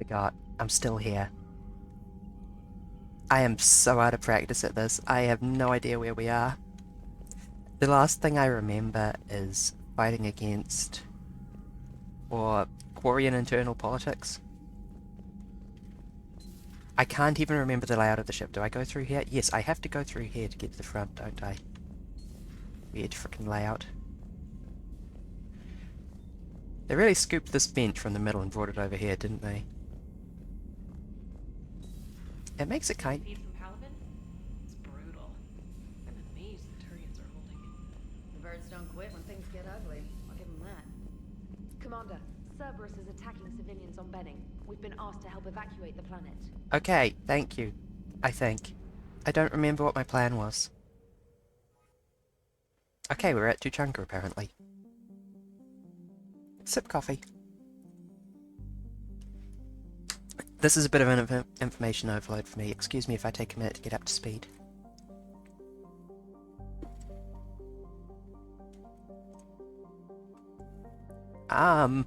forgot. I'm still here. I am so out of practice at this. I have no idea where we are. The last thing I remember is fighting against... or Quarian internal politics. I can't even remember the layout of the ship. Do I go through here? Yes, I have to go through here to get to the front, don't I? Weird frickin' layout. They really scooped this bench from the middle and brought it over here, didn't they? It makes it kind... Feed from Paladin? It's brutal. I'm amazed the Turians are holding. The birds don't quit when things get ugly. I'll give them that. Commander, Cerberus is attacking civilians on Benning. We've been asked to help evacuate the planet. Okay, thank you. I think. I don't remember what my plan was. Okay, we're at Tuchanka apparently. Sip coffee. This is a bit of an information overload for me. Excuse me if I take a minute to get up to speed. Why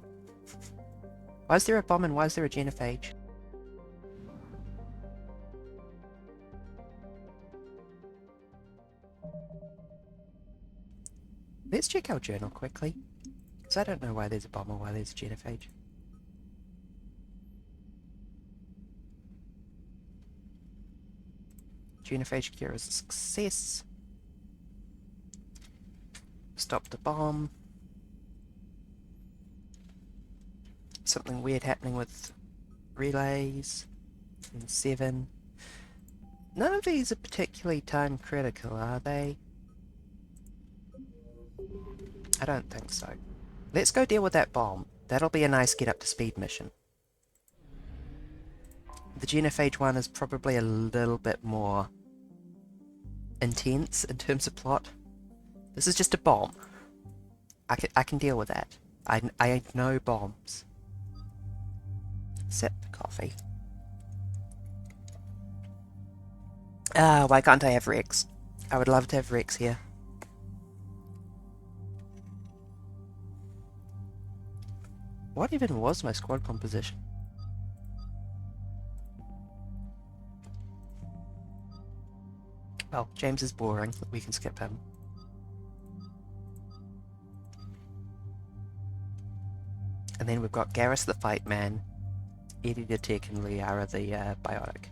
is there a bomb and why is there a genophage? Let's check our journal quickly, because I don't know why there's a bomb or why there's a genophage. Genophage cure is a success. Stop the bomb. Something weird happening with relays. And 7. None of these are particularly time critical, are they? I don't think so. Let's go deal with that bomb. That'll be a nice get up to speed mission. The genophage one is probably a little bit more intense in terms of plot. This is just a bomb. I can deal with that. I know bombs. Sip coffee. Why can't I have Rex? I would love to have Rex here. What even was my squad composition? Well, James is boring. We can skip him. And then we've got Garrus the Fight Man, Eddie the Tech, and Liara the Biotic.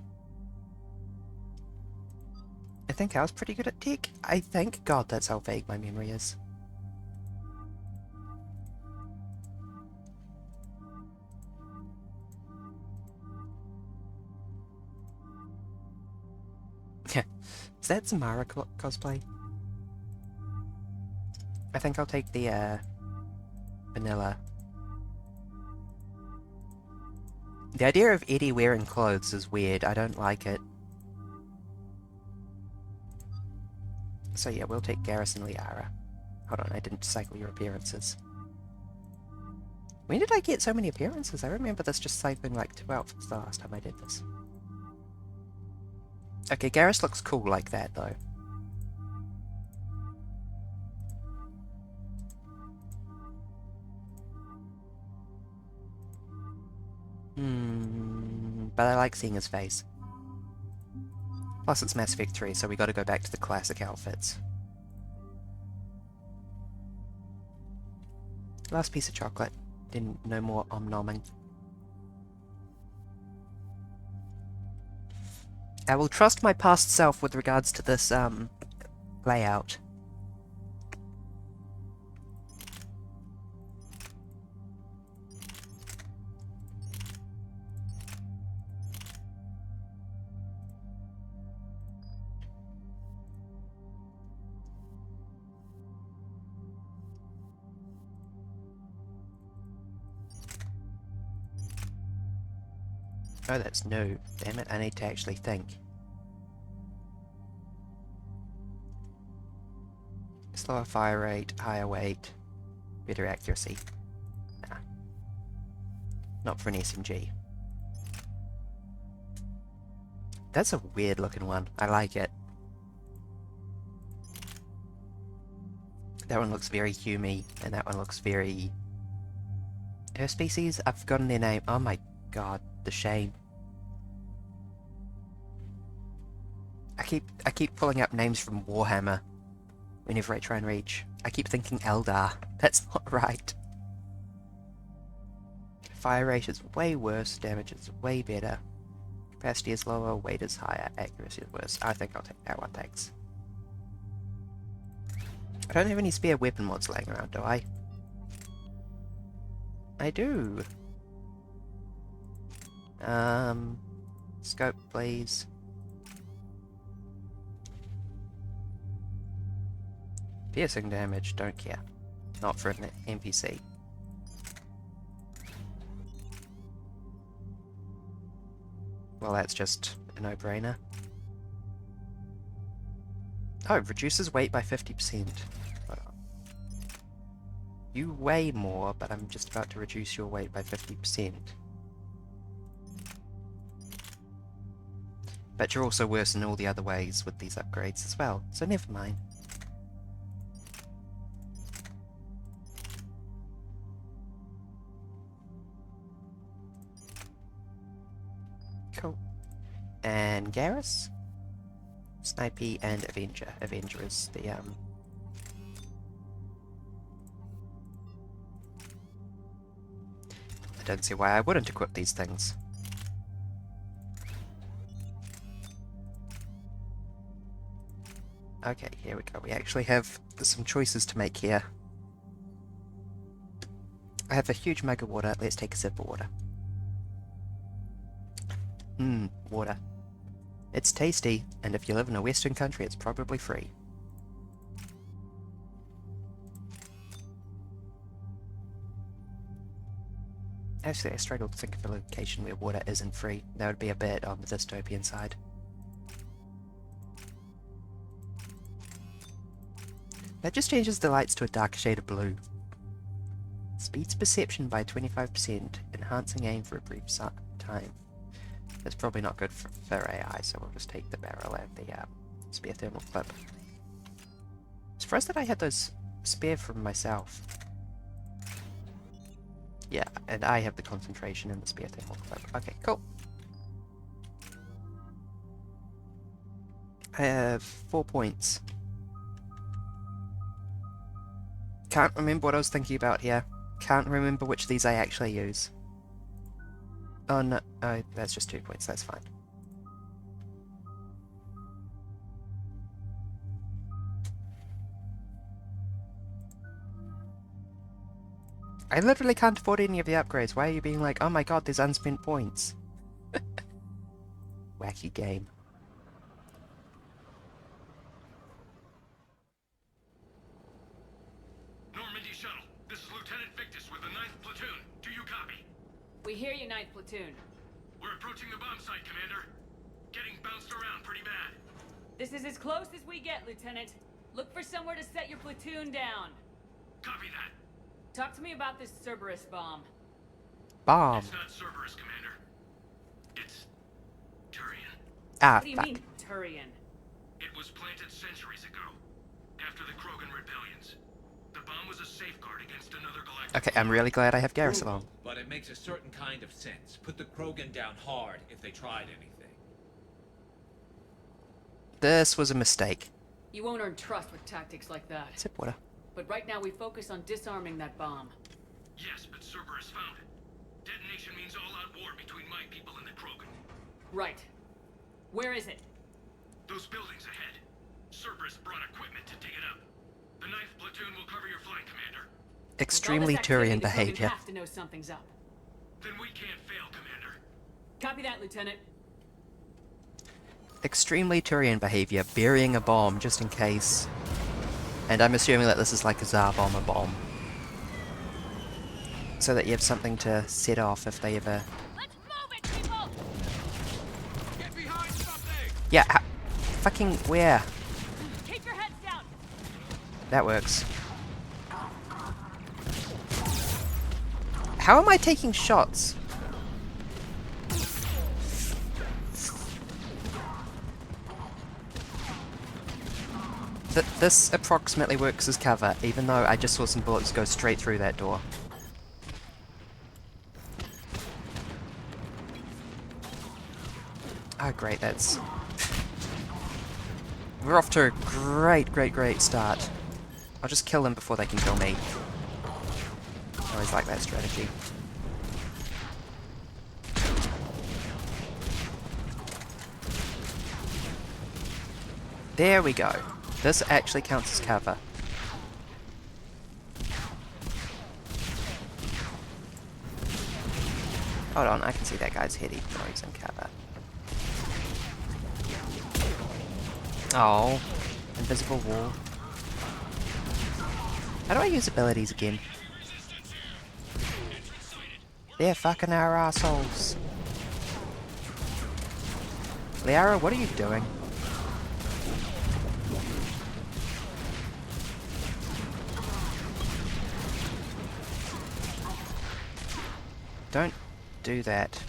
I think I was pretty good at tech. I think. God, that's how vague my memory is. Is that Zamara cosplay? I think I'll take the vanilla. The idea of Eddie wearing clothes is weird. I don't like it. So yeah, we'll take Garrus and Liara. Hold on, I didn't cycle your appearances. When did I get so many appearances? I remember this just cycling like 2 outfits the last time I did this. Okay, Garrus looks cool like that, though. But I like seeing his face. Plus it's Mass Effect 3, so we gotta go back to the classic outfits. Last piece of chocolate. Didn't no more om-nomming. I will trust my past self with regards to this, layout. Oh, that's new. Damn it, I need to actually think. Slower fire rate, higher weight, better accuracy. Nah. Not for an SMG. That's a weird looking one. I like it. That one looks very Humy, and that one looks very... Her species? I've forgotten their name. Oh my god. The shame. I keep pulling up names from Warhammer whenever I try and reach. I keep thinking Eldar. That's not right. Fire rate is way worse, damage is way better. Capacity is lower, weight is higher, accuracy is worse. I think I'll take that one, thanks. I don't have any spare weapon mods laying around, do I? I do. Scope, please. Piercing damage, don't care. Not for an NPC. Well, that's just a no-brainer. Oh, it reduces weight by 50%. You weigh more, but I'm just about to reduce your weight by 50%. But you're also worse in all the other ways with these upgrades as well, so never mind. Cool. And Garrus? Snipey and Avenger. Avenger is the, I don't see why I wouldn't equip these things. Okay, here we go. We actually have some choices to make here. I have a huge mug of water. Let's take a sip of water. Water. It's tasty, and if you live in a Western country, it's probably free. Actually, I struggle to think of a location where water isn't free. That would be a bit on the dystopian side. That just changes the lights to a darker shade of blue. Speeds perception by 25%, enhancing aim for a brief time. That's probably not good for AI, so we'll just take the barrel and the spare thermal clip. I'm surprised that I had those spare from myself. Yeah, and I have the concentration in the spare thermal clip. Okay, cool. I have 4 points. Can't remember what I was thinking about here. Can't remember which of these I actually use. Oh no, that's just 2 points, that's fine. I literally can't afford any of the upgrades. Why are you being like, oh my god, there's unspent points? Wacky game. Normandy shuttle. This is Lieutenant Victus with the 9th Platoon. Do you copy? We hear you, 9th Platoon. We're approaching the bomb site, Commander. Getting bounced around pretty bad. This is as close as we get, Lieutenant. Look for somewhere to set your platoon down. Copy that. Talk to me about this Cerberus bomb. Bomb. It's not Cerberus, Commander. It's Turian. Ah, What do you fuck. mean, Turian? It was planted centuries ago, after the Krogan rebellions. The bomb was a safeguard against another galactic. Okay, I'm really glad I have Garrus along. But it makes a certain kind of sense. Put the Krogan down hard if they tried anything. This was a mistake. You won't earn trust with tactics like that. Sip water. But right now we focus on disarming that bomb. Yes, but Cerberus found it. Detonation means all-out war between my people and the Krogan. Right. Where is it? Those buildings ahead. Cerberus brought equipment to dig it up. The 9th Platoon will cover your flank, Commander. Extremely With all this activity, Turian the Krogan behavior. have to know something's up. Then we can't fail, Commander. Copy that, Lieutenant. Extremely Turian behavior, burying a bomb just in case. And I'm assuming that this is like a Tsar bomber bomb. So that you have something to set off if they ever... Let's move it, people! Get behind something! Yeah, fucking where? Keep your heads down! That works. How am I taking shots? This approximately works as cover, even though I just saw some bullets go straight through that door. Ah, great, that's... We're off to a great start. I'll just kill them before they can kill me. I always like that strategy. There we go. This actually counts as cover. Hold on, I can see that guy's head even though he's in cover. Oh, invisible wall. How do I use abilities again? They're fucking our assholes. Liara, what are you doing? Don't do that.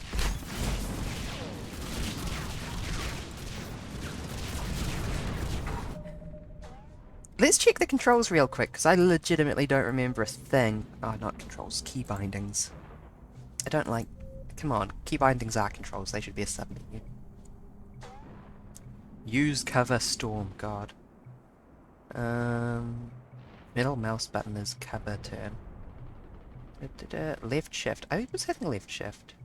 Let's check the controls real quick, because I legitimately don't remember a thing. Oh, not controls, key bindings. I don't like... Come on, key bindings are controls, they should be a submenu. Use cover storm, god. Middle mouse button is cover turn. Left shift. I was hitting left shift.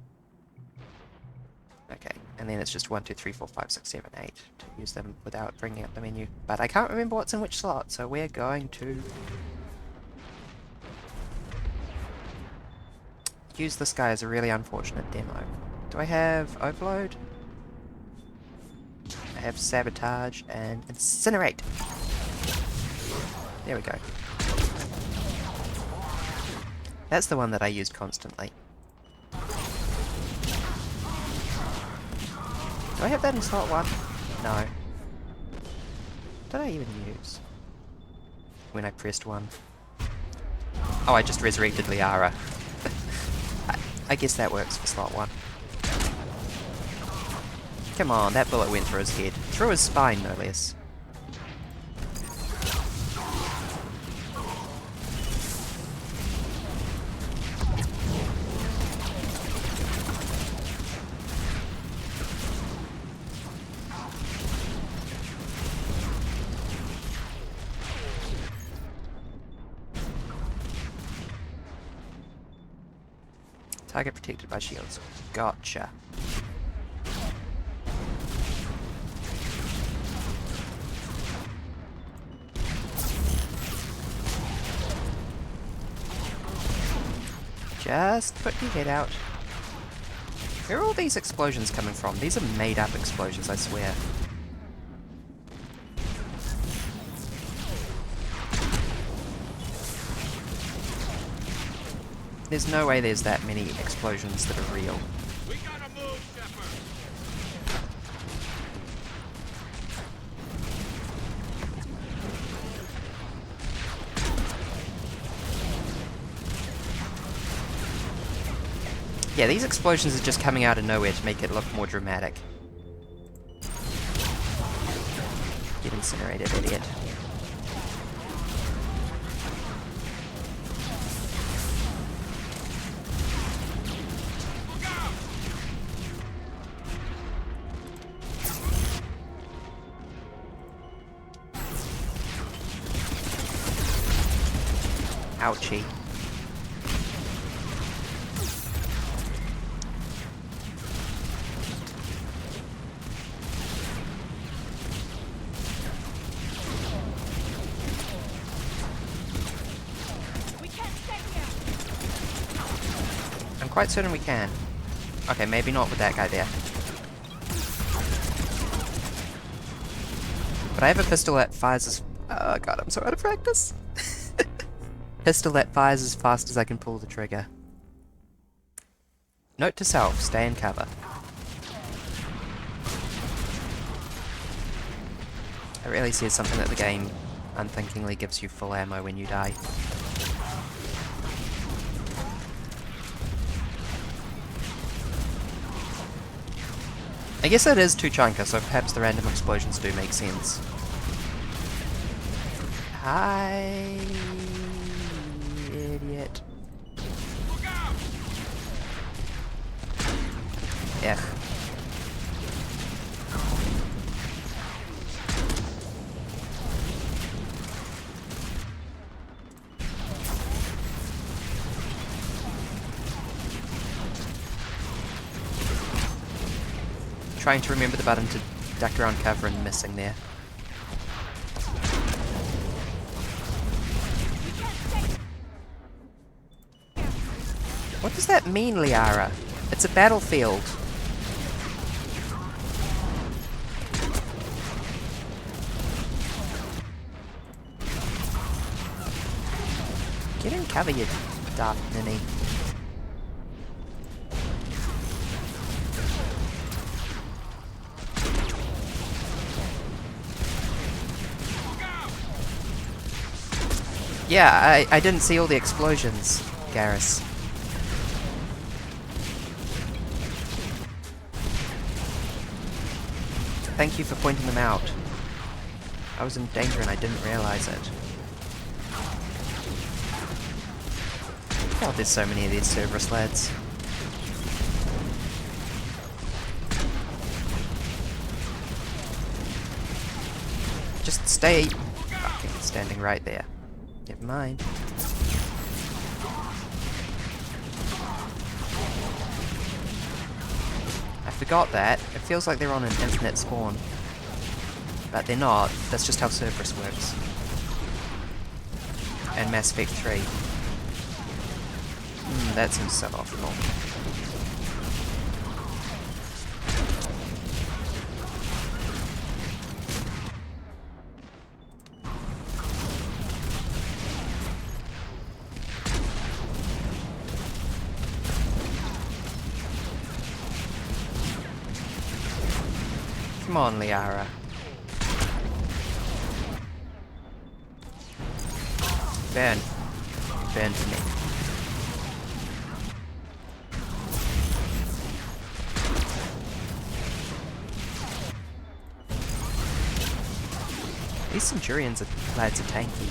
Okay, and then it's just 1, 2, 3, 4, 5, 6, 7, 8 to use them without bringing up the menu. But I can't remember what's in which slot, so we're going to use this guy as a really unfortunate demo. Do I have overload? I have sabotage and incinerate. There we go. That's the one that I used constantly. Do I have that in slot 1? No. What did I even use when I pressed 1? Oh, I just resurrected Liara. I guess that works for slot 1. Come on, that bullet went through his head. Through his spine, no less. Target protected by shields. Gotcha. Just put your head out. Where are all these explosions coming from? These are made up explosions, I swear. There's no way there's that many explosions that are real. We gotta move, Shepard. Yeah, these explosions are just coming out of nowhere to make it look more dramatic. Get incinerated, idiot. Ouchie. We can't stay here. I'm quite certain we can. Okay, maybe not with that guy there. But I have a pistol that fires as... Oh god, I'm so out of practice. Pistol that fires as fast as I can pull the trigger. Note to self, stay in cover. It really says something that the game unthinkingly gives you full ammo when you die. I guess it is 2 chunker, so perhaps the random explosions do make sense. Hi, idiot. Ugh. trying to remember the button to duck around cover and missing there. What does that mean, Liara? It's a battlefield. Get in cover, you daft ninny. Yeah, I didn't see all the explosions, Garrus. Thank you for pointing them out. I was in danger and I didn't realize it. God, there's so many of these Cerberus lads. Just stay fucking standing right there. Never mind. I forgot that. It feels like they're on an infinite spawn. But they're not. That's just how Cerberus works. And Mass Effect 3. That seems suboptimal. Come on, Liara. Burn. Burn for me. These Centurions lads are tanky.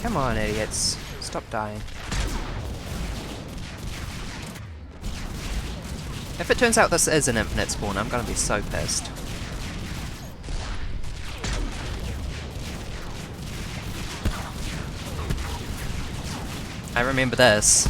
Come on, idiots. Stop dying. If it turns out this is an infinite spawn, I'm gonna be so pissed. I remember this.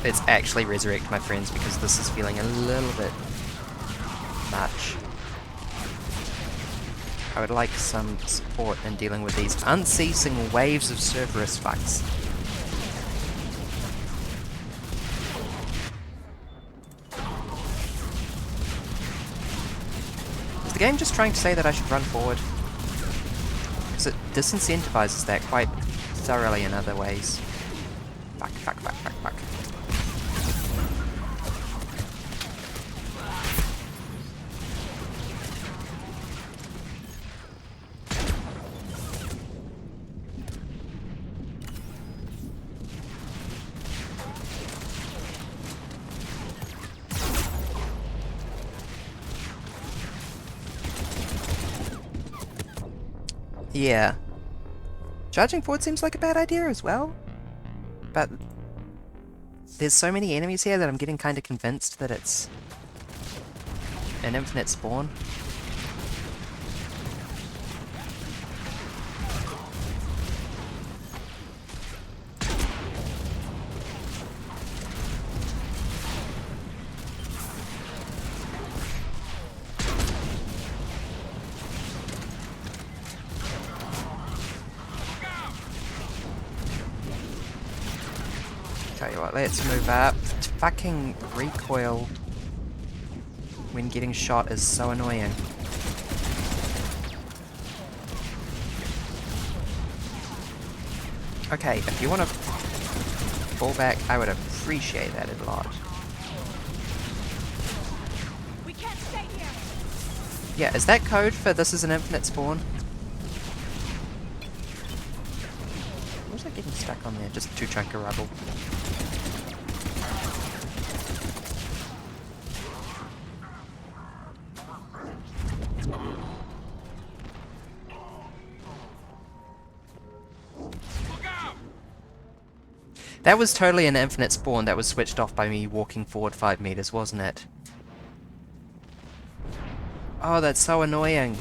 Let's actually resurrect my friends because this is feeling a little bit much. I would like some support in dealing with these unceasing waves of Cerberus fucks. Is the game just trying to say that I should run forward? Because it disincentivizes that quite thoroughly in other ways. Fuck, fuck, fuck, fuck, fuck. Yeah. Charging forward seems like a bad idea as well. But there's so many enemies here that I'm getting kind of convinced that it's an infinite spawn. Tell you what, let's move up. Fucking recoil when getting shot is so annoying. Okay, if you want to fall back, I would appreciate that a lot. We can't stay here. Yeah, is that code for this is an infinite spawn? What was I getting stuck on there? Just 2 chunk of rubble. That was totally an infinite spawn that was switched off by me walking forward 5 meters, wasn't it? Oh, that's so annoying.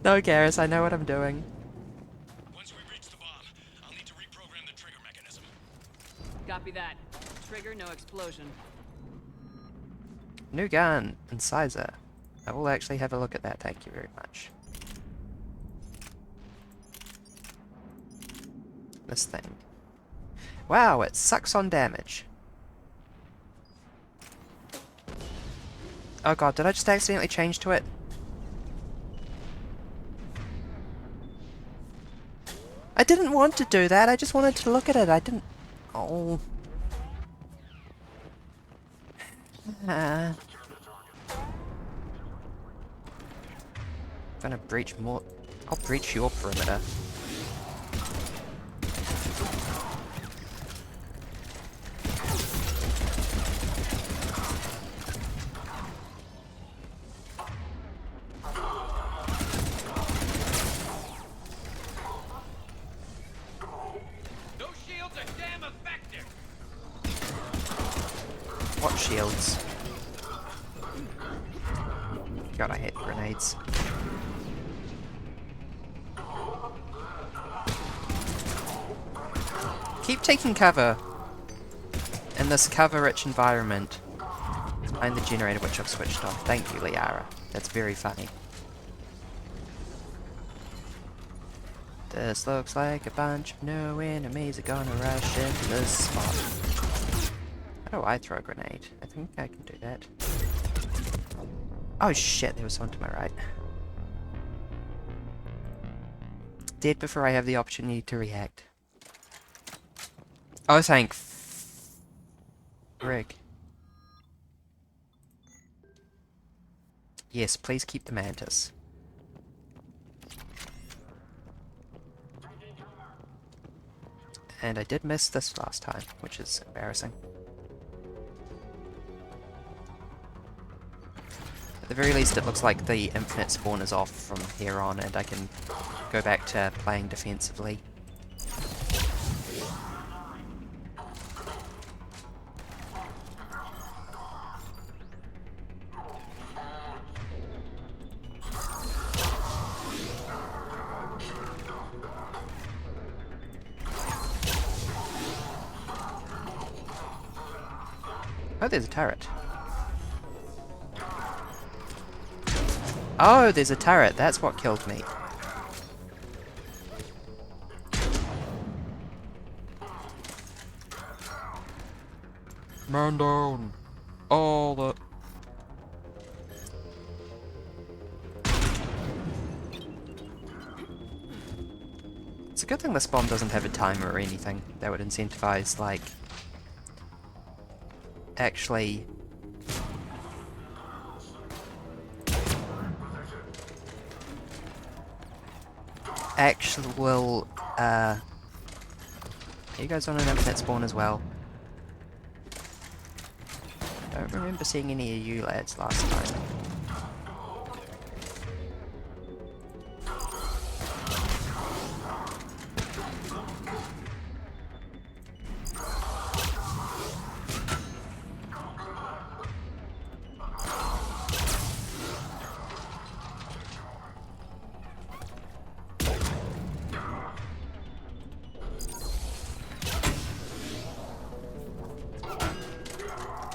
No, Garrus, I know what I'm doing. Once we reach the bomb, I'll need to reprogram the trigger mechanism. Copy that. Trigger, no explosion. New gun, incisor. I will actually have a look at that, thank you very much. This thing. Wow, it sucks on damage. Oh god, did I just accidentally change to it? I didn't want to do that, I just wanted to look at it, I didn't... Oh... I'm gonna breach more... I'll breach your perimeter. Those shields are damn effective. What shields? God, I hate grenades. Keep taking cover in this cover-rich environment behind the generator, which I've switched on. Thank you, Liara. That's very funny. This looks like a bunch of new enemies are gonna rush into this spot. How do I throw a grenade? I think I can do that. Oh shit, there was someone to my right. Dead before I have the opportunity to react. Oh, thank Rick. Yes, please keep the mantis. And I did miss this last time, which is embarrassing. At the very least, it looks like the infinite spawn is off from here on, and I can go back to playing defensively. Oh, there's a turret. Oh, there's a turret. That's what killed me. Man down. All the... It's a good thing this bomb doesn't have a timer or anything that would incentivize, like... actually... Are you guys on an infinite spawn as well? Don't remember seeing any of you lads last time.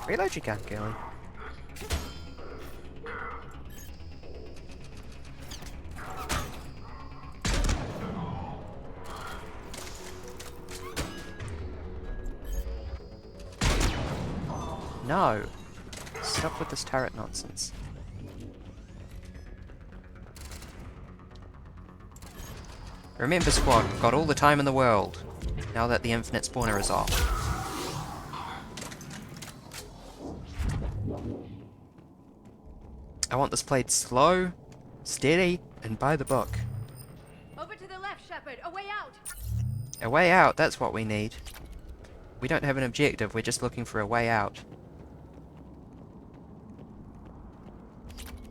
Reload your gun, girlie. No! Stop with this turret nonsense. Remember, squad, we've got all the time in the world, now that the infinite spawner is off. I want this played slow, steady, and by the book. Over to the left, Shepard. A way out. A way out, that's what we need. We don't have an objective, we're just looking for a way out.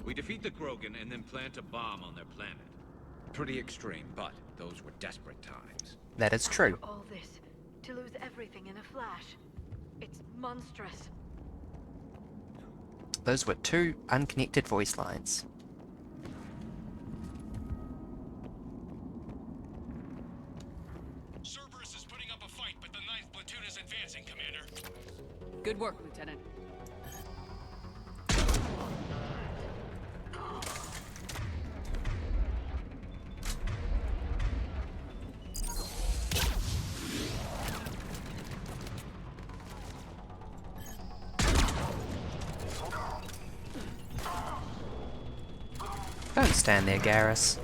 We defeat the Krogan and then plant a bomb on their planet. Pretty extreme, but those were desperate times. That is true. All this to lose everything in a flash. It's monstrous. Those were 2 unconnected voice lines. Cerberus is putting up a fight, but the 9th platoon is advancing, Commander. Good work, Lieutenant. Don't stand there, Garrus.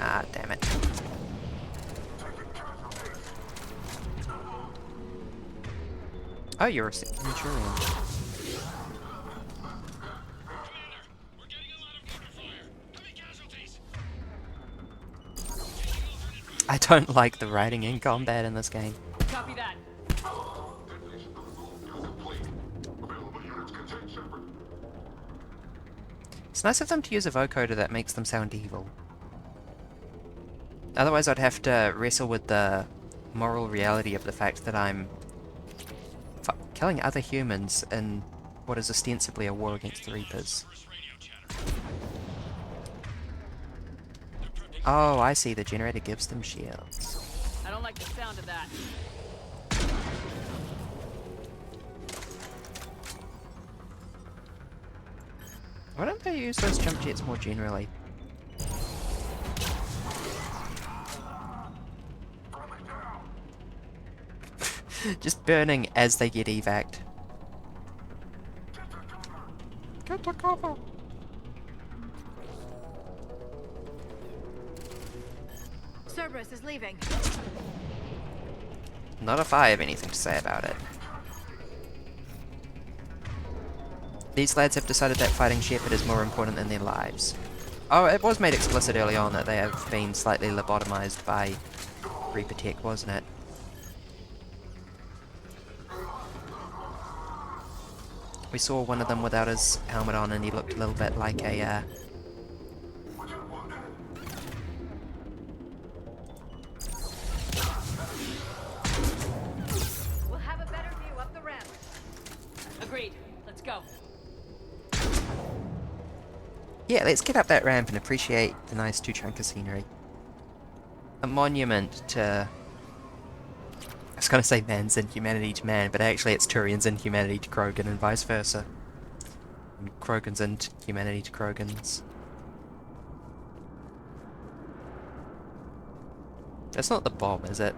Ah, damn it. Oh, you're a Centurion. Commander, we're getting a lot of mortar fire. Heavy casualties. I don't like the writing in combat in this game. Copy that. It's nice of them to use a vocoder that makes them sound evil. Otherwise I'd have to wrestle with the moral reality of the fact that I'm killing other humans in what is ostensibly a war against the Reapers. Oh, I see, the generator gives them shields. I don't like the sound of that. Why don't they use those jump jets more generally? Just burning as they get evac'd. Get to cover! Cerberus is leaving. Not if I have anything to say about it. These lads have decided that fighting Shepard is more important than their lives. Oh, it was made explicit early on that they have been slightly lobotomized by Reaper Tech, wasn't it? We saw one of them without his helmet on and he looked a little bit like a, We'll have a better view up the ramp. Agreed. Let's go. Yeah, let's get up that ramp and appreciate the nice 2 chunk of scenery. A monument to... I was gonna say man's inhumanity to man, but actually it's Turian's inhumanity to Krogan and vice versa. And Krogan's inhumanity to Krogans. That's not the bomb, is it?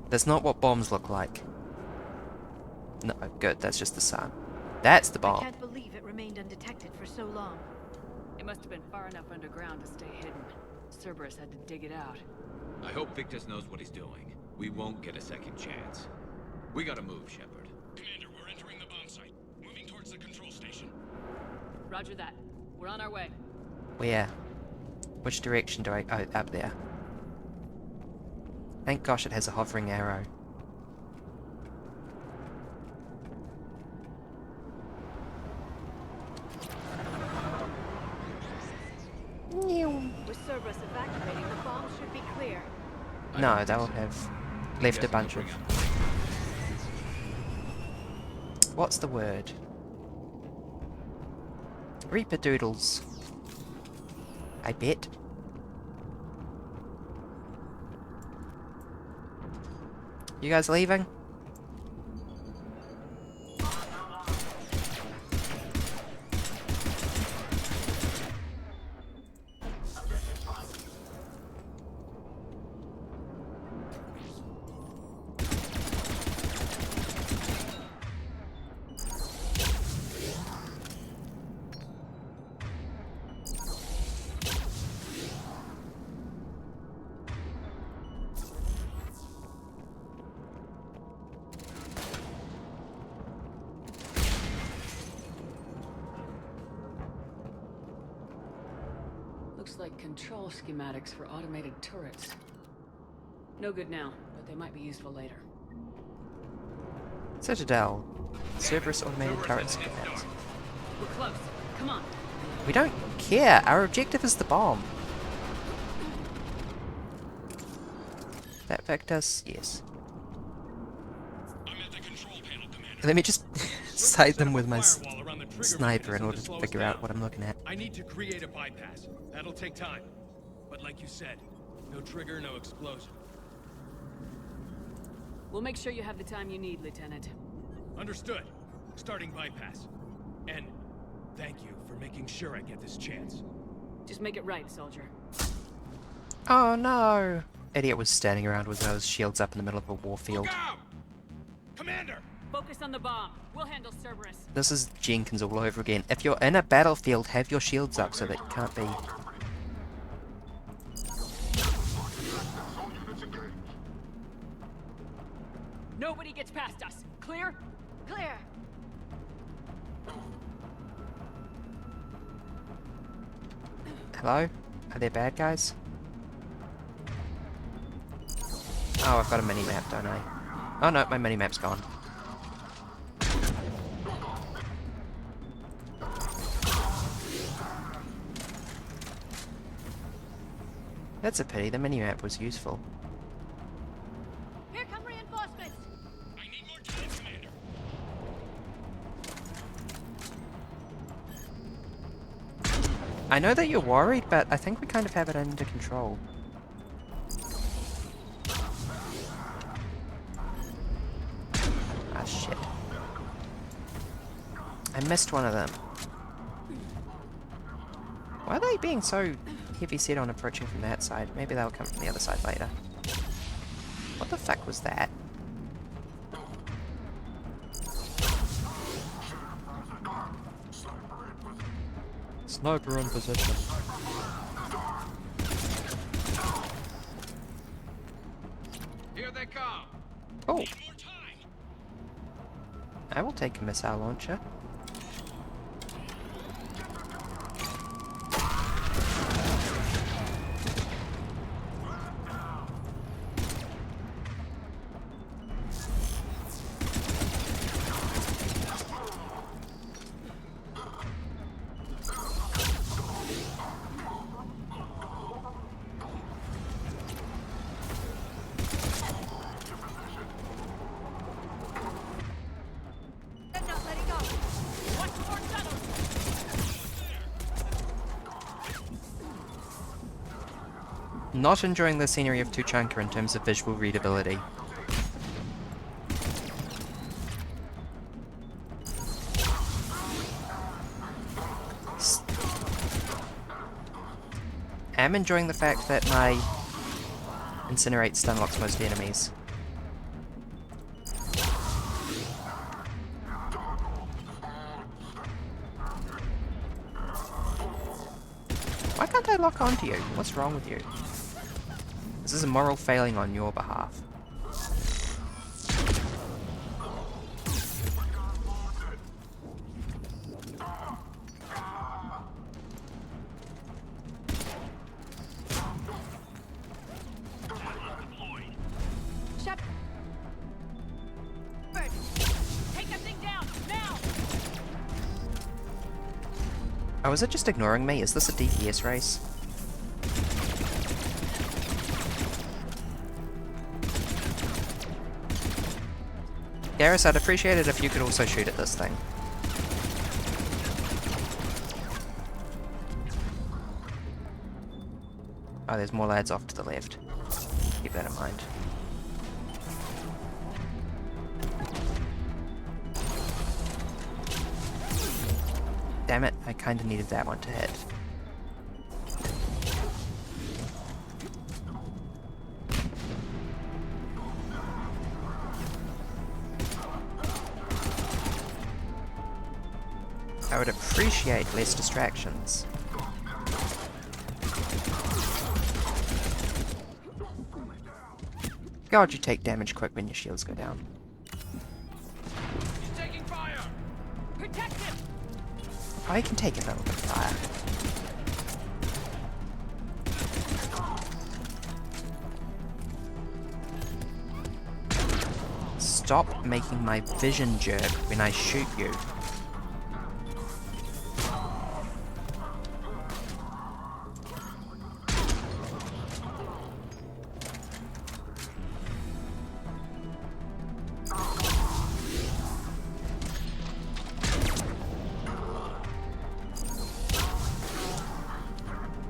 That's not what bombs look like. No, good, that's just the sun. That's the I bomb. can't believe it remained undetected for so long. It must have been far enough underground to stay hidden. Cerberus had to dig it out. I hope Victus knows what he's doing. We won't get a second chance. We gotta move, Shepard. Commander, we're entering the bomb site. Moving towards the control station. Roger that. We're on our way. Where? Which direction do I... Oh, up there. Thank gosh it has a hovering arrow. With Cerberus evacuating, the bomb should be clear. No, they'll have left a bunch of... What's the word? Reaper doodles. I bet. You guys leaving? like control schematics for automated turrets. No good now, but they might be useful later. Citadel. Cerberus automated turret schematics. We're close. Come on. We don't care. Our objective is the bomb. That fact us? Yes. I'm at the control panel, Commander. Let me just sight them with my Firewall around the trigger sniper in mechanism order to to slow us figure out down. what I'm looking at. I need to create a bypass. That'll take time. But like you said, no trigger, no explosion. We'll make sure you have the time you need, Lieutenant. Understood. Starting bypass. And thank you for making sure I get this chance. Just make it right, soldier. Oh no! Idiot was standing around with those shields up in the middle of a war field. Look out! Commander! Focus on the bomb. We'll handle Cerberus. This is Jenkins all over again. If you're in a battlefield, have your shields up so that you can't be... Nobody gets past us. Clear? Clear. Hello? Are there bad guys? Oh, I've got a mini-map, don't I? Oh no, my mini-map's gone. That's a pity, the mini-map was useful. Here come reinforcements. I need more time, Commander. I know that you're worried, but I think we kind of have it under control. Ah, shit. I missed one of them. Why are they being so heavy set on approaching from that side? Maybe they'll come from the other side later. What the fuck was that? Sniper in position. Here they come. Oh, Need more time. I will take a missile launcher. They're not letting go. Watch for tunnels. Not enjoying the scenery of Tuchanka in terms of visual readability. I'm enjoying the fact that my Incinerate stunlocks most enemies. Why can't I lock onto you? What's wrong with you? This is a moral failing on your behalf. Shut. Bird. Take that thing down now. Oh, is it just ignoring me? Is this a DPS race? Garrus, I'd appreciate it if you could also shoot at this thing. Oh, there's more lads off to the left. Keep that in mind. Damn it, I kinda needed that one to hit. I would appreciate less distractions. God, you take damage quick when your shields go down. He's taking fire. Protect him. I can take a little bit of fire. stop making my vision jerk when I shoot you.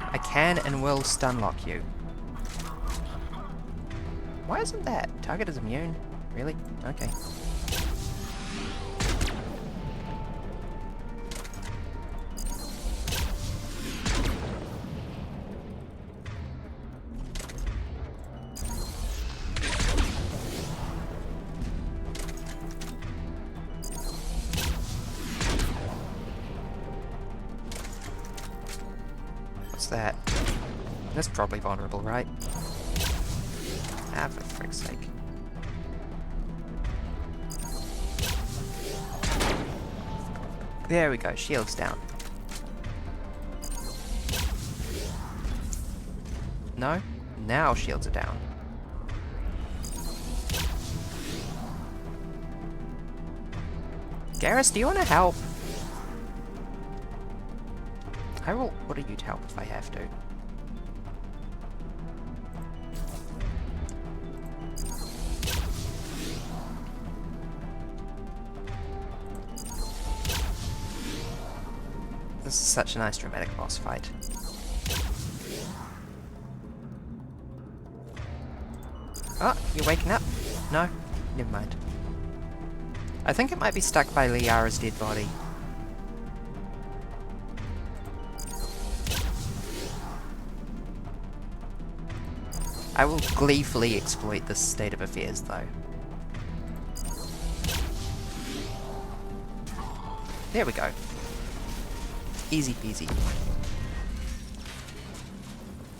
I can and will stun lock you. Why isn't that? Target is immune? Really? Okay. What's that? That's probably vulnerable, right? Ah, for frick's sake. There we go, shield's down. No? Now shields are down. Garrus, do you want to help? I will order you to help if I have to. This is such a nice dramatic boss fight. Oh, you're waking up? No? Never mind. I think it might be stuck by Liara's dead body. I will gleefully exploit this state of affairs, though. There we go. Easy peasy.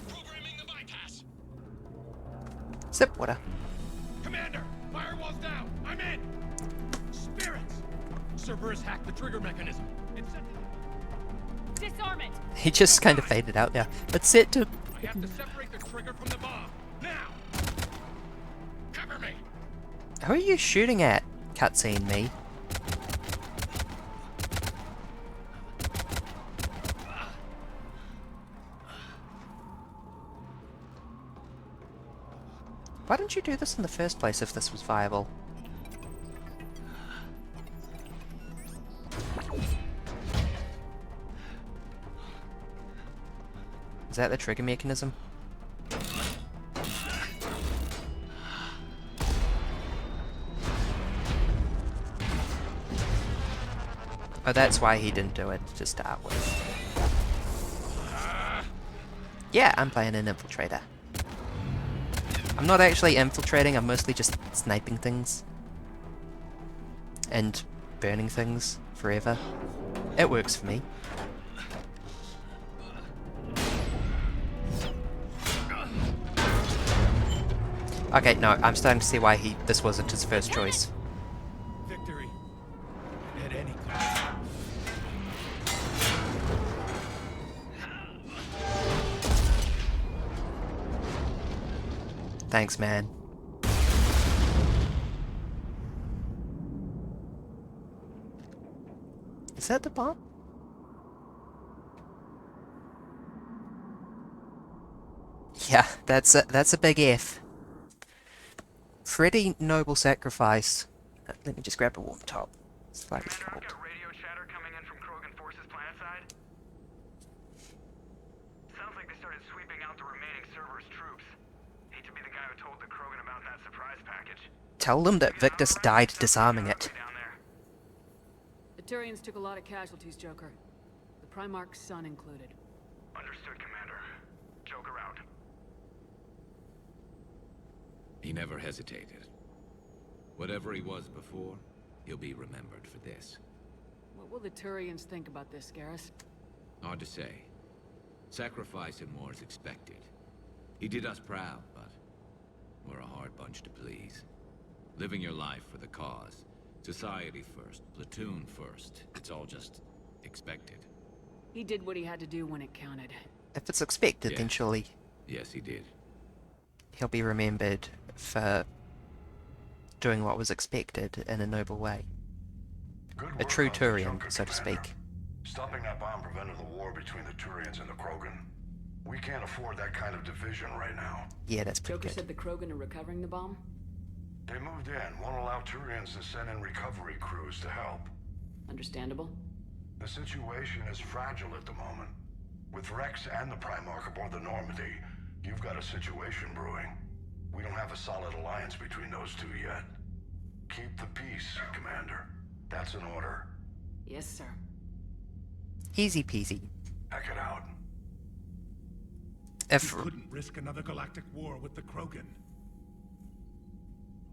Programming the bypass. Sip water. Commander, firewall's down. I'm in. Spirits. Cerberus hacked the trigger mechanism. It's set to... Disarm it! He just kind of faded out there. But set to... I have to separate the trigger from the bomb. Now. Cover me. Who are you shooting at? Cutscene me. Why didn't you do this in the first place if this was viable? Is that the trigger mechanism? Oh, that's why he didn't do it to start with. Yeah, I'm playing an infiltrator. I'm not actually infiltrating, I'm mostly just sniping things. And burning things forever. It works for me. Okay, no, I'm starting to see why this wasn't his first choice. Victory. At any cost. Thanks, man. Is that the bomb? Yeah, that's a big F. Pretty noble sacrifice. Let me just grab a warm top. It's slightly cold. Got radio chatter coming in from Krogan forces planetside. Sounds like they started sweeping out the remaining Cerberus troops. Hate to be the guy who told the Krogan about that surprise package. Tell them that Victus died disarming it. Down there. The Turians took a lot of casualties, Joker. The Primarch's son included. Understood, Commander. Joker out. He never hesitated. Whatever he was before, he'll be remembered for this. What will the Turians think about this, Garrus? Hard to say. Sacrifice in war is expected. He did us proud, but we're a hard bunch to please. Living your life for the cause. Society first, platoon first. It's all just expected. He did what he had to do when it counted. If it's expected, Yeah. then surely Yes, he did. he'll be remembered for doing what was expected in a noble way. Good A work true on Turian, Tuchanka, so to Commander. speak. Stopping that bomb prevented the war between the Turians and the Krogan. We can't afford that kind of division right now. Yeah, that's pretty Joker good. said the Krogan are recovering the bomb? They moved in, won't allow Turians to send in recovery crews to help. Understandable. The situation is fragile at the moment. With Rex and the Primarch aboard the Normandy, you've got a situation brewing. We don't have a solid alliance between those two yet. Keep the peace, Commander. That's an order. Yes, sir. Easy peasy. Heck it out. If You couldn't risk another galactic war with the Krogan.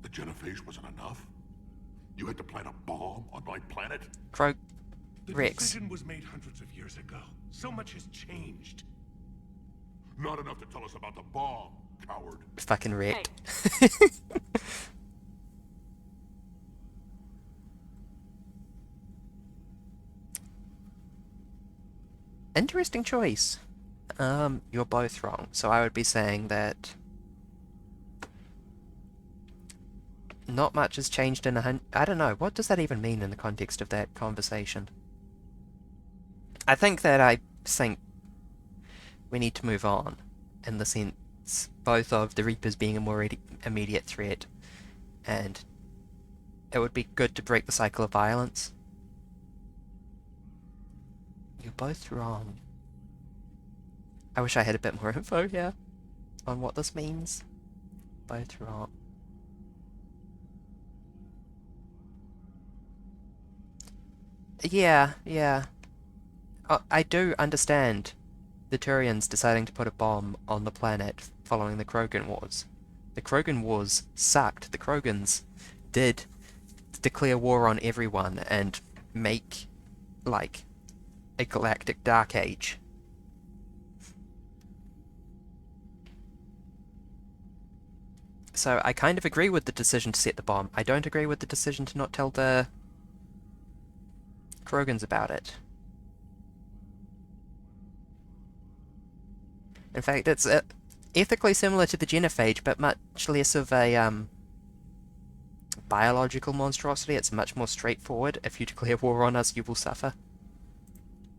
The genophage wasn't enough? You had to plant a bomb on my planet? The Rex. decision was made hundreds of years ago. So much has changed. Not enough to tell us about the bomb, coward. Fucking wrecked. Interesting choice. You're both wrong. So I would be saying that not much has changed in I don't know. What does that even mean in the context of that conversation? I think we need to move on in the sense both of the Reapers being a more immediate threat, and it would be good to break the cycle of violence. You're both wrong. I wish I had a bit more info here on what this means. Both wrong. Yeah. I do understand the Turians deciding to put a bomb on the planet following the Krogan Wars. The Krogan Wars sucked. The Krogans did declare war on everyone and make, like, a galactic dark age. So I kind of agree with the decision to set the bomb. I don't agree with the decision to not tell the Krogans about it. In fact, it's ethically similar to the genophage, but much less of a biological monstrosity. It's much more straightforward. If you declare war on us, you will suffer.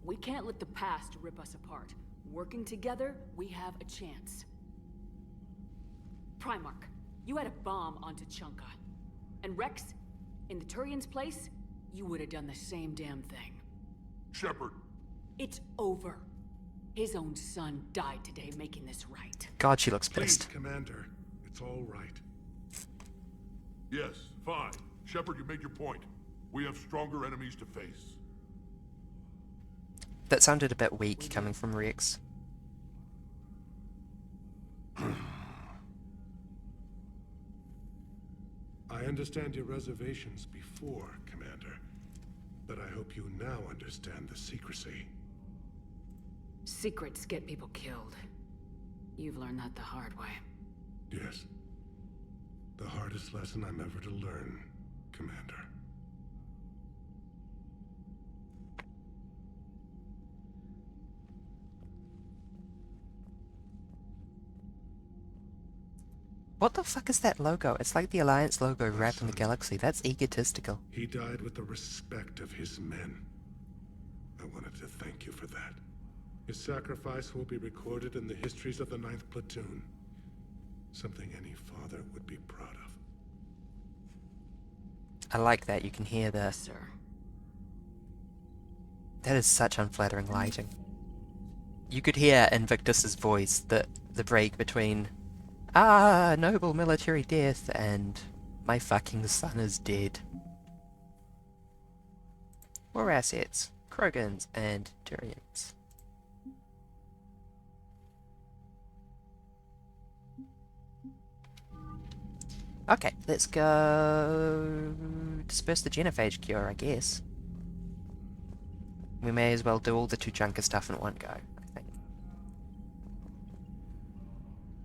We can't let the past rip us apart. Working together, we have a chance. Primarch, you had a bomb on Tuchanka. And Rex, in the Turian's place, you would have done the same damn thing. Shepard, It's over. His own son died today making this right. God, she looks Please, pissed. Commander. It's all right. yes, fine. Shepard, you made your point. We have stronger enemies to face. That sounded a bit weak coming from Rex. I understand your reservations before, Commander. But I hope you now understand the secrecy. Secrets get people killed. You've learned that the hard way. Yes. The hardest lesson I'm ever to learn, Commander. What the fuck is that logo? It's like the Alliance logo wrapped in the galaxy. That's egotistical. He died with the respect of his men. I wanted to thank you for that. His sacrifice will be recorded in the histories of the 9th Platoon. Something any father would be proud of. I like that. You can hear the... Sir. That is such unflattering lighting. You could hear Invictus's voice the break between "Ah, noble military death" and "My fucking son is dead." War assets, Krogans, and Turians. Okay, let's go disperse the genophage cure, I guess. We may as well do all the Tuchanka stuff in one go, I think.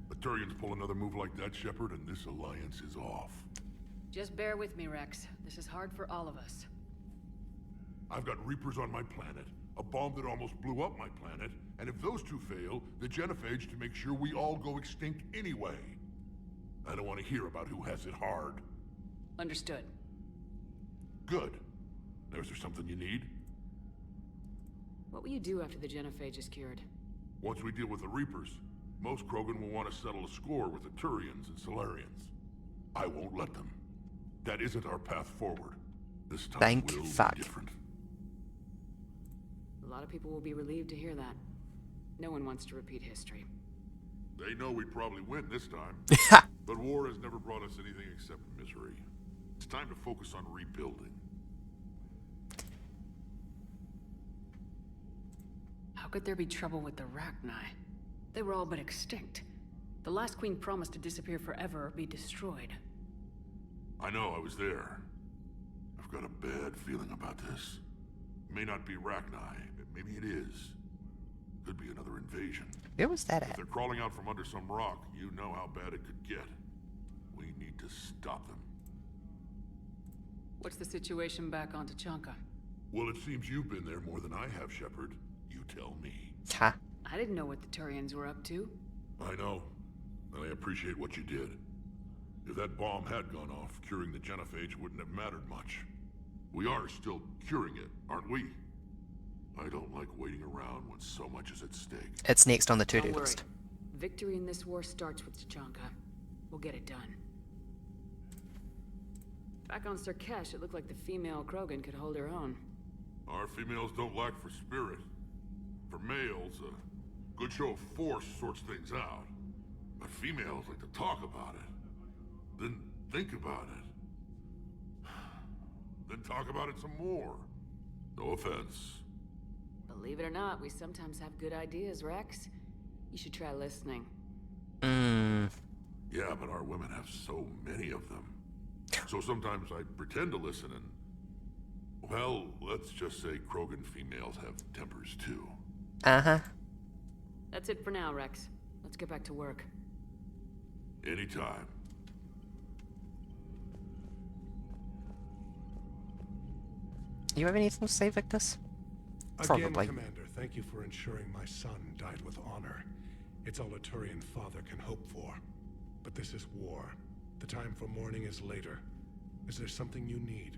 The Turians pull another move like that, Shepard, and this alliance is off. Just bear with me, Rex. This is hard for all of us. I've got Reapers on my planet, a bomb that almost blew up my planet, and if those two fail, the genophage to make sure we all go extinct anyway. I don't want to hear about who has it hard. Understood. Good. Now, is there something you need? What will you do after the genophage is cured? Once we deal with the Reapers, most Krogan will want to settle a score with the Turians and Solarians. I won't let them. That isn't our path forward. This time Thank will fuck. be different. A lot of people will be relieved to hear that. No one wants to repeat history. They know we probably win this time. But war has never brought us anything except misery. It's time to focus on rebuilding. How could there be trouble with the Rachni? They were all but extinct. The last queen promised to disappear forever or be destroyed. I know, I was there. I've got a bad feeling about this. It may not be Rachni, but maybe it is. Could be another invasion. Where was that If at? they're crawling out from under some rock, you know how bad it could get. We need to stop them. What's the situation back on Tachanka? Well, it seems you've been there more than I have, Shepard. You tell me. Ha. I didn't know what the Turians were up to. I know, and I appreciate what you did. If that bomb had gone off, curing the genophage wouldn't have mattered much. We are still curing it, aren't we? I don't like waiting around when so much is at stake. It's next on the to-do Don't worry. list. Victory in this war starts with Tachanka. We'll get it done. Back on Sirkesh, it looked like the female Krogan could hold her own. Our females don't lack for spirit. For males, a good show of force sorts things out. But females like to talk about it. Then think about it. Then talk about it some more. No offense. Believe it or not, we sometimes have good ideas, Rex. You should try listening. Yeah, but our women have so many of them. So sometimes I pretend to listen and... Well, let's just say Krogan females have tempers too. Uh-huh. That's it for now, Rex. Let's get back to work. Anytime. You have anything to say, Victus? Again, Probably. Commander, thank you for ensuring my son died with honor. It's all a Turian father can hope for. But this is war. The time for mourning is later. Is there something you need?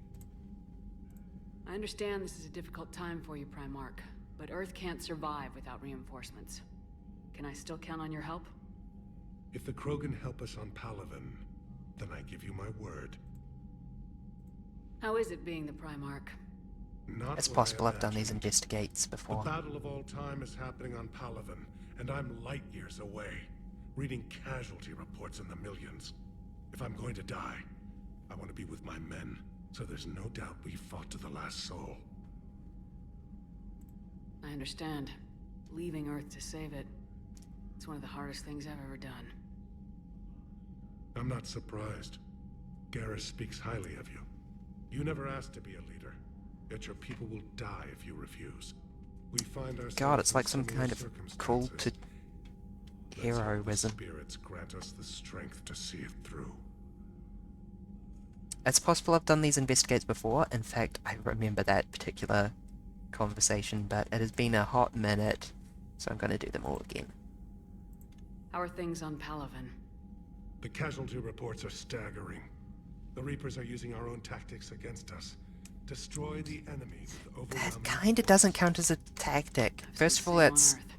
I understand this is a difficult time for you, Primarch, but Earth can't survive without reinforcements. Can I still count on your help? If the Krogan help us on Palaven, then I give you my word. How is it being the Primarch? Not It's what I possible I've done these imagined. investigates The before. battle of all time is happening on Palaven, and I'm light years away, reading casualty reports in the millions. If I'm going to die, I want to be with my men, so there's no doubt we fought to the last soul. I understand. Leaving Earth to save it. It's one of the hardest things I've ever done. I'm not surprised. Garrus speaks highly of you. You never asked to be a leader, yet your people will die if you refuse. We find ourselves God, it's in like some similar kind of call to circumstances. Let's hope the heroism. spirits grant us the strength to see it through. It's possible I've done these investigates before. In fact, I remember that particular conversation, but it has been a hot minute, so I'm going to do them all again. How are things on Palaven? The casualty reports are staggering. The Reapers are using our own tactics against us. Destroy the enemy with That overwhelming kind of doesn't count as a tactic. I've First seen of all, the same on it's Earth.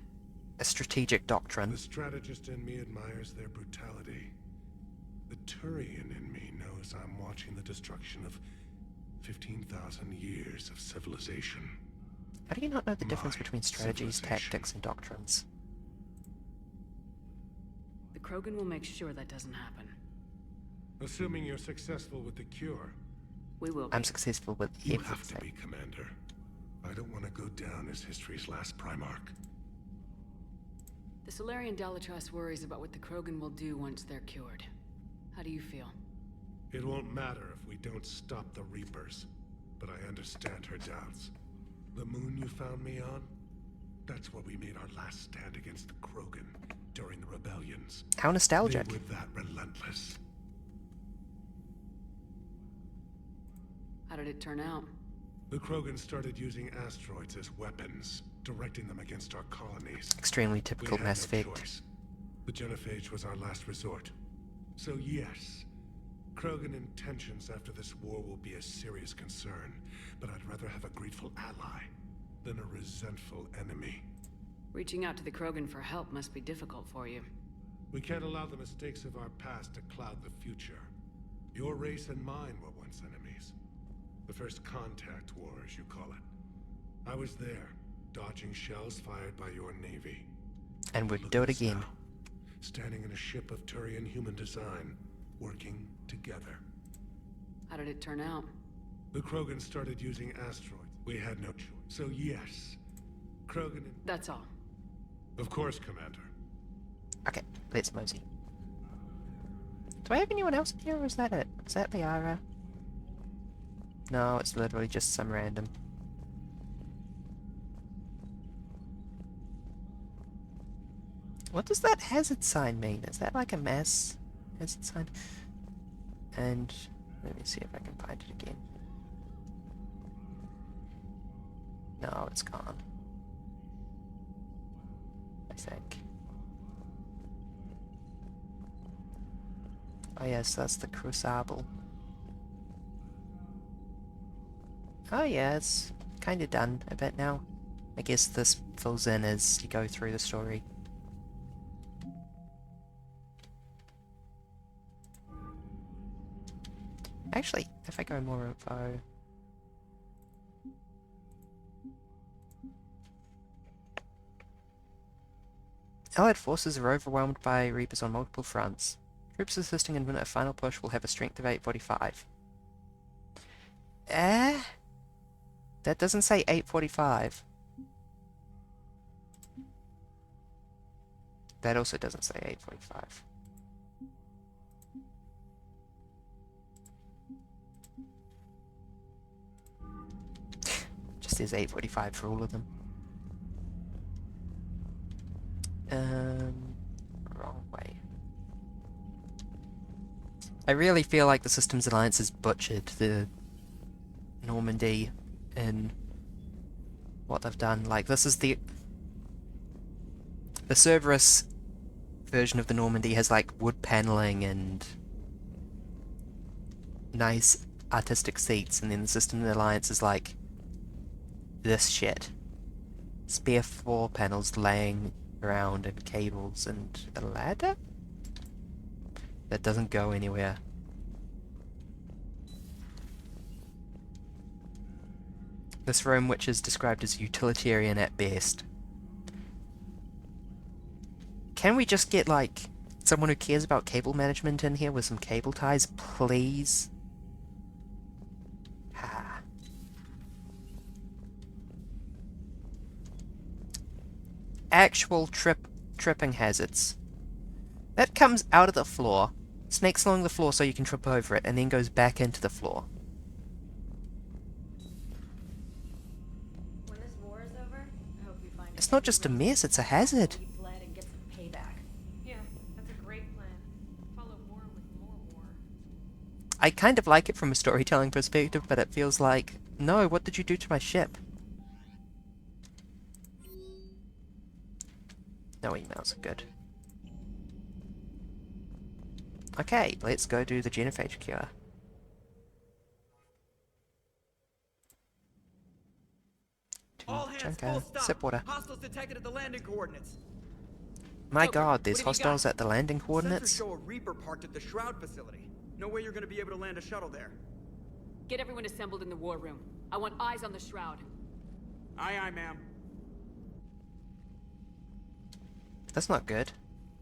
a strategic doctrine. The strategist in me admires their brutality. The Turian in me knows I'm watching the destruction of 15,000 years of civilization. How do you not know the difference My between strategies, civilization. tactics, and doctrines? The Krogan will make sure that doesn't happen. Assuming you're successful with the cure, We will be. I'm successful with you have to everything. be, Commander. I don't want to go down as history's last Primarch. The Solarian Dalatrass worries about what the Krogan will do once they're cured. How do you feel? It won't matter if we don't stop the Reapers, but I understand her doubts. The moon you found me on? That's where we made our last stand against the Krogan during the rebellions. How nostalgic. They were that relentless. How did it turn out? The Krogan started using asteroids as weapons, directing them against our colonies. Extremely We typical had Mass no Effect. choice. The genophage was our last resort. So yes, Krogan intentions after this war will be a serious concern, but I'd rather have a grateful ally than a resentful enemy. Reaching out to the Krogan for help must be difficult for you. We can't allow the mistakes of our past to cloud the future. Your race and mine were once enemies. The first contact war, as you call it. I was there, dodging shells fired by your navy. And we'd Look do at it us again. now, standing in a ship of Turian human design, working together. How did it turn out? The Krogan started using asteroids. We had no choice. So yes, Krogan and... That's all. Of course, Commander. Okay, let's mosey. Do I have anyone else here, or is that it? Is that Liara? No, it's literally just some random. What does that hazard sign mean? Is that like a mass hazard sign? And let me see if I can find it again. No, it's gone. I think. Oh yes, that's the Crucible. Oh yeah, it's kinda done a bit now. I guess this fills in as you go through the story. Actually, if I go more info... Allied forces are overwhelmed by Reapers on multiple fronts. Troops assisting in a final push will have a strength of 845. That doesn't say 845. That also doesn't say 845. Just says 845 for all of them. Wrong way. I really feel like the Systems Alliance has butchered the Normandy in what they've done. Like, this is the Cerberus version of the Normandy has like wood paneling and nice artistic seats, and then the Systems Alliance is like this shit. Spare floor panels laying around and cables and a ladder that doesn't go anywhere. This room, which is described as utilitarian at best. Can we just get, like, someone who cares about cable management in here with some cable ties, please? Ha. Actual tripping hazards. That comes out of the floor, snakes along the floor so you can trip over it, and then goes back into the floor. When this war is over, I hope we find It's not just a mess, it's a hazard. We fled and get some payback. Yeah, that's a great plan. Follow war with more war. I kind of like it from a storytelling perspective, but it feels like, no, what did you do to my ship? No emails are good. Okay, let's go do the genophage cure. All hands, Junker, full stop. sip water. Hostiles detected at the landing coordinates. My Joker, god, there's what have you hostiles got? at the landing Sensors coordinates? show a Reaper parked at the Shroud facility. No way you're gonna be able to land a shuttle there. Get everyone assembled in the war room. I want eyes on the Shroud. Aye, aye, ma'am. That's not good.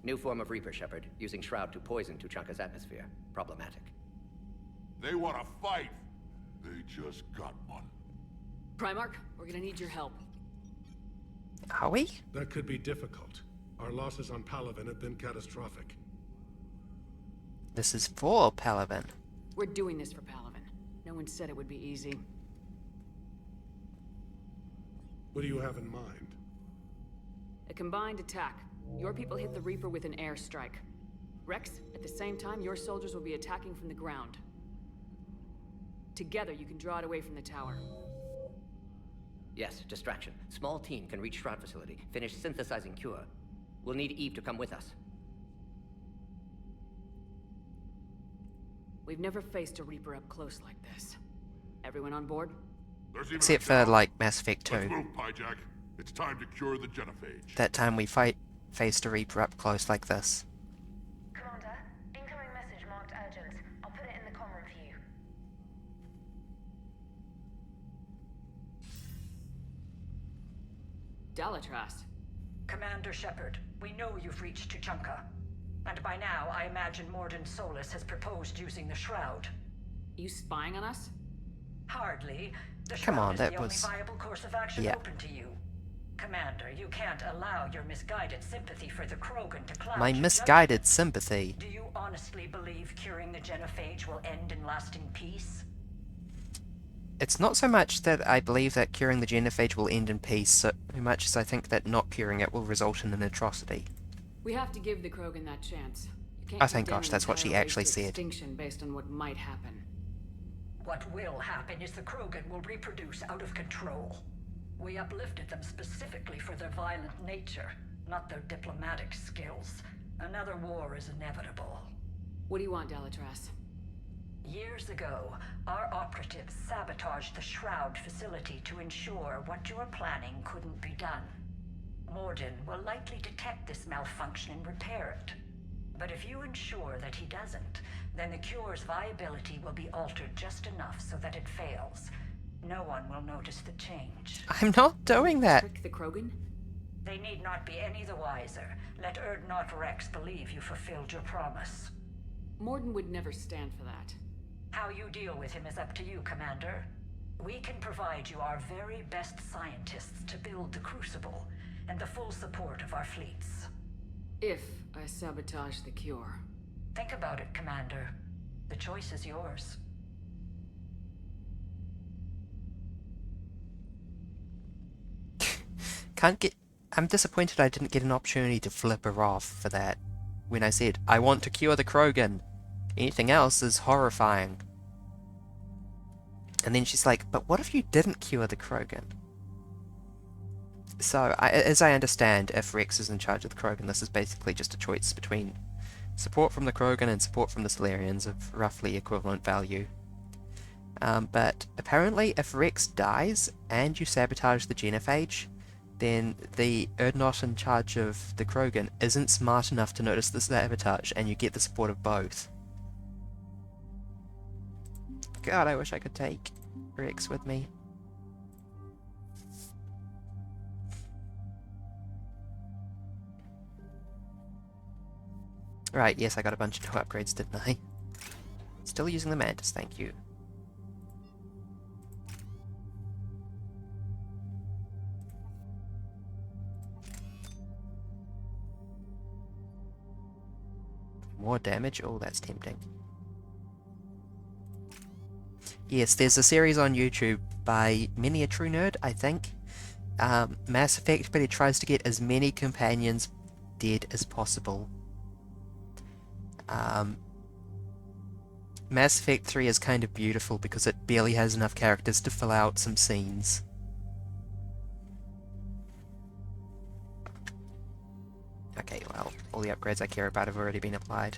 New form of Reaper, Shepard, using Shroud to poison Tuchanka's atmosphere. Problematic. They want to fight. They just got one. Primarch, we're gonna need your help. Are we? That could be difficult. Our losses on Palaven have been catastrophic. This is for Palaven. We're doing this for Palaven. No one said it would be easy. What do you have in mind? A combined attack. Your people hit the Reaper with an airstrike. Rex, at the same time, your soldiers will be attacking from the ground. Together, you can draw it away from the tower. Yes, distraction. Small team can reach Shroud facility, finish synthesizing cure. We'll need Eve to come with us. We've never faced a Reaper up close like this. Everyone on board? There's even Except a for, doubt. like, Mass Effect Let's 2. move, Pyjack. It's time to cure the genophage. That time we faced a Reaper up close like this. Commander, incoming message marked urgent. I'll put it in the comm room for you. Dalatras. Commander Shepard, we know you've reached Tuchanka. And by now, I imagine Mordin Solus has proposed using the Shroud. You spying on us? Hardly. The Come Shroud on, is that the only was... viable course of action Yeah. open to you. Commander, you can't allow your misguided sympathy for the Krogan to cloud My your misguided judgment. sympathy. Do you honestly believe curing the genophage will end in lasting peace? It's not so much that I believe that curing the genophage will end in peace, so much as I think that not curing it will result in an atrocity. We have to give the Krogan that chance. You can't Oh, thank condemn gosh, an that's what she entire race actually to said. extinction based on what might happen. What will happen is the Krogan will reproduce out of control. We uplifted them specifically for their violent nature, not their diplomatic skills. Another war is inevitable. What do you want, Dalatras? Years ago, our operatives sabotaged the Shroud facility to ensure what you were planning couldn't be done. Mordin will likely detect this malfunction and repair it. But if you ensure that he doesn't, then the cure's viability will be altered just enough so that it fails. No one will notice the change. I'm not doing that! Trick the Krogan? They need not be any the wiser. Let Urdnot Rex believe you fulfilled your promise. Mordin would never stand for that. How you deal with him is up to you, Commander. We can provide you our very best scientists to build the Crucible, and the full support of our fleets. If I sabotage the cure. Think about it, Commander. The choice is yours. I'm disappointed I didn't get an opportunity to flip her off for that. When I said, I want to cure the Krogan. Anything else is horrifying. And then she's like, but what if you didn't cure the Krogan? So, as I understand, if Rex is in charge of the Krogan, this is basically just a choice between support from the Krogan and support from the Solarians of roughly equivalent value. But apparently, if Rex dies and you sabotage the genophage, then the Urdnot in charge of the Krogan isn't smart enough to notice the sabotage, and you get the support of both. God, I wish I could take Rex with me. Right, yes, I got a bunch of new upgrades, didn't I? Still using the Mantis, thank you. More damage? Oh, that's tempting. Yes, there's a series on YouTube by Many a True Nerd, I think. Mass Effect, but he tries to get as many companions dead as possible. Mass Effect 3 is kind of beautiful because it barely has enough characters to fill out some scenes. Okay, well, all the upgrades I care about have already been applied.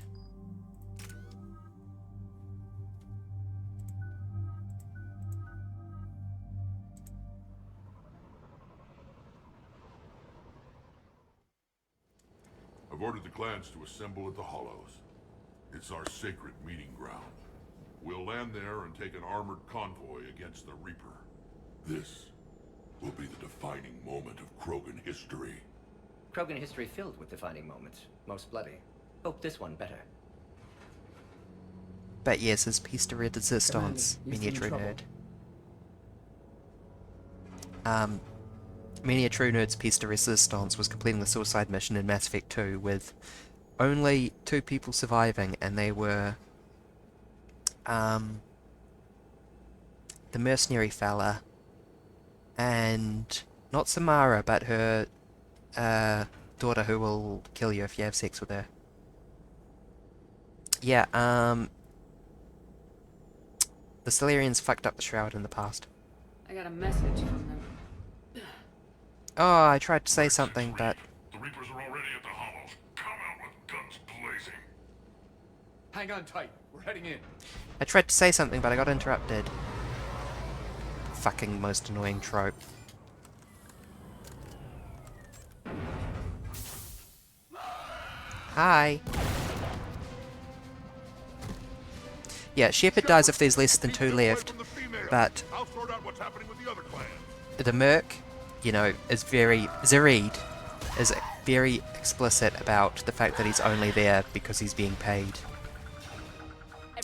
I've ordered the clans to assemble at the Hollows. It's our sacred meeting ground. We'll land there and take an armored convoy against the Reaper. This will be the defining moment of Krogan history. Krogan history filled with defining moments. Most bloody. Hope this one better. But yes, his piece de resistance, Many a True Nerd. Many a True Nerd's piece de resistance was completing the suicide mission in Mass Effect 2 with only 2 people surviving, and they were the mercenary fella and not Samara, but her daughter who will kill you if you have sex with her. Yeah, the Solarians fucked up the Shroud in the past. I got a message from them. Oh, I tried to say something, but... The Reapers are already at the Hollows. Come out with guns blazing. Hang on tight. We're heading in. I tried to say something, but I got interrupted. Fucking most annoying trope. Hi. Yeah, Shepard dies if there's less than 2 left, but I'll sort out what's happening with the other clan. the Merc, you know, is very... Zareed is very explicit about the fact that he's only there because he's being paid.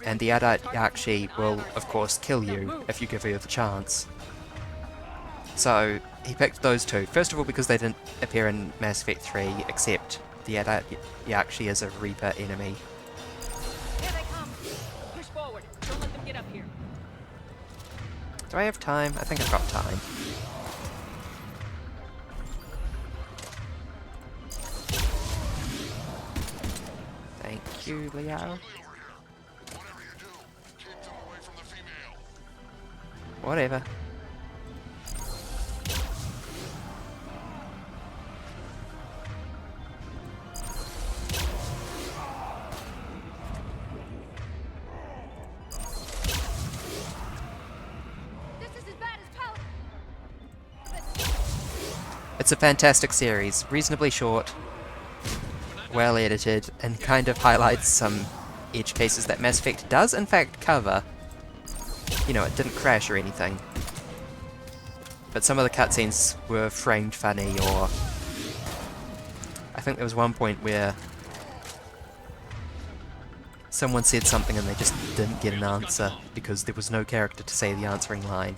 And the Yakshi will, of course, kill you if you give her the chance. So, he picked those two. First of all, because they didn't appear in Mass Effect 3, except the Yakshi is a Reaper enemy. Here they come. Push forward. Don't let them get up here. Do I have time? I think I've got time. Thank you, Leo. Whatever. It's a fantastic series, reasonably short, well edited, and kind of highlights some edge cases that Mass Effect does in fact cover. You know, it didn't crash or anything. But some of the cutscenes were framed funny, or... I think there was one point where someone said something and they just didn't get an answer because there was no character to say the answering line.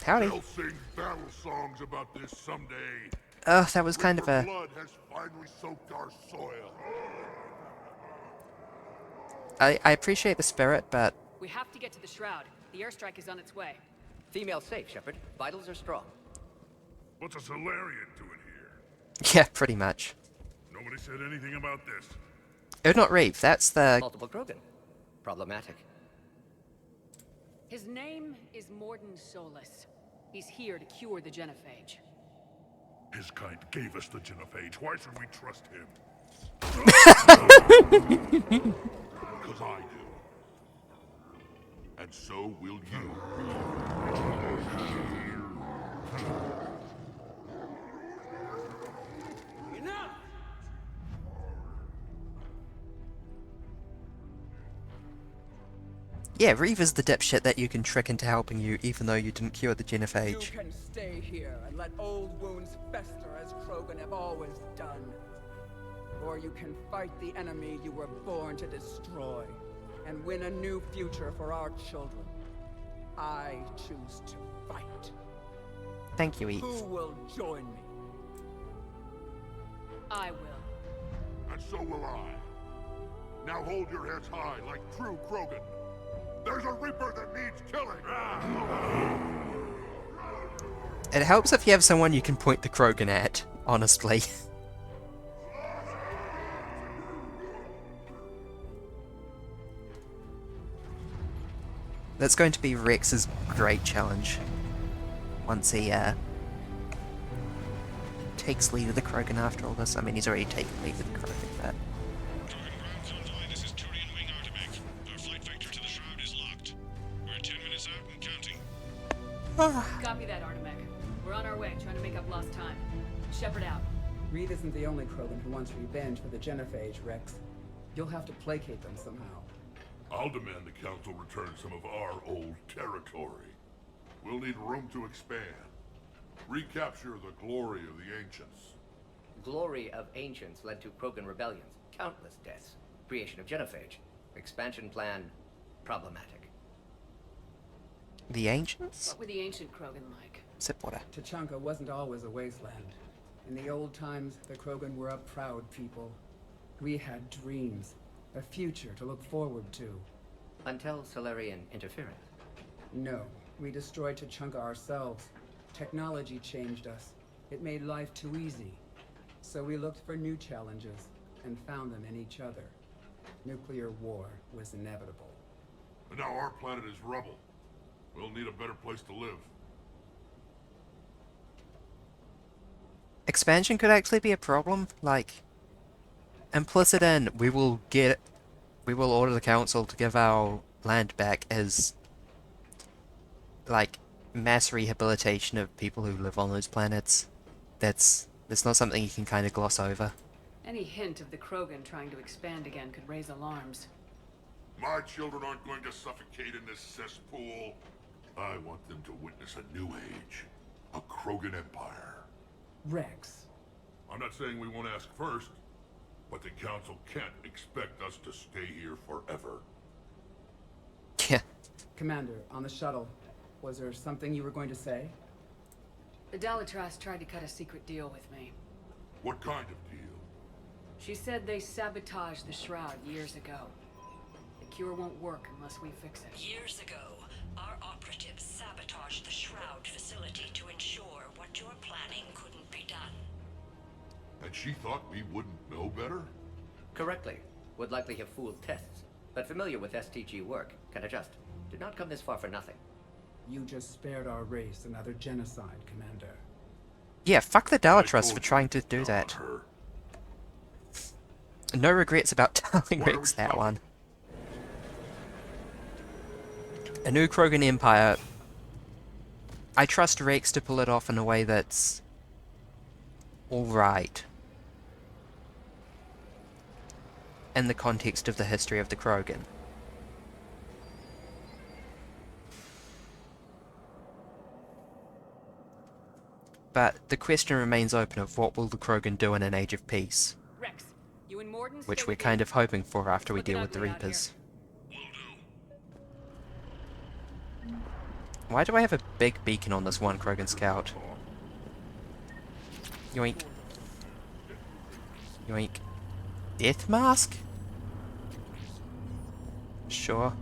Howdy. They'll sing battle songs about this someday. That was kind of a... Blood has finally soaked our soil. I appreciate the spirit, but... We have to get to the Shroud. The airstrike is on its way. Female safe, Shepard. Vitals are strong. What's a Solarian doing here? Yeah, pretty much. Nobody said anything about this. Not Reeve, that's the... Multiple Krogan. Problematic. His name is Morden Solus. He's here to cure the genophage. His kind gave us the genophage. Why should we trust him? Because I do. And so will you. Enough! Yeah, Reeve is the dipshit that you can trick into helping you even though you didn't cure the genophage. You can stay here and let old wounds fester as Krogan have always done. Or you can fight the enemy you were born to destroy and win a new future for our children. I choose to fight. Thank you, Eve. Who will join me? I will. And so will I. Now hold your heads high like true Krogan. There's a Reaper that needs killing! It helps if you have someone you can point the Krogan at, honestly. That's going to be Rex's great challenge. Once he, takes lead of the Krogan after all this. I mean, he's already taken lead of the Krogan, but... Copy that, Artemech. We're on our way, trying to make up lost time. Shepard out. Reed isn't the only Krogan who wants revenge for the genophage, Rex. You'll have to placate them somehow. I'll demand the Council return some of our old territory. We'll need room to expand. Recapture the glory of the Ancients. Glory of Ancients led to Krogan rebellions, countless deaths, creation of genophage, expansion plan, problematic. The Ancients? What were the ancient Krogan like? Sip water. Tachanka wasn't always a wasteland. In the old times, the Krogan were a proud people. We had dreams, a future to look forward to. Until Solarian interference. No, we destroyed Tachanka ourselves. Technology changed us. It made life too easy. So we looked for new challenges, and found them in each other. Nuclear war was inevitable. And now our planet is rubble. We'll need a better place to live. expansion could actually be a problem. Like, implicit in, we will order the council to give our land back as, like, mass rehabilitation of people who live on those planets. That's not something you can kind of gloss over. Any hint of the Krogan trying to expand again could raise alarms. My children aren't going to suffocate in this cesspool. I want them to witness a new age. A Krogan empire. Rex. I'm not saying we won't ask first, but the Council can't expect us to stay here forever. Yeah. Commander, on the shuttle, was there something you were going to say? The Dalitras tried to cut a secret deal with me. What kind of deal? She said they sabotaged the Shroud years ago. The cure won't work unless we fix it. Years ago, our operatives sabotaged the Shroud facility to ensure what you're planning couldn't be done. And she thought we wouldn't know better? Correctly. Would likely have fooled tests, but familiar with STG work, can adjust. Did not come this far for nothing. You just spared our race another genocide, Commander. Yeah, fuck the Dalitras for trying to do that. No regrets about telling Rex that one. A new Krogan Empire. I trust Rex to pull it off in a way that's alright. In the context of the history of the Krogan. But the question remains open of what will the Krogan do in an age of peace. Rex, you and Morden Which stay we're with kind me. of hoping for after we Looking deal with the ugly out Reapers. here. Why do I have a big beacon on this one Krogan scout? Yoink. Yoink. Death mask? Sure.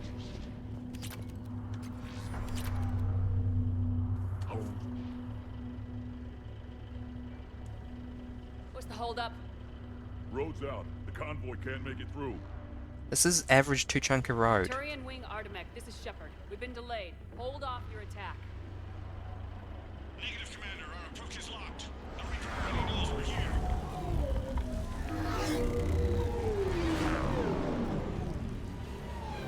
What's the holdup? Road's out. The convoy can't make it through. This is average two-chunker road. Turian Wing Artemek, this is Shepard. We've been delayed. Hold off your attack. Negative, Commander. Our approach is locked. The Reaper already knows we're here.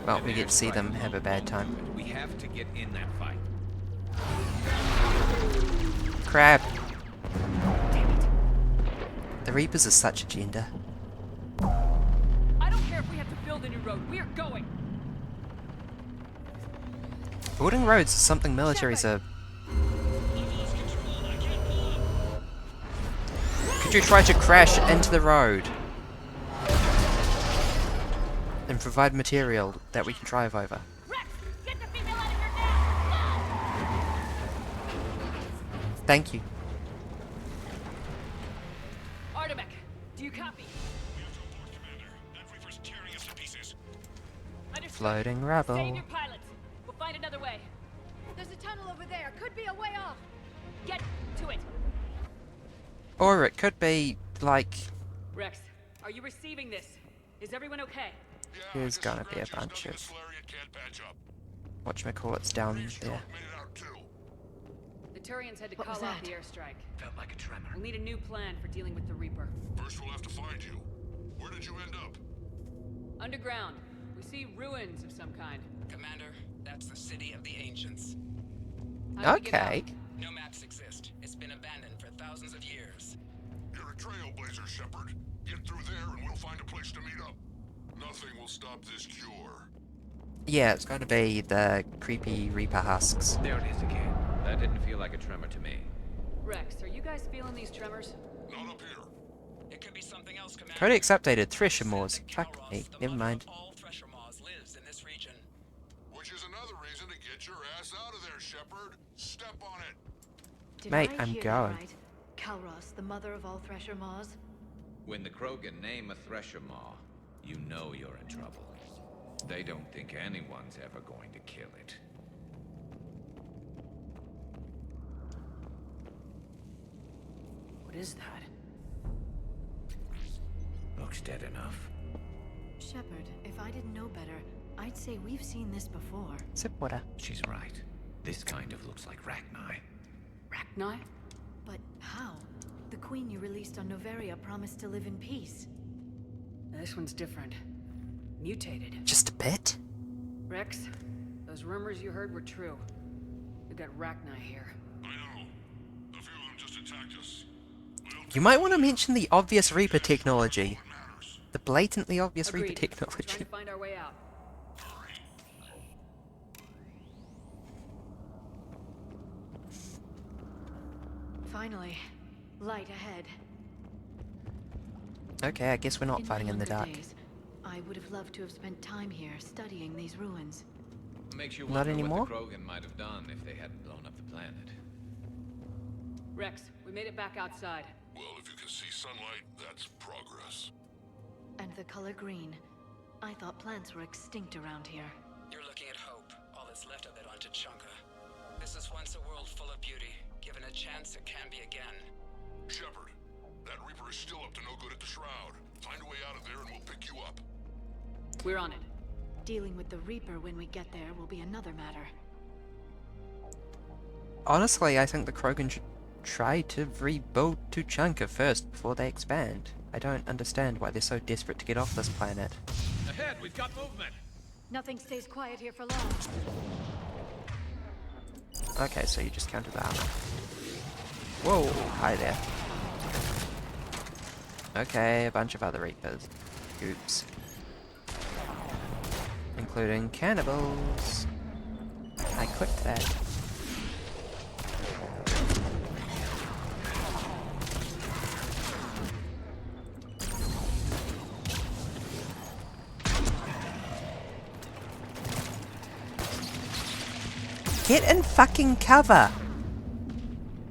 Well, we get to see them have a bad time. We have to get in that fight. Crap. The Reapers are such agenda. I don't care if we have to build a new road. We are going. Building roads is something militaries are... Could you try to crash into the road? And provide material that we can drive over. Rex, get the female out of here now! Thank you. Artemek, do you copy? We have to abort, Commander. That Reaper's tearing us to pieces. Understood. Floating Save rubble. your pilots. We'll find another way. There's a tunnel over there. Could be a way off. Get to it. Or it could be, like... Rex, are you receiving this? Is everyone okay? Yeah, There's I guess gonna the be a Groucho's bunch nothing of... the Solarian can't patch up. Whatchamacallits down there. Stroke made it out too. The Turians had to What call was off that? the airstrike. Felt like a tremor. We'll need a new plan for dealing with the Reaper. First we'll have to find you. Where did you end up? Underground. We see ruins of some kind. Commander, that's the city of the ancients. How do we get out? Okay. No maps exist. It's been abandoned for thousands of years. You're a trailblazer, Shepard. Get through there and we'll find a place to meet up. Nothing will stop this cure. Yeah, it's going to be the creepy Reaper husks. There it is again. That didn't feel like a tremor to me. Rex, are you guys feeling these tremors? Not up here. It could be something else, Commander. Codex updated Thresher Moors. Said that Fuck Kalros, me. the Never mother mind. of all Thresher Maws, lives in this region. Which is another reason to get your ass out of there, Shepard. Step on it. Did Mate, I I'm hear going. that right? Kalros, the mother of all Thresher Maws? When the Krogan name a Thresher Maw, you know you're in trouble. They don't think anyone's ever going to kill it. What is that? Looks dead enough. Shepard, if I didn't know better, I'd say we've seen this before. Sip water. She's right. This kind of looks like Rachni. Rachni? But how? The queen you released on Noveria promised to live in peace. This one's different. Mutated. Just a bit? Rex, those rumors you heard were true. We got Rachni here. I know. A few of them just attacked us. You might want to mention the obvious Reaper technology. The blatantly obvious Agreed. Reaper technology. Trying to find our way out. Finally, light ahead. Okay, I guess we're not fighting in the my younger dark. days, I would have loved to have spent time here studying these ruins. Makes you Not wonder anymore? what the Krogan might have done if they hadn't blown up the planet. Rex, we made it back outside. Well, if you can see sunlight, that's progress. And the color green. I thought plants were extinct around here. You're looking at hope, all that's left of it on Tuchanka. This is once a world full of beauty. Given a chance, it can be again. Shepard, that Reaper is still up to no good at the Shroud. Find a way out of there and we'll pick you up. We're on it. Dealing with the Reaper when we get there will be another matter. Honestly, I think the Krogan should try to rebuild Tuchanka first before they expand. I don't understand why they're so desperate to get off this planet. Ahead, we've got movement. Nothing stays quiet here for long. Okay, so you just counted the armor. Whoa, hi there. Okay, a bunch of other Reapers. Oops. Including cannibals. I clicked that. Get in fucking cover!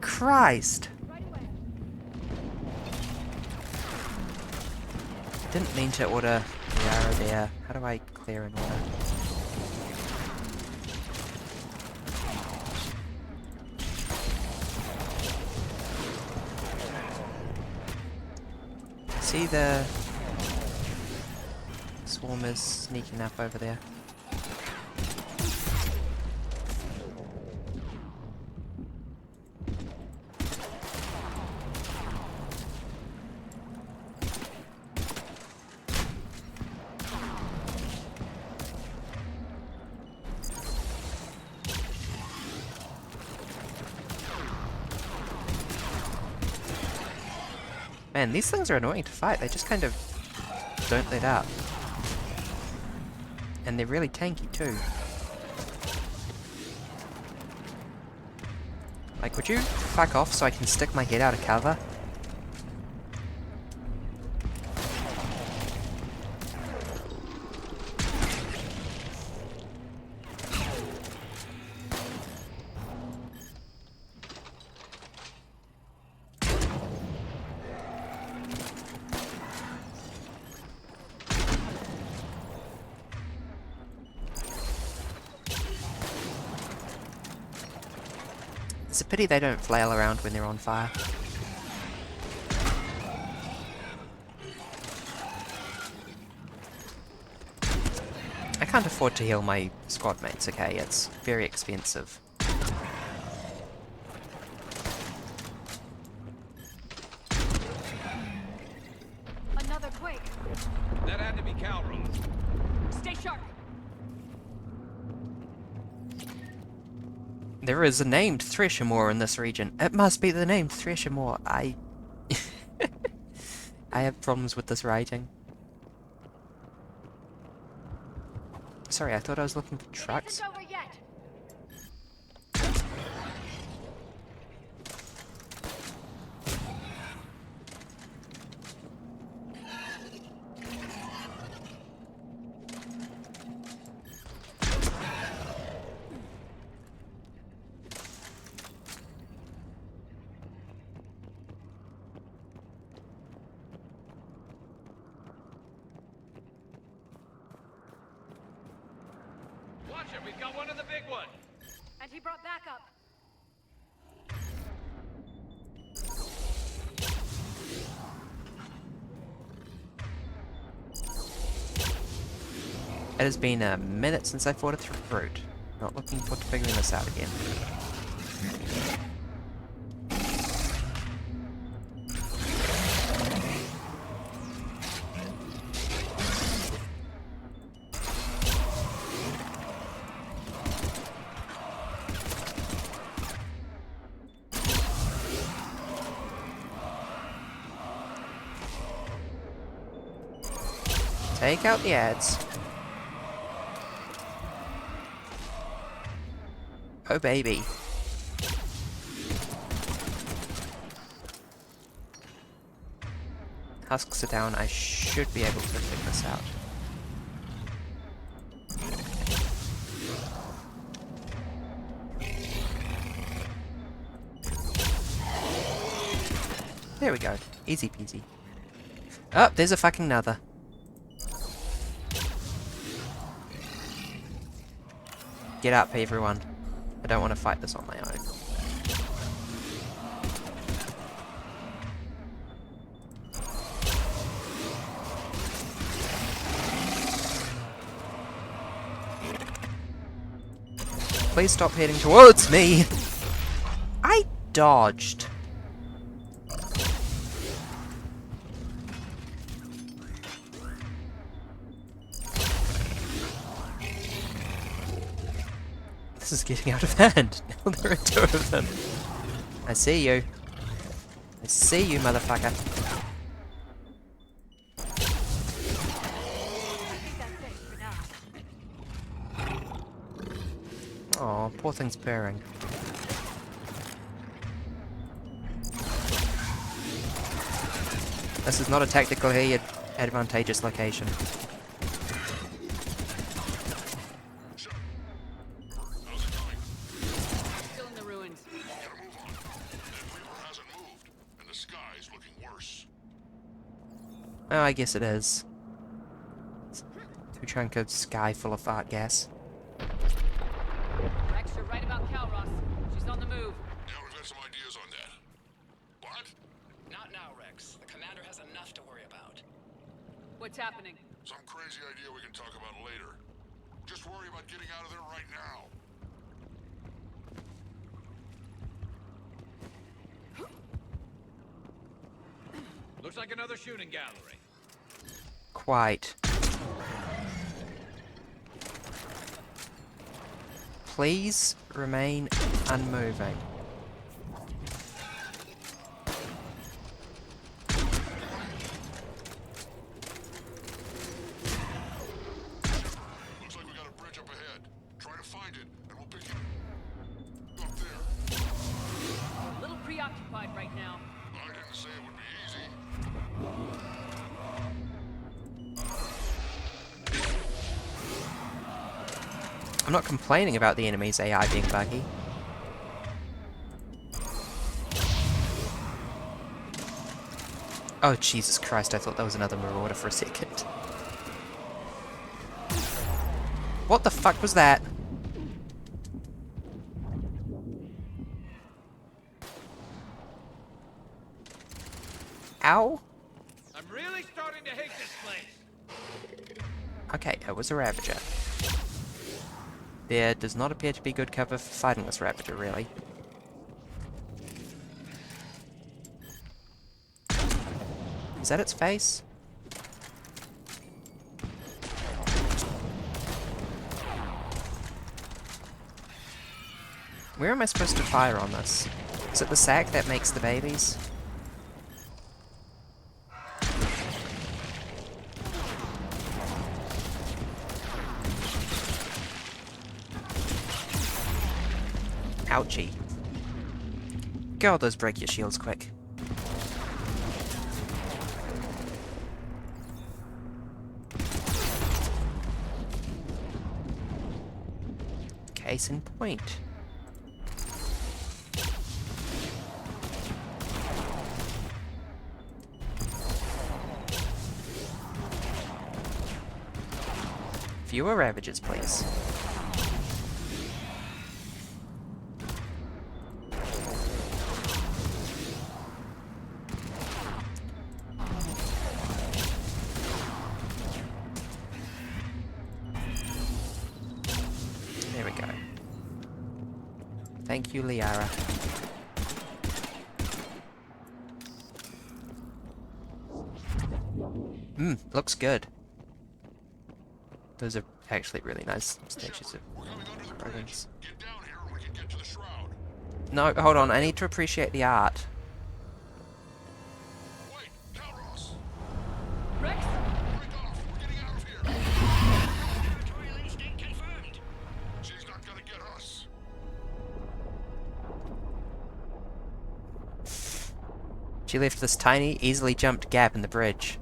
Christ! Didn't mean to order the arrow there. How do I clear an order? See the swarmers sneaking up over there? Man, these things are annoying to fight. They just kind of don't let up. And they're really tanky too. Like, would you fuck off so I can stick my head out of cover? It's a pity they don't flail around when they're on fire. I can't afford to heal my squad mates, okay? It's very expensive. Another quake! That had to be Calrose. Stay sharp! There is a named Threshermoor in this region. It must be the named Threshermoor. I have problems with this writing. Sorry, I thought I was looking for trucks. It isn't over yet! Watch it, we've got one of the big ones. And he brought backup. It has been a minute since I fought a fruit. Not looking forward to figuring this out again. Take out the ads. Oh baby. Husks are down. I should be able to figure this out. There we go. Easy peasy. Oh, there's a fucking another. Get up, everyone. I don't want to fight this on my own. Please stop heading towards me! I dodged. This is getting out of hand. Now there are two of them. I see you. I see you, motherfucker. Aw, poor thing's purring. This is not a tactically advantageous location. Still in the ruins. Gotta move on. That river hasn't moved, and the sky's looking worse. Oh, I guess it is. Two chunk of sky full of fart gas. Rex, you're right about Calros. She's on the move. Yeah, we've got some ideas on that. What? Not now, Rex. The commander has enough to worry about. What's happening? Some crazy idea we can talk about later. Just worry about getting out of there right now. Looks like another shooting gallery. Quite. Please remain unmoving. Looks like we got a bridge up ahead. Try to find it, and we'll pick you up there. A little preoccupied right now. I didn't say it would be easy. I'm not complaining about the enemy's AI being buggy. Oh, Jesus Christ, I thought that was another Marauder for a second. What the fuck was that? Ow? I'm really starting to hate this place. Okay, it was a Ravager. There does not appear to be good cover for fighting this Ravager, really. Is that its face? Where am I supposed to fire on this? Is it the sack that makes the babies? Ouchie. God, those break your shields quick. Case in point. Fewer Ravagers, please. There we go. Thank you, Liara. Looks good. Those are actually really nice statues of Krogans. Get down here and we can get to the shroud. No, hold on, I need to appreciate the art. Wait, Calros! Rex? Break off! We're getting out of She left this tiny, easily jumped gap in the bridge.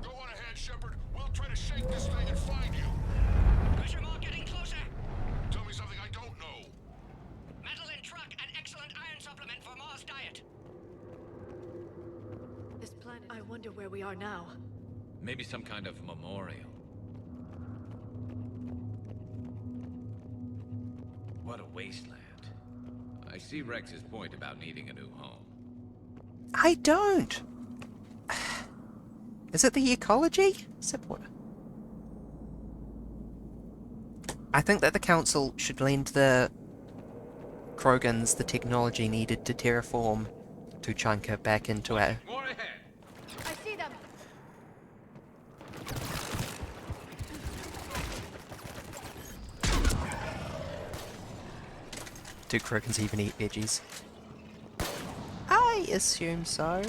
Go on ahead, Shepard. We'll try to shake this thing and find you. Pressure mark getting closer. Tell me something I don't know. Metal in truck and excellent iron supplement for Mars diet. This planet. I wonder where we are now. Maybe some kind of memorial. What a wasteland. I see Rex's point about needing a new home. I don't! Is it the ecology? Support. I think that the Council should lend the Krogans the technology needed to terraform Tuchanka back into a... More ahead! I see them. Do Krogans even eat veggies? I assume so.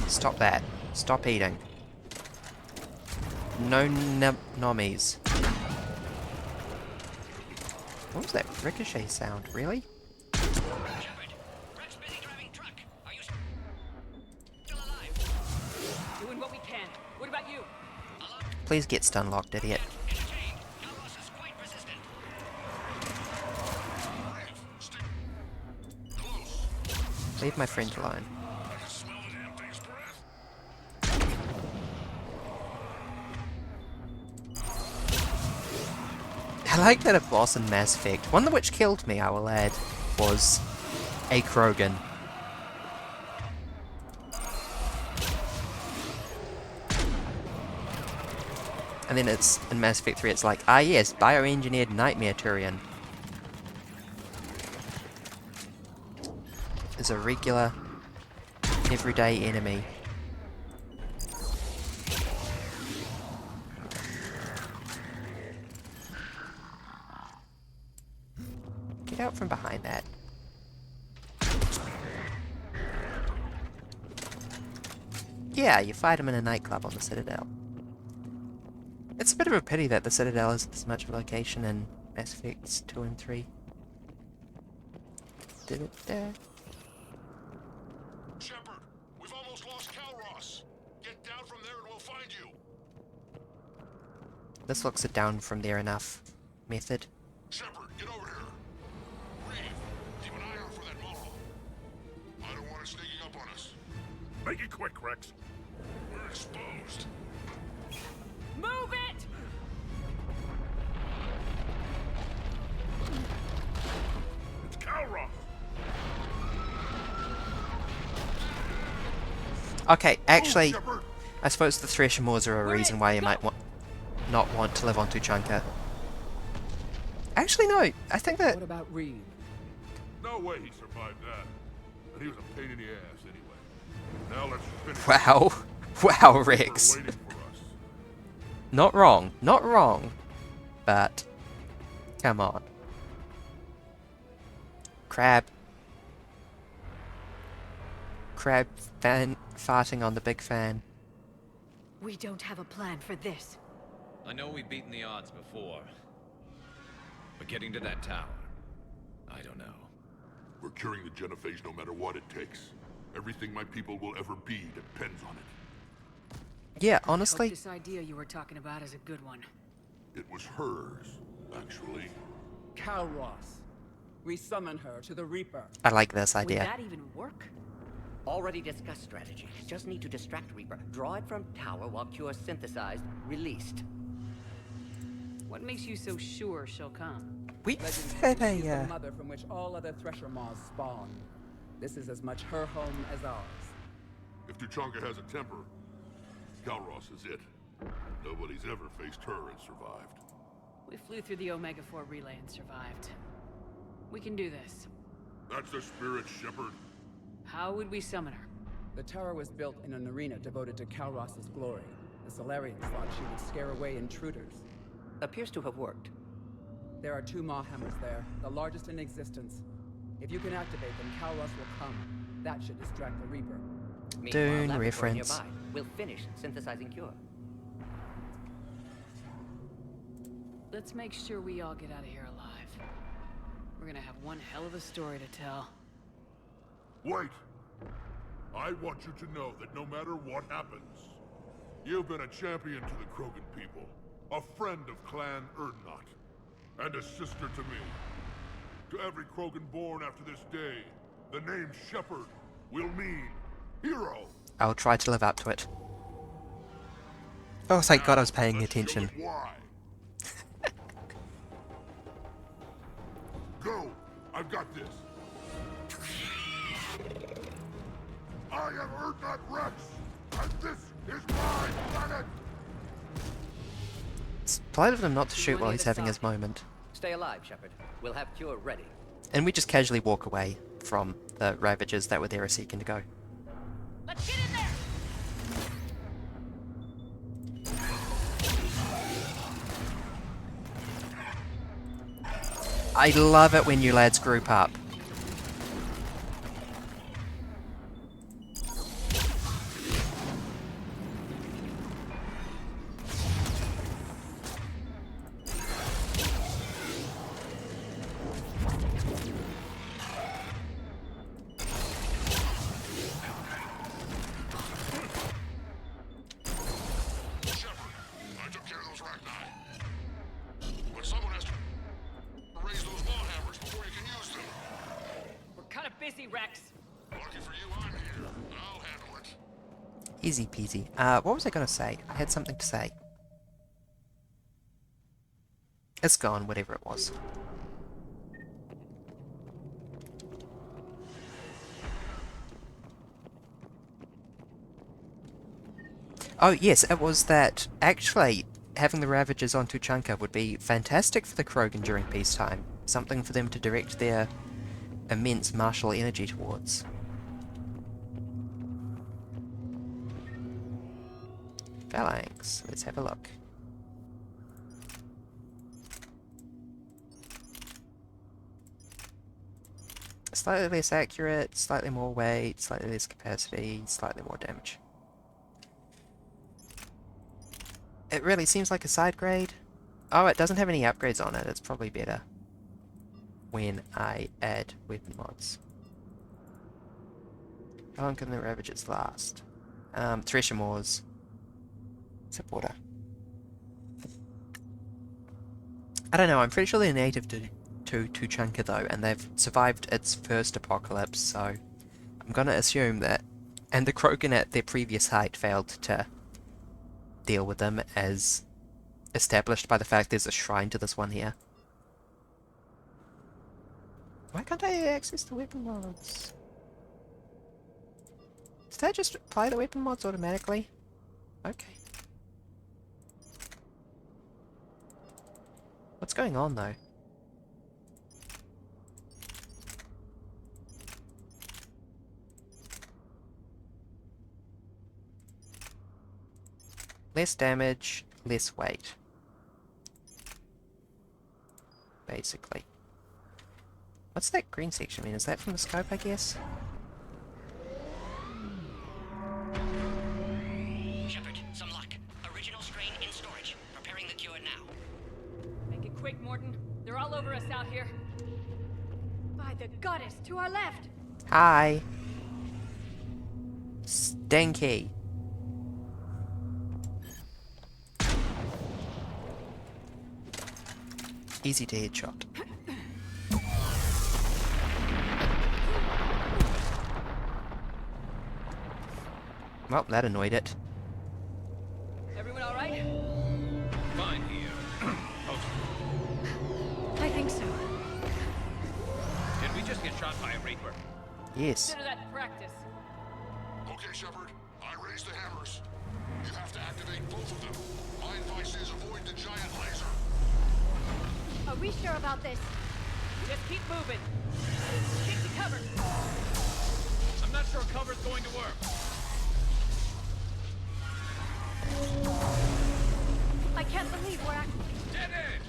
Stop that. Stop eating. No nommies. What was that ricochet sound? Really? Shepard, Rex busy driving truck. Are you still alive? Doing what we can. What about you? Please get stun locked, idiot. Entertained. Calros is quite resistant. Leave my friend alone. I can smell the damn thing's breath. I like that a boss in Mass Effect, one of which killed me, I will add, was a Krogan. And then it's, in Mass Effect 3, it's like, ah yes, bioengineered Nightmare Turian. Is a regular, everyday enemy. Get out from behind that. Yeah, you fight him in a nightclub on the Citadel. It's a bit of a pity that the Citadel isn't as much of a location in Mass Effects 2 and 3. Did it there? Shepard, we've almost lost Calros. Get down from there and we'll find you. This looks a down from there enough method. Shepard, get over here. Reeve, keep an eye out for that model. I don't want it sneaking up on us. Make it quick, Rex. We're exposed. Move it! It's Calros. Okay, actually, Shepard. I suppose the Thresher Moors are a reason why you might not want to live on Tuchanka. Actually, no, I think that... What about Reeve? No way he survived that. And he was a pain in the ass anyway. Now let's finish. Wow. Wow, Rex. They're waiting for us. Not wrong. Not wrong. But, come on. Crab. Crab fan farting on the big fan. We don't have a plan for this. I know we've beaten the odds before. But getting to that tower, I don't know. We're curing the genophage no matter what it takes. Everything my people will ever be depends on it. Yeah, I honestly, hope this idea you were talking about is a good one. It was hers, actually. Calros. We summon her to the Reaper. I like this Would idea. that even work? Already discussed strategy. Just need to distract Reaper. Draw it from tower while Cure synthesized, released. What makes you so sure she'll come? We Legend had says she's a, the mother from which all other Thresher Maws spawn. This is as much her home as ours. If Tuchanka has a temper, Calros is it. Nobody's ever faced her and survived. We flew through the Omega-4 relay and survived. We can do this. That's the spirit, Shepard. How would we summon her? The tower was built in an arena devoted to Calros' glory. The Solarians thought she would scare away intruders. Appears to have worked. There are 2 Maw hammers there, the largest in existence. If you can activate them, Calros will come. That should distract the Reaper. Meanwhile, Dune laboratory reference. nearby. we'll finish synthesizing cure. Let's make sure we all get out of here alive. We're gonna have one hell of a story to tell. Wait! I want you to know that no matter what happens, you've been a champion to the Krogan people, a friend of Clan Erdnot, and a sister to me. To every Krogan born after this day, the name Shepard will mean hero. I'll try to live up to it. Oh, thank God I was paying attention. Why? Go! I've got this. I am Erdnot Rex, and this is my planet! It's polite of them not to shoot while he's having his moment. Stay alive, Shepard. We'll have cure ready. And we just casually walk away from the Ravagers that were there a second ago. Let's get in there! I love it when you lads group up. Easy peasy. What was I gonna say? I had something to say. It's gone, whatever it was. Oh yes, it was that actually having the Ravagers on Tuchanka would be fantastic for the Krogan during peacetime. Something for them to direct their immense martial energy towards. Phalanx. Let's have a look. Slightly less accurate, slightly more weight, slightly less capacity, slightly more damage. It really seems like a side grade. Oh, it doesn't have any upgrades on it. It's probably better when I add weapon mods. How long can the Ravagers last? Thresher Moors. Supporter. I don't know, I'm pretty sure they're native to Tuchanka though, and they've survived its first apocalypse, so I'm gonna assume that. And the Krogan at their previous height failed to deal with them, as established by the fact there's a shrine to this one here. Why can't I access the weapon mods? Does that just apply the weapon mods automatically? Okay. What's going on though? Less damage, less weight. Basically. What's that green section mean? Is that from the scope, I guess? Shepard, some luck. Original strain in storage. Preparing the cure now. Make it quick, Morton. They're all over us out here. By the goddess, to our left! Hi! Stinky! Easy to headshot. Well, that annoyed it. Everyone all right? Fine here. I think so. Did we just get shot by a Reaper? Yes. Consider that practice. Okay, Shepard. I raised the hammers. You have to activate both of them. My advice is avoid the giant laser. Are we sure about this? Just keep moving. Stick to cover. I'm not sure cover's going to work. I can't believe we're actually... Dead end!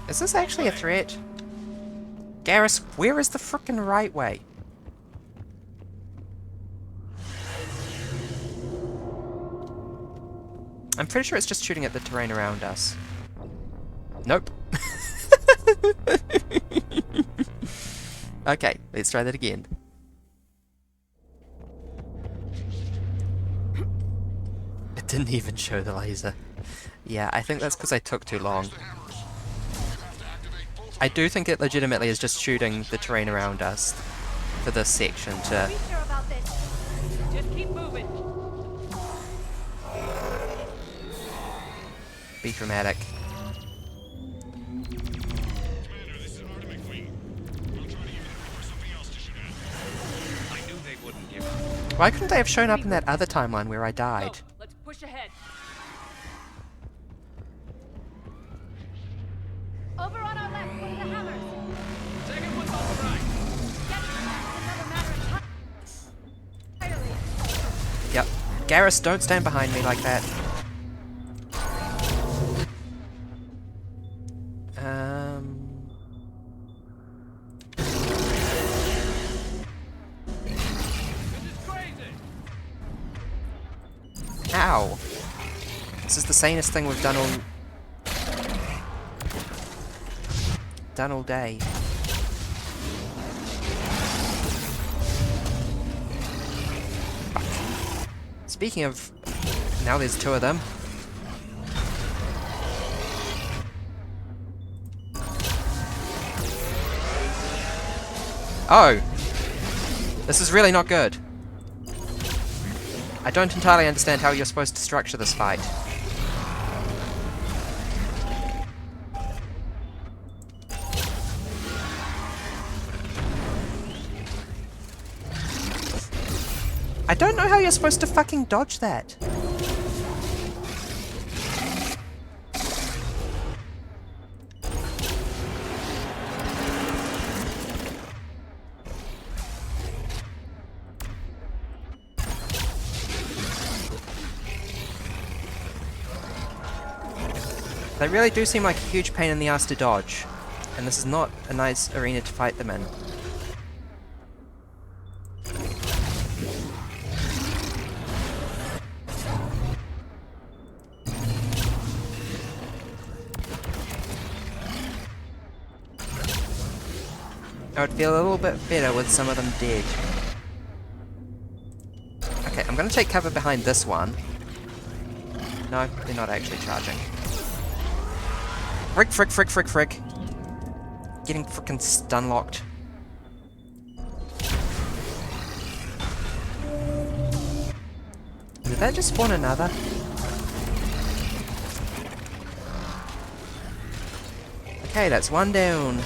Is this actually a threat? Garrus, where is the frickin' right way? I'm pretty sure it's just shooting at the terrain around us. Nope. Okay, let's try that again. It didn't even show the laser. Yeah, I think that's because I took too long. I do think it legitimately is just shooting the terrain around us for this section to... Be sure about this. Just keep moving. be dramatic. Why couldn't they have shown up in that other timeline where I died? Go. Let's push ahead. Over on our left, one of the hammers. Second one's on the right. Getting another matter entirely. Yep. Garrus, don't stand behind me like that. Ow. This is the sanest thing we've done all day. Fuck. Speaking of, now there's two of them. Oh! This is really not good. I don't entirely understand how you're supposed to structure this fight. I don't know how you're supposed to fucking dodge that. They really do seem like a huge pain in the ass to dodge, and this is not a nice arena to fight them in. I would feel a little bit better with some of them dead. Okay, I'm gonna take cover behind this one. No, they're not actually charging. Frick, frick, frick, frick, frick. Getting frickin' stun locked. Did that just spawn another? Okay, that's one down.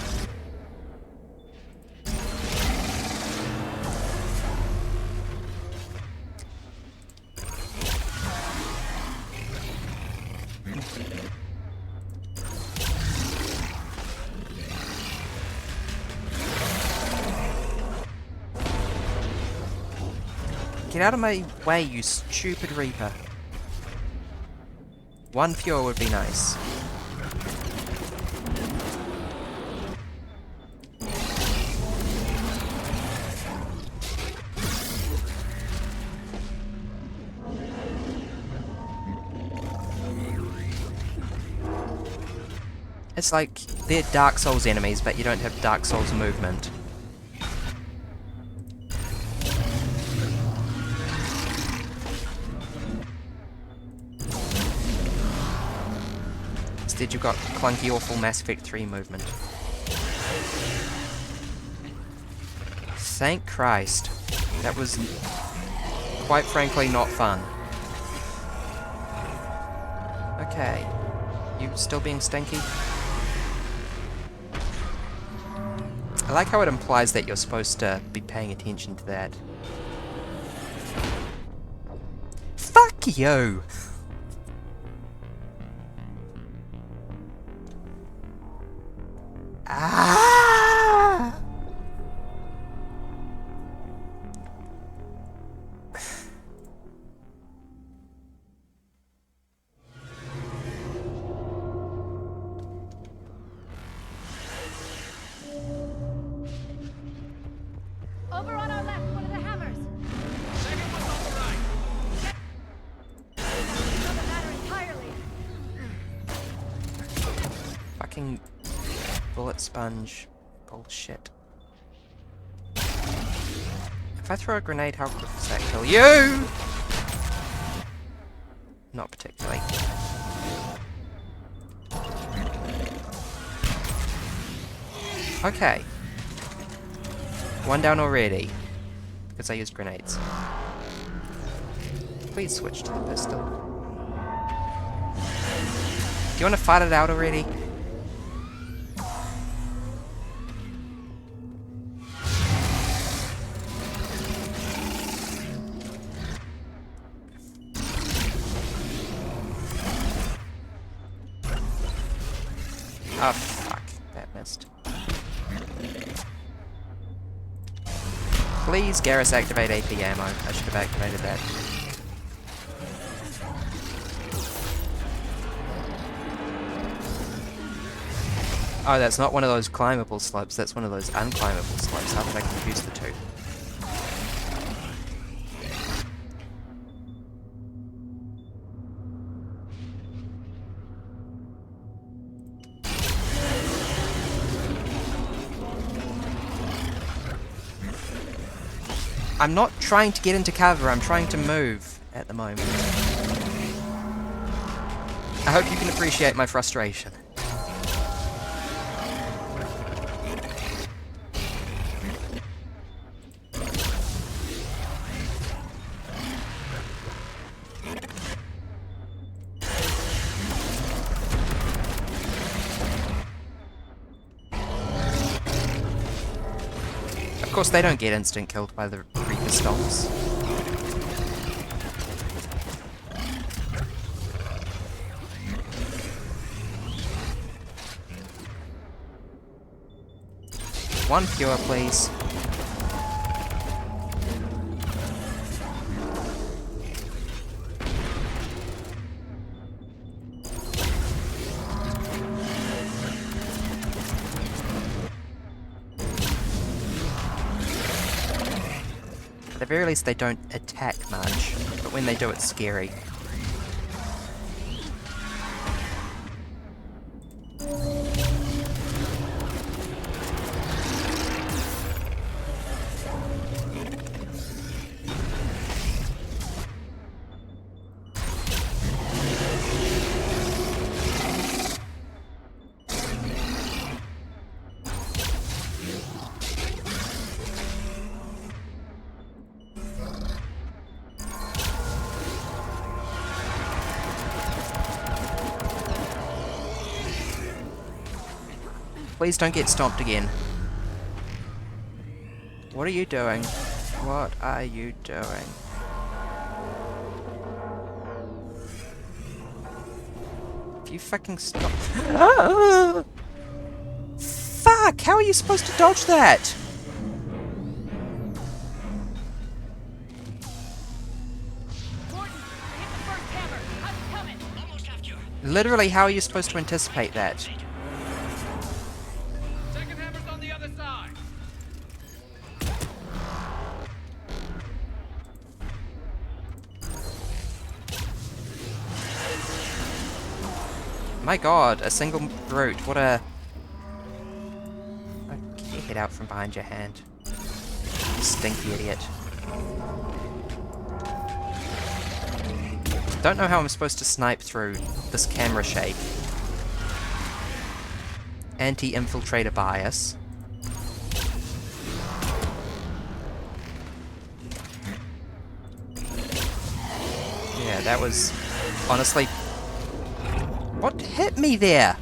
Get out of my way, you stupid Reaper. One fewer would be nice. It's like they're Dark Souls enemies, but you don't have Dark Souls movement. Instead you've got clunky, awful Mass Effect 3 movement. Thank Christ. That was, quite frankly, not fun. Okay. You still being stinky? I like how it implies that you're supposed to be paying attention to that. Fuck you! Ah! Over on our left, one of the hammers. Second one's on the right. Another matter entirely. fucking bullet sponge bullshit. If I throw a grenade, how quick does that kill you? Not particularly. Okay. One down already. Because I used grenades. Please switch to the pistol. Do you want to fight it out already? Oh, fuck. That missed. Please, Garrus, activate AP ammo. I should have activated that. Oh, that's not one of those climbable slopes. That's one of those unclimbable slopes. How did I confuse the two? I'm not trying to get into cover, I'm trying to move at the moment. I hope you can appreciate my frustration. Of course, they don't get instant killed by the Reaper stomps. One fewer, please. At the very least, they don't attack much, but when they do, it's scary. Please don't get stomped again. What are you doing? What are you doing? If you fucking stop... Fuck! How are you supposed to dodge that? Literally, how are you supposed to anticipate that? My god, a single brute, what a... Okay, get out from behind your hand. You stinky idiot. Don't know how I'm supposed to snipe through this camera shake. Anti-infiltrator bias. Yeah, that was honestly... What hit me there?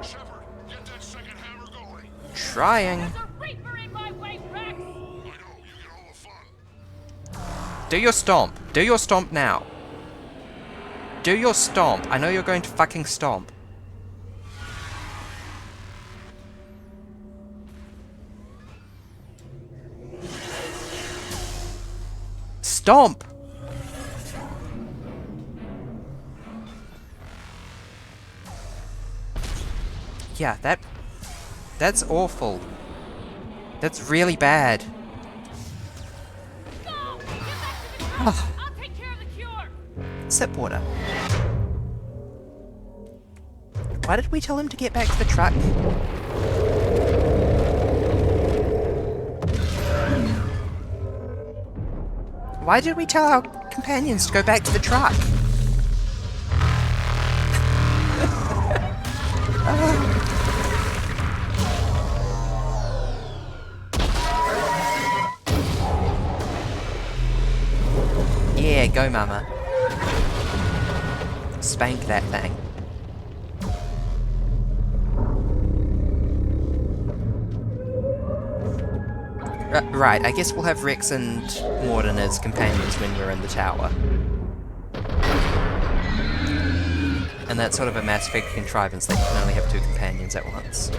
Shepard, get that second hammer going. Trying. There's a Reaper in my way, Rex. I know, you get all the fun. Do your stomp. Do your stomp now. Do your stomp. I know you're going to fucking stomp. Stomp! Yeah, that's awful. That's really bad. Stop! I'll take care of the cure. Sip water. Why did we tell him to get back to the truck? Why did we tell our companions to go back to the truck? Yeah, go mama. Spank that thing. Right, I guess we'll have Rex and Morden as companions when we're in the tower. And that's sort of a Mass Effect contrivance that you can only have 2 companions at once.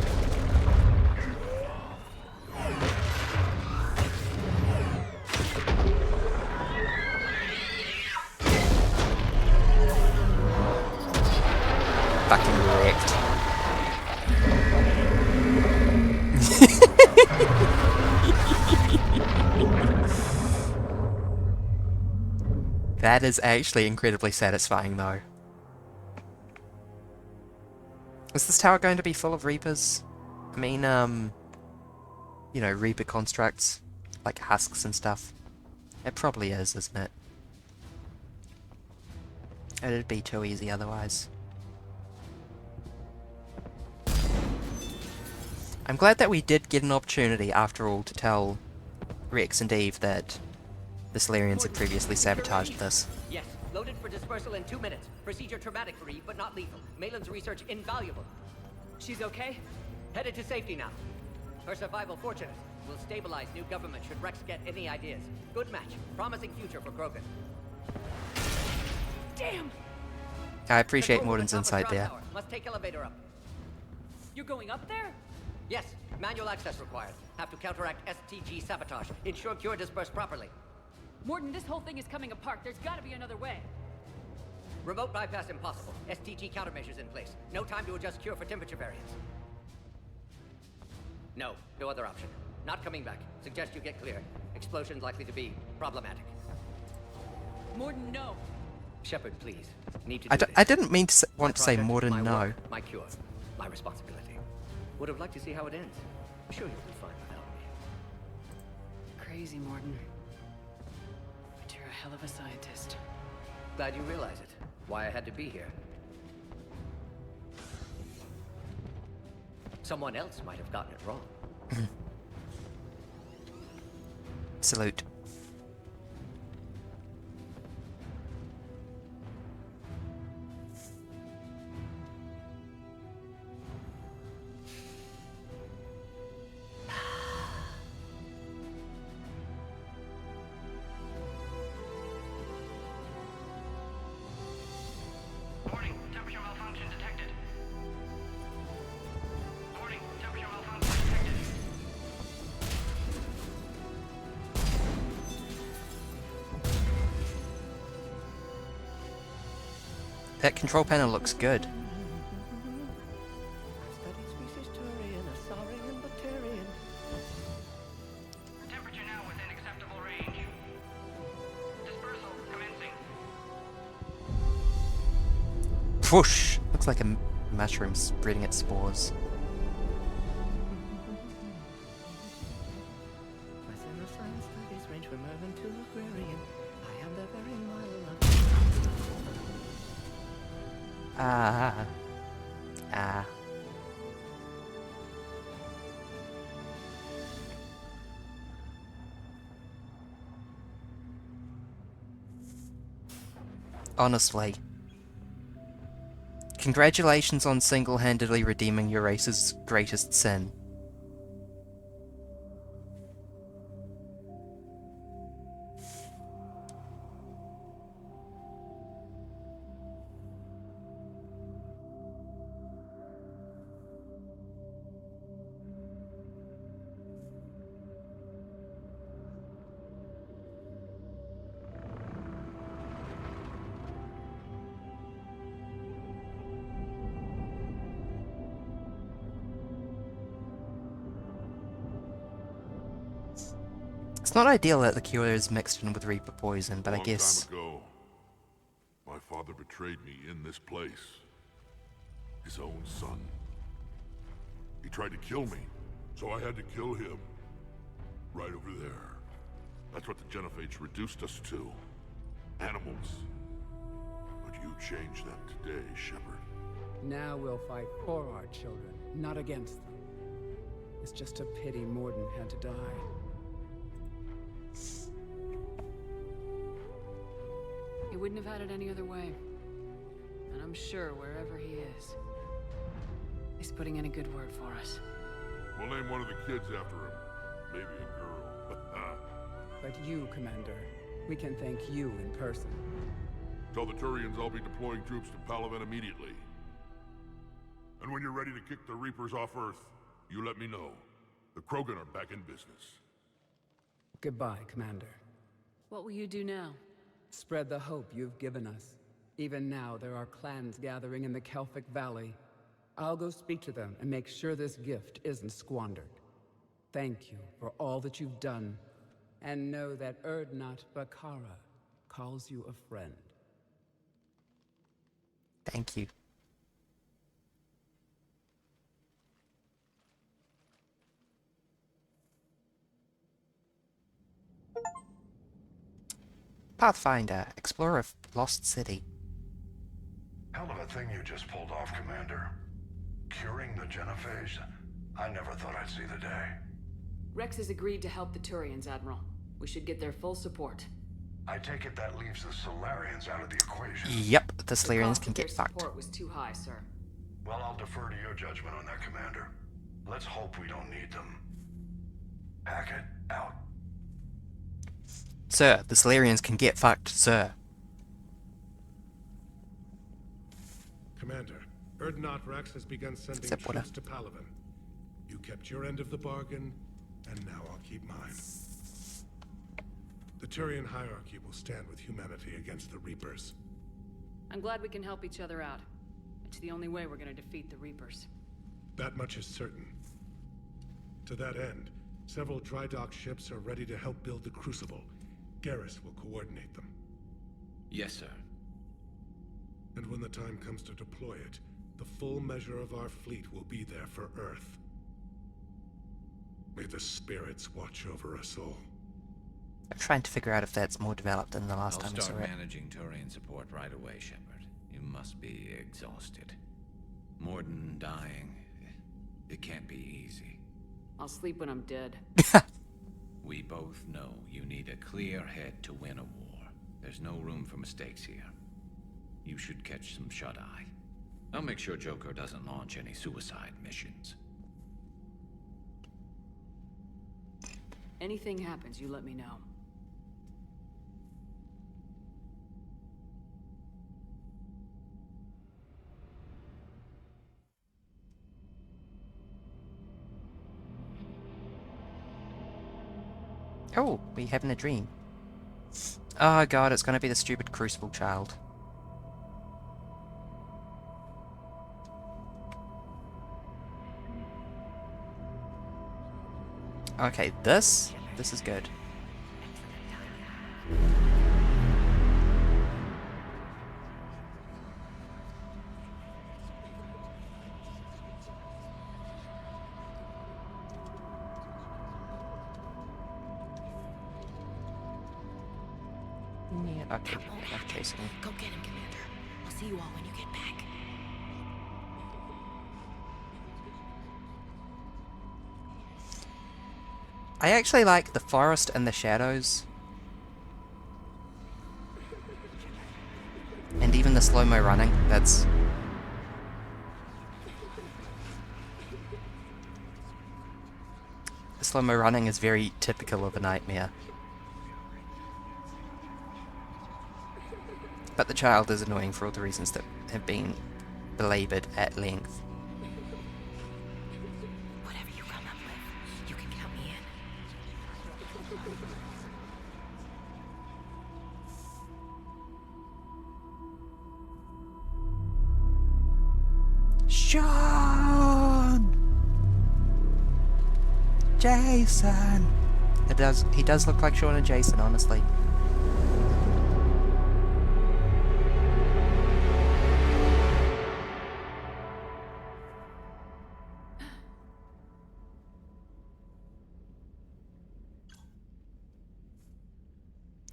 Fucking wrecked. That is actually incredibly satisfying, though. Is this tower going to be full of Reapers? I mean, you know, Reaper constructs, like husks and stuff. It probably is, isn't it? It'd be too easy otherwise. I'm glad that we did get an opportunity, after all, to tell Rex and Eve that the Solarians had previously sabotaged this. Yes, loaded for dispersal in 2 minutes. Procedure traumatic for Eve, but not lethal. Malin's research invaluable. She's okay? Headed to safety now. Her survival fortunate. Will stabilize new government should Rex get any ideas. Good match. Promising future for Krogan. Damn! I appreciate Morden's insight there. Must take elevator up. You're going up there? Yes, manual access required. Have to counteract STG sabotage. Ensure cure dispersed properly. Morden, this whole thing is coming apart. There's gotta be another way. Remote bypass impossible. STG countermeasures in place. No time to adjust cure for temperature variance. No other option. Not coming back. Suggest you get clear. Explosion's likely to be problematic. Morden, no. Shepard, please. Need to do this. I didn't mean to want to say project, Morden, my no. work, my cure. My responsibility. Would have liked to see how it ends. I'm sure you'll be fine without me. Crazy, Morden. But you're a hell of a scientist. Glad you realize it. Why I had to be here. Someone else might have gotten it wrong. Salute. Warning, temperature malfunction detected. Warning, temperature malfunction detected. That control panel looks good. Temperature now within acceptable range. Dispersal commencing. Whoosh! Looks like a mushroom spreading its spores. Ah. Ah. Honestly. Congratulations on single-handedly redeeming your race's greatest sin. It's not ideal that the cure is mixed in with Reaper poison, but I guess... Long time ago, my father betrayed me in this place. His own son. He tried to kill me, so I had to kill him. Right over there. That's what the Genophage reduced us to. Animals. But you changed that today, Shepard. Now we'll fight for our children, not against them. It's just a pity Morden had to die. He wouldn't have had it any other way. And I'm sure wherever he is, he's putting in a good word for us. We'll name one of the kids after him. Maybe a girl. But you, Commander, we can thank you in person. Tell the Turians I'll be deploying troops to Palaven immediately. And when you're ready to kick the Reapers off Earth, you let me know. The Krogan are back in business. Goodbye, Commander. What will you do now? Spread the hope you've given us. Even now, there are clans gathering in the Kelphic Valley. I'll go speak to them and make sure this gift isn't squandered. Thank you for all that you've done. And know that Urdnot Bakara calls you a friend. Thank you. Pathfinder, explorer of Lost City. Hell of a thing you just pulled off, Commander. Curing the Genophage? I never thought I'd see the day. Rex has agreed to help the Turians, Admiral. We should get their full support. I take it that leaves the Solarians out of the equation. Yep, the Solarians can get fucked. Support was too high, sir. Well, I'll defer to your judgment on that, Commander. Let's hope we don't need them. Hackett, out. Sir, the Solarians can get fucked, sir. Commander, Urdnot Rex has begun sending troops to Palaven. You kept your end of the bargain, and now I'll keep mine. The Turian hierarchy will stand with humanity against the Reapers. I'm glad we can help each other out. It's the only way we're gonna defeat the Reapers. That much is certain. To that end, several dry dock ships are ready to help build the Crucible. Garrus will coordinate them. Yes, sir. And when the time comes to deploy it, the full measure of our fleet will be there for Earth. May the spirits watch over us all. I'm trying to figure out if that's more developed than the last time I saw I'll start it. managing Turian support right away, Shepard. You must be exhausted. Morden dying. It can't be easy. I'll sleep when I'm dead. We both know you need a clear head to win a war. There's no room for mistakes here. You should catch some shut-eye. I'll make sure Joker doesn't launch any suicide missions. Anything happens, you let me know. Oh, we having a dream. Oh god, it's gonna be the stupid Crucible child. Okay, this is good. Yeah, okay, I'm chasing him. Go get him, Commander. I'll see you all when you get back. I actually like the forest and the shadows. And even the slow-mo running, that's... The slow-mo running is very typical of a nightmare. But the child is annoying for all the reasons that have been belabored at length. Whatever you come up with, you can count me in. Sean! Jason! He does look like Sean and Jason, honestly.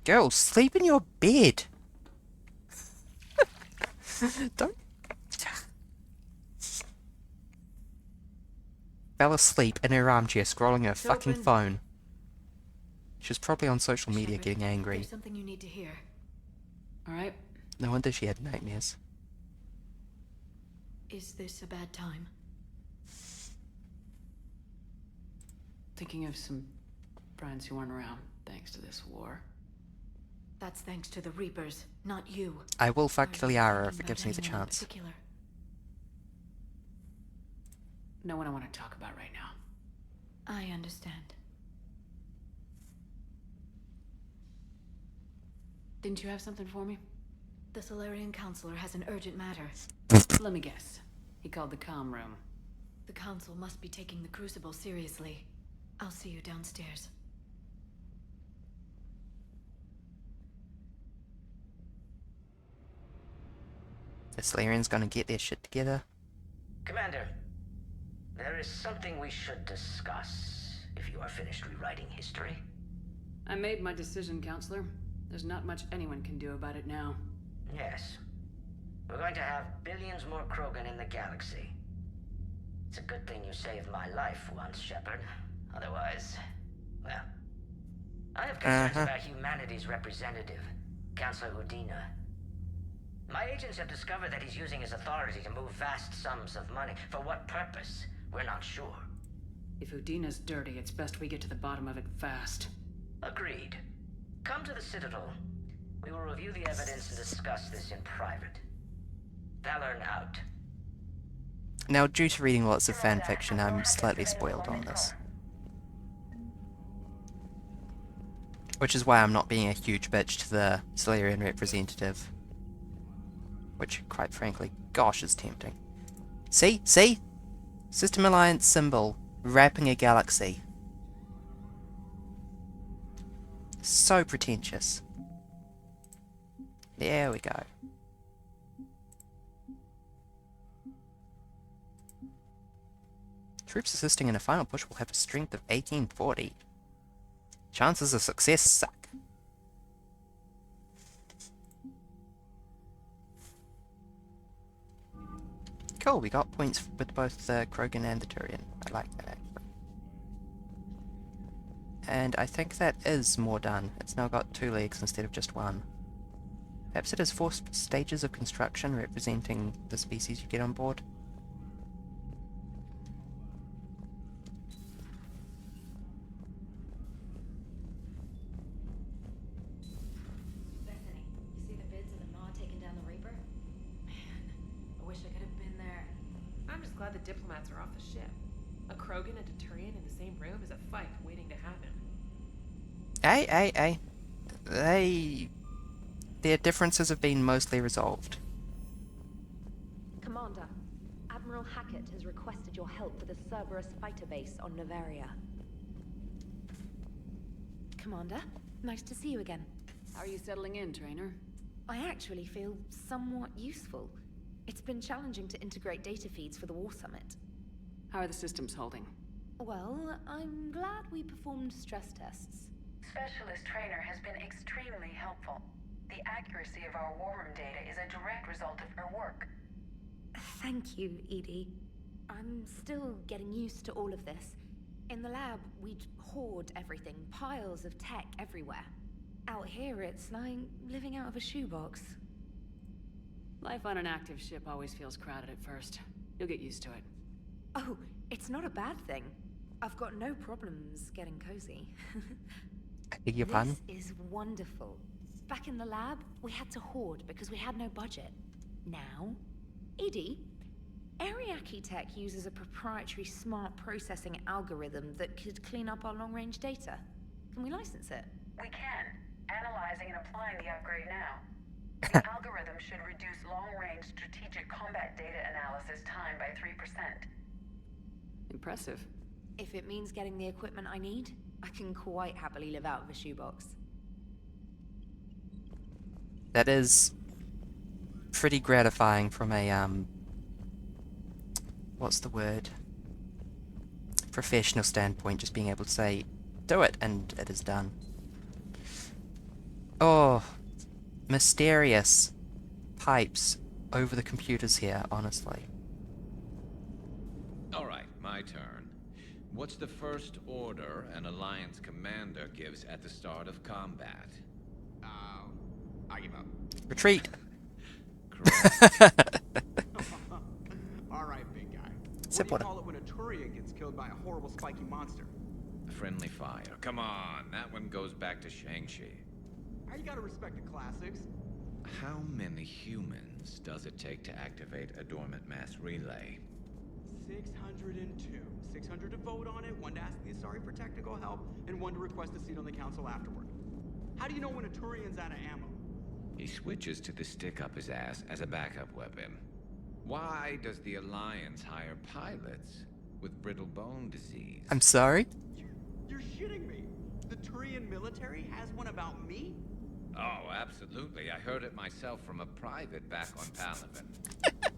Girl, sleep in your bed. Don't. Fell asleep in her armchair scrolling her fucking phone. She was probably on social media getting angry. There's something you need to hear. Alright? No wonder she had nightmares. Is this a bad time? Thinking of some friends who weren't around thanks to this war. That's thanks to the Reapers, not you. I will fuck Liara if it gives me the chance. No one I want to talk about right now. I understand. Didn't you have something for me? The Solarian Counselor has an urgent matter. Let me guess. He called the comm room. The Council must be taking the Crucible seriously. I'll see you downstairs. The Solarian's gonna get their shit together. Commander, there is something we should discuss, if you are finished rewriting history. I made my decision, Counselor. There's not much anyone can do about it now. Yes. We're going to have billions more Krogan in the galaxy. It's a good thing you saved my life once, Shepard. Otherwise, well... I have concerns about humanity's representative, Counselor Udina. My agents have discovered that he's using his authority to move vast sums of money. For what purpose? We're not sure. If Udina's dirty, it's best we get to the bottom of it fast. Agreed. Come to the Citadel. We will review the evidence and discuss this in private. Valorn out. Now, due to reading lots of fanfiction, I'm slightly spoiled on this. Which is why I'm not being a huge bitch to the Solarian representative. Which, quite frankly, gosh, is tempting. See? See? System Alliance symbol, wrapping a galaxy. So pretentious. There we go. Troops assisting in a final push will have a strength of 1840. Chances of success suck. Cool, we got points with both the Krogan and the Turian. I like that. And I think that is more done. It's now got 2 legs instead of just 1. Perhaps it has 4 stages of construction representing the species you get on board. Bethany, you see the bids of the Maw taking down the Reaper? Man, I wish I could have been there. I'm just glad the diplomats are off the ship. A Krogan and a Turian in the same room is a fight waiting to happen. Their differences have been mostly resolved. Commander, Admiral Hackett has requested your help with a Cerberus fighter base on Novaria. Commander, nice to see you again. How are you settling in, Trainer? I actually feel somewhat useful. It's been challenging to integrate data feeds for the War Summit. How are the systems holding? Well, I'm glad we performed stress tests. Specialist Trainer has been extremely helpful. The accuracy of our war room data is a direct result of her work. Thank you, Edie. I'm still getting used to all of this. In the lab, we'd hoard everything, piles of tech everywhere. Out here, it's like living out of a shoebox. Life on an active ship always feels crowded at first. You'll get used to it. Oh, it's not a bad thing. I've got no problems getting cozy. I beg your pardon? This is wonderful. Back in the lab, we had to hoard because we had no budget. Now, Edie, Ariake Tech uses a proprietary smart processing algorithm that could clean up our long-range data. Can we license it? We can. Analyzing and applying the upgrade now. The algorithm should reduce long-range strategic combat data analysis time by 3%. Impressive. If it means getting the equipment I need, I can quite happily live out of a shoebox. That is pretty gratifying from a, what's the word? Professional standpoint, just being able to say, do it, and it is done. Oh, mysterious pipes over the computers here, honestly. Alright, my turn. What's the first order an Alliance commander gives at the start of combat? I give up. Retreat! Alright, big guy. Except What do you call it when a Turian gets killed by a horrible spiky monster? Friendly fire. Come on, that one goes back to Shang-Chi. How you gotta respect the classics? How many humans does it take to activate a dormant mass relay? 602. 600 to vote on it, 1 to ask the Asari for technical help, and 1 to request a seat on the council afterward. How do you know when a Turian's out of ammo? He switches to the stick up his ass as a backup weapon. Why does the Alliance hire pilots with brittle bone disease? I'm sorry? You're shitting me. The Turian military has one about me? Oh, absolutely. I heard it myself from a private back on Palaven.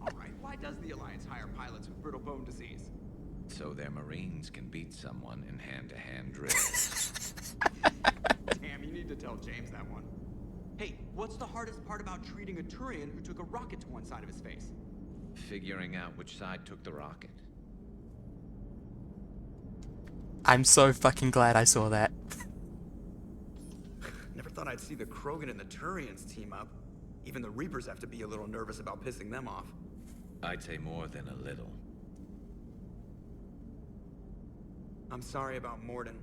Alright, why does the Alliance hire pilots with brittle bone disease? So their Marines can beat someone in hand-to-hand drills. Damn, you need to tell James that one. Hey, what's the hardest part about treating a Turian who took a rocket to one side of his face? Figuring out which side took the rocket. I'm so fucking glad I saw that. Never thought I'd see the Krogan and the Turians team up. Even the Reapers have to be a little nervous about pissing them off. I'd say more than a little. I'm sorry about Morden.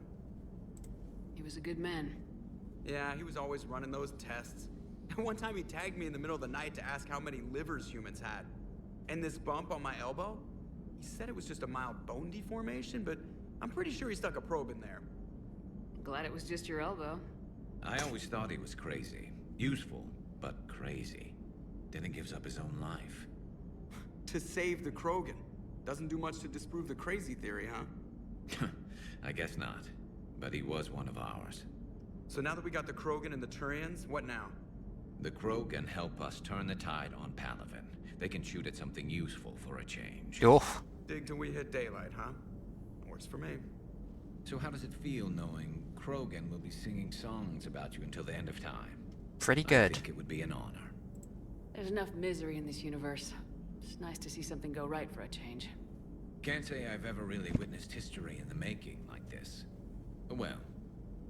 He was a good man. Yeah, he was always running those tests. And one time he tagged me in the middle of the night to ask how many livers humans had. And this bump on my elbow? He said it was just a mild bone deformation, but I'm pretty sure he stuck a probe in there. Glad it was just your elbow. I always thought he was crazy. Useful, but crazy. Then he gives up his own life. To save the Krogan. Doesn't do much to disprove the crazy theory, huh? I guess not. But he was one of ours. So now that we got the Krogan and the Turians, what now? The Krogan help us turn the tide on Palaven. They can shoot at something useful for a change. Oof. Dig till we hit daylight, huh? Works for me. So how does it feel knowing Krogan will be singing songs about you until the end of time? Pretty good. I think it would be an honor. There's enough misery in this universe. It's nice to see something go right for a change. Can't say I've ever really witnessed history in the making like this. Well,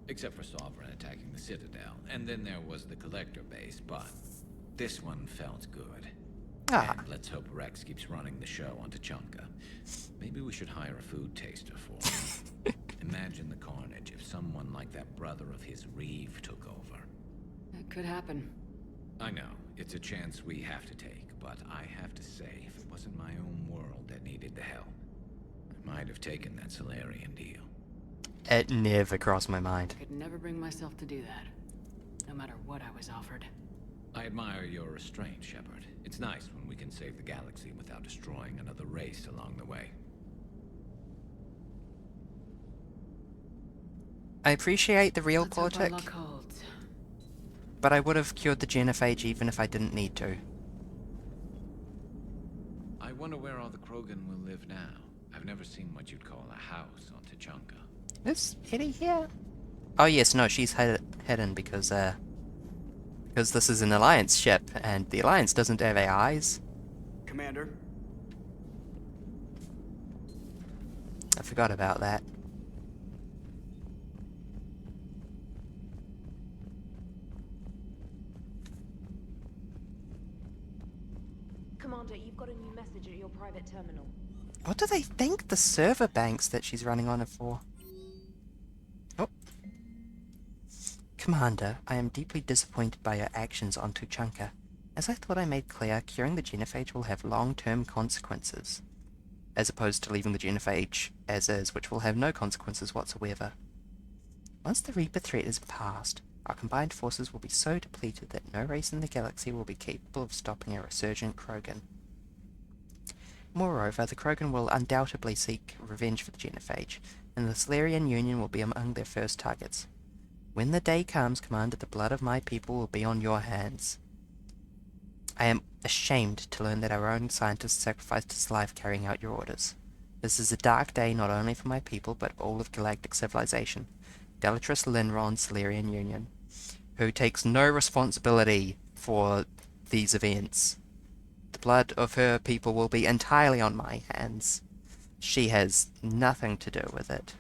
except for Sovereign attacking the Citadel, and then there was the Collector base, but this one felt good. Ah. And let's hope Rex keeps running the show on Tuchanka. Maybe we should hire a food taster for him. Imagine the carnage if someone like that brother of his, Reeve, took over. That could happen. I know, it's a chance we have to take, but I have to say, if it wasn't my own world that needed the help, I might have taken that Solarian deal. It never crossed my mind. I could never bring myself to do that, no matter what I was offered. I admire your restraint, Shepard. It's nice when we can save the galaxy without destroying another race along the way. I appreciate the real Let's hope our politic, luck holds. but I would have cured the genophage even if I didn't need to. I wonder where all the Krogan will live now. I've never seen what you'd call a house on Tuchanka. Is Eddie here? Oh yes, no, she's hidden because this is an Alliance ship, and the Alliance doesn't have AIs. Commander? I forgot about that. Commander, you've got a new message at your private terminal. What do they think the server banks that she's running on are for? Oh. Commander, I am deeply disappointed by your actions on Tuchanka. As I thought I made clear, curing the genophage will have long-term consequences, as opposed to leaving the genophage as is, which will have no consequences whatsoever. Once the Reaper threat is past, our combined forces will be so depleted that no race in the galaxy will be capable of stopping a resurgent Krogan. Moreover, the Krogan will undoubtedly seek revenge for the Genophage, and the Solarian Union will be among their first targets. When the day comes, Commander, the blood of my people will be on your hands. I am ashamed to learn that our own scientist sacrificed his life carrying out your orders. This is a dark day not only for my people, but all of galactic civilization. Delatrus Linron Solarian Union, who takes no responsibility for these events. The blood of her people will be entirely on my hands. She has nothing to do with it.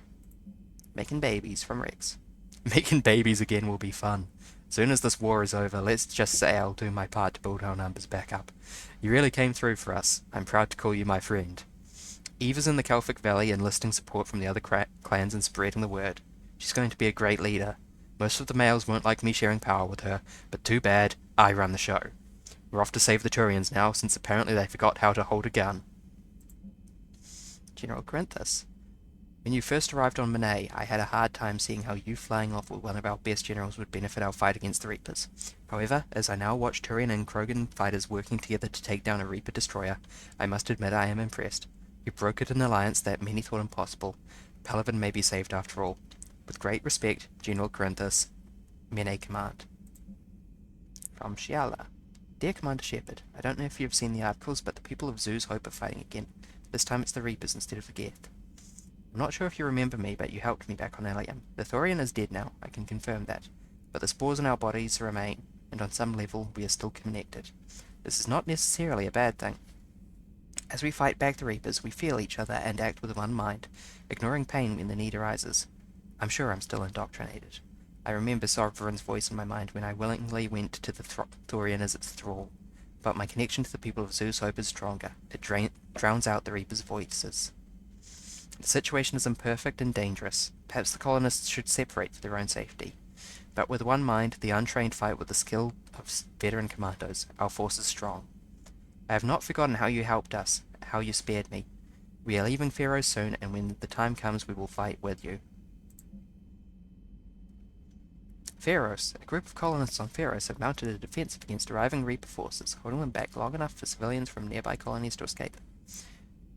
Making babies from Rex. Making babies again will be fun. Soon as this war is over, let's just say I'll do my part to build our numbers back up. You really came through for us. I'm proud to call you my friend. Eve is in the Kelphic Valley enlisting support from the other clans and spreading the word. She's going to be a great leader. Most of the males won't like me sharing power with her, but too bad, I run the show. We're off to save the Turians now, since apparently they forgot how to hold a gun. General Corinthus. When you first arrived on Monet, I had a hard time seeing how you flying off with one of our best generals would benefit our fight against the Reapers. However, as I now watch Turian and Krogan fighters working together to take down a Reaper destroyer, I must admit I am impressed. You brokered an alliance that many thought impossible. Palaven may be saved after all. With great respect, General Corinthus, Mene Command. From Shiala. Dear Commander Shepard, I don't know if you've seen the articles, but the people of Zoo's Hope are fighting again. This time it's the Reapers instead of the Geth. I'm not sure if you remember me, but you helped me back on Allium. The Thorian is dead now, I can confirm that. But the spores in our bodies remain, and on some level we are still connected. This is not necessarily a bad thing. As we fight back the Reapers, we feel each other and act with one mind, ignoring pain when the need arises. I'm sure I'm still indoctrinated. I remember Sovereign's voice in my mind when I willingly went to the Thorian as its thrall. But my connection to the people of Zeus Hope is stronger. It drowns out the Reapers' voices. The situation is imperfect and dangerous. Perhaps the colonists should separate for their own safety. But with one mind, the untrained fight with the skill of veteran commandos. Our force is strong. I have not forgotten how you helped us, how you spared me. We are leaving Pharaoh soon, and when the time comes we will fight with you. Pharaohs. A group of colonists on Pharaohs have mounted a defensive against arriving Reaper forces, holding them back long enough for civilians from nearby colonies to escape.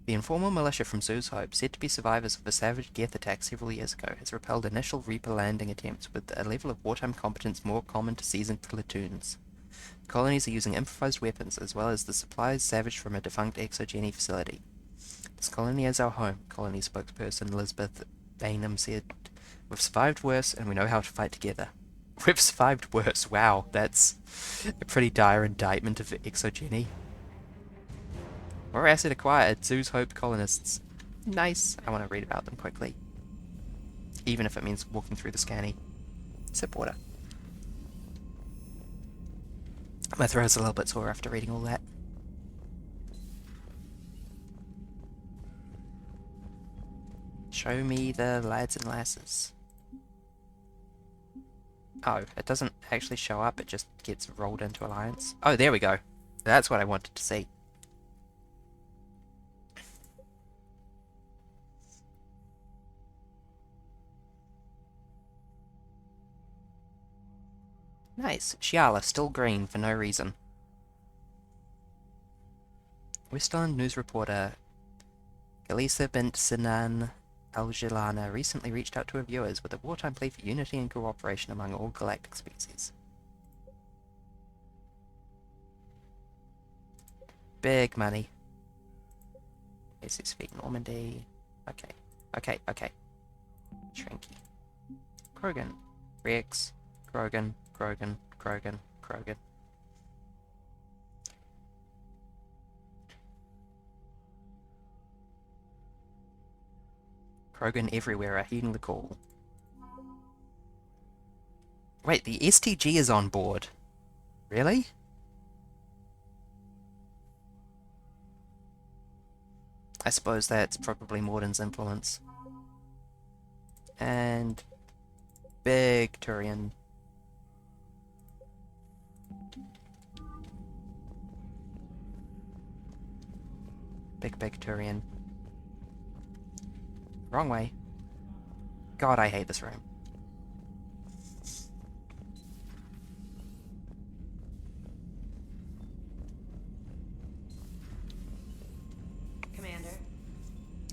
The informal militia from Zeus Hope, said to be survivors of a savage Geth attack several years ago, has repelled initial Reaper landing attempts with a level of wartime competence more common to seasoned platoons. The colonies are using improvised weapons, as well as the supplies salvaged from a defunct exogeny facility. This colony is our home, colony spokesperson Elizabeth Bainham said. We've survived worse, and we know how to fight together. We've survived worse. Wow, that's a pretty dire indictment of exogeny. More asset acquired. Zeus Hope colonists. Nice. I want to read about them quickly. Even if it means walking through the scanny. Sip water. My throat's a little bit sore after reading all that. Show me the lads and lasses. Oh, it doesn't actually show up, it just gets rolled into Alliance. Oh, there we go. That's what I wanted to see. Nice. Shiala, still green for no reason. Westland news reporter Galisa bint Sinan Al-Jilana recently reached out to her viewers with a wartime plea for unity and cooperation among all galactic species. Big money. SS Fleet Normandy. Okay. Shrinky. Krogan. Rex. Krogan. Krogan. Krogan everywhere are heeding the call. Wait, the STG is on board. Really? I suppose that's probably Morden's influence. And big Turian. Big Turian. Wrong way. God, I hate this room.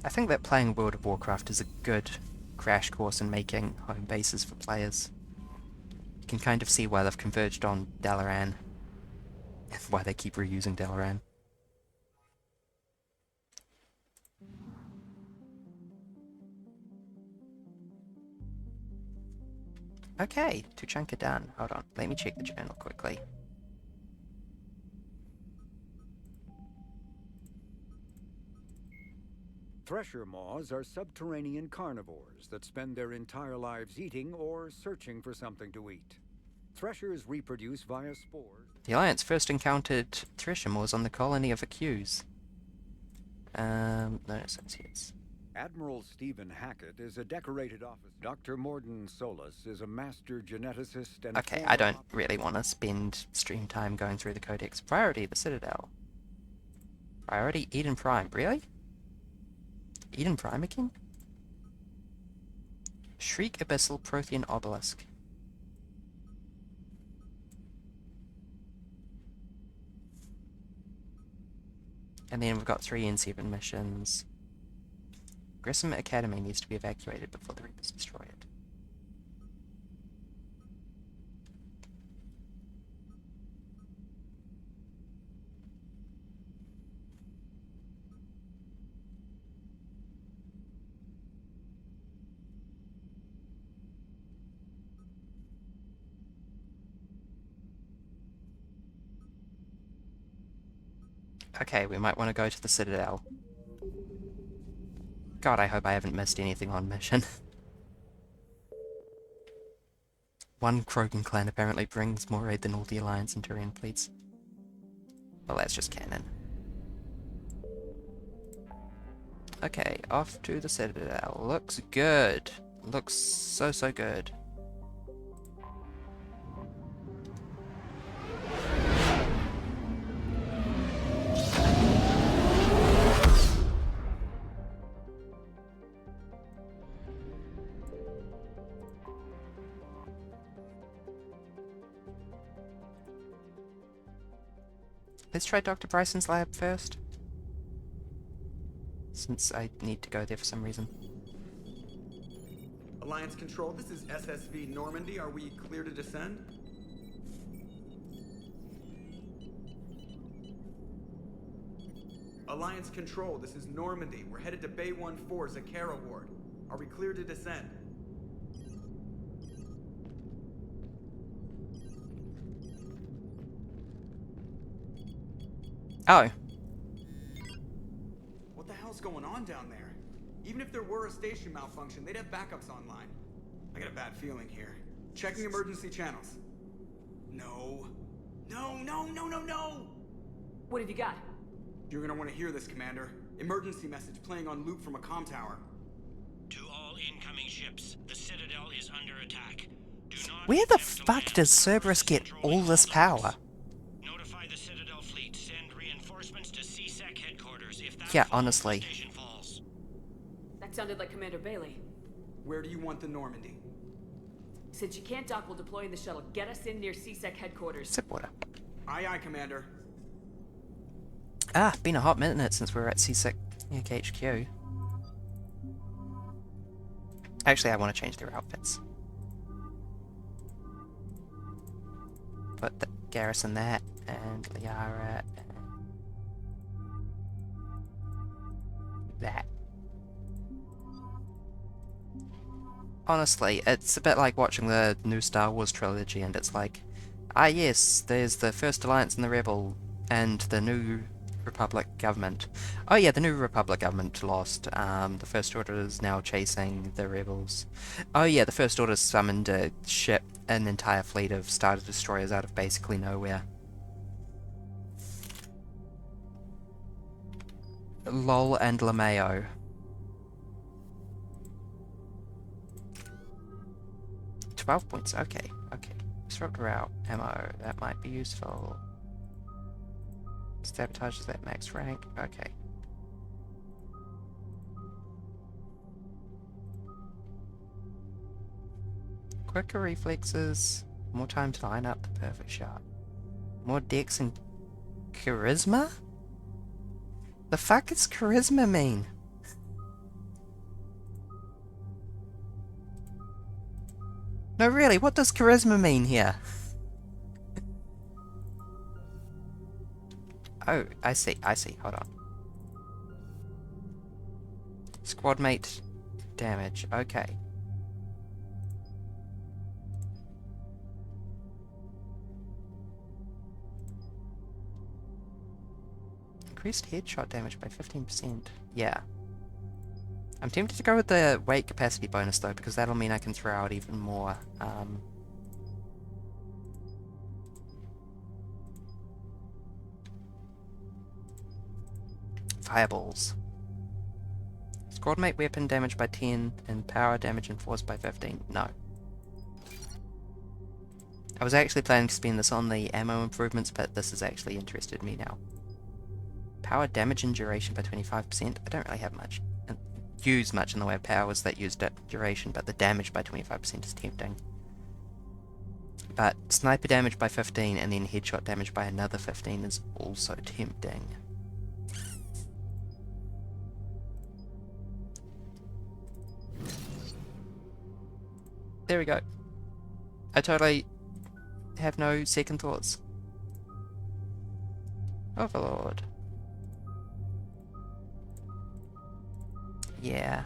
I think that playing World of Warcraft is a good crash course in making home bases for players. You can kind of see why they've converged on Dalaran, and why they keep reusing Dalaran. Okay, Tuchanka done. Hold on, let me check the journal quickly. Thresher moths are subterranean carnivores that spend their entire lives eating or searching for something to eat. Threshers reproduce via spores. The Alliance first encountered Threshamores on the colony of Accuse. No associates. Admiral Stephen Hackett is a decorated officer. Dr. Morden Solis is a master geneticist and Okay, I don't really want to spend stream time going through the Codex. Priority, the Citadel. Priority, Eden Prime. Really? Eden Prime again? Shriek Abyssal Prothean Obelisk. And then we've got 3 N7 missions. Grissom Academy needs to be evacuated before the Reapers destroy it. Okay, we might want to go to the Citadel. God, I hope I haven't missed anything on mission. One Krogan clan apparently brings more aid than all the Alliance and Turian fleets. Well, that's just canon. Okay, off to the Citadel. Looks good. Looks so good. Let's try Dr. Bryson's lab first, since I need to go there for some reason. Alliance Control, this is SSV Normandy. Are we clear to descend? Alliance Control, this is Normandy. We're headed to Bay 1-4, Zakara Ward. Are we clear to descend? Oh. What the hell's going on down there? Even if there were a station malfunction, they'd have backups online. I got a bad feeling here. Checking emergency channels. No. No! What have you got? You're gonna want to hear this, Commander. Emergency message playing on loop from a comm tower. To all incoming ships, the Citadel is under attack. Do not Where the fuck does Cerberus get all this power? notify the Citadel fleet. Send reinforcements to CSEC headquarters if that Yeah, honestly. station falls. That sounded like Commander Bailey. Where do you want the Normandy? Since you can't dock while deploying the shuttle, get us in near CSEC headquarters. Sip water. Aye, Commander. Ah, been a hot minute since we were at C6 HQ. Actually, I want to change their outfits. Put the Garrison that, and Liara, and that. Honestly, it's a bit like watching the new Star Wars trilogy, and it's like, ah yes, there's the First Alliance and the Rebel, and the New Republic government. Oh yeah, the New Republic government lost. The First Order is now chasing the Rebels. Oh yeah, the First Order summoned a ship, an entire fleet of Star Destroyers out of basically nowhere. LOL and LeMayo. £12 okay. Disrupt route, ammo, that might be useful. Sabotages that max rank, okay. Quicker reflexes, more time to line up the perfect shot. More dex and charisma? The fuck does charisma mean? No, really, what does charisma mean here? Oh, I see, hold on. Squad mate damage, okay. Increased headshot damage by 15%. Yeah. I'm tempted to go with the weight capacity bonus though, because that'll mean I can throw out even more. Fireballs. Squad mate weapon damage by 10 and power damage and force by 15. No. I was actually planning to spend this on the ammo improvements, but this has actually interested me now. Power damage and duration by 25%. I don't really have much. Use much in the way of powers that use duration, but the damage by 25% is tempting. But sniper damage by 15 and then headshot damage by another 15 is also tempting. There we go. I totally have no second thoughts. Overlord. Yeah,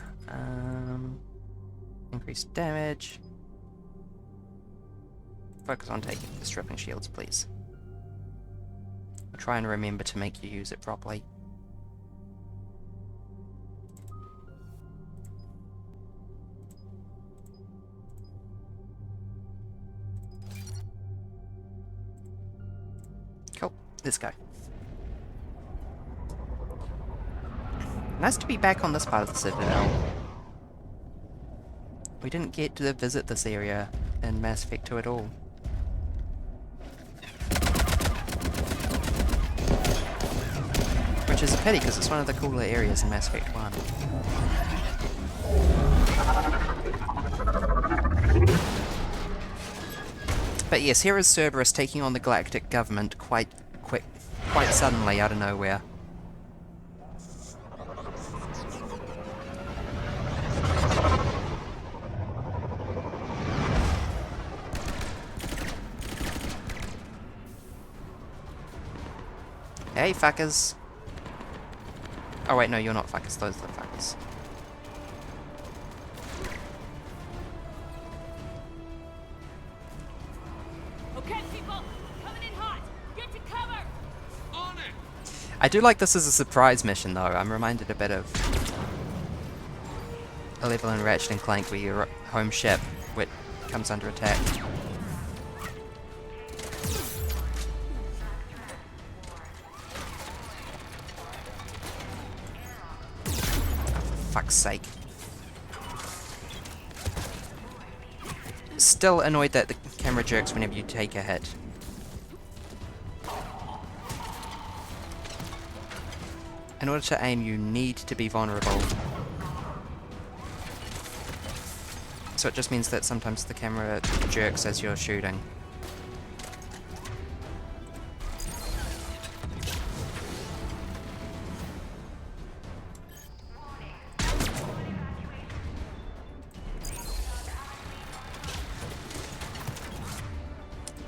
increased damage. Focus on taking the stripping shields, please. I'll try and remember to make you use it properly. Cool, let's go. Nice to be back on this part of the Citadel. We didn't get to visit this area in Mass Effect 2 at all. Which is a pity, because it's one of the cooler areas in Mass Effect 1. But yes, here is Cerberus taking on the Galactic Government quite suddenly out of nowhere. Hey, fuckers. Oh wait, no, you're not fuckers, those are the fuckers. Okay, people, coming in hot. Get to cover. On it. I do like this as a surprise mission, though. I'm reminded a bit of a level in Ratchet and Clank where your home ship comes under attack. Fuck's sake. Still annoyed that the camera jerks whenever you take a hit. In order to aim, you need to be vulnerable. So it just means that sometimes the camera jerks as you're shooting.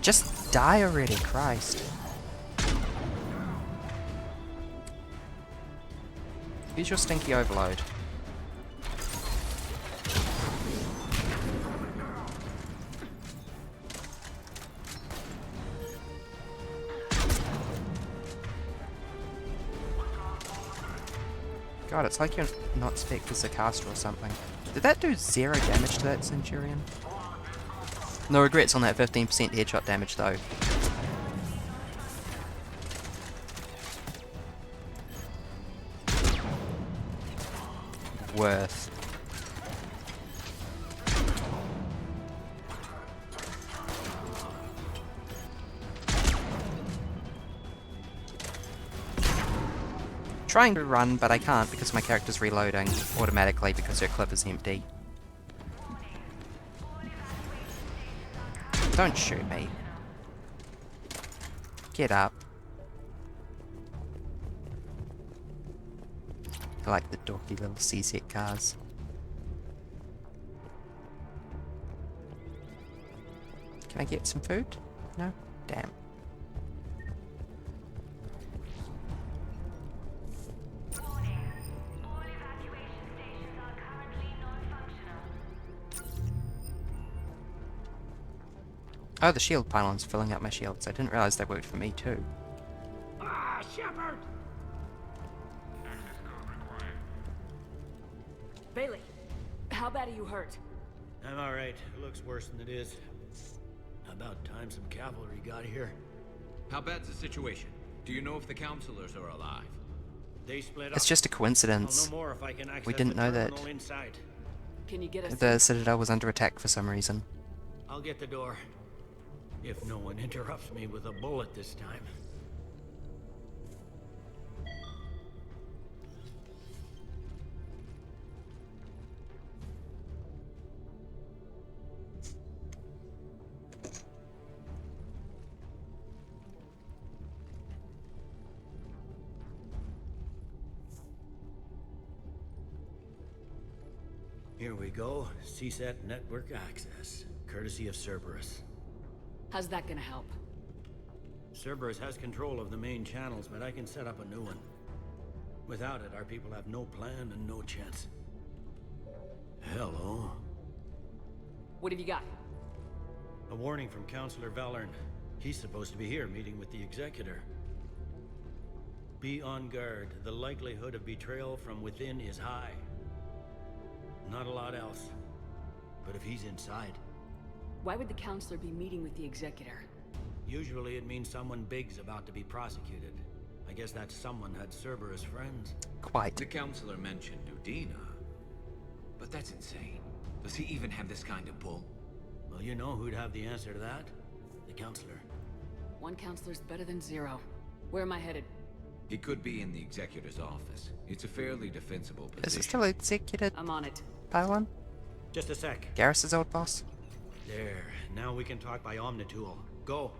Just die already, Christ. Use your stinky overload. God, it's like you're not Spectre Zacaster or something. Did that do 0 damage to that Centurion? No regrets on that 15% headshot damage though. Worth. Trying to run, but I can't because my character's reloading automatically because her clip is empty. Don't shoot me. Get up. I like the dorky little C-set cars. Can I get some food? No? Damn. Oh, the shield pylon's filling up my shields. I didn't realize they worked for me too. Ah, Shepard! Bailey, how bad are you hurt? I'm alright. It looks worse than it is. About time some cavalry got here. How bad's the situation? Do you know if the counselors are alive? They split up. It's just a coincidence. I'll know more if I can access We didn't the know that terminal inside. Can you get us the Citadel was under attack for some reason. I'll get the door. If no one interrupts me with a bullet this time. Here we go. CSAT network access, courtesy of Cerberus. How's that gonna help? Cerberus has control of the main channels, but I can set up a new one. Without it, our people have no plan and no chance. Hello. What have you got? A warning from Counselor Valern. He's supposed to be here meeting with the Executor. Be on guard. The likelihood of betrayal from within is high. Not a lot else. But if he's inside... Why would the counselor be meeting with the Executor? Usually it means someone big's about to be prosecuted. I guess that someone had Cerberus friends. Quite. The counselor mentioned Udina. But that's insane. Does he even have this kind of pull? Well, you know who'd have the answer to that? The counselor. One counselor's better than zero. Where am I headed? He could be in the Executor's office. It's a fairly defensible position. Is it still Executor I'm on it. Pylon? Just a sec. Garrus's old boss? There. Now we can talk by Omnitool. Go.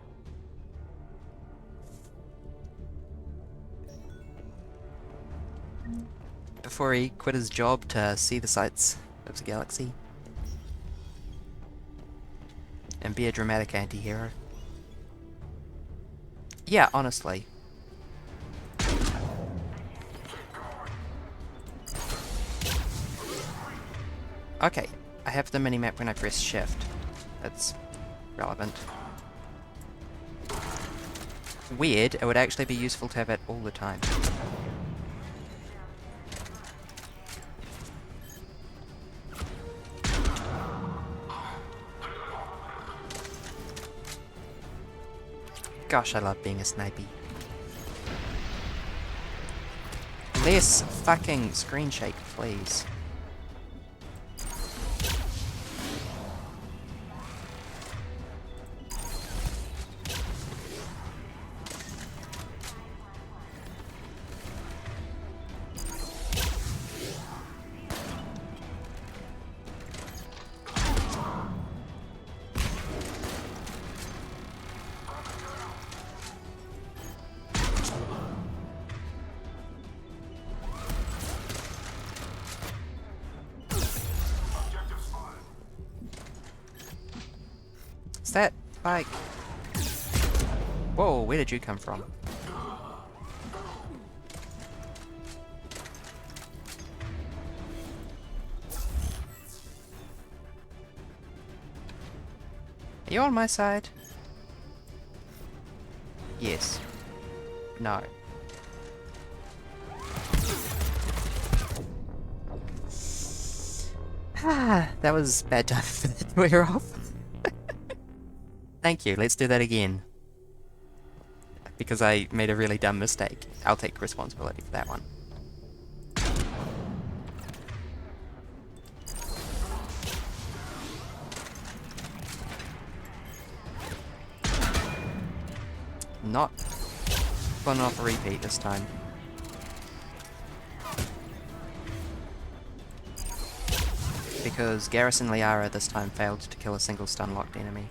Before he quit his job to see the sights of the galaxy. And be a dramatic anti-hero. Yeah, honestly. Okay, I have the minimap when I press shift. That's relevant. Weird, it would actually be useful to have it all the time. Gosh, I love being a snipey. Less fucking screen shake, please. That bike. Whoa, where did you come from? Are you on my side? Yes. No. Ah, that was bad time for that to wear off. Thank you, let's do that again. Because I made a really dumb mistake. I'll take responsibility for that one. Not pulling off a repeat this time. Because Garrison Liara this time failed to kill a single stun-locked enemy.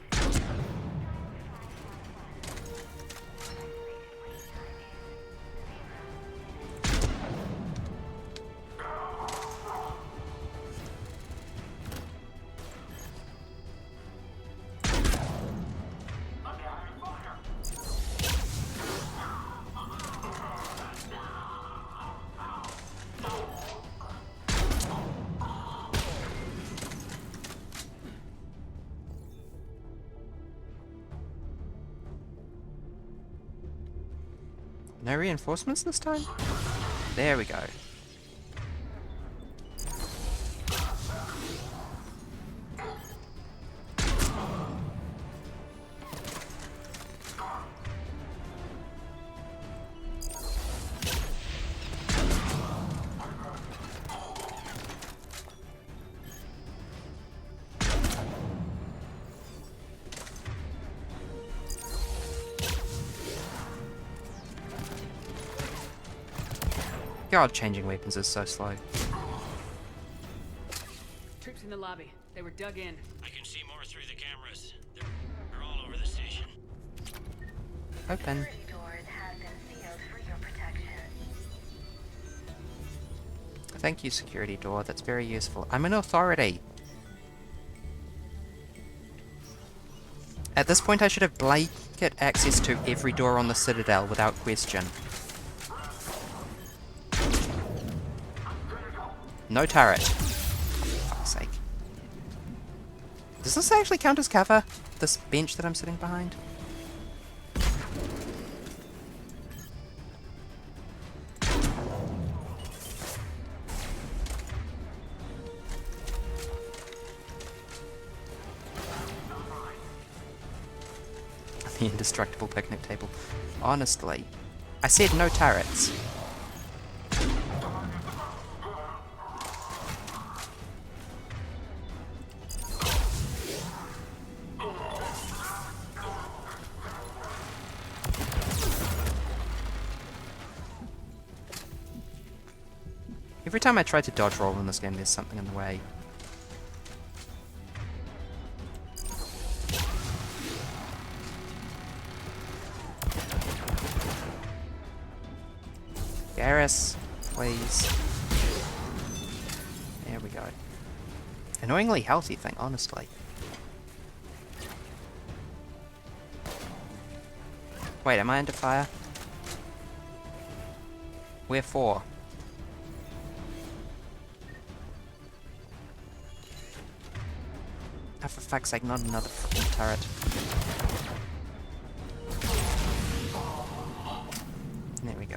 No reinforcements this time? There we go. God, changing weapons is so slow. Troops in the lobby. They were dug in. I can see more through the cameras. They're all over the station. Open. Thank you, security door. That's very useful. I'm an authority. At this point, I should have blanket access to every door on the Citadel without question. No turret. For fuck's sake. Does this actually count as cover? This bench that I'm sitting behind? The indestructible picnic table. Honestly. I said no turrets. Every time I try to dodge roll in this game, there's something in the way. Garrus, please. There we go. Annoyingly healthy thing, honestly. Wait, am I under fire? Where for? Oh, for fuck's sake, not another freaking turret. There we go.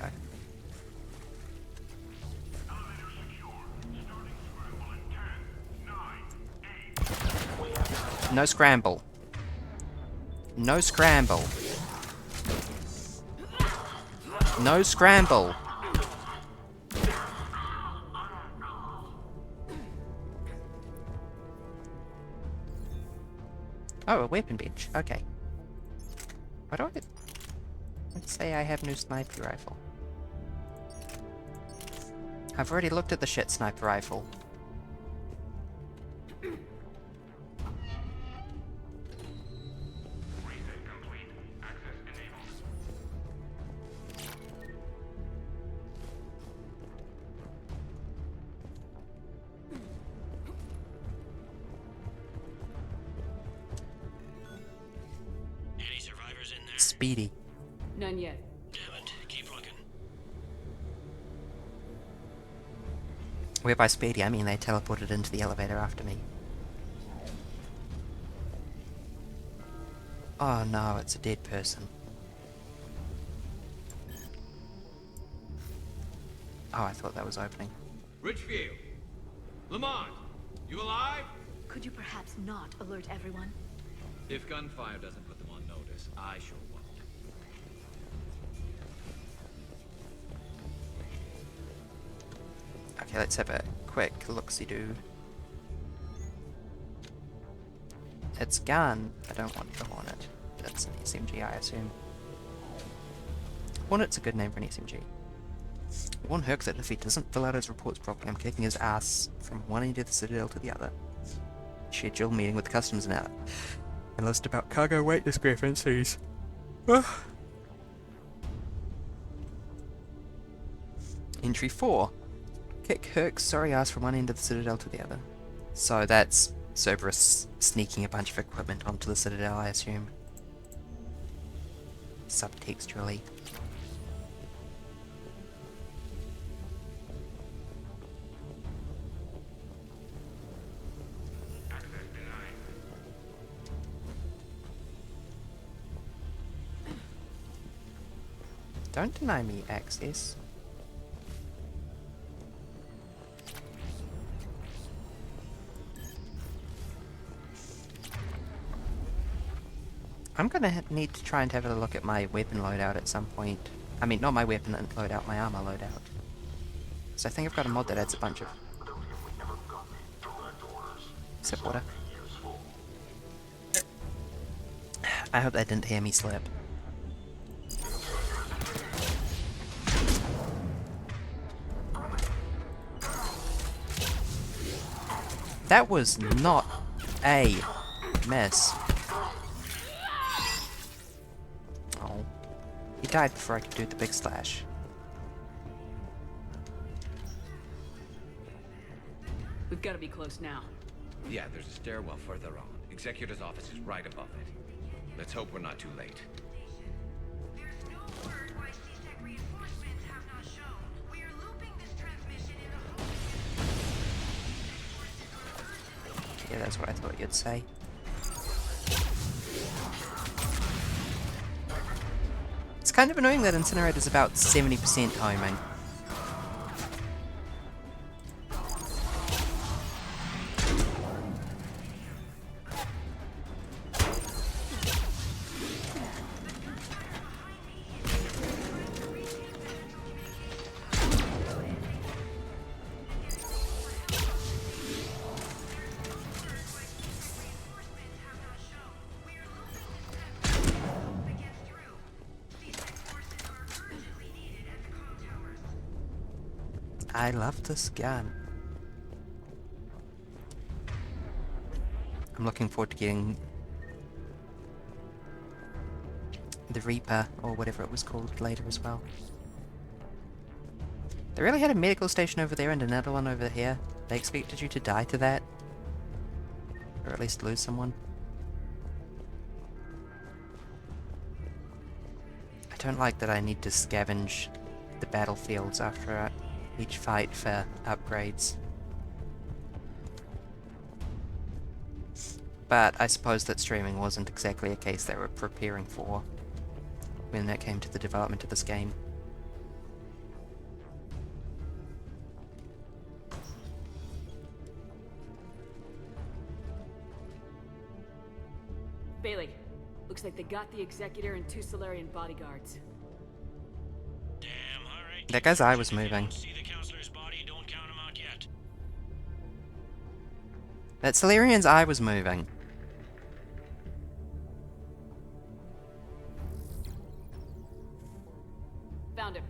No scramble. No scramble. No scramble. Oh, a weapon bench. Okay. Why do I... Let's say I have no sniper rifle. I've already looked at the shit sniper rifle. Any survivors in there? Speedy. None yet. Damn it. Keep looking. Where by speedy, I mean they teleported into the elevator after me. Oh no, it's a dead person. Oh, I thought that was opening. Richfield! Lamont! You alive? Could you perhaps not alert everyone? If gunfire doesn't put them on notice, I sure won't. Okay, let's have a quick look-see-do. It's gun. I don't want the Hornet. That's an SMG, I assume. Hornet's a good name for an SMG. Warn Herc that if he doesn't fill out his reports properly, I'm kicking his ass from one end of the Citadel to the other. Schedule meeting with customs now. And list about cargo weight discrepancies. Entry 4. Kick Herc's sorry ass from one end of the Citadel to the other. So that's Cerberus sneaking a bunch of equipment onto the Citadel, I assume. Subtextually. Don't deny me access. I'm gonna need to try and have a look at my weapon loadout at some point. I mean, not my weapon loadout, my armor loadout. So I think I've got a mod that adds a bunch of... Sip water. I hope they didn't hear me slip. That was not a miss. Oh. He died before I could do the big slash. We've got to be close now. Yeah, there's a stairwell further on. Executor's office is right above it. Let's hope we're not too late. Yeah, that's what I thought you'd say. It's kind of annoying that Incinerator's about 70% homing. I love this gun. I'm looking forward to getting the Reaper, or whatever it was called, later as well. They really had a medical station over there and another one over here. They expected you to die to that. Or at least lose someone. I don't like that I need to scavenge the battlefields after each fight for upgrades. But I suppose that streaming wasn't exactly a case they were preparing for when it came to the development of this game. Bailey, looks like they got the Executor and 2 Solarian bodyguards. That guy's eye was moving. That Solarian's eye was moving. Found him.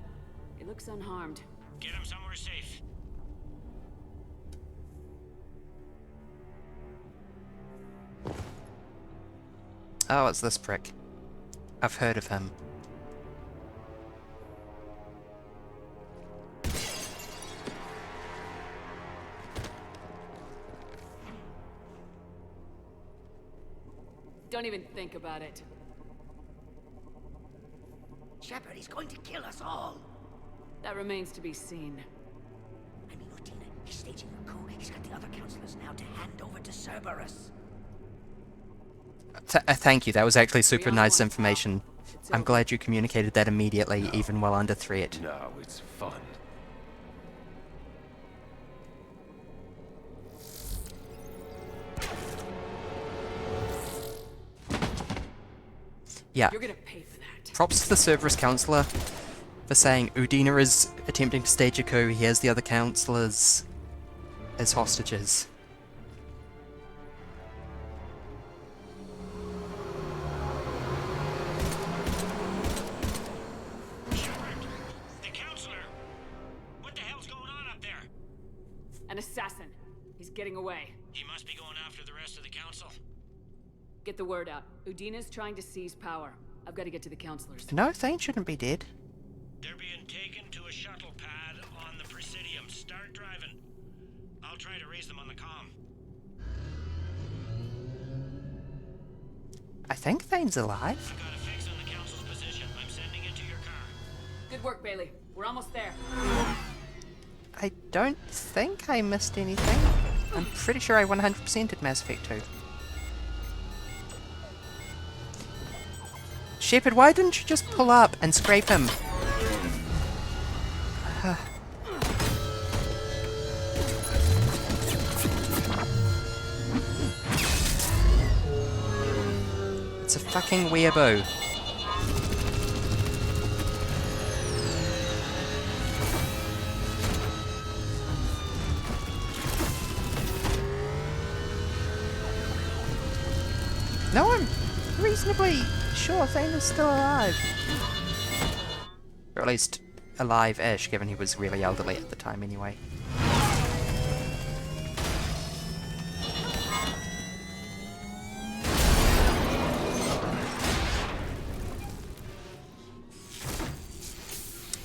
He looks unharmed. Get him somewhere safe. Oh, it's this prick. I've heard of him. Don't even think about it. Shepard, he's going to kill us all. That remains to be seen. I mean, Utina, he's staging a coup. He's got the other counselors now to hand over to Cerberus. Thank you, that was actually super nice information. I'm glad you communicated that immediately, even while under threat. No, it's fun. Yeah. You're gonna pay for that. Props to the Cerberus Counselor for saying Udina is attempting to stage a coup, he has the other counselors as hostages. The counselor! What the hell's going on up there? An assassin. He's getting away. He must be going after the rest of the council. Get the word out. Udina's trying to seize power. I've got to get to the counselors. No, Thane shouldn't be dead. They're being taken to a shuttle pad on the Presidium. Start driving. I'll try to raise them on the comm. I think Thane's alive. I've got a fix on the council's position. I'm sending it to your car. Good work, Bailey. We're almost there. I don't think I missed anything. I'm pretty sure I 100%ed Mass Effect 2. Shepard, why didn't you just pull up and scrape him? It's a fucking weeaboo. No, I'm reasonably sure Thane is still alive. Or at least alive-ish, given he was really elderly at the time anyway.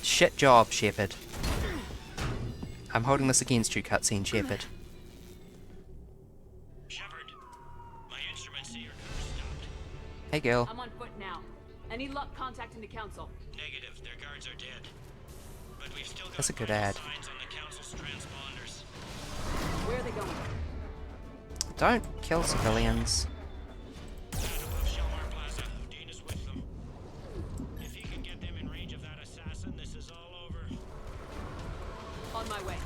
Shit job, Shepard. I'm holding this against you, cutscene Shepard. Hey, girl. I'm on foot now. Any luck contacting the council? Negative. Their guards are dead. But we've still got That's a good ad. signs on the council's transponders. Where are they going? Don't kill civilians. If he can get them in range of that assassin, this is all over. On my way.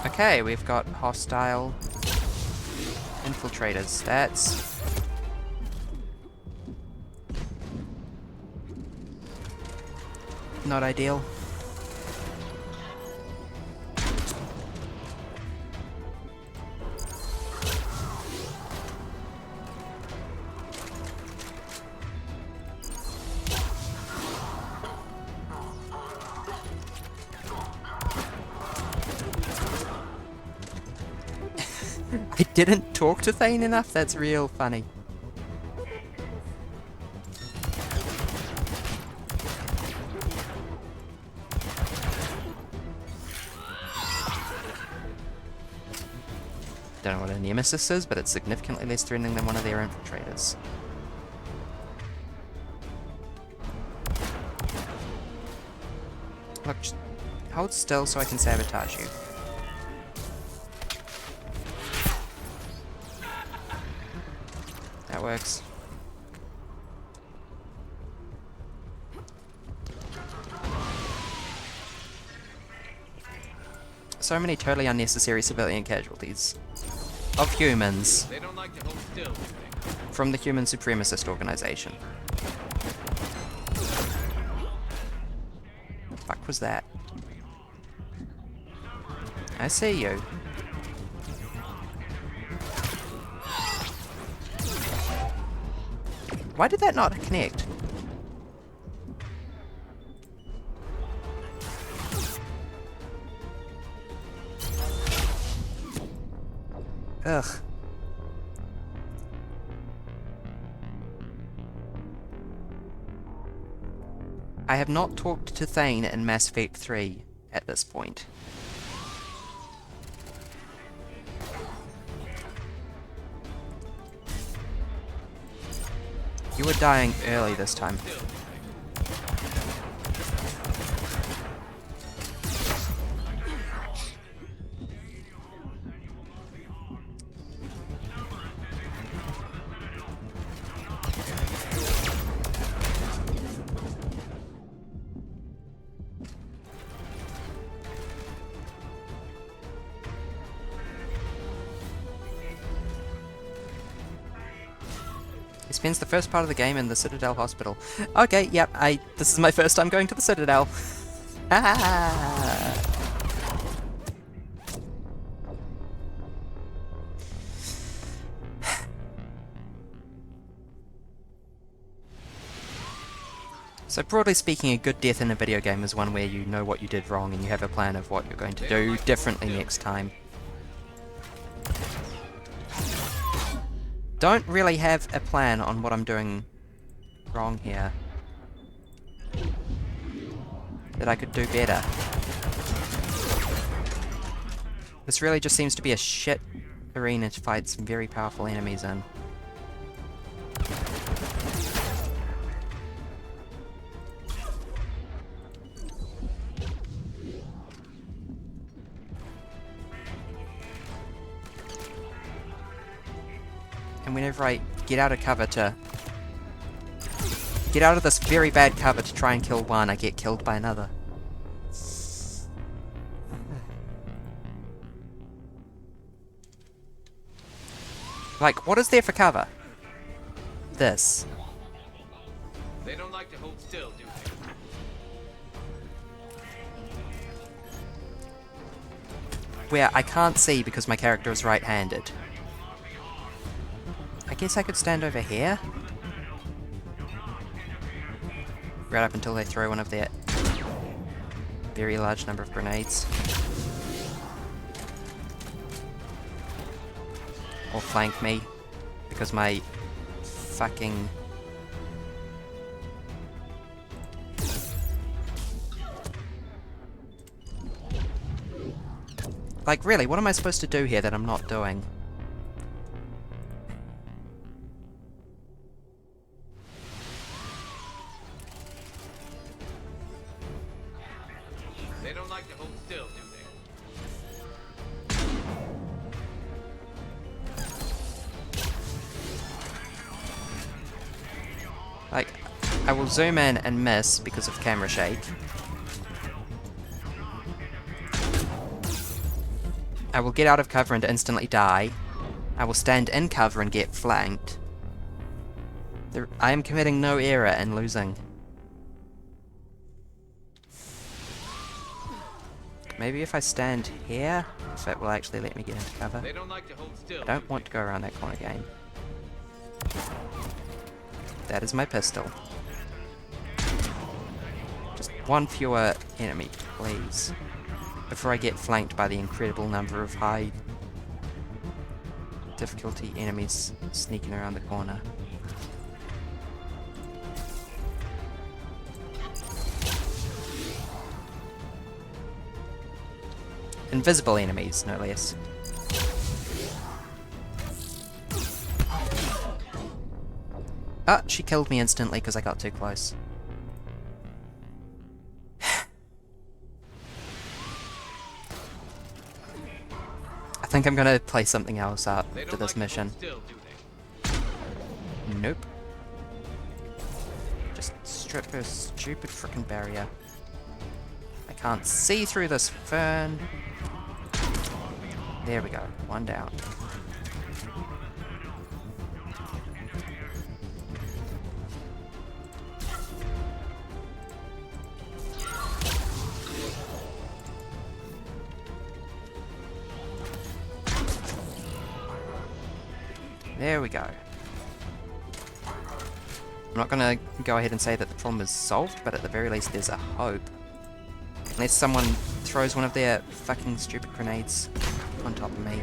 Okay, we've got hostile infiltrators. That's not ideal. I didn't talk to Thane enough? That's real funny. Don't know what a nemesis is, but it's significantly less threatening than one of their infiltrators. Look, just hold still so I can sabotage you. That works. So many totally unnecessary civilian casualties. Of humans. They don't like to hold still, do they? From the human supremacist organization. The fuck was that? I see you. Why did that not connect? Ugh. I have not talked to Thane in Mass Effect 3 at this point. You were dying early this time. He spends the first part of the game in the Citadel Hospital. Okay, yep, this is my first time going to the Citadel. Ah. So broadly speaking, a good death in a video game is one where you know what you did wrong and you have a plan of what you're going to do differently next time. Don't really have a plan on what I'm doing wrong here. That I could do better. This really just seems to be a shit arena to fight some very powerful enemies in. And whenever I get out of cover to get out of this very bad cover to try and kill one, I get killed by another. Like, what is there for cover? This. They don't like to hold still, do they? Where I can't see because my character is right-handed. I guess I could stand over here? Right up until they throw one of their very large number of grenades. Or flank me, because my fucking... Like, really, what am I supposed to do here that I'm not doing? They don't like to hold still, do they? Like, I will zoom in and miss because of camera shake. I will get out of cover and instantly die. I will stand in cover and get flanked. I am committing no error in losing. Maybe if I stand here, if it will actually let me get into cover. They don't like to hold still. I don't want to go around that corner again. That is my pistol. Just one fewer enemy, please. Before I get flanked by the incredible number of high difficulty enemies sneaking around the corner. Invisible enemies, no less. Ah, she killed me instantly because I got too close. I think I'm gonna play something else up to this mission. Nope. Just strip her stupid frickin' barrier. I can't see through this fern. There we go. One down. There we go. I'm not gonna go ahead and say that the problem is solved, but at the very least there's a hope. Unless someone throws one of their fucking stupid grenades on top of me.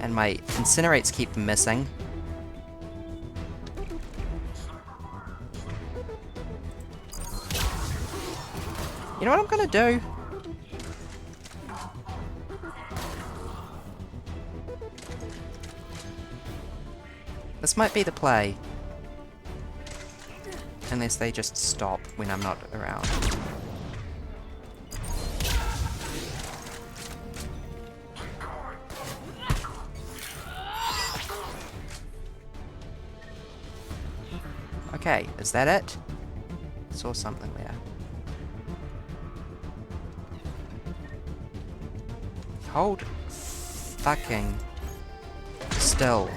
And my incinerates keep missing. You know what I'm gonna do? This might be the play. Unless they just stop when I'm not around. Okay, is that it? Saw something there. Hold fucking still.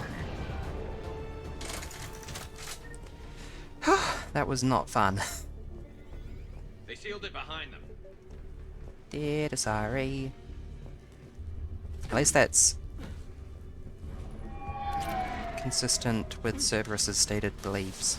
That was not fun. They sealed it behind them. Dear sorry. At least that's consistent with Cerberus's stated beliefs.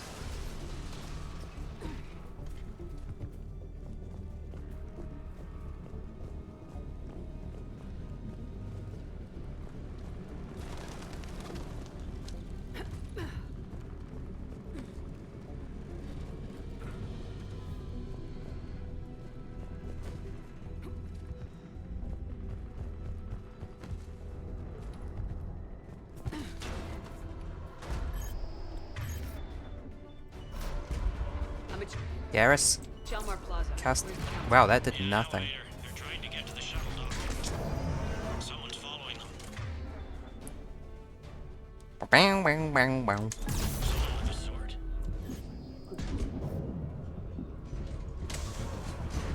Garrus? Cast. Wow, that did nothing. They're trying to get to the shuttle dock. Someone's following them. Bang, bang, bang, bang.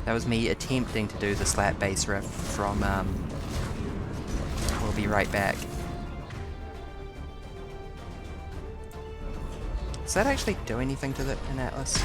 That was me attempting to do the slap bass riff from, We'll Be Right Back. Does that actually do anything to the in Atlas?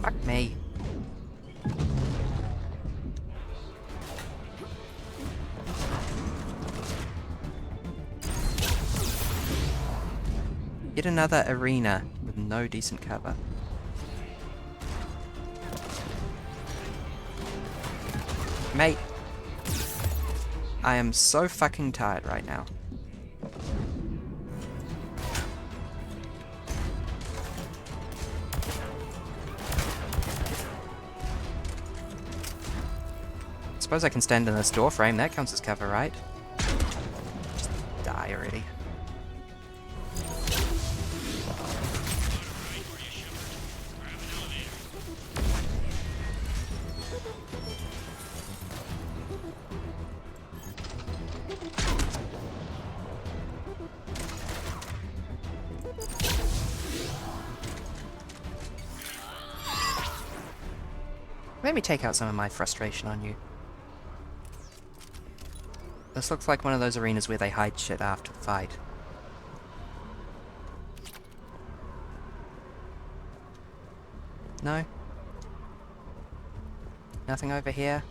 Fuck me. Yet another arena with no decent cover. Mate, I am so fucking tired right now. Suppose I can stand in this door frame, that counts as cover, right? Just die already. Let me take out some of my frustration on you. This looks like one of those arenas where they hide shit after the fight. No? Nothing over here?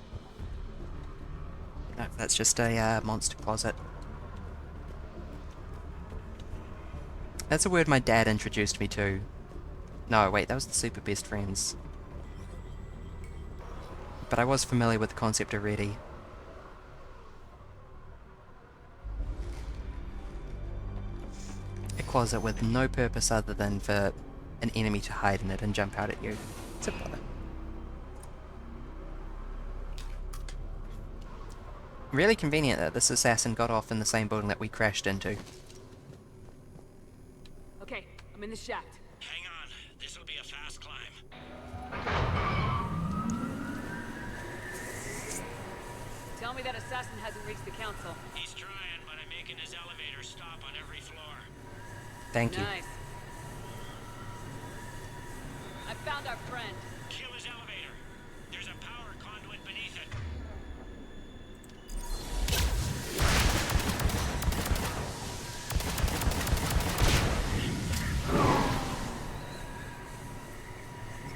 No, that's just a monster closet. That's a word my dad introduced me to. No, wait, that was the Super Best Friends. But I was familiar with the concept already. A closet with no purpose other than for an enemy to hide in it and jump out at you. Simple. Really convenient that this assassin got off in the same building that we crashed into. Okay, I'm in the shaft. Hang on, this'll be a fast climb. Tell me that assassin hasn't reached the council. He's trying, but I'm making his elevator stop on every floor. Thank you. Nice. I found our friend. Kill his elevator. There's a power conduit beneath it.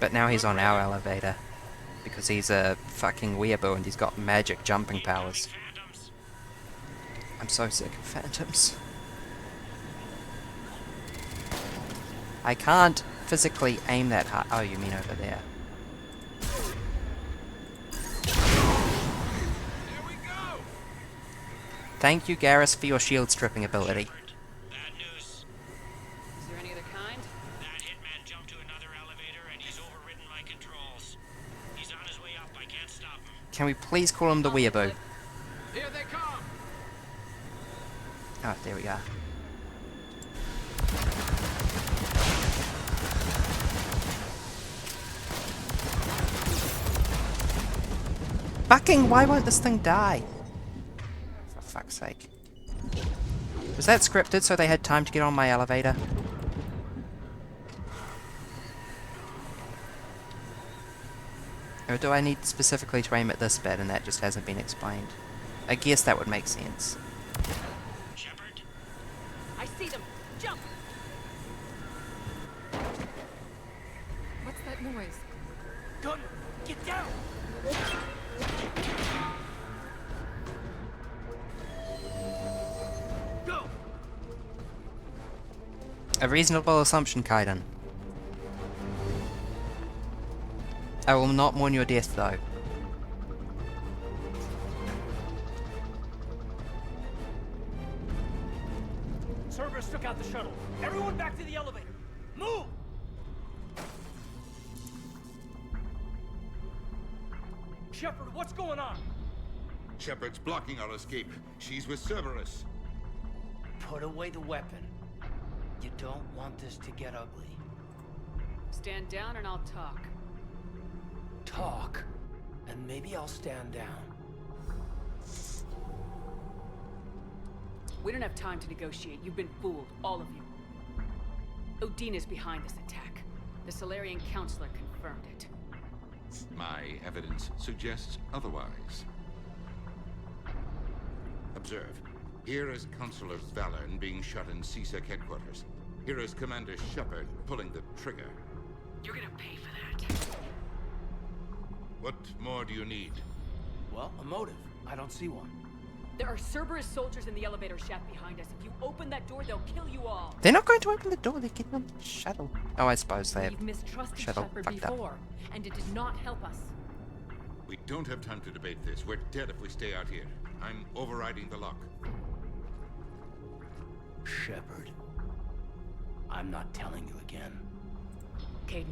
But now he's on our elevator. Because he's a fucking weeaboo and he's got magic jumping powers. I'm so sick of phantoms. I can't physically aim that hard. Oh, you mean over there. Thank you, Garrus, for your shield stripping ability. Bad news. Is there any other kind? That hitman jumped to another elevator and he's overridden my controls. He's on his way up. I can't stop him. Can we please call him the weeaboo? Here they come! Oh, there we are. Fucking, why won't this thing die? For fuck's sake. Was that scripted so they had time to get on my elevator? Or do I need specifically to aim at this bit and that just hasn't been explained? I guess that would make sense. Shepard? I see them. Jump! What's that noise? Gunner, get down! Go! A reasonable assumption, Kaiden. I will not mourn your death, though. Cerberus took out the shuttle. Everyone back to the elevator. Move! Shepard, what's going on? Shepard's blocking our escape. She's with Cerberus. Put away the weapon. You don't want this to get ugly. Stand down and I'll talk. Talk? And maybe I'll stand down. We don't have time to negotiate. You've been fooled, all of you. Odin is behind this attack. The Solarian Counselor confirmed it. My evidence suggests otherwise. Observe. Here is Counselor Valern being shot in CSEC headquarters. Here is Commander Shepard pulling the trigger. You're gonna pay for that. What more do you need? Well, a motive. I don't see one. There are Cerberus soldiers in the elevator shaft behind us. If you open that door, they'll kill you all. They're not going to open the door. They're getting on the shuttle. Oh, I suppose they have You've mistrusted shuttle Shepard fucked up. before, and it did not help us. We don't have time to debate this. We're dead if we stay out here. I'm overriding the lock. Shepard. I'm not telling you again. Caden,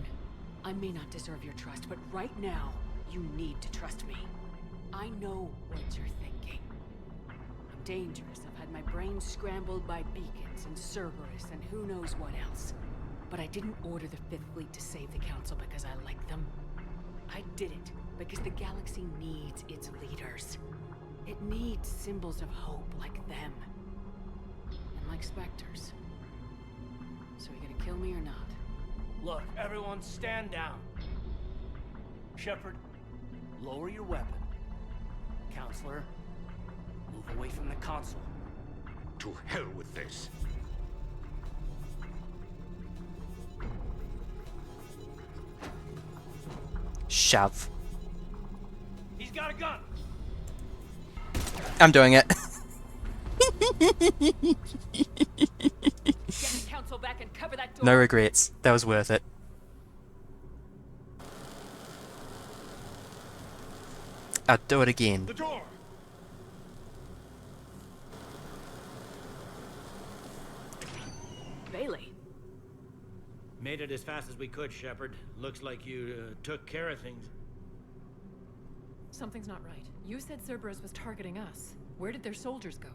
I may not deserve your trust, but right now, you need to trust me. I know what you're thinking. I'm dangerous. I've had my brain scrambled by beacons and Cerberus and who knows what else. But I didn't order the Fifth Fleet to save the Council because I like them. I did it because the galaxy needs its leaders. It needs symbols of hope like them. And like specters. So you gonna kill me or not? Look, everyone stand down. Shepard, lower your weapon. Counselor, move away from the console. To hell with this. Shove. He's got a gun. I'm doing it. Get the Council back and cover that door. No regrets. That was worth it. I'll do it again. The door. Bailey. Made it as fast as we could, Shepard. Looks like you took care of things. Something's not right. You said Cerberus was targeting us. Where did their soldiers go?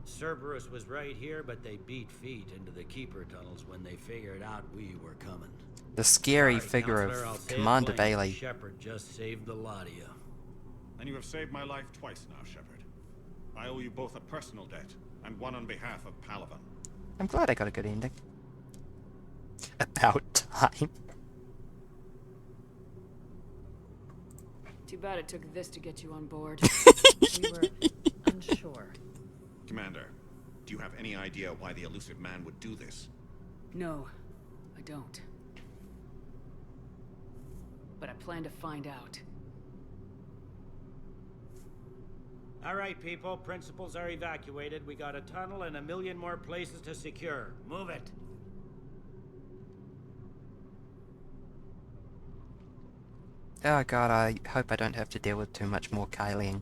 Cerberus was right here, but they beat feet into the Keeper tunnels when they figured out we were coming. The scary Sorry, figure Counselor, I'll of say it Commander plainly. Bailey. Shepard just saved the lot of you. And you have saved my life twice now, Shepard. I owe you both a personal debt, and one on behalf of Palaven. I'm glad I got a good ending. About time. Too bad it took this to get you on board. We were unsure. Commander, do you have any idea why the elusive man would do this? No, I don't. But I plan to find out. All right, people. Principals are evacuated. We got a tunnel and 1 million more places to secure. Move it. Oh god, I hope I don't have to deal with too much more Kyling.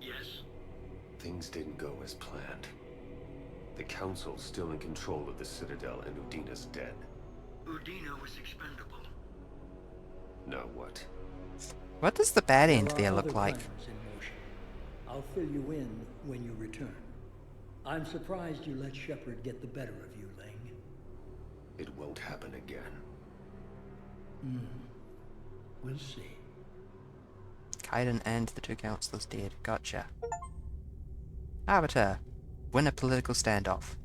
Yes? Things didn't go as planned. The Council's still in control of the Citadel and Udina's dead. Udina was expendable. Now what? What does the bad end There there are look other like? plans in motion. I'll fill you in when you return. I'm surprised you let Shepard get the better of you, Ling. It won't happen again. We'll see. Kaiden and the two counselors dead. Gotcha. Arbiter. Win a political standoff.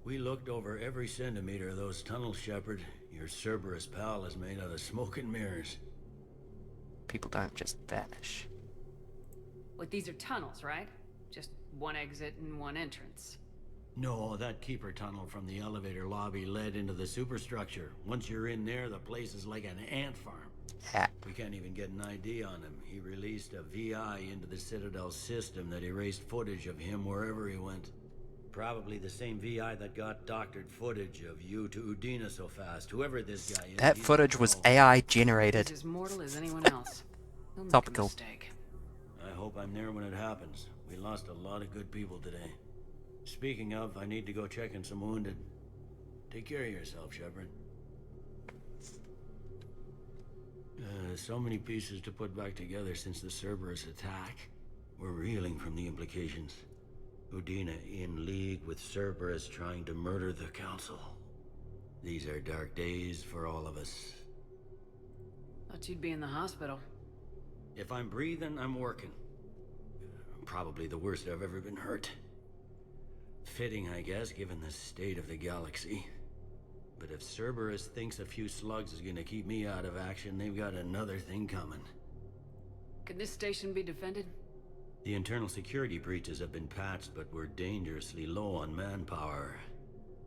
We looked over every centimeter of those tunnels, Shepard. Your Cerberus pal is made out of smoke and mirrors. People don't just vanish. Like these are tunnels, right? Just one exit and one entrance. No, that Keeper tunnel from the elevator lobby led into the superstructure. Once you're in there, the place is like an ant farm. Yeah. We can't even get an ID on him. He released a VI into the Citadel system that erased footage of him wherever he went. Probably the same VI that got doctored footage of you to Udina so fast. Whoever this guy is. That he's footage was control. AI generated. He's as mortal as anyone else. He'll make a Topical. mistake. I hope I'm there when it happens. We lost a lot of good people today. Speaking of, I need to go check on some wounded. Take care of yourself, Shepard. So many pieces to put back together since the Cerberus attack. We're reeling from the implications. Udina in league with Cerberus trying to murder the Council. These are dark days for all of us. Thought you'd be in the hospital. If I'm breathing, I'm working. Probably the worst I've ever been hurt. Fitting, I guess, given the state of the galaxy. But if Cerberus thinks a few slugs is gonna keep me out of action, they've got another thing coming. Can this station be defended? The internal security breaches have been patched, but we're dangerously low on manpower.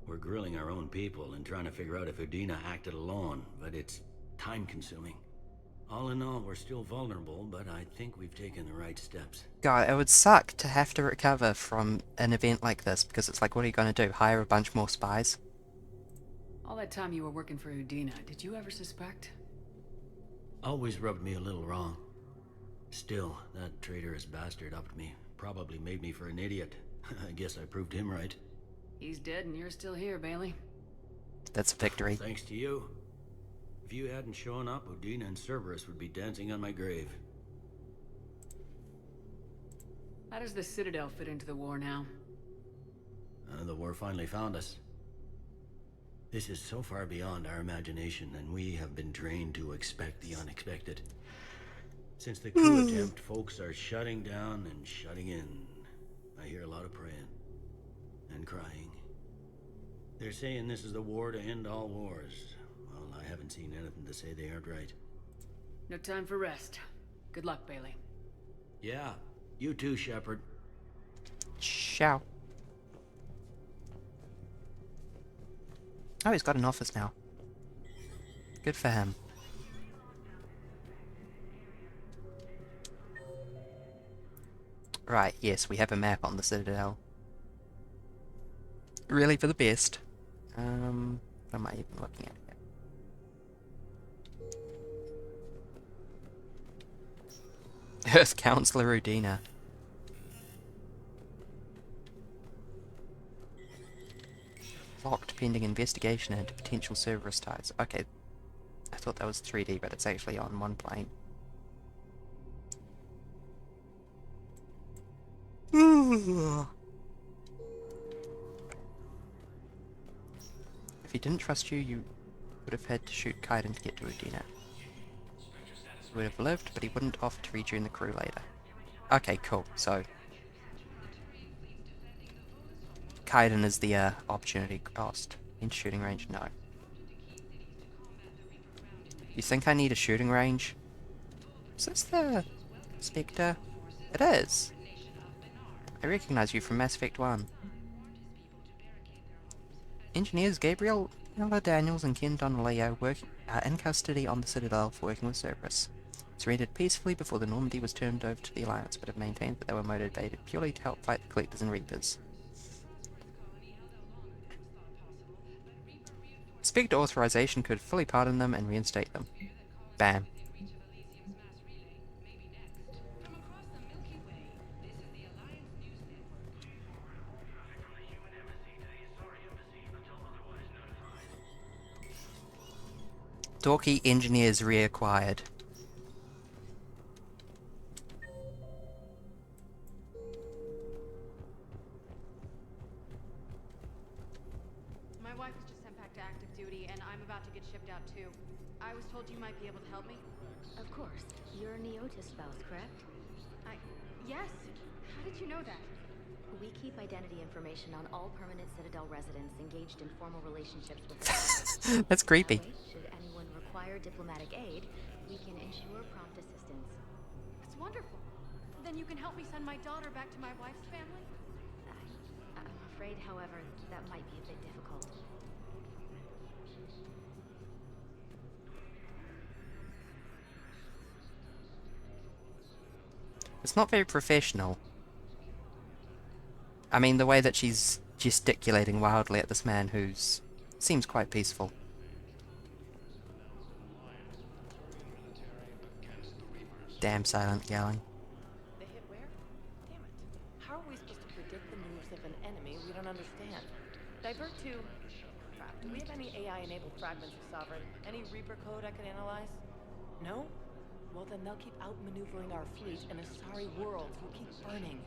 We're grilling our own people and trying to figure out if Udina acted alone, but it's time-consuming. All in all, we're still vulnerable, but I think we've taken the right steps. God, it would suck to have to recover from an event like this, because it's like, what are you going to do? Hire a bunch more spies? All that time you were working for Udina, did you ever suspect? Always rubbed me a little wrong. Still, that traitorous bastard upped me. Probably made me for an idiot. I guess I proved him right. He's dead and you're still here, Bailey. That's a victory. Thanks to you. If you hadn't shown up, Udina and Cerberus would be dancing on my grave. How does the Citadel fit into the war now? The war finally found us. This is so far beyond our imagination, and we have been trained to expect the unexpected. Since the coup attempt, folks are shutting down and shutting in. I hear a lot of praying. And crying. They're saying this is the war to end all wars. Well, I haven't seen anything to say they aren't right. No time for rest. Good luck, Bailey. Yeah, you too, Shepard. Ciao. Oh, he's got an office now. Good for him. Right, yes, we have a map on the Citadel. Really for the best. What am I even looking at here? Earth Counselor Udina. Locked pending investigation into potential Cerberus ties. Okay, I thought that was 3D, but it's actually on one plane. If he didn't trust you, you would have had to shoot Kaiden to get to Udina. He would have lived, but he wouldn't offer to rejoin the crew later. Okay, cool, so Kaiden is the opportunity cost. In shooting range, no. You think I need a shooting range? Is this the Spectre? It is! I recognize you from Mass Effect 1. Engineers Gabriel Daniels and Ken Donnelly are in custody on the Citadel for working with Cerberus. Surrendered peacefully before the Normandy was turned over to the Alliance, but have maintained that they were motivated purely to help fight the Collectors and Reapers. Spectre authorization could fully pardon them and reinstate them. Bam. Dorky engineers reacquired. My wife was just sent back to active duty, and I'm about to get shipped out too. I was told you might be able to help me. Of course. You're a Neotis spouse, correct? Yes. How did you know that? We keep identity information on all permanent Citadel residents engaged in formal relationships with us. That's creepy. That way, should anyone require diplomatic aid, we can ensure prompt assistance. That's wonderful. Then you can help me send my daughter back to my wife's family? I'm afraid, however, that might be a bit difficult. It's not very professional. I mean, the way that she's gesticulating wildly at this man who's... seems quite peaceful. Damn silent yelling. They hit where? Damn it. How are we supposed to predict the moves of an enemy we don't understand? Divert to... Crap, do we have any AI-enabled fragments of Sovereign? Any Reaper code I can analyze? No? Well, then they'll keep outmaneuvering our fleet, and Asari worlds will keep burning.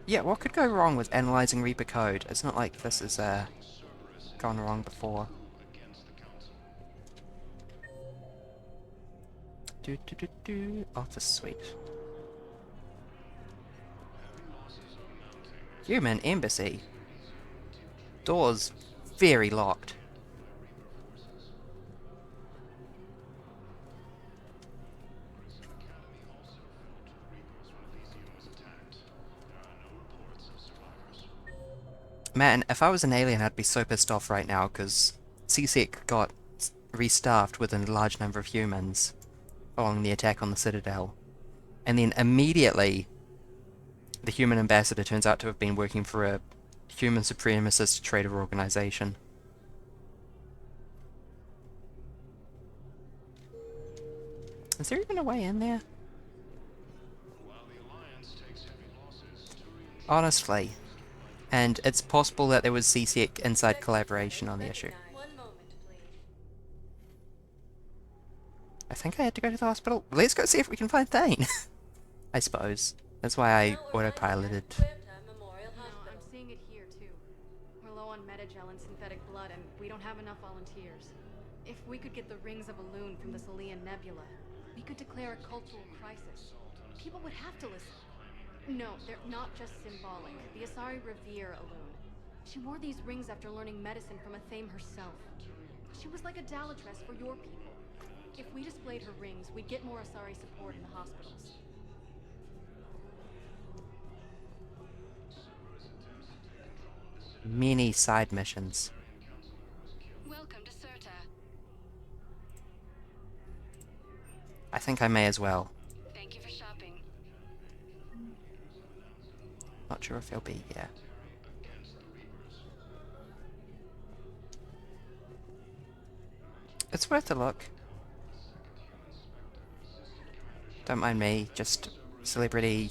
Yeah, what could go wrong with analyzing Reaper code? It's not like this has gone wrong before. Office suite. Human embassy. Doors very locked. Man, if I was an alien, I'd be so pissed off right now, because CSEC got restaffed with a large number of humans following the attack on the Citadel. And then immediately, the human ambassador turns out to have been working for a human supremacist traitor organization. Is there even a way in there? Honestly. And it's possible that there was CSEC inside collaboration on the issue. I think I had to go to the hospital. Let's go see if we can find Thane. I suppose. That's why I autopiloted. No, I'm seeing it here too. We're low on metagel and synthetic blood, and we don't have enough volunteers. If we could get the rings of Elune from the Salian Nebula, we could declare a cultural crisis. People would have to listen. No, they're not just symbolic. The Asari revere Elune. She wore these rings after learning medicine from Athame herself. She was like a Dalatress for your people. If we displayed her rings, we'd get more Asari support in the hospitals. Many side missions. Welcome to Serta. I think I may as well. Thank you for shopping. Not sure if he'll be here. It's worth a look. Don't mind me, just celebrity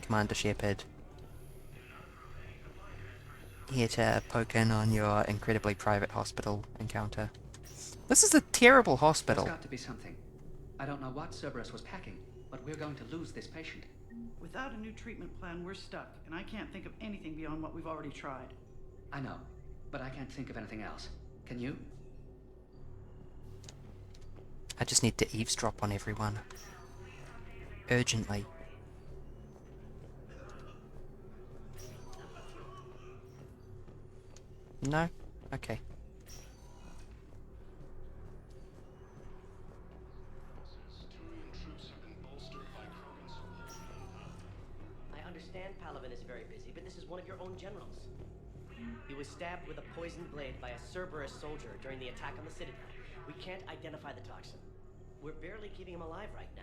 Commander Shepard. Here to poke in on your incredibly private hospital encounter. This is a terrible hospital. There's got to be something. I don't know what Cerberus was packing, but we're going to lose this patient. Without a new treatment plan, we're stuck, and I can't think of anything beyond what we've already tried. I know, but I can't think of anything else. Can you? I just need to eavesdrop on everyone. Urgently. No? Okay. I understand Palaven is very busy, but this is one of your own generals. He was stabbed with a poisoned blade by a Cerberus soldier during the attack on the Citadel. We can't identify the toxin. We're barely keeping him alive right now.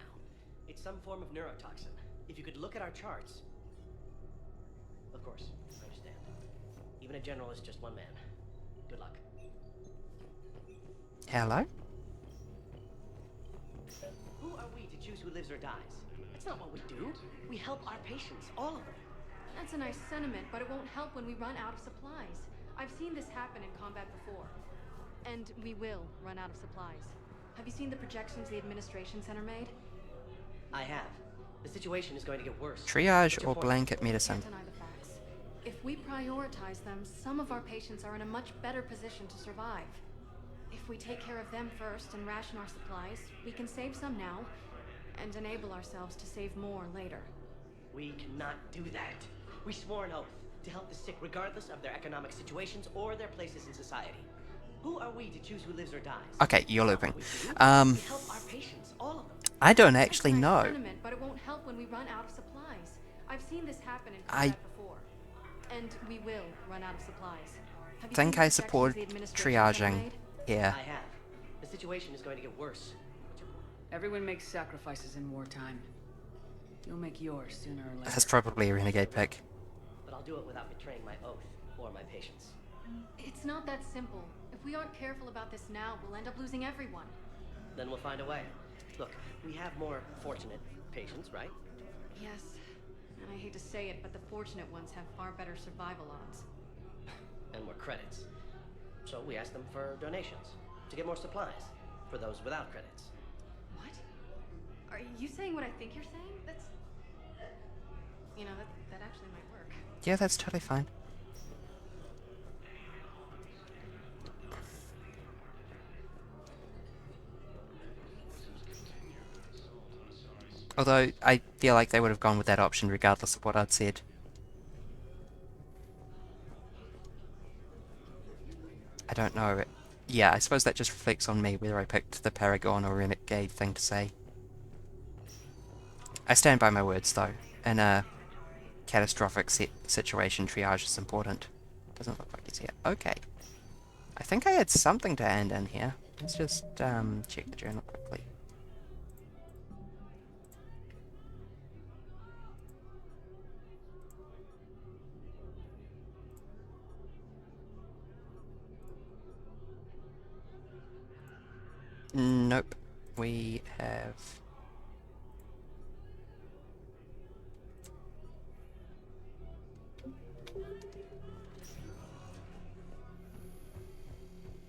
It's some form of neurotoxin. If you could look at our charts... Of course, I understand. Even a general is just one man. Good luck. Hello? Who are we to choose who lives or dies? That's not what we do. We help our patients, all of them. That's a nice sentiment, but it won't help when we run out of supplies. I've seen this happen in combat before. And we will run out of supplies. Have you seen the projections the administration center made? I have. The situation is going to get worse. Triage or blanket medicine? Can't deny the facts. If we prioritize them, some of our patients are in a much better position to survive. If we take care of them first and ration our supplies, we can save some now, and enable ourselves to save more later. We cannot do that. We swore an oath to help the sick regardless of their economic situations or their places in society. Who are we to choose who lives or dies? Okay, you're looping. We help our patients, all of them. I don't actually That's a nice know. sentiment, but it won't help when we run out of supplies. I've seen this happen in combat before. And we will run out of supplies. Have you Think seen the I support projections the administration center triaging. made? Yeah. I have. The situation is going to get worse. Everyone makes sacrifices in wartime. You'll make yours sooner or later. That's probably a renegade pick. But I'll do it without betraying my oath or my patients. It's not that simple. If we aren't careful about this now, we'll end up losing everyone. Then we'll find a way. Look, we have more fortunate patients, right? Yes. And I hate to say it, but the fortunate ones have far better survival odds. And more credits. So we asked them for donations to get more supplies for those without credits. What? Are you saying what I think you're saying? That's... You know, that actually might work. Yeah, that's totally fine. Although, I feel like they would have gone with that option regardless of what I'd said. I don't know. Yeah, I suppose that just reflects on me, whether I picked the Paragon or Renegade thing to say. I stand by my words, though. In a catastrophic situation, triage is important. Doesn't look like he's here. Okay. I think I had something to hand in here. Let's just check the journal quickly. Nope. We have...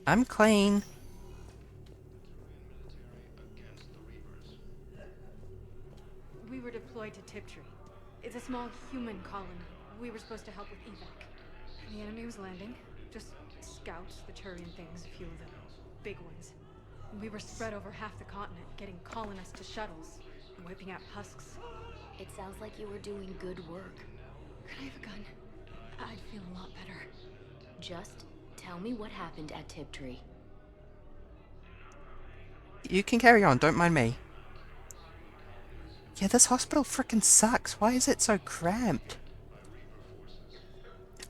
I'm clean. We were deployed to Tiptree. It's a small human colony. We were supposed to help with evac. The enemy was landing. Just scouts, the Turian things, a few of the big ones. We were spread over half the continent, getting colonists to shuttles, wiping out husks. It sounds like you were doing good work. Could I have a gun? I'd feel a lot better. Just tell me what happened at Tiptree. You can carry on, don't mind me. Yeah, this hospital frickin' sucks. Why is it so cramped?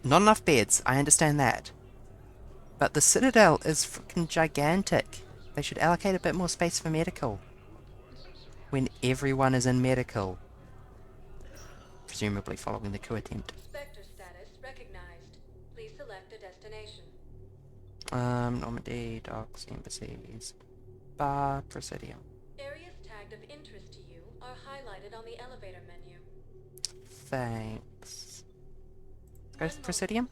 Not enough beds, I understand that. But the Citadel is frickin' gigantic. They should allocate a bit more space for medical. When everyone is in medical. Presumably following the coup attempt. Spectre status recognized. Please select a destination. Normandy, docks, embassies, Bar, Presidium. Areas tagged of interest to you are highlighted on the elevator menu. Thanks. Let's go to Presidium?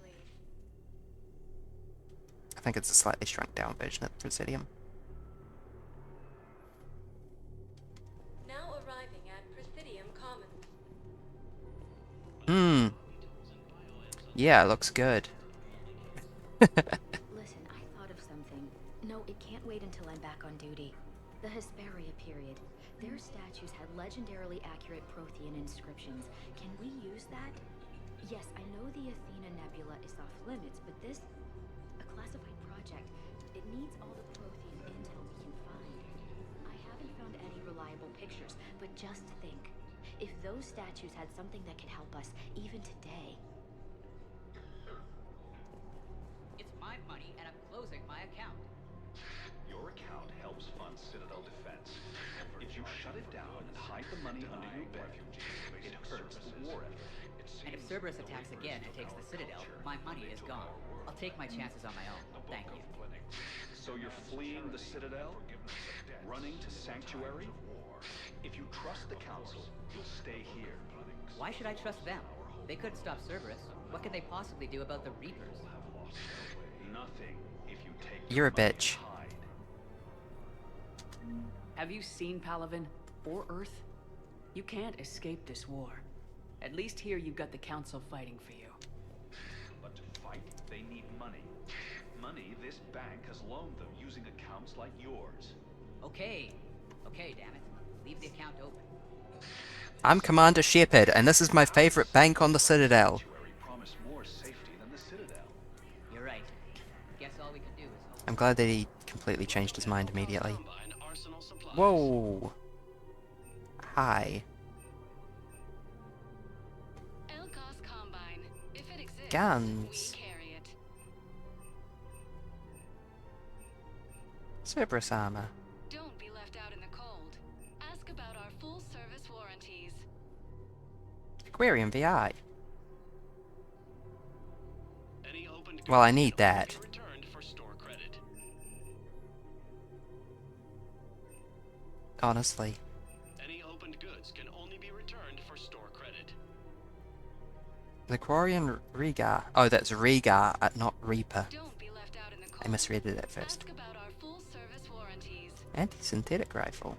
I think it's a slightly shrunk down version of the Presidium. Now arriving at Presidium Commons. Yeah, it looks good. Listen, I thought of something. No, it can't wait until I'm back on duty. The Hesperia period. Their statues had legendarily accurate Prothean inscriptions. Can we use that? Yes, I know the Athena Nebula is off limits, but this... a classified project. It needs all the Prothean intel we can find. I haven't found any reliable pictures, but just think. If those statues had something that could help us, even today... It's my money, and I'm closing my account. Your account helps fund Citadel defense. If you shut it down and hide the money under your bed, it hurts the war effort. And if Cerberus attacks again and takes the Citadel, my money is gone. I'll take my chances on my own. Thank you. So you're fleeing the Citadel? Running to Sanctuary? If you trust the Council, you'll stay here. Why should I trust them? They couldn't stop Cerberus. What could they possibly do about the Reapers? Nothing if you take You're a bitch. Have you seen Palaven or Earth? You can't escape this war. At least here you've got the Council fighting for you. But to fight, they need money. Money this bank has loaned them using accounts like yours. Okay. Okay, damn it. Leave the account open. I'm Commander Shepard, and this is my favorite bank on the Citadel. Promise more safety than the Citadel. You're right. Guess all we can do is hope. I'm glad that he completely changed his mind immediately. Whoa. Hi. Guns. Cerberus armor. Don't be left out in the cold. Ask about our full service warranties. aquarium VI. Well, I need that. Honestly. Any opened goods can only be returned for store credit. The Quarian Riga. Oh, that's Riga, not Reaper. I misread it at first. Anti-synthetic rifle.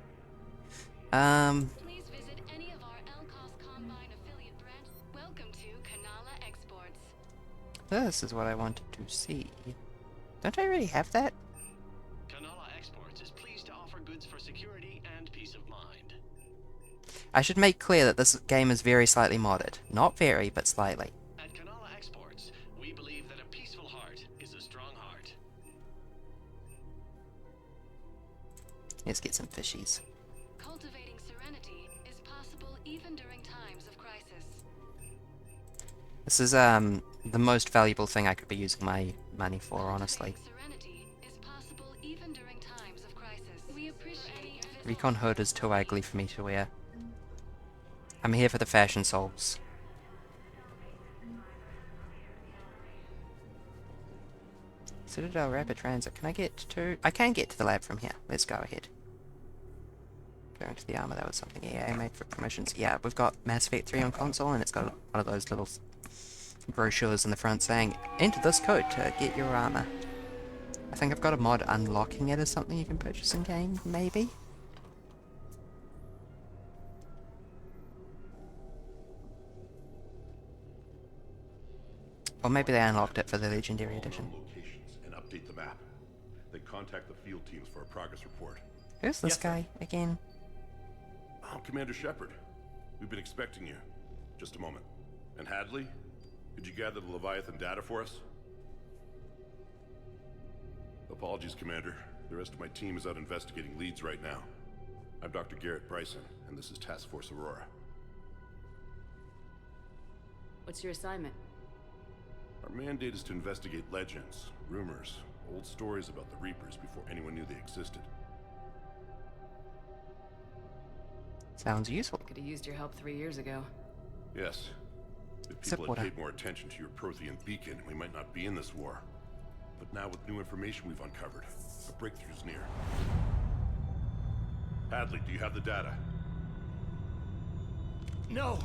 Please visit any of our LCOS Combine affiliate branch. Welcome to Kanala Exports. This is what I wanted to see. Don't I already have that? Kanala Exports is pleased to offer goods for security and peace of mind. I should make clear that this game is very slightly modded. Not very, but slightly. At Kanala Exports, we believe that a peaceful heart is a strong heart. Let's get some fishies. Cultivating serenity is possible even during times of crisis. This is the most valuable thing I could be using my money for, honestly. Serenity is possible even during times of crisis. We appreciate Recon hood is too ugly for me to wear. I'm here for the fashion souls. Citadel Rapid Transit. Can I get to... I can get to the lab from here. Let's go ahead. Going to the armor, that was something EA made for promotions. Yeah, we've got Mass Effect 3 on console, and it's got one of those little brochures in the front saying, enter this code to get your armor. I think I've got a mod unlocking it as something you can purchase in game, maybe? Or maybe they unlocked it for the Legendary Edition. Locations and update the map. Then contact the field teams for a progress report. Who's this guy again? Oh, Commander Shepard. We've been expecting you. Just a moment. And Hadley, could you gather the Leviathan data for us? Apologies, Commander. The rest of my team is out investigating leads right now. I'm Dr. Garrett Bryson, and this is Task Force Aurora. What's your assignment? Our mandate is to investigate legends, rumors, old stories about the Reapers before anyone knew they existed. Sounds useful. Could have used your help 3 years ago. Yes. If people had paid more attention to your Prothean beacon, we might not be in this war. But now with new information we've uncovered, a breakthrough's near. Hadley, do you have the data? No!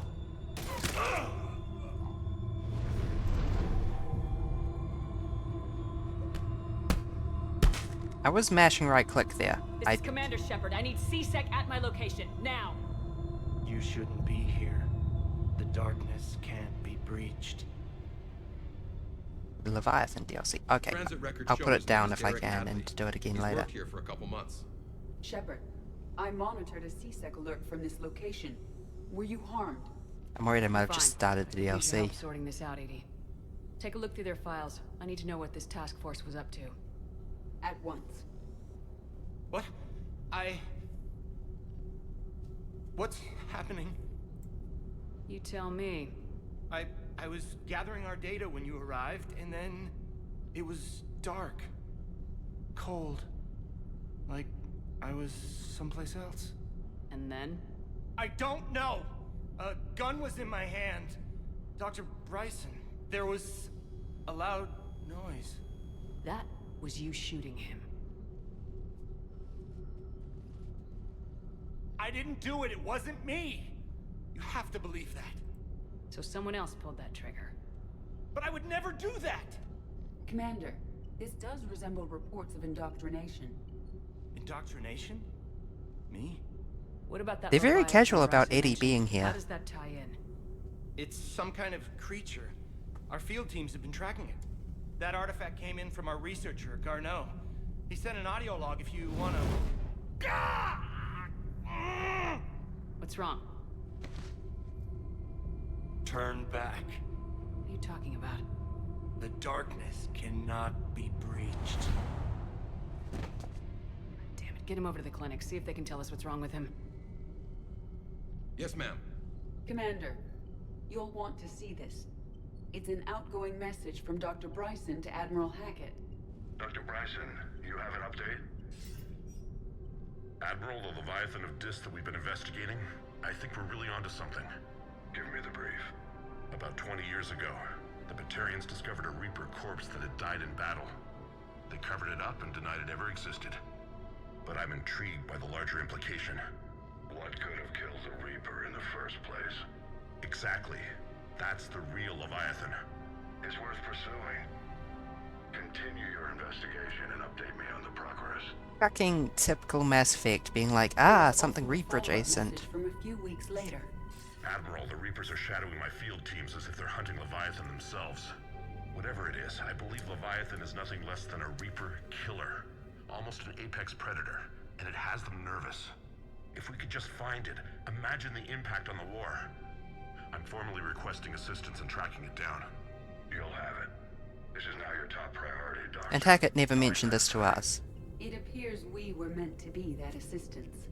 I was mashing right click there. This is Commander Shepard. I need CSEC at my location, now! You shouldn't be here. The darkness can't be breached. The Leviathan DLC. Okay, I'll put it down if I can and do it again later. Worked here for a couple months. Shepard, I monitored a CSEC alert from this location. Were you harmed? I'm worried I might have just started the Need your DLC. help sorting this out, EDI. Take a look through their files. I need to know what this task force was up to. At once. What? What's happening? You tell me. I was gathering our data when you arrived, and then it was dark. Cold. Like I was someplace else. And then? I don't know! A gun was in my hand. Dr. Bryson, there was a loud noise. That was you shooting him. I didn't do it, it wasn't me! You have to believe that. So someone else pulled that trigger. But I would never do that! Commander, this does resemble reports of indoctrination. Indoctrination? Me? What about that? They're very Leviathan casual about Bryson Eddie mentioned? being here. How does that tie in? It's some kind of creature. Our field teams have been tracking it. That artifact came in from our researcher, Garneau. He sent an audio log if you wanna... What's wrong? Turn back. What are you talking about? The darkness cannot be breached. Damn it, get him over to the clinic. See if they can tell us what's wrong with him. Yes, ma'am. Commander, you'll want to see this. It's an outgoing message from Dr. Bryson to Admiral Hackett. Dr. Bryson, you have an update? Admiral, the Leviathan of Dis that we've been investigating, I think we're really onto something. Give me the brief. About 20 years ago, the Batarians discovered a Reaper corpse that had died in battle. They covered it up and denied it ever existed. But I'm intrigued by the larger implication. What could have killed the Reaper in the first place? Exactly. That's the real Leviathan. It's worth pursuing. Continue your investigation and update me on the progress. Fucking typical Mass Effect, being like, something Reaper adjacent. From a few weeks later. Admiral, the Reapers are shadowing my field teams as if they're hunting Leviathan themselves. Whatever it is, I believe Leviathan is nothing less than a Reaper killer. Almost an apex predator, and it has them nervous. If we could just find it, imagine the impact on the war. I'm formally requesting assistance in tracking it down. You'll have it. This is now your top priority, Doctor. And Hackett never mentioned this to us. It appears we were meant to be that assistance.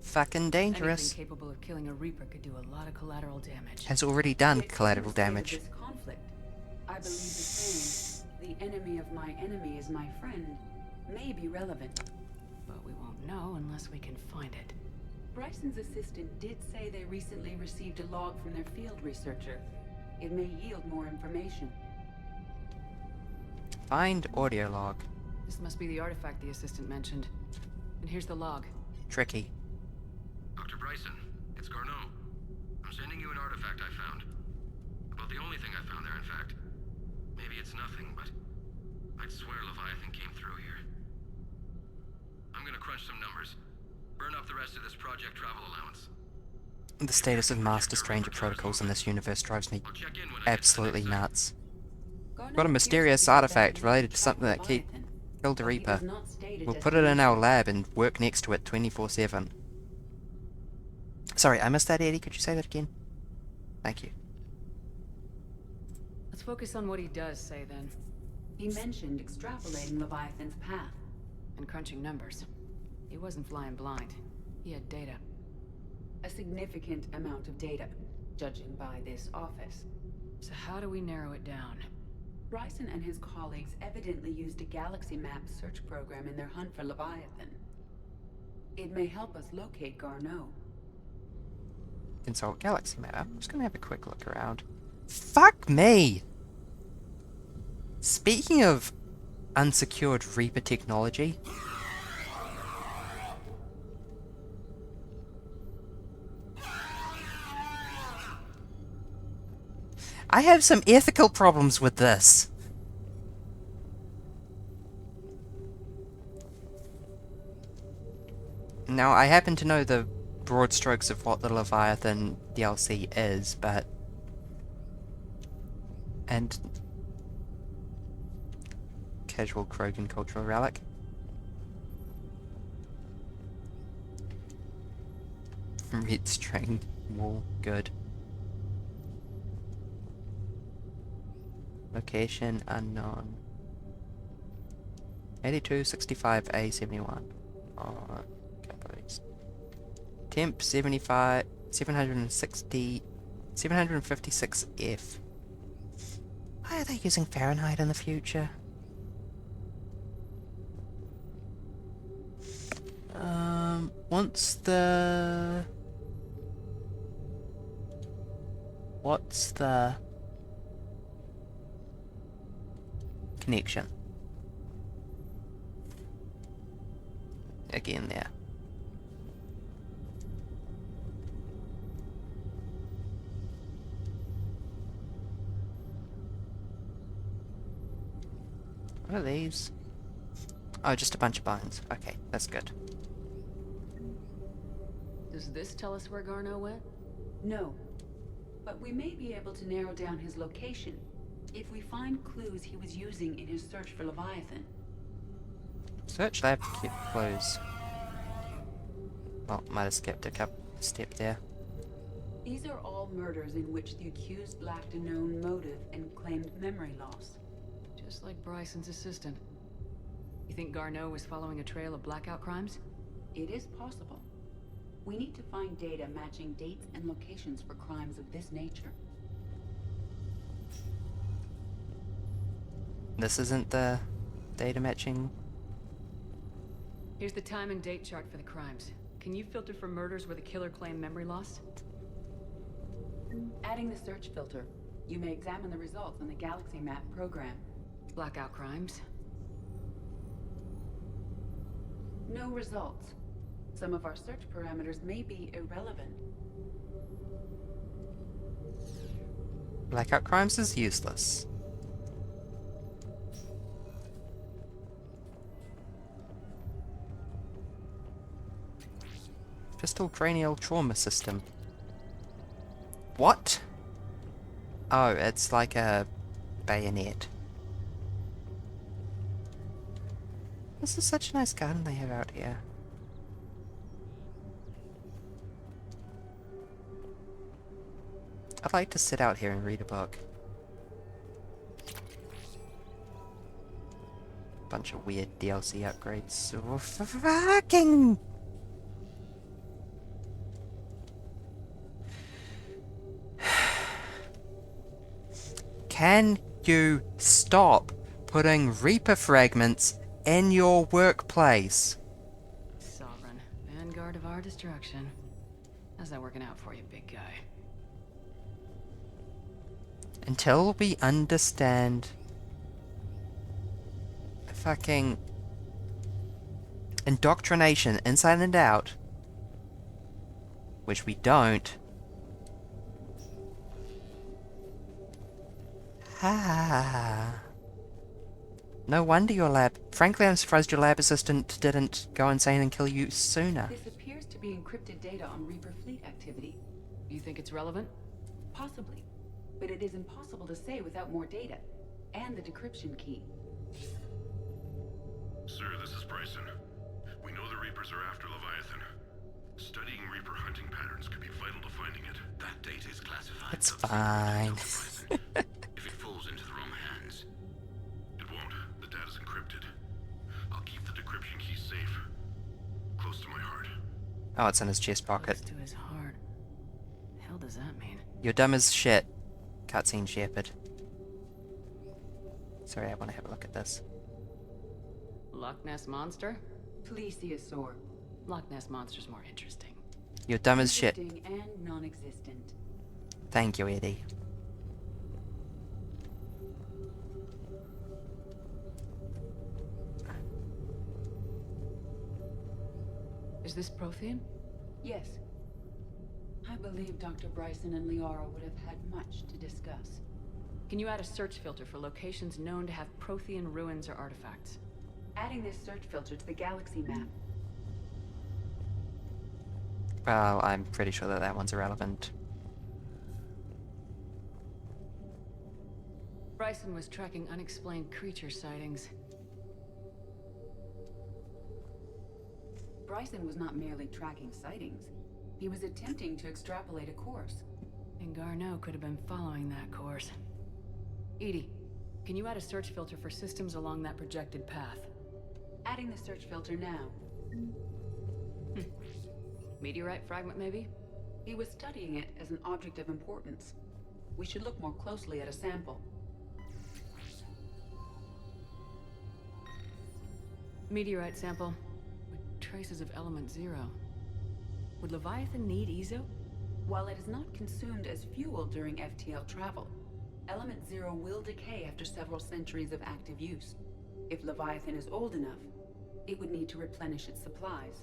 Fucking dangerous. Anything capable of killing a Reaper could do a lot of collateral damage. Has already done collateral damage. This conflict, I believe the saying, "The enemy of my enemy is my friend," may be relevant. But we won't know unless we can find it. Bryson's assistant did say they recently received a log from their field researcher. It may yield more information. Find audio log. This must be the artifact the assistant mentioned. And here's the log. Tricky. Dr. Bryson, it's Garneau. I'm sending you an artifact I found. About the only thing I found there, in fact. Maybe it's nothing, but I'd swear Leviathan came through here. I'm gonna crunch some numbers. Burn up the rest of this project travel allowance. The status of Master Stranger protocols in this universe drives me absolutely nuts. Got a mysterious artifact related to something that killed the Reaper. We'll put it in our lab and work next to it 24/7. Sorry, I missed that, Eddie. Could you say that again? Thank you. Let's focus on what he does say, then. He mentioned extrapolating Leviathan's path. And crunching numbers. He wasn't flying blind. He had data. A significant amount of data, judging by this office. So how do we narrow it down? Bryson and his colleagues evidently used a galaxy map search program in their hunt for Leviathan. It may help us locate Garneau. Consult galaxy map. I'm just gonna have a quick look around. Fuck me! Speaking of unsecured Reaper technology, I have some ethical problems with this. Now, I happen to know the broad strokes of what the Leviathan DLC is, but... And... Casual Krogan cultural relic. Red string wall, good. Location unknown. 8265 A71. Oh, companies. Temp 75 760 756 F. Why are they using Fahrenheit in the future? What's the connection? Again there. What are these? Oh, just a bunch of bones. Okay, that's good. Does this tell us where Garneau went? No. But we may be able to narrow down his location if we find clues he was using in his search for Leviathan. Search lab kept closed. Oh, might have skipped a step there. These are all murders in which the accused lacked a known motive and claimed memory loss. Just like Bryson's assistant. You think Garneau was following a trail of blackout crimes? It is possible. We need to find data matching dates and locations for crimes of this nature. This isn't the data matching. Here's the time and date chart for the crimes. Can you filter for murders where the killer claimed memory loss? Adding the search filter, you may examine the results on the Galaxy Map program. Blackout crimes? No results. Some of our search parameters may be irrelevant. Blackout crimes is useless. Pistol cranial trauma system. What? Oh, it's like a bayonet. This is such a nice garden they have out here. I'd like to sit out here and read a book. Bunch of weird DLC upgrades. So fucking... Can you stop putting Reaper fragments in your workplace? Sovereign. Vanguard of our destruction. How's that working out for you, big guy? Until we understand fucking indoctrination inside and out, which we don't. No wonder your lab... Frankly, I'm surprised your lab assistant didn't go insane and kill you sooner. This appears to be encrypted data on Reaper fleet activity. You think it's relevant? Possibly. But it is impossible to say without more data. And the decryption key. Sir, this is Bryson. We know the Reapers are after Leviathan. Studying Reaper hunting patterns could be vital to finding it. That data is classified. It's fine. If it falls into the wrong hands, it won't. The data's encrypted. I'll keep the decryption key safe. Close to my heart. Oh, it's in his chest pocket. Close to his heart. The hell does that mean? You're dumb as shit. Cutscene Shepherd. Sorry, I want to have a look at this. Loch Ness Monster? Plesiosaur. Loch Ness Monster's more interesting. You're dumb as shit. Interesting and non-existent. Thank you, Eddie. Is this Prothean? Yes. I believe Dr. Bryson and Liara would have had much to discuss. Can you add a search filter for locations known to have Prothean ruins or artifacts? Adding this search filter to the Galaxy Map. Well, I'm pretty sure that that one's irrelevant. Bryson was tracking unexplained creature sightings. Bryson was not merely tracking sightings. He was attempting to extrapolate a course. And Garneau could have been following that course. Edie, can you add a search filter for systems along that projected path? Adding the search filter now. Meteorite fragment, maybe? He was studying it as an object of importance. We should look more closely at a sample. Meteorite sample with traces of element 0. Would Leviathan need Ezo? While it is not consumed as fuel during FTL travel, element 0 will decay after several centuries of active use. If Leviathan is old enough, it would need to replenish its supplies.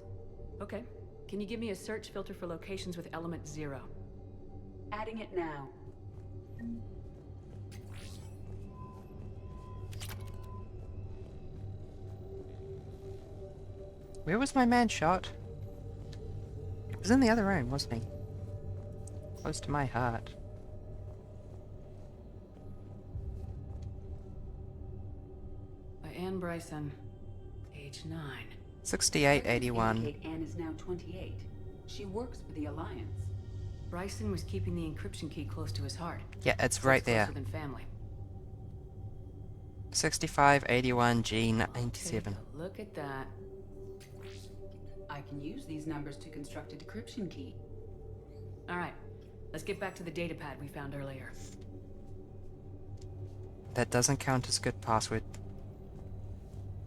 Okay. Can you give me a search filter for locations with element 0? Adding it now. Where was my man shot? He was in the other room, wasn't he? Close to my heart. By Anne Bryson, age 9. 6881. Anne is now 28. She works for the Alliance. Bryson was keeping the encryption key close to his heart. Yeah, it's So right there. Closer than family. 6581 G97. Look at that. I can use these numbers to construct a decryption key. All right, let's get back to the datapad we found earlier. That doesn't count as good password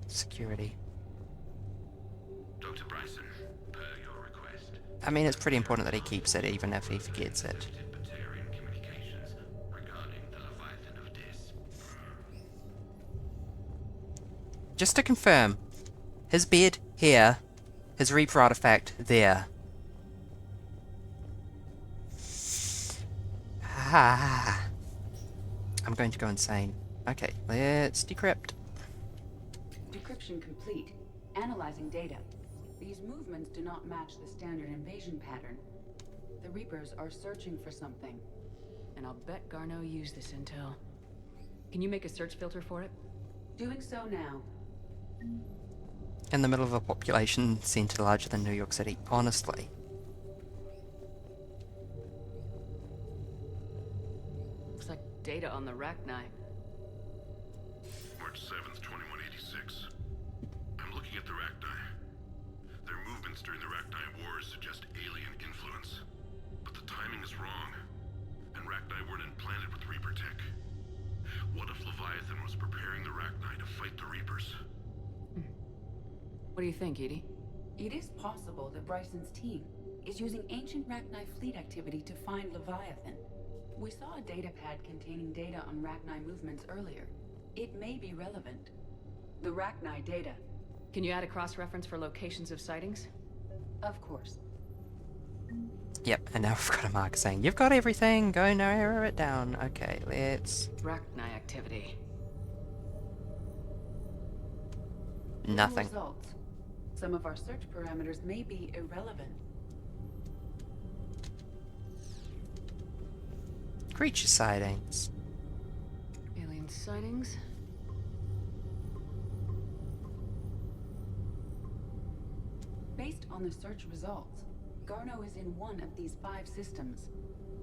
security. Dr. Bryson, per your request. I mean, it's pretty important that he keeps it, even if he forgets it. Just to confirm, his bed here, his Reaper artifact there. Ah, I'm going to go insane. Okay, let's decrypt. Decryption complete. Analyzing data. These movements do not match the standard invasion pattern. The Reapers are searching for something. And I'll bet Garneau used this intel. Can you make a search filter for it? Doing so now. In the middle of a population centre larger than New York City, honestly. Looks like data on the Rachni. March 7th, 2186. I'm looking at the Rachni. Their movements during the Rachni Wars suggest alien influence. But the timing is wrong. And Rachni weren't implanted with Reaper tech. What if Leviathan was preparing the Rachni to fight the Reapers? What do you think, Edie? It is possible that Bryson's team is using ancient Rachni fleet activity to find Leviathan. We saw a data pad containing data on Rachni movements earlier. It may be relevant. The Rachni data. Can you add a cross-reference for locations of sightings? Of course. Yep, and now we've got a mark saying, you've got everything, go narrow it down. Okay, let's... Rachni activity. Nothing. Results. Some of our search parameters may be irrelevant. Creature sightings. Alien sightings? Based on the search results, Garneau is in one of these 5 systems.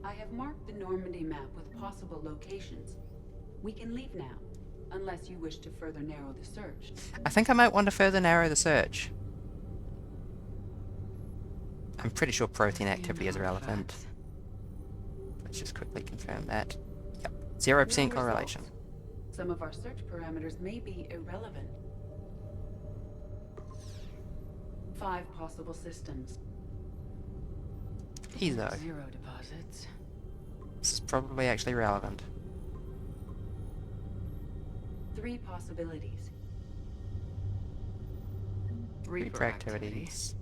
I have marked the Normandy map with possible locations. We can leave now, unless you wish to further narrow the search. I think I might want to further narrow the search. I'm pretty sure protein activity is relevant. Let's just quickly confirm that. Yep, 0% correlation. Some of our search parameters may be irrelevant. 5 possible systems. Ezo. 0 deposits. This is probably actually relevant. 3 possibilities. Reaper activities.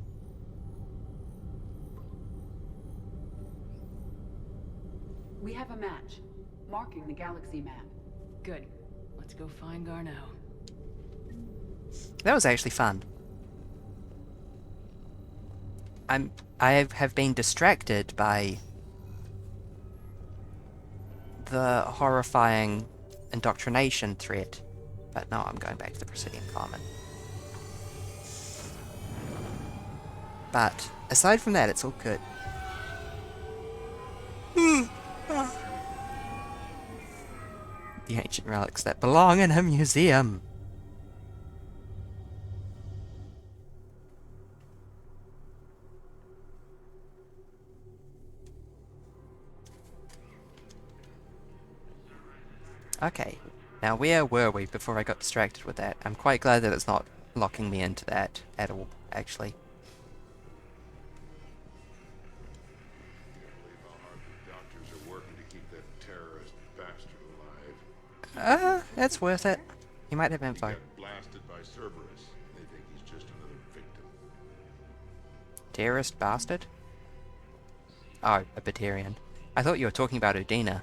We have a match, marking the galaxy map. Good. Let's go find Garneau. That was actually fun. I have been distracted by the horrifying indoctrination threat, but now I'm going back to the Presidium Common. But aside from that, it's all good. The ancient relics that belong in a museum. Okay, now where were we before I got distracted with that? I'm quite glad that it's not locking me into that at all, actually. Doctors are working to keep that terrorist bastard alive. That's worth it. You might have info. He got blasted by Cerberus. They think he's just another victim. Terrorist bastard? Oh, a Batarian. I thought you were talking about Udina.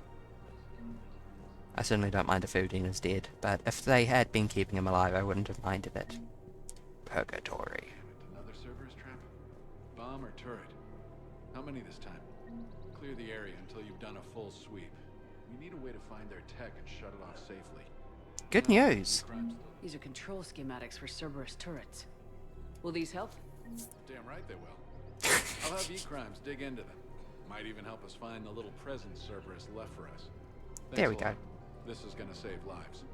I certainly don't mind if Udina's dead, but if they had been keeping him alive, I wouldn't have minded it. Purgatory. Another Cerberus trap? Bomb or turret? How many this time? Clear the area until you've done a full sweep. We need a way to find their tech and shut it off safely. Good news. These are control schematics for Cerberus turrets. Will these help? Damn right they will. I'll have E-Crimes dig into them. Might even help us find the little present Cerberus left for us. There we go. This is gonna save lives.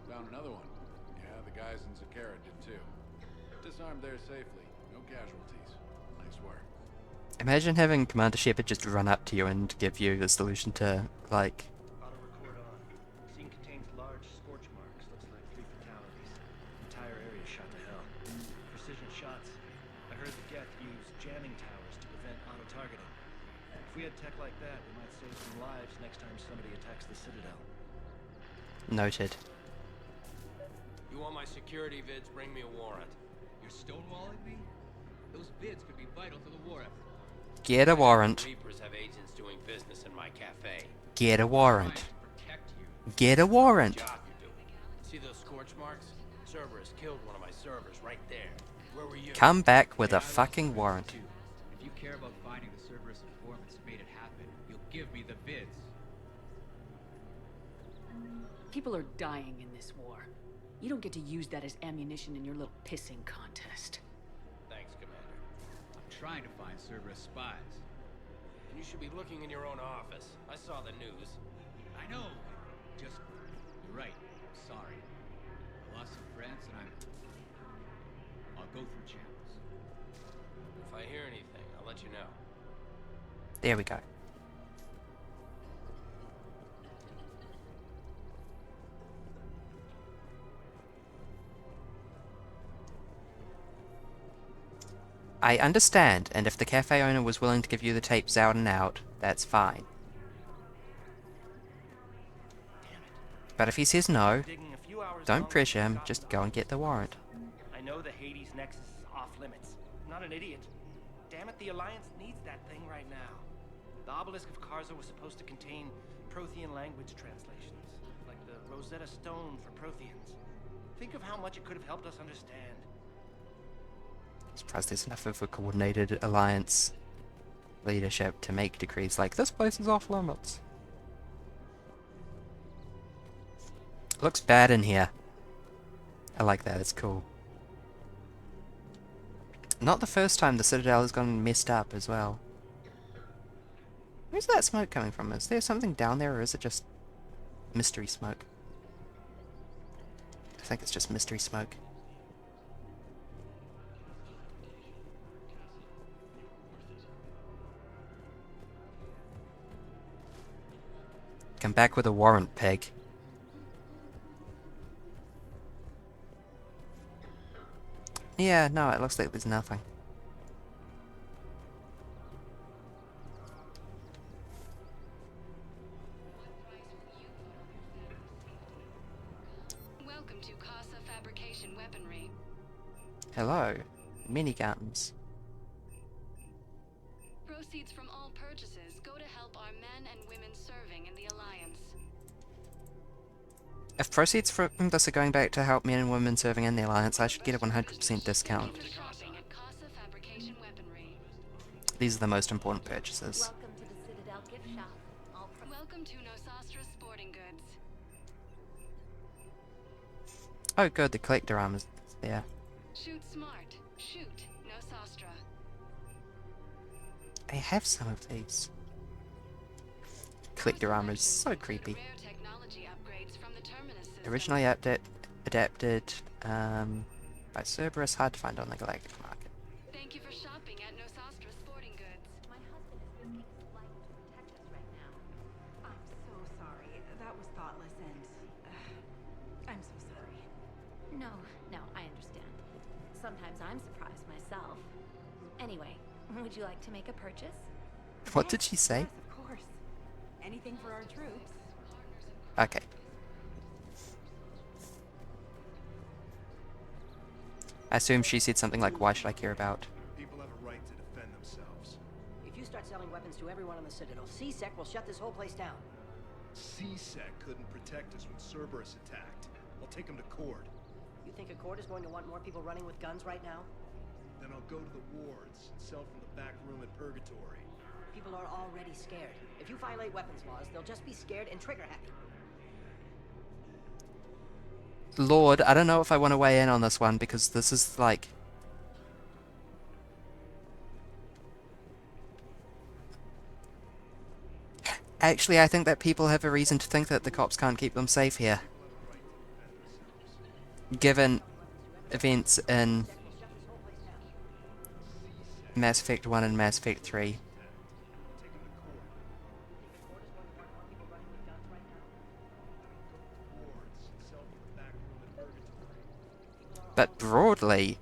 Found another one. Yeah, the guys in Zakara did too. Disarmed there safely. No casualties. Nice work. Imagine having Commander Shepard just run up to you and give you the solution to, like... Auto record on. Scene contains large scorch marks. Looks like 3 fatalities. Entire area shot to hell. Precision shots. I heard the If we had tech like that, we might save some lives next time somebody attacks the Citadel. Noted. You want my security vids? Bring me a warrant. You're stonewalling me? Those vids could be vital to the war effort. Get a warrant. Reapers have agents doing business in my cafe. Get a warrant. Get a warrant. Job you're doing. See those scorch marks? Cerberus killed one of my servers right there. Where were you? Come back with a fucking warrant. If you care about finding the Cerberus informants who made it happen, you'll give me the vids. People are dying in this war. You don't get to use that as ammunition in your little pissing contest. Thanks, Commander. I'm trying to find Cerberus spies. And you should be looking in your own office. I saw the news. I know. Just, you're right. I'm sorry. I lost some friends and I'll go through channels. If I hear anything, I'll let you know. There we go. I understand, and if the cafe owner was willing to give you the tapes out and out, that's fine. But if he says no, don't pressure him, just go and get the warrant. I know the Hades Nexus is off limits. I'm not an idiot. Damn it, the Alliance needs that thing right now. The obelisk of Karza was supposed to contain Prothean language translations, like the Rosetta Stone for Protheans. Think of how much it could have helped us understand. I'm surprised there's enough of a coordinated alliance leadership to make decrees like this place is off limits. Looks bad in here. I like that, it's cool. Not the first time the Citadel has gone messed up as well. Where's that smoke coming from? Is there something down there or is it just mystery smoke? I think it's just mystery smoke. Come back with a warrant, pig. Yeah, no, it looks like there's nothing. Welcome to Casa Fabrication Weaponry. Hello. Miniguns. Proceeds from all purchases go to help our men and women serving in the Alliance. If proceeds from this are going back to help men and women serving in the Alliance, I should get a 100% discount. These are the most important purchases. Welcome to the Citadel gift shop. Welcome to Nosastra Sporting Goods. Oh good, the collector armor's there. Shoot smart. Shoot Nosastra. I have some of these. Collector armor is so creepy. Originally adapted by Cerberus, hard to find on the galactic market. Thank you for shopping at Nosastra Sporting Goods. My husband is risking his life to protect us right now. I'm so sorry. That was thoughtless and... I'm so sorry. No, I understand. Sometimes I'm surprised myself. Anyway, would you like to make a purchase? What did she say? Yes, of course. Anything for our troops. Okay. I assume she said something like, why should I care about? People have a right to defend themselves. If you start selling weapons to everyone on the Citadel, CSEC will shut this whole place down. CSEC couldn't protect us when Cerberus attacked. I'll take him to court. You think a court is going to want more people running with guns right now? Then I'll go to the wards and sell from the back room at Purgatory. People are already scared. If you violate weapons laws, they'll just be scared and trigger happy. Lord, I don't know if I want to weigh in on this one because this is like... Actually, I think that people have a reason to think that the cops can't keep them safe here. Given events in Mass Effect 1 and Mass Effect 3. But broadly,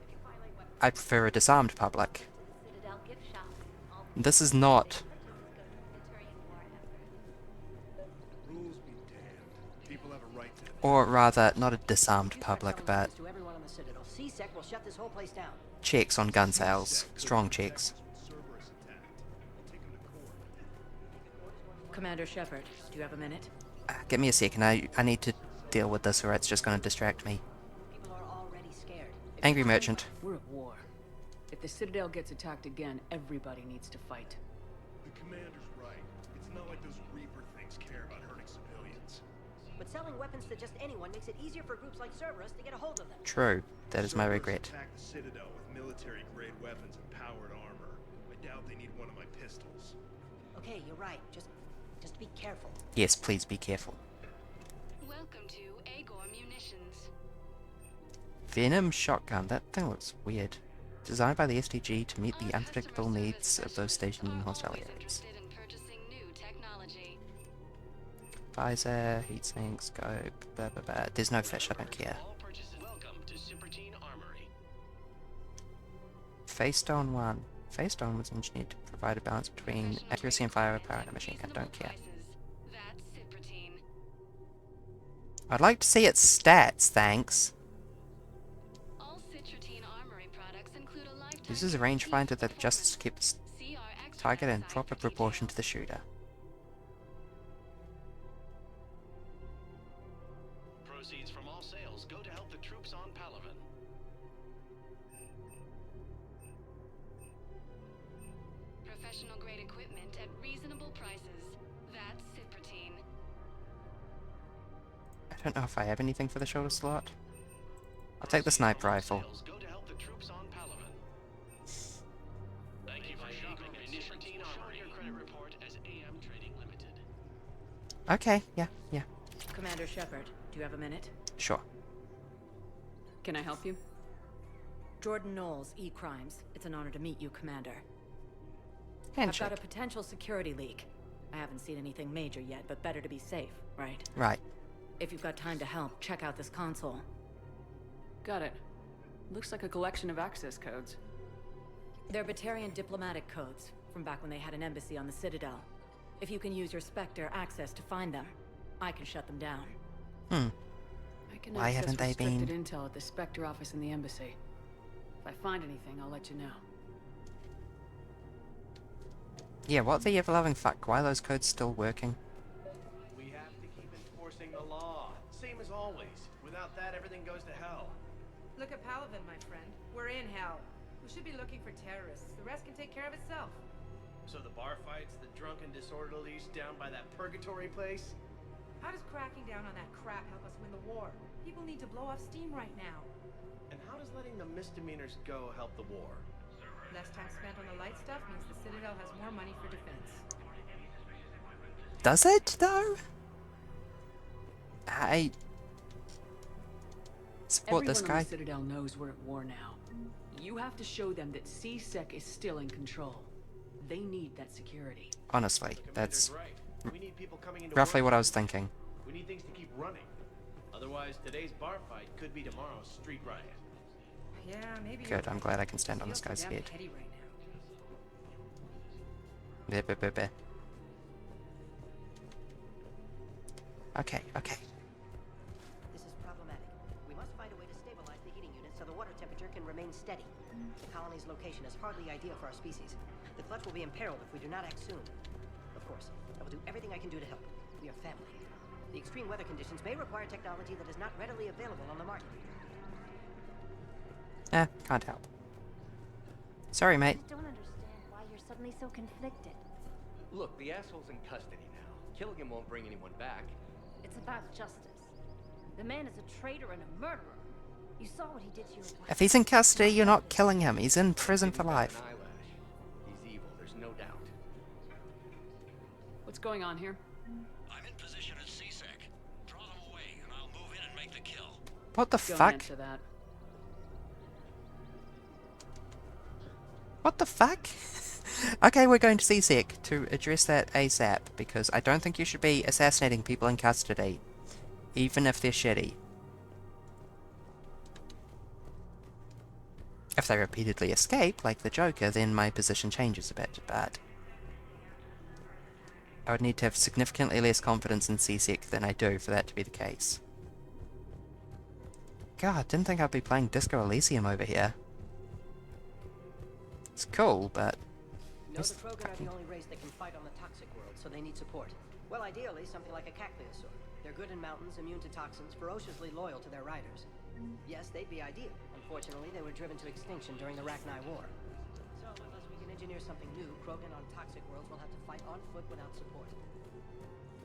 I prefer a disarmed public. This is not Or rather, not a disarmed public, but To everyone on the Citadel, C-Sec will shut this whole place down. checks on gun sales. Strong checks. Commander Shepard, do you have a minute? Give me a second, I need to deal with this or it's just going to distract me. People are already scared. Angry merchant. We're at war. If the Citadel gets attacked again, everybody needs to fight. The commander's right. It's not like those Reaper things care about hurting civilians. But selling weapons to just anyone makes it easier for groups like Cerberus to get a hold of them. True. That is my Cerberus regret. attacked the Citadel with military-grade weapons and powered armor. I doubt they need one of my pistols. Okay, you're right. Just be careful. Yes, please be careful. Welcome to Agor Munitions. Venom shotgun. That thing looks weird. Designed by the STG to meet the unpredictable needs of those stationed in hostile areas. Visor, heatsink, scope, blah blah blah. There's no fish, I don't care. Face stone 1. Face stone was engineered to provide a balance between accuracy and firepower in a machine gun. Don't care. I'd like to see its stats, thanks. Uses a rangefinder that adjusts to keep its target in proper proportion to the shooter. Proceeds from all sales go to help the troops on Palaven. Professional grade equipment at reasonable prices. That's Cypratine. I don't know if I have anything for the shoulder slot. I'll take the sniper rifle. Go to help the troops on Palaven. Thank you for shopping at Cypratine Armory. Your credit report as AM Trading Limited. Okay, yeah. Commander Shepard, do you have a minute? Sure. Can I help you? Jordan Knowles, E-Crimes. It's an honor to meet you, Commander. Handshake. I've got a potential security leak. I haven't seen anything major yet, but better to be safe, right? Right. If you've got time to help, check out this console. Got it. Looks like a collection of access codes. They're Batarian diplomatic codes, from back when they had an embassy on the Citadel. If you can use your Spectre access to find them, I can shut them down. I can Why access haven't they restricted been? intel at the Spectre office in the embassy. If I find anything, I'll let you know. Yeah, what the ever-loving fuck? Why are those codes still working? We have to keep enforcing the law. Same as always. Without that, everything goes to hell. Look at Palaven, my friend. We're in hell. We should be looking for terrorists. The rest can take care of itself. So the bar fights, the drunken disorderlies down by that purgatory place? How does cracking down on that crap help us win the war? People need to blow off steam right now. And how does letting the misdemeanors go help the war? Less time spent on the light stuff means the Citadel has more money for defense. Does it, though? I support this Everyone on guy. the Citadel knows we're at war now. You have to show them that C-Sec is still in control. They need that security. Honestly, that's We need people coming into roughly work. what I was thinking. We need things to keep running. Otherwise, today's bar fight could be tomorrow's street riot. Yeah, maybe. Good, I'm glad I can stand on this guy's head. Right Beh, beh, beh, beh. Okay. This is problematic. We must find a way to stabilize the heating unit so the water temperature can remain steady. The colony's location is hardly ideal for our species. The clutch will be imperiled if we do not act soon. Of course, I will do everything I can do to help. We are family. The extreme weather conditions may require technology that is not readily available on the market. Can't help. Sorry, mate. I just don't understand why you're suddenly so conflicted. Look, the asshole's in custody now. Killing him won't bring anyone back. It's about justice. The man is a traitor and a murderer. You saw what he did to your wife. If he's in custody, you're not killing him. He's in prison for life. He's evil, there's no doubt. What's going on here? I'm in position at C-Sec. Draw them away, and I'll move in and make the kill. What the Don't fuck? answer that. What the fuck? Okay, we're going to CSEC to address that ASAP, because I don't think you should be assassinating people in custody, even if they're shitty. If they repeatedly escape, like the Joker, then my position changes a bit, but I would need to have significantly less confidence in CSEC than I do for that to be the case. God, didn't think I'd be playing Disco Elysium over here. It's cool, but... No, the Krogan are the only race that can fight on the toxic world, so they need support. Well, ideally, something like a cacliosaur. They're good in mountains, immune to toxins, ferociously loyal to their riders. Yes, they'd be ideal. Unfortunately, they were driven to extinction during the Rachni War. So, unless we can engineer something new, Krogan on toxic worlds will have to fight on foot without support.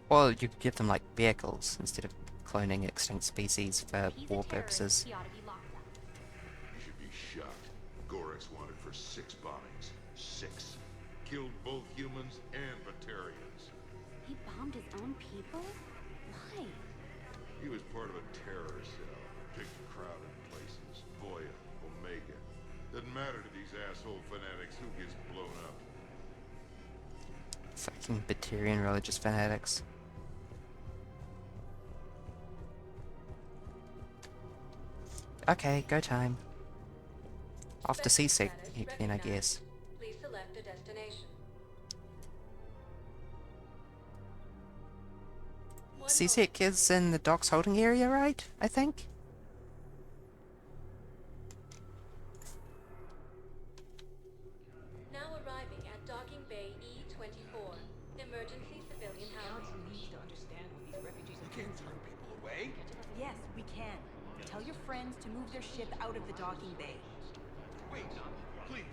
Or you could give them, like, vehicles instead of cloning extinct species for war purposes. You should be shocked. Gorex wanted for 6 bombings. 6. Killed both humans and Batarians. He bombed his own people? Why? He was part of a terror cell. Picked crowded places. Voya, Omega. Doesn't matter to these asshole fanatics who gets blown up. Fucking Batarian religious fanatics. Okay, go time. Off to seasick again, I guess. Please select a destination. Seasick is in the docks holding area, right? I think? Now arriving at Docking Bay E-24. Emergency civilian housing. Needs to understand what these refugees You can't turn people away. Yes, we can. Tell your friends to move their ship out of the docking bay. Wait, please.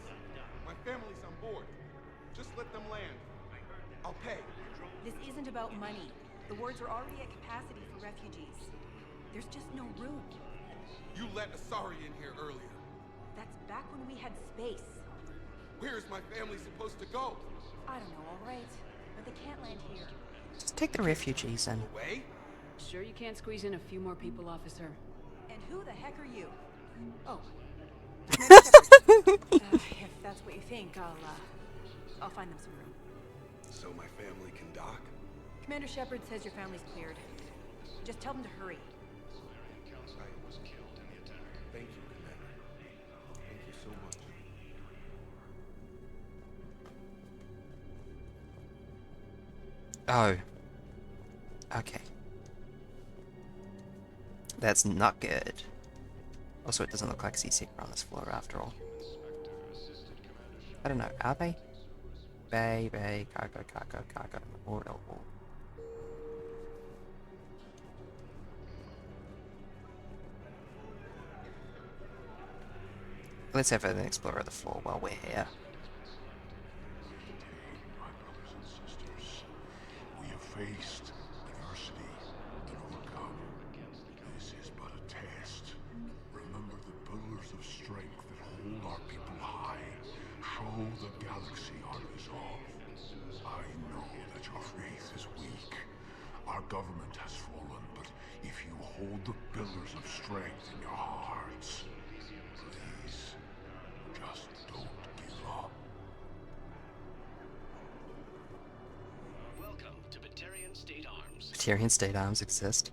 My family's on board. Just let them land. I'll pay. This isn't about money. The wards are already at capacity for refugees. There's just no room. You let Asari in here earlier. That's back when we had space. Where is my family supposed to go? I don't know, all right. But they can't land here. Just take the refugees in. Away? Sure you can't squeeze in a few more people, officer? And who the heck are you? Oh. If that's what you think, I'll find them some room. So my family can dock? Commander Shepard says your family's cleared. Just tell them to hurry. Thank you, Commander. Thank you so much. Oh. Okay. That's not good. Also, it doesn't look like seasick are on this floor after all. I don't know, are they? Bay, cargo, order. Let's have an explore of the floor while we're here. My brothers and sisters, we have faced adversity and overcome. This is but a test. Remember the pillars of strength that hold our people high. Show the galaxy our resolve. I know that your faith is weak. Our government has fallen, but if you hold the pillars of strength in your hearts, please, just don't give up. Welcome to Batarian State Arms. Batarian state arms exist.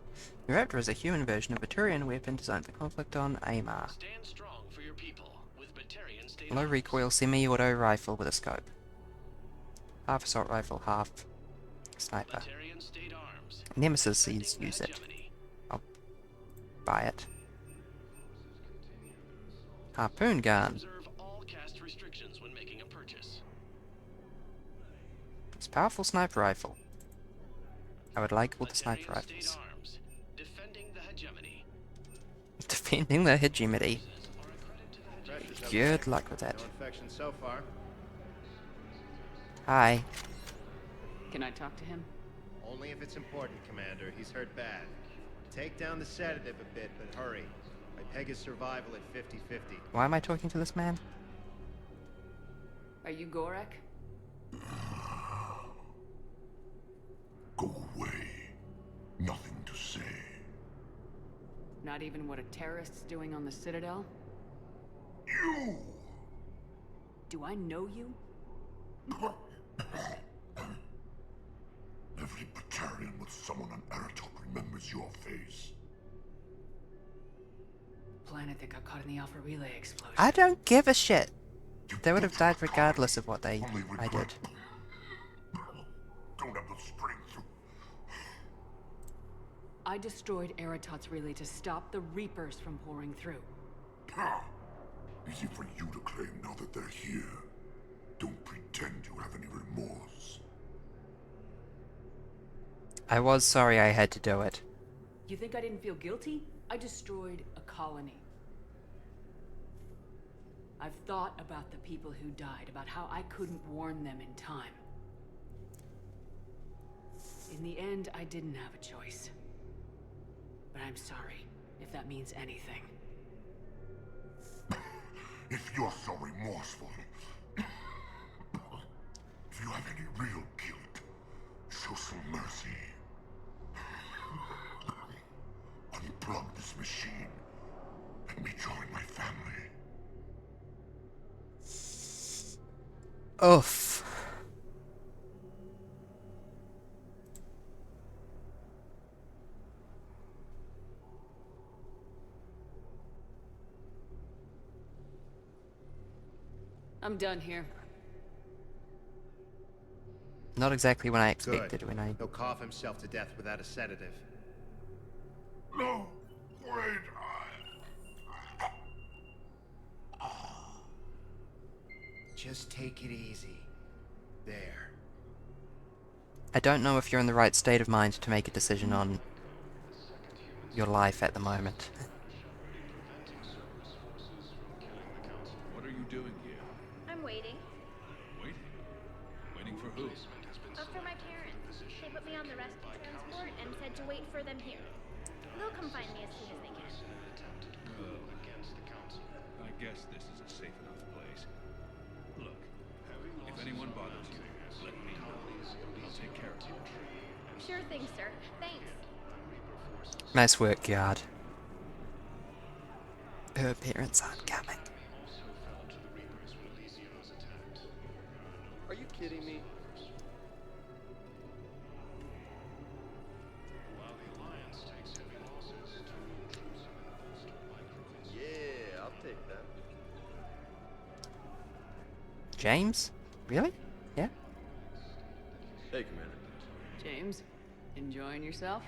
Your Raptor is a human version of Batarian weapon designed for conflict on Amar. Stand strong for your people with Batarian State Low Arms. recoil semi-auto rifle with a scope. Half assault rifle, half sniper. Batarian State Arms. Nemesis use it. I'll buy it. Harpoon gun. Observe all cast restrictions when making a purchase. It's a powerful sniper rifle. I would like all the sniper Batarian State rifles. Arms. Defending the hegemony. Defending the hegemony. Good luck with that. No infection so far. Hi. Can I talk to him? Only if it's important, Commander. He's hurt bad. Take down the sedative a bit, but hurry. I peg his survival at 50-50. Why am I talking to this man? Are you Gorek? Go away. Nothing to say. Not even what a terrorist's doing on the Citadel? You! Do I know you? Every Batarian with someone on Aratok remembers your face. Planet that got caught in the Alpha Relay explosion. I don't give a shit. They would have died regardless of what I did. Don't have the strength to... I destroyed Eratot's relay to stop the Reapers from pouring through. Ah, easy for you to claim now that they're here. Don't pretend you have any remorse. I was sorry I had to do it. You think I didn't feel guilty? I destroyed a colony. I've thought about the people who died, about how I couldn't warn them in time. In the end, I didn't have a choice. But I'm sorry, if that means anything. If you're so remorseful, if you have any real guilt, show some mercy. Unplug this machine. Let me join my family. Oof. I'm done here. Not exactly what I expected when I... He'll cough himself to death without a sedative. No, wait. Just take it easy. There. I don't know if you're in the right state of mind to make a decision on your life at the moment. What are you doing here? I'm waiting. Waiting? Waiting for who? For my parents. They put me on the rescue transport and said to wait for them here. They'll come find me as soon as they can. Oh. I guess this is a safe enough place. Look, if anyone bothers you, let me know. I'll take care of you. Sure thing, sir. Thanks. Nice work, Yard. Her parents aren't coming. Are you kidding me? Yeah, I'll take that. James? Really? Yeah? Hey, Commander. James, enjoying yourself?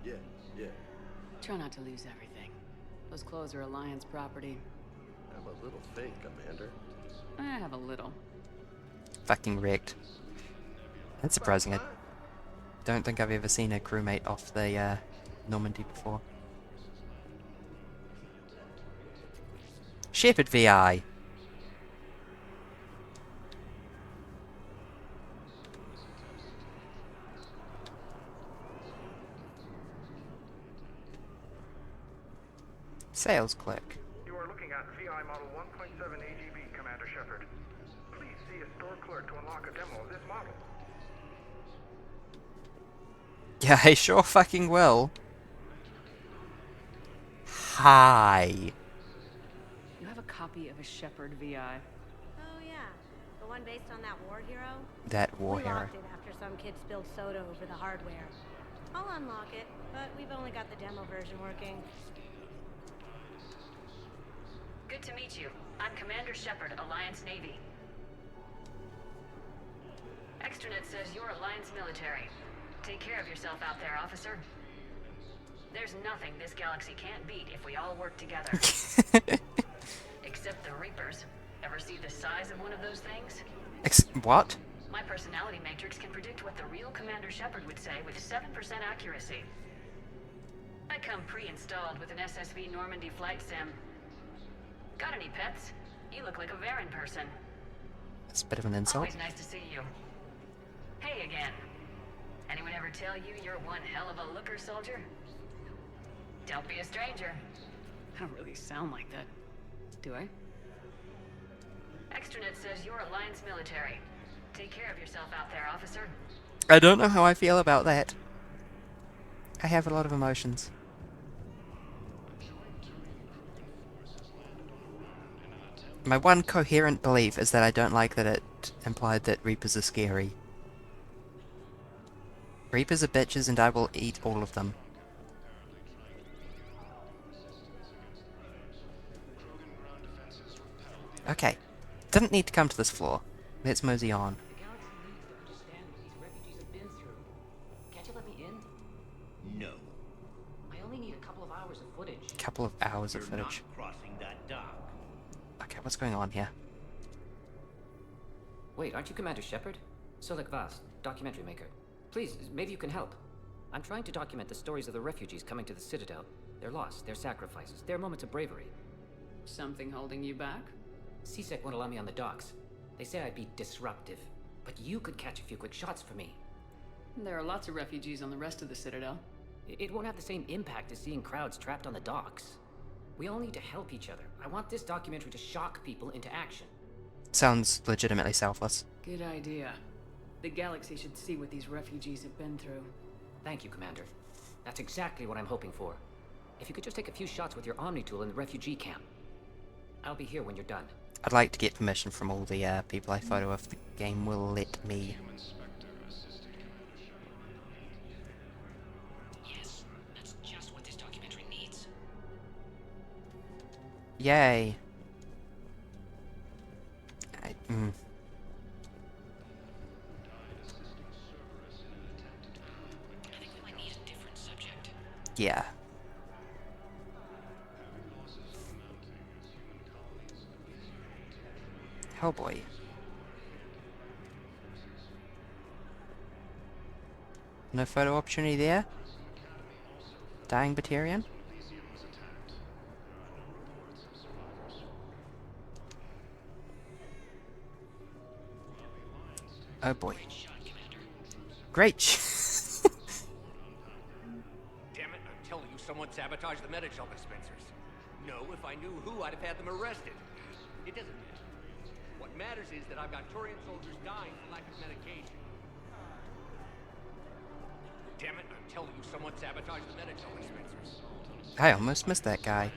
Yeah. Try not to lose everything. Those clothes are Alliance property. I'm a little fake, Commander. I have a little. Fucking wrecked. That's surprising. I don't think I've ever seen a crewmate off the Normandy before. Shepard VI. Sales clerk. You are looking at VI Model 1.7 AGB, Commander Shepard. Please see a store clerk to unlock a demo of this model. Yeah, I sure fucking will. Hi. You have a copy of a Shepard VI. Oh yeah, the one based on that war hero? That war we hero. locked it after some kid spilled soda over the hardware. I'll unlock it, but we've only got the demo version working. Good to meet you. I'm Commander Shepard, Alliance Navy. Extranet says you're Alliance military. Take care of yourself out there, officer. There's nothing this galaxy can't beat if we all work together. Except the Reapers. Ever see the size of one of those things? What? My personality matrix can predict what the real Commander Shepard would say with 7% accuracy. I come pre-installed with an SSV Normandy flight sim. Got any pets? You look like a Varen person. That's a bit of an insult. Always nice to see you. Hey again. Anyone ever tell you you're one hell of a looker, soldier? Don't be a stranger. I don't really sound like that, do I? Extranet says you're Alliance military. Take care of yourself out there, officer. I don't know how I feel about that. I have a lot of emotions. My one coherent belief is that I don't like that it implied that Reapers are scary. Reapers are bitches and I will eat all of them. Okay. Didn't need to come to this floor. Let's mosey on. The galaxy needs to understand what these refugees have been through. Can't you let me in? No. hours of footage. Couple of hours of You're footage. not crossing that dock. Okay, what's going on here? Wait, aren't you Commander Shepard? Solik Vast, documentary maker. Please, maybe you can help. I'm trying to document the stories of the refugees coming to the Citadel. Their loss, their sacrifices, their moments of bravery. Something holding you back? CSEC won't allow me on the docks. They say I'd be disruptive. But you could catch a few quick shots for me. There are lots of refugees on the rest of the Citadel. It won't have the same impact as seeing crowds trapped on the docks. We all need to help each other. I want this documentary to shock people into action. Sounds legitimately selfless. Good idea. The galaxy should see what these refugees have been through. Thank you, Commander. That's exactly what I'm hoping for. If you could just take a few shots with your Omni tool in the refugee camp. I'll be here when you're done. I'd like to get permission from all the people I photo if the game will let me. Yes, that's just what this documentary needs. Yay. I think we might need a different subject. Yeah. Oh boy. No photo opportunity there? Dying Batarian? Oh boy. Great shot, Damn it, I'm telling you, someone sabotaged the Medical dispensers. No, if I knew who, I'd have had them arrested. It doesn't matter. What matters is that I've got Turian soldiers dying for lack of medication. Damn it, I'm telling you, someone sabotaged the Medical dispensers. I almost missed that guy.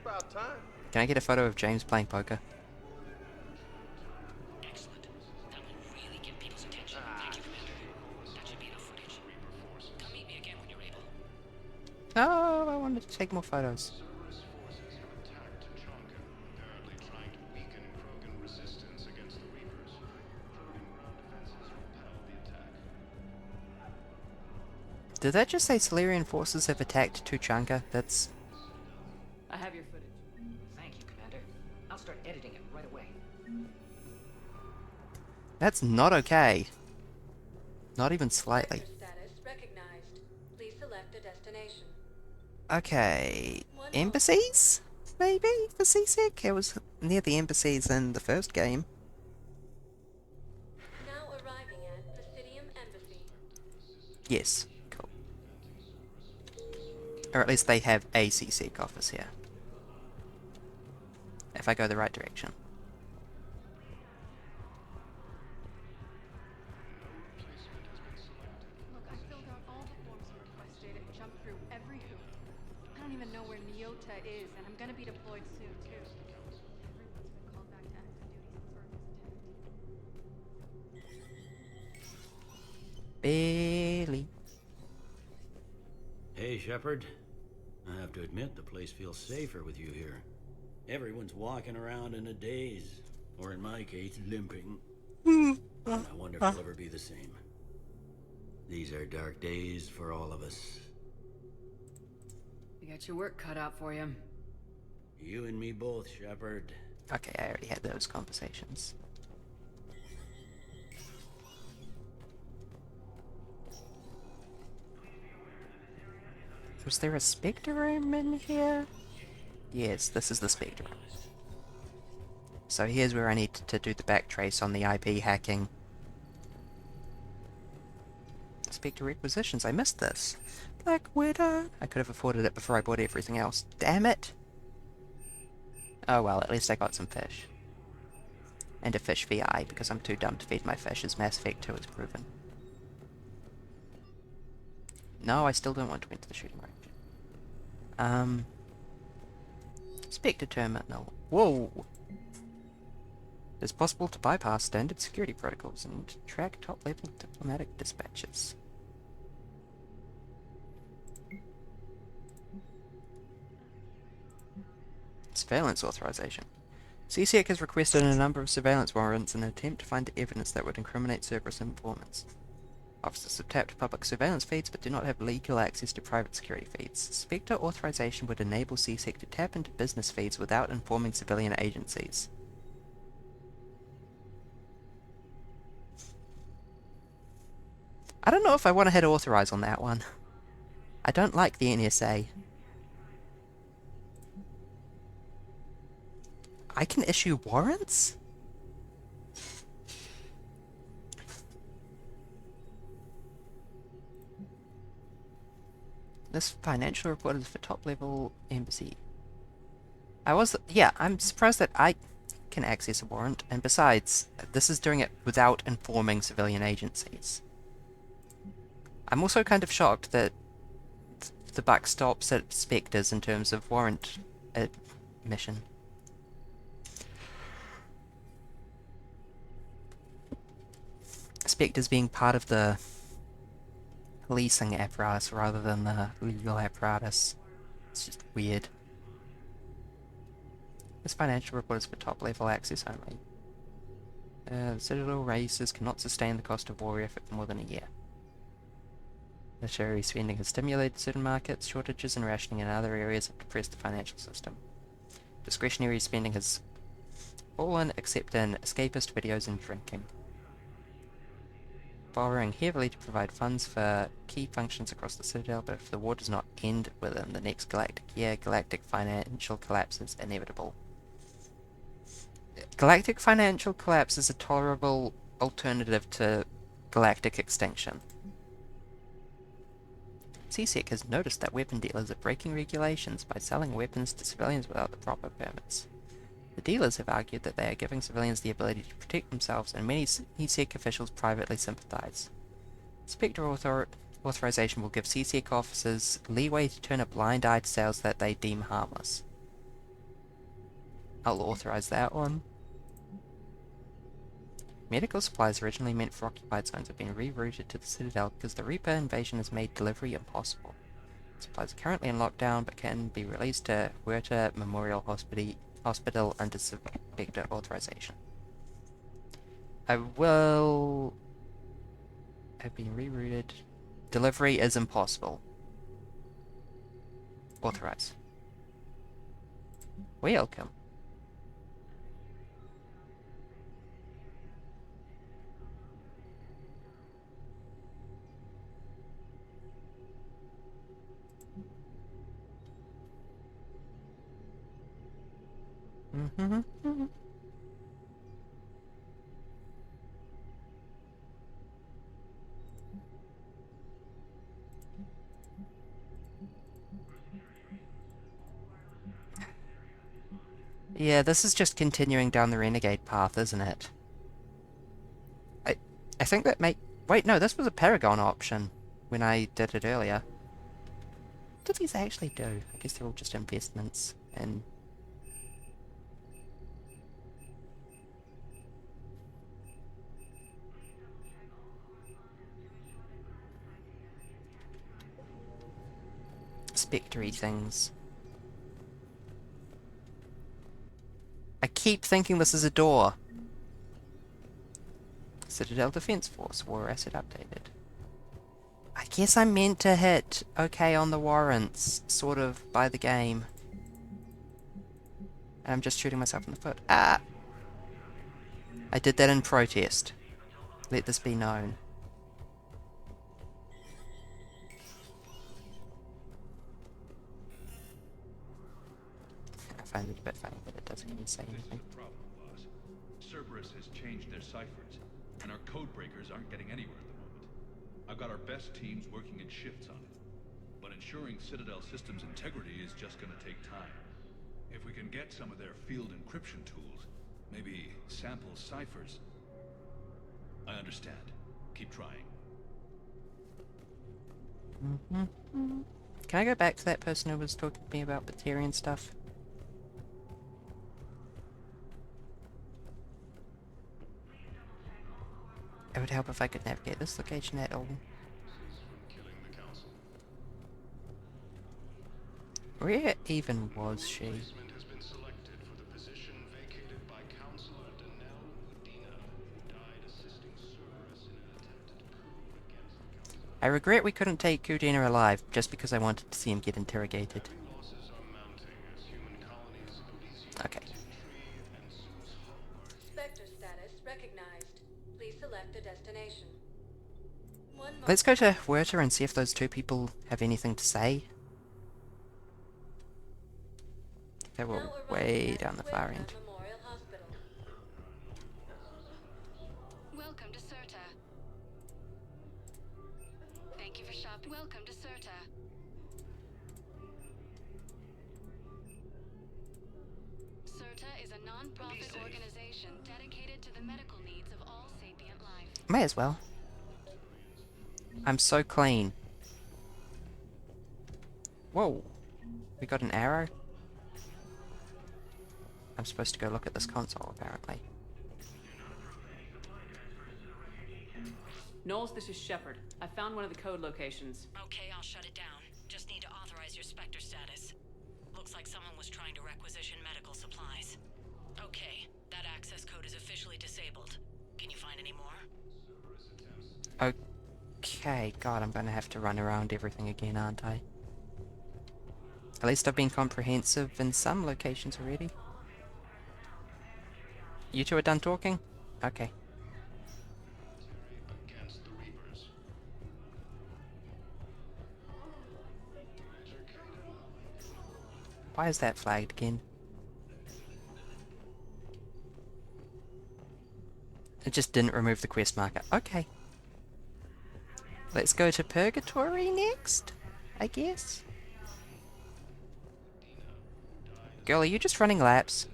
About time. Can I get a photo of James playing poker? Excellent. That will really get people's attention. Thank you, Commander. That should be enough footage. Come meet me again when you're able. Oh, I wanted to take more photos. Did that just say Solarian forces have attacked Tuchanka? That's... I have your footage. Thank you, Commander. I'll start editing it right away. That's not okay. Not even slightly. Status recognized. Please select a destination. Okay. Embassies? Maybe? For CSEC? It was near the embassies in the first game. Now arriving at Presidium Embassy. Yes. Cool. Or at least they have a CSEC office here. If I go the right direction. Look, I filled out all the forms you requested and jumped through every hoop. I don't even know where Nyota is, and I'm gonna be deployed soon, too. Everyone's been called back to active duty since Bailey. Hey, Shepard. I have to admit, the place feels safer with you here. Everyone's walking around in a daze, or in my case, limping. And I wonder if it'll ever be the same. These are dark days for all of us. You got your work cut out for you. You and me both, Shepard. Okay, I already had those conversations. Was there a Spectre room in here? Yes, this is the Spectre room. So here's where I need to do the backtrace on the IP hacking. Spectre requisitions, I missed this. Black Widow. I could have afforded it before I bought everything else. Damn it! Oh well, at least I got some fish. And a fish VI, because I'm too dumb to feed my fish, as Mass Effect 2 has proven. No, I still don't want to enter the shooting range. Spectre terminal. Whoa! It's possible to bypass standard security protocols and track top-level diplomatic dispatches. Surveillance authorization. CSEC has requested a number of surveillance warrants in an attempt to find evidence that would incriminate Cerberus informants. Officers have tapped public surveillance feeds but do not have legal access to private security feeds. Spectre authorization would enable CSEC to tap into business feeds without informing civilian agencies. I don't know if I want to hit authorize on that one. I don't like the NSA. I can issue warrants? This financial report is for top-level embassy. I'm surprised that I can access a warrant, and besides, this is doing it without informing civilian agencies. I'm also kind of shocked that the buck stops at Spectres in terms of warrant admission. Spectres being part of the policing apparatus rather than the legal apparatus. It's just weird. This financial report is for top-level access only. The Citadel races cannot sustain the cost of war effort for more than a year. Military spending has stimulated certain markets, shortages and rationing in other areas have depressed the financial system. Discretionary spending has fallen except in escapist videos and drinking. Borrowing heavily to provide funds for key functions across the Citadel, but if the war does not end within the next galactic year, galactic financial collapse is inevitable. Galactic financial collapse is a tolerable alternative to galactic extinction. CSEC has noticed that weapon dealers are breaking regulations by selling weapons to civilians without the proper permits. The dealers have argued that they are giving civilians the ability to protect themselves, and many CSEC officials privately sympathize. Spectre authorization will give CSEC officers leeway to turn a blind eye to sales that they deem harmless. I'll authorize that one. Medical supplies originally meant for occupied zones have been rerouted to the Citadel because the Reaper invasion has made delivery impossible. Supplies are currently in lockdown but can be released to Huerta Memorial Hospital under Spectre authorization. Have been rerouted. Delivery is impossible. Authorize. Welcome. Yeah, this is just continuing down the Renegade path, isn't it? I think that wait, no, this was a Paragon option when I did it earlier. What do these actually do? I guess they're all just investments in... Spectre-y things. I keep thinking this is a door. Citadel Defense Force, War Asset updated. I guess I'm meant to hit OK on the warrants, sort of, by the game. And I'm just shooting myself in the foot. Ah! I did that in protest. Let this be known. I find it a bit funny that it doesn't even say anything. Cerberus has changed their ciphers, and our code breakers aren't getting anywhere at the moment. I've got our best teams working in shifts on it, but ensuring Citadel systems integrity is just gonna take time. If we can get some of their field encryption tools, maybe sample ciphers. I understand. Keep trying. Can I go back to that person who was talking to me about Batarian stuff? It would help if I could navigate this location at all. Where even was she? I regret we couldn't take Kudina alive, just because I wanted to see him get interrogated. Okay. Spectre status recognized. Please select a destination. Let's go to Huerta and see if those two people have anything to say. They were way down the far end. Welcome to Serta. Thank you for shopping. Welcome to Serta. Serta is a non-profit organization dedicated to the medical needs of all sapient life. May as well. I'm so clean. Whoa. We got an arrow? I'm supposed to go look at this console, apparently. Knowles, this is Shepard. I found one of the code locations. Okay, I'll shut it down. Just need to authorize your Spectre status. Looks like someone was trying to requisition medical supplies. Okay, that access code is officially disabled. Can you find any more? Okay, God, I'm gonna have to run around everything again, aren't I? At least I've been comprehensive in some locations already. You two are done talking? Okay. Why is that flagged again? It just didn't remove the quest marker. Okay. Let's go to Purgatory next, I guess. Girl, are you just running laps?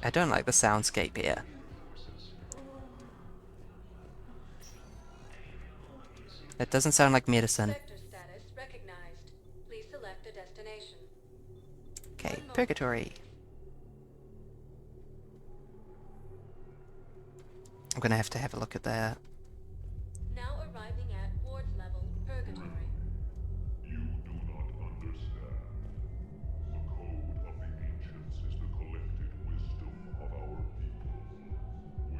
I don't like the soundscape here. It doesn't sound like medicine. Spectre status recognized. Please select a destination. Okay, Purgatory. I'm gonna have to have a look at that. Now arriving at ward level Purgatory. You do not understand. The code of the ancients is the collected wisdom of our people.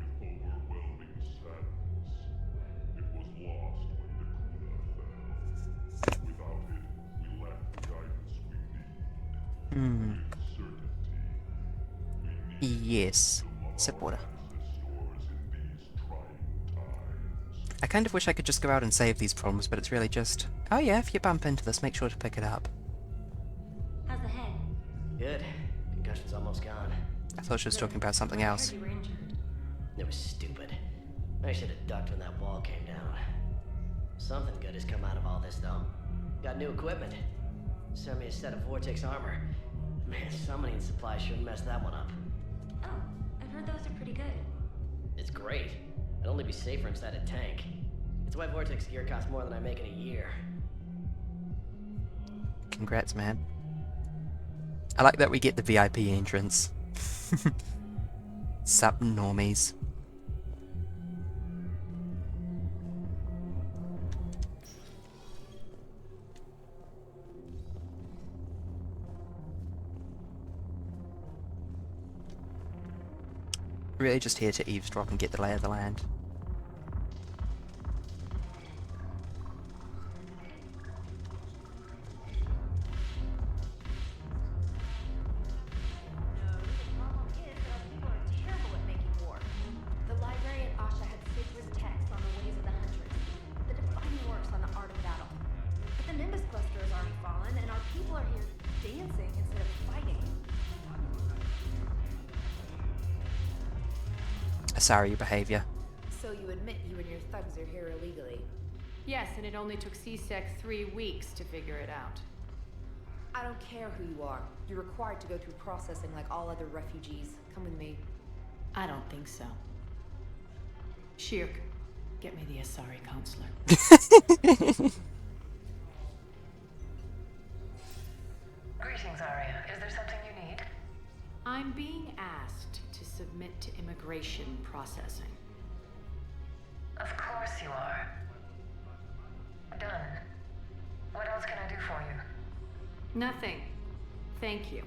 With overwhelming sadness, it was lost when Dakuna fell. Without it, we lack the guidance we need. With certainty, we need Yes, supporter. access stores in these trying times. I kind of wish I could just go out and save these problems, but it's really just, oh yeah, if you bump into this, make sure to pick it up. How's the head? Good. Concussion's almost gone. I thought she was talking about something else. You were injured. It was stupid. I should have ducked when that wall came down. Something good has come out of all this, though. Got new equipment. Sent me a set of Vortex armor. Man, summoning supplies shouldn't mess that one up. Oh, I've heard those are pretty good. It's great. It'd only be safer inside a tank. It's why Vortex gear costs more than I make in a year. Congrats, man. I like that we get the VIP entrance. Sup, normies. Really just here to eavesdrop and get the lay of the land. The library at Asha had sacred texts on the ways of the Huntress, the defining works on the art of battle. But the Nimbus cluster has already fallen, and our people are here dancing instead of fighting. Sorry, your behavior. So you admit you and your thugs are here illegally? Yes, and it only took CSEC 3 weeks to figure it out. I don't care who you are. You're required to go through processing like all other refugees. Come with me. I don't think so. Shirk, get me the Asari counselor. Greetings, Arya. Is there something you need? I'm being asked to submit to immigration processing. Of course you are. Done. What else can I do for you? Nothing. Thank you.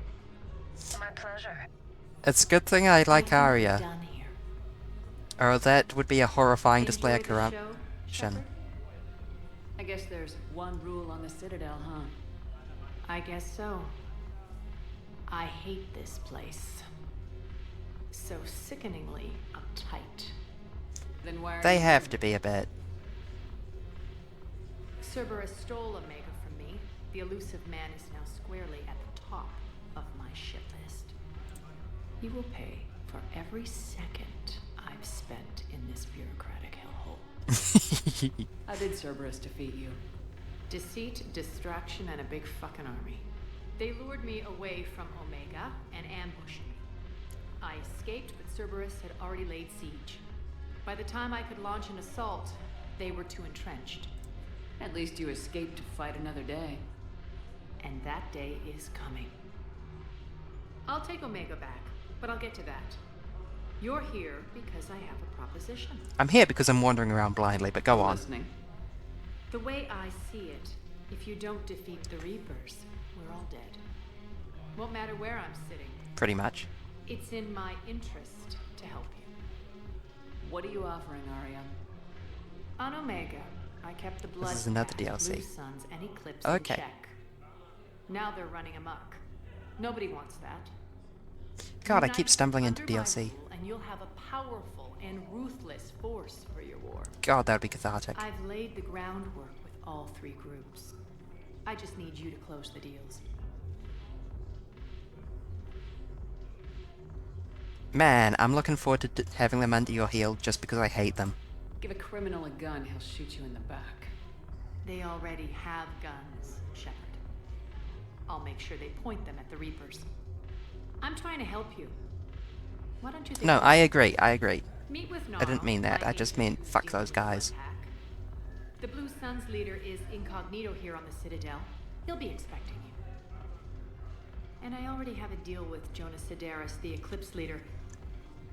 My pleasure. It's a good thing I like Arya. Done here. Or that would be a horrifying display of Enjoy the show, corruption. Shepard? I guess there's one rule on the Citadel, huh? I guess so. I hate this place. So sickeningly uptight. Then why are They you have here? to be a bit. Cerberus stole Omega from me. The elusive man is now squarely at the top of my shit list. He will pay for every second I've spent in this bureaucratic hellhole. How did Cerberus defeat you? Deceit, distraction, and a big fucking army. They lured me away from Omega and ambushed me. I escaped, but Cerberus had already laid siege. By the time I could launch an assault, they were too entrenched. At least you escaped to fight another day. And that day is coming. I'll take Omega back, but I'll get to that. You're here because I have a proposition. I'm here because I'm wandering around blindly, but go on. Listening. The way I see it, if you don't defeat the Reapers, we're all dead. Won't matter where I'm sitting. Pretty much. It's in my interest to help you. What are you offering, Arya? On Omega, I kept the blood This is another pact, DLC. Blue Suns, and Eclipse Okay. in check. Now they're running amok. Nobody wants that. God, I Unite keep stumbling into under my DLC. rule, and you'll have a powerful and ruthless force for your war. God, that would be cathartic. I've laid the groundwork with all three groups. I just need you to close the deals. Man, I'm looking forward to having them under your heel just because I hate them. Give a criminal a gun, he'll shoot you in the back. They already have guns, Shepard. I'll make sure they point them at the Reapers. I'm trying to help you. Why don't you think No, I agree, I agree. Meet with I didn't mean that, I just meant fuck those guys. The Blue Suns leader is incognito here on the Citadel. He'll be expecting you. And I already have a deal with Jonas Sidaris, the Eclipse leader.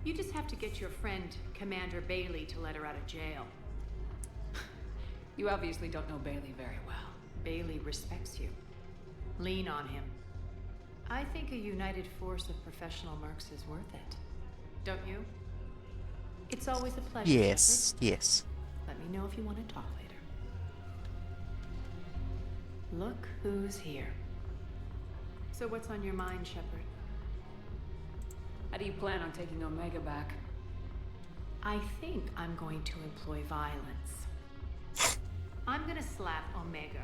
You just have to get your friend, Commander Bailey, to let her out of jail. You obviously don't know Bailey very well. Bailey respects you. Lean on him. I think a united force of professional mercs is worth it. Don't you? It's always a pleasure, Yes, yes. Let me know if you want to talk later. Look who's here. So what's on your mind, Shepard? How do you plan on taking Omega back? I think I'm going to employ violence. I'm gonna slap Omega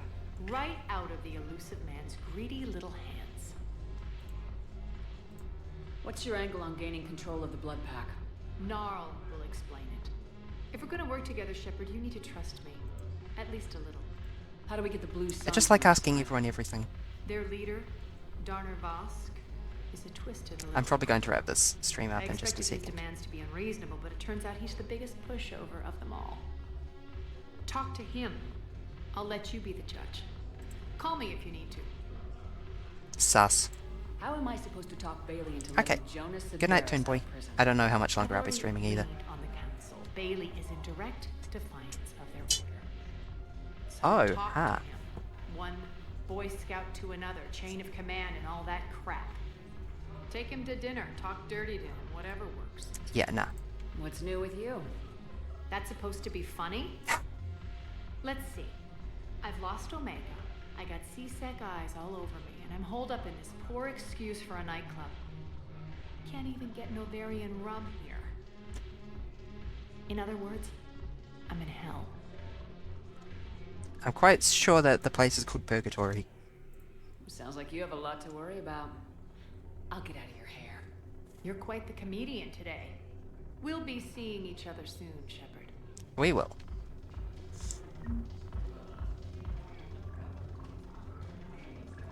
right out of the elusive man's greedy little hands. What's your angle on gaining control of the Blood Pack? Gnarl will explain it. If we're gonna work together, Shepard, you need to trust me. At least a little. How do we get the Blue Sun? I just like asking everyone everything. Their leader, Darner Vosk, is a twisted little... I'm probably going to wrap this stream up I in just a expected his second. demands to be unreasonable, but it turns out he's the biggest pushover of them all. Talk to him. I'll let you be the judge. Call me if you need to. Sus. How am I supposed to talk Bailey into Okay. letting Jonas Good night, Sidaris Toon Boy. out of prison? I don't know how much longer I'll be I've streaming already either. agreed on the council. Bailey is in direct defiance of their order. So Oh, talk huh. to him. One Boy Scout to another, chain of command and all that crap. Take him to dinner, talk dirty to him, whatever works. Yeah, nah. What's new with you? That's supposed to be funny? Let's see. I've lost Omega. I got C-Sec eyes all over me, and I'm holed up in this poor excuse for a nightclub. Can't even get Novarian rum here. In other words, I'm in hell. I'm quite sure that the place is called Purgatory. Sounds like you have a lot to worry about. I'll get out of your hair. You're quite the comedian today. We'll be seeing each other soon, Shepard. We will.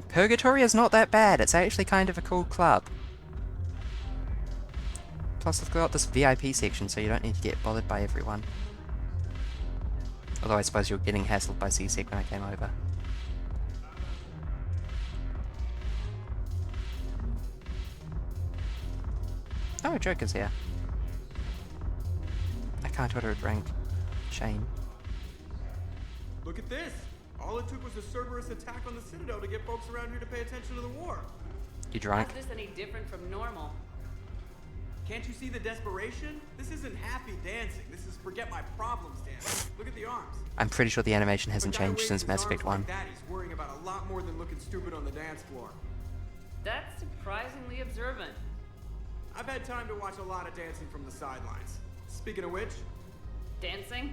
Purgatory is not that bad. It's actually kind of a cool club. Plus, it's got this VIP section, so you don't need to get bothered by everyone. Although I suppose you were getting hassled by C-Sec when I came over. Oh, Joker's here. I can't order a drink. Shame. Look at this! All it took was a Cerberus attack on the Citadel to get folks around here to pay attention to the war. You drunk? How's this any different from normal? Can't you see the desperation? This isn't happy dancing. This is forget my problems dancing. Look at the arms. I'm pretty sure the animation hasn't A guy changed waves since his Mass arms Effect like 1. that, he's worrying about a lot more than looking stupid on the dance floor. That's surprisingly observant. I've had time to watch a lot of dancing from the sidelines. Speaking of which, Dancing?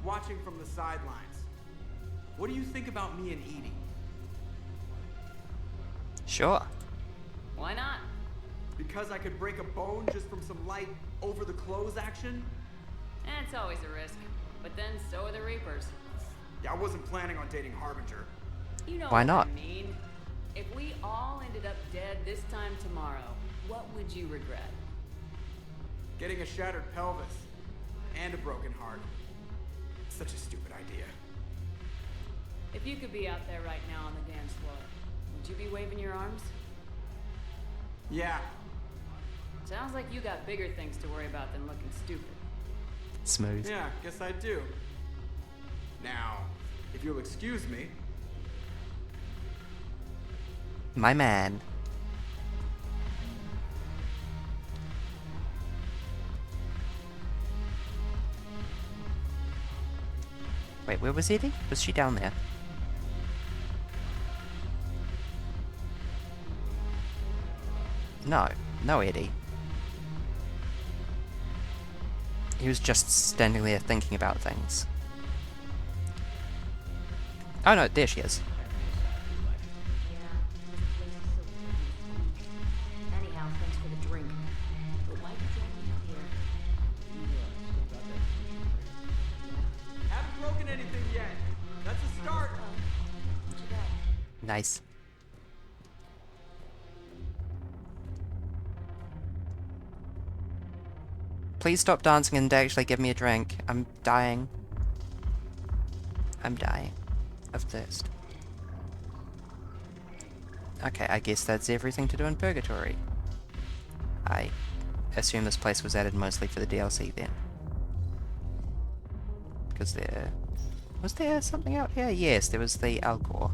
watching from the sidelines. What do you think about me and Edie? Sure. Why not? Because I could break a bone just from some light over-the-clothes action? It's always a risk. But then so are the Reapers. Yeah, I wasn't planning on dating Harbinger. You know Why what not? I mean. If we all ended up dead this time tomorrow, what would you regret? Getting a shattered pelvis and a broken heart. Such a stupid idea. If you could be out there right now on the dance floor, would you be waving your arms? Yeah. Sounds like you got bigger things to worry about than looking stupid. Smooth. Yeah, guess I do. Now, if you'll excuse me. My man. Wait, where was Eddie? Was she down there? No. No, Eddie. He was just standing there thinking about things. Oh no, there she is. Anyhow, thanks for the drink. But why'd you drag me out here? Haven't broken anything yet. That's a start. What you got? Nice. Please stop dancing and actually give me a drink. I'm dying. I'm dying of thirst. Okay, I guess that's everything to do in Purgatory. I assume this place was added mostly for the DLC then. Because there... Was there something out here? Yes, there was the Alcor.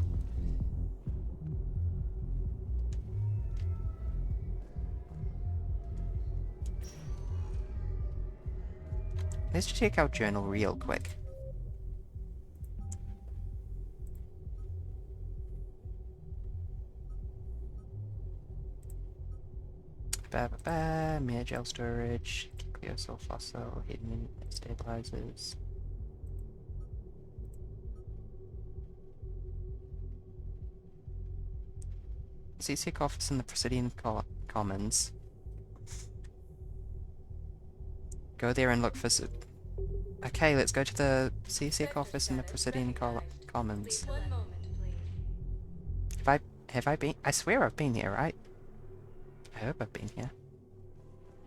Let's check our journal real quick. Mere gel storage, Cleosol fossil, hidden stabilizers. CSEC office in the Presidian Commons. Go there and look for... Okay, let's go to the CSEC office in the Presidian Commons. One moment, please. Have I been? I swear I've been here, right? I hope I've been here.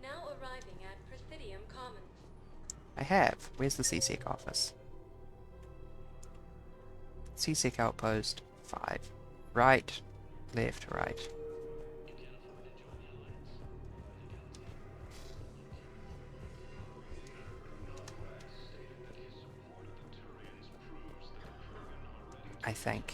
Now arriving at Presidium Commons. I have. Where's the CSEC office? CSEC outpost 5. Right, left, right. I think.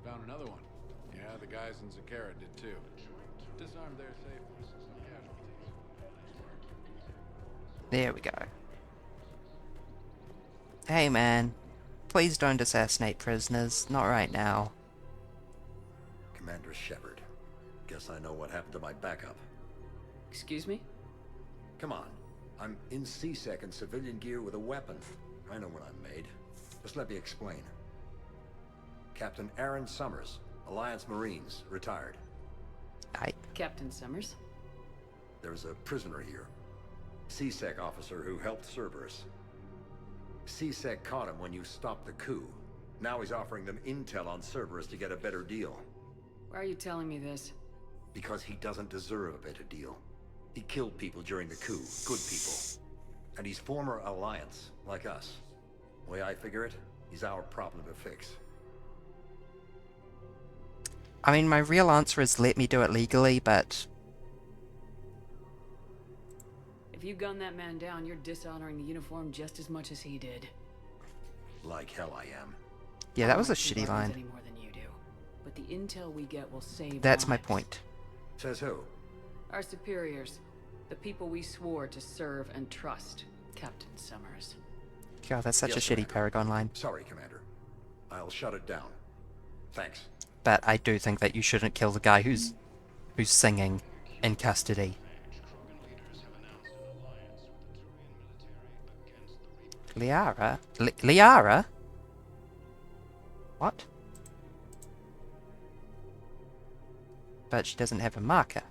Found another one. Yeah, the guys in Zakara did too. Disarmed their safe. No casualties. There we go. Hey man, please don't assassinate prisoners. Not right now. Commander Shepard. Guess I know what happened to my backup. Excuse me? Come on. I'm in CSEC in civilian gear with a weapon. I know what I'm made. Just let me explain. Captain Aaron Summers, Alliance Marines, retired. Captain Summers? There's a prisoner here. CSEC officer who helped Cerberus. CSEC caught him when you stopped the coup. Now he's offering them intel on Cerberus to get a better deal. Why are you telling me this? Because he doesn't deserve a better deal. He killed people during the coup, good people. And he's former Alliance, like us. Way I figure it, he's our problem to fix. I mean, my real answer is let me do it legally, but... you gun that man down, you're dishonoring the uniform just as much as he did. Like hell I am. Yeah, that was a I don't like shitty civilians line. any more than you do, but the intel we get will save That's my lives. point. Says who? Our superiors, the people we swore to serve and trust, Captain Summers. God, that's such Yes, a shitty Commander. Paragon line. Sorry, Commander. I'll shut it down. Thanks. But I do think that you shouldn't kill the guy who's singing in custody. Liara? Liara? What? But she doesn't have a marker.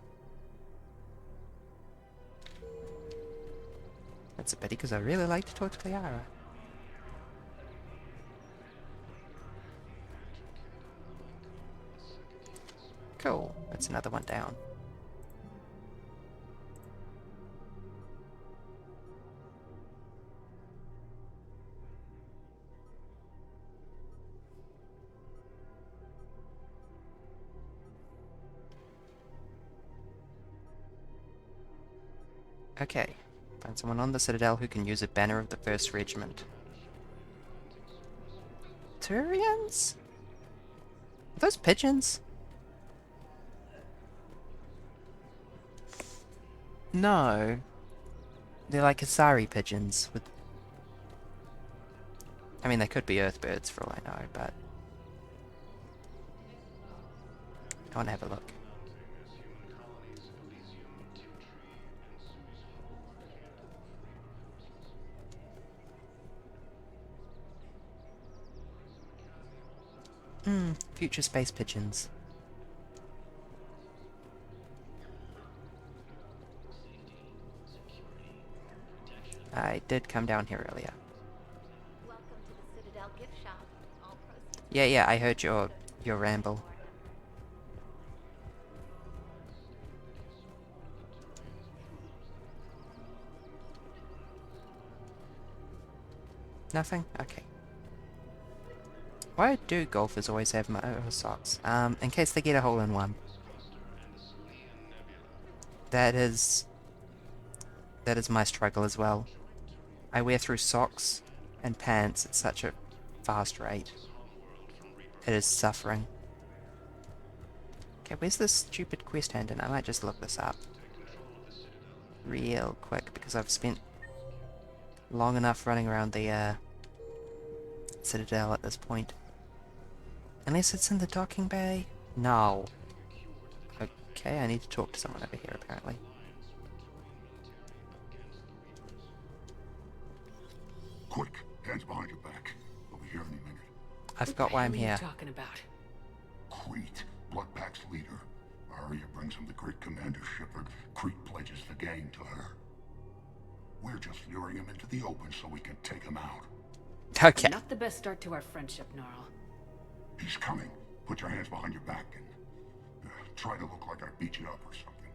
That's a pity, because I really like to talk to Liara. Cool. That's another one down. Okay. Find someone on the Citadel who can use a banner of the 1st Regiment. Turians? Are those pigeons? No. They're like Asari pigeons with... I mean, they could be Earthbirds for all I know, but... I want to have a look. Future space pigeons. I did come down here earlier. Welcome to the Citadel gift shop. All proceeds. Yeah, I heard your ramble. Nothing? Okay. Why do golfers always have my socks? In case they get a hole in one. That is my struggle as well. I wear through socks and pants at such a fast rate. It is suffering. Okay, where's this stupid quest hand in? I might just look this up real quick, because I've spent long enough running around the Citadel at this point. Unless it's in the docking bay? No. Okay, I need to talk to someone over here apparently. Quick, hands behind your back. We'll be here any minute. I forgot why I'm What are you here. talking about? Crete, Bloodpack's leader. Arya brings him the great Commander Shepard. Crete pledges the gang to her. We're just luring him into the open so we can take him out. Okay. Not the best start to our friendship, Gnarl. He's coming. Put your hands behind your back and try to look like I beat you up or something.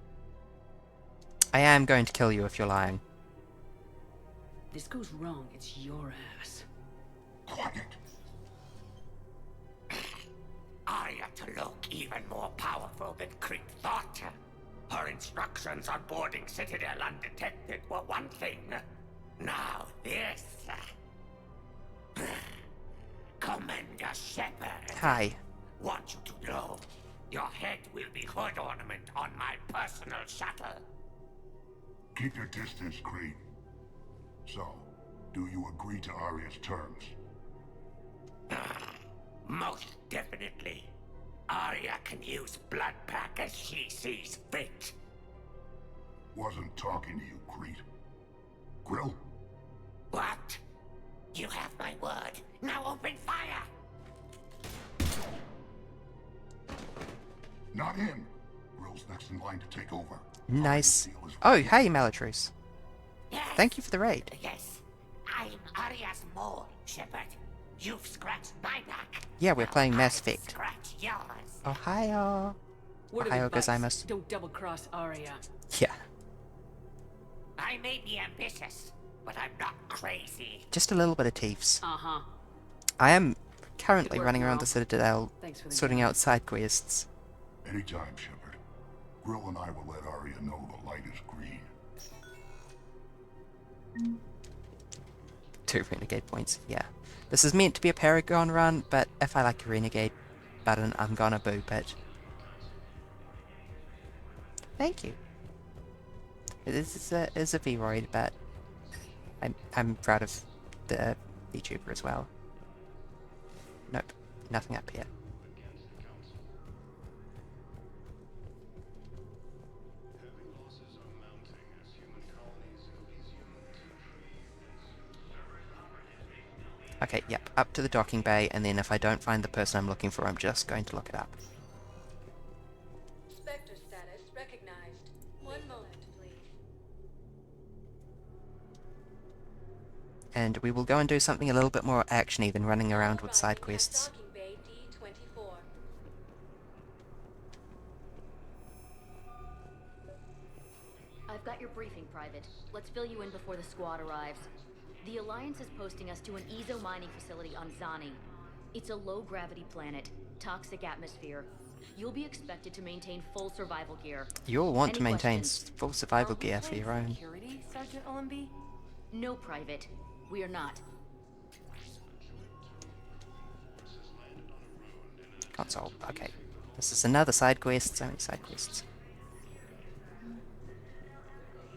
I am going to kill you if you're lying. This goes wrong, it's your ass. Quiet. Arya to look even more powerful than Crete thought. Her instructions on boarding Citadel undetected were one thing. Now this. Commander Shepard. Hi. Want you to know, your head will be hood ornament on my personal shuttle. Keep your distance, Crete. So, do you agree to Arya's terms? Most definitely. Arya can use Bloodpack as she sees fit. Wasn't talking to you, Crete. Grill? What? You have my word. Now open fire! Not him. Grill's next in line to take over. Nice. Oh, hey, Malatrice. Yes. Thank you for the raid. Yes. I'm Arya's mole, Shepard. You've scratched my back. Yeah, we're playing Mass I'll Effect. Scratch yours. Ohio. What are Ohio the buts? gozaimasu. Don't double-cross Arya. Yeah. I may be ambitious, but I'm not crazy. Just a little bit of teeths. Uh-huh. I am currently Good work, running around Merle. the Citadel Thanks for the sorting guide. out side quests. Anytime, Shepard. Grill and I will let Arya know the light is green. 2 renegade points, yeah. This is meant to be a Paragon run, but if I like a renegade button, I'm gonna boop it. Thank you. This is a V-Roid, but I'm proud of the VTuber as well. Nope, nothing up here. Okay, yep, up to the docking bay, and then if I don't find the person I'm looking for, I'm just going to look it up. Spectre status recognized. 1 moment, please. And we will go and do something a little bit more actiony than running around with side quests. Docking bay D24. I've got your briefing, Private. Let's fill you in before the squad arrives. The Alliance is posting us to an Ezo mining facility on Zani. It's a low-gravity planet, toxic atmosphere. You'll be expected to maintain full survival gear. You'll want Any to maintain questions? full survival gear for your own. Security, Sergeant OMB? No, Private. We are not. Console, okay. This is another side quest, so many side quests.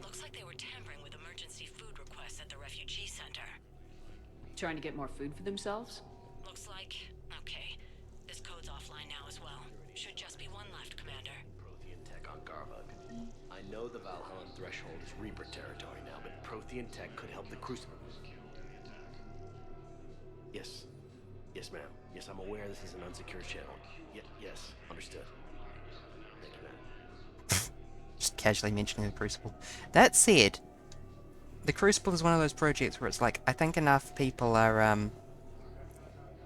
Looks like they were tampering with emergency food requests at the refugee center. Trying to get more food for themselves? Looks like... Okay. This code's offline now as well. Should just be one left, Commander. Prothean tech on Garvug. I know the Valhallan threshold is Reaper territory now, but Prothean tech could help the Crucible. Yes. Yes, ma'am. Yes, I'm aware this is an unsecured channel. Yes, understood. Thank you, ma'am. Just casually mentioning the Crucible. That said, the Crucible is one of those projects where it's like, I think enough people are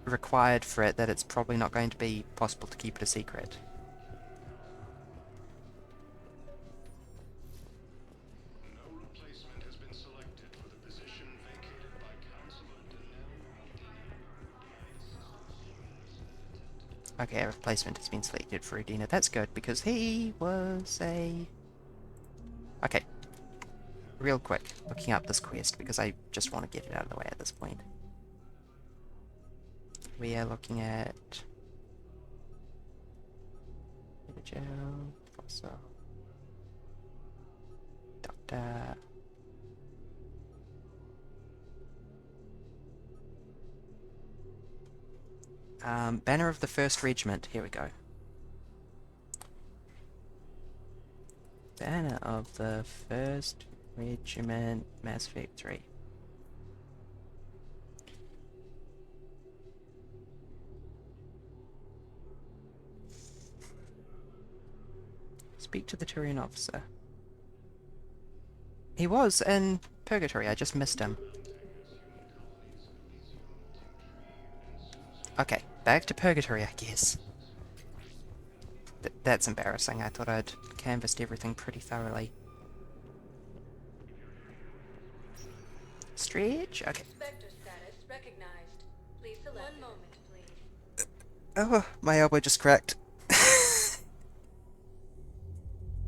required for it that it's probably not going to be possible to keep it a secret. No replacement has been selected for the position vacated by Counselor Okay, a replacement has been selected for Udina. That's good, because he was a... Okay. Real quick, looking up this quest, because I just want to get it out of the way at this point. We are looking at... Jail, Fossil... Doctor... Banner of the 1st Regiment. Here we go. Banner of the 1st Regiment. Mass Victory. Speak to the Turian officer. He was in Purgatory. I just missed him. Okay, back to Purgatory, I guess. That's embarrassing. I thought I'd canvassed everything pretty thoroughly. Stretch? Okay. Spectre status recognized. Please select. 1 moment, please. Oh, my elbow just cracked.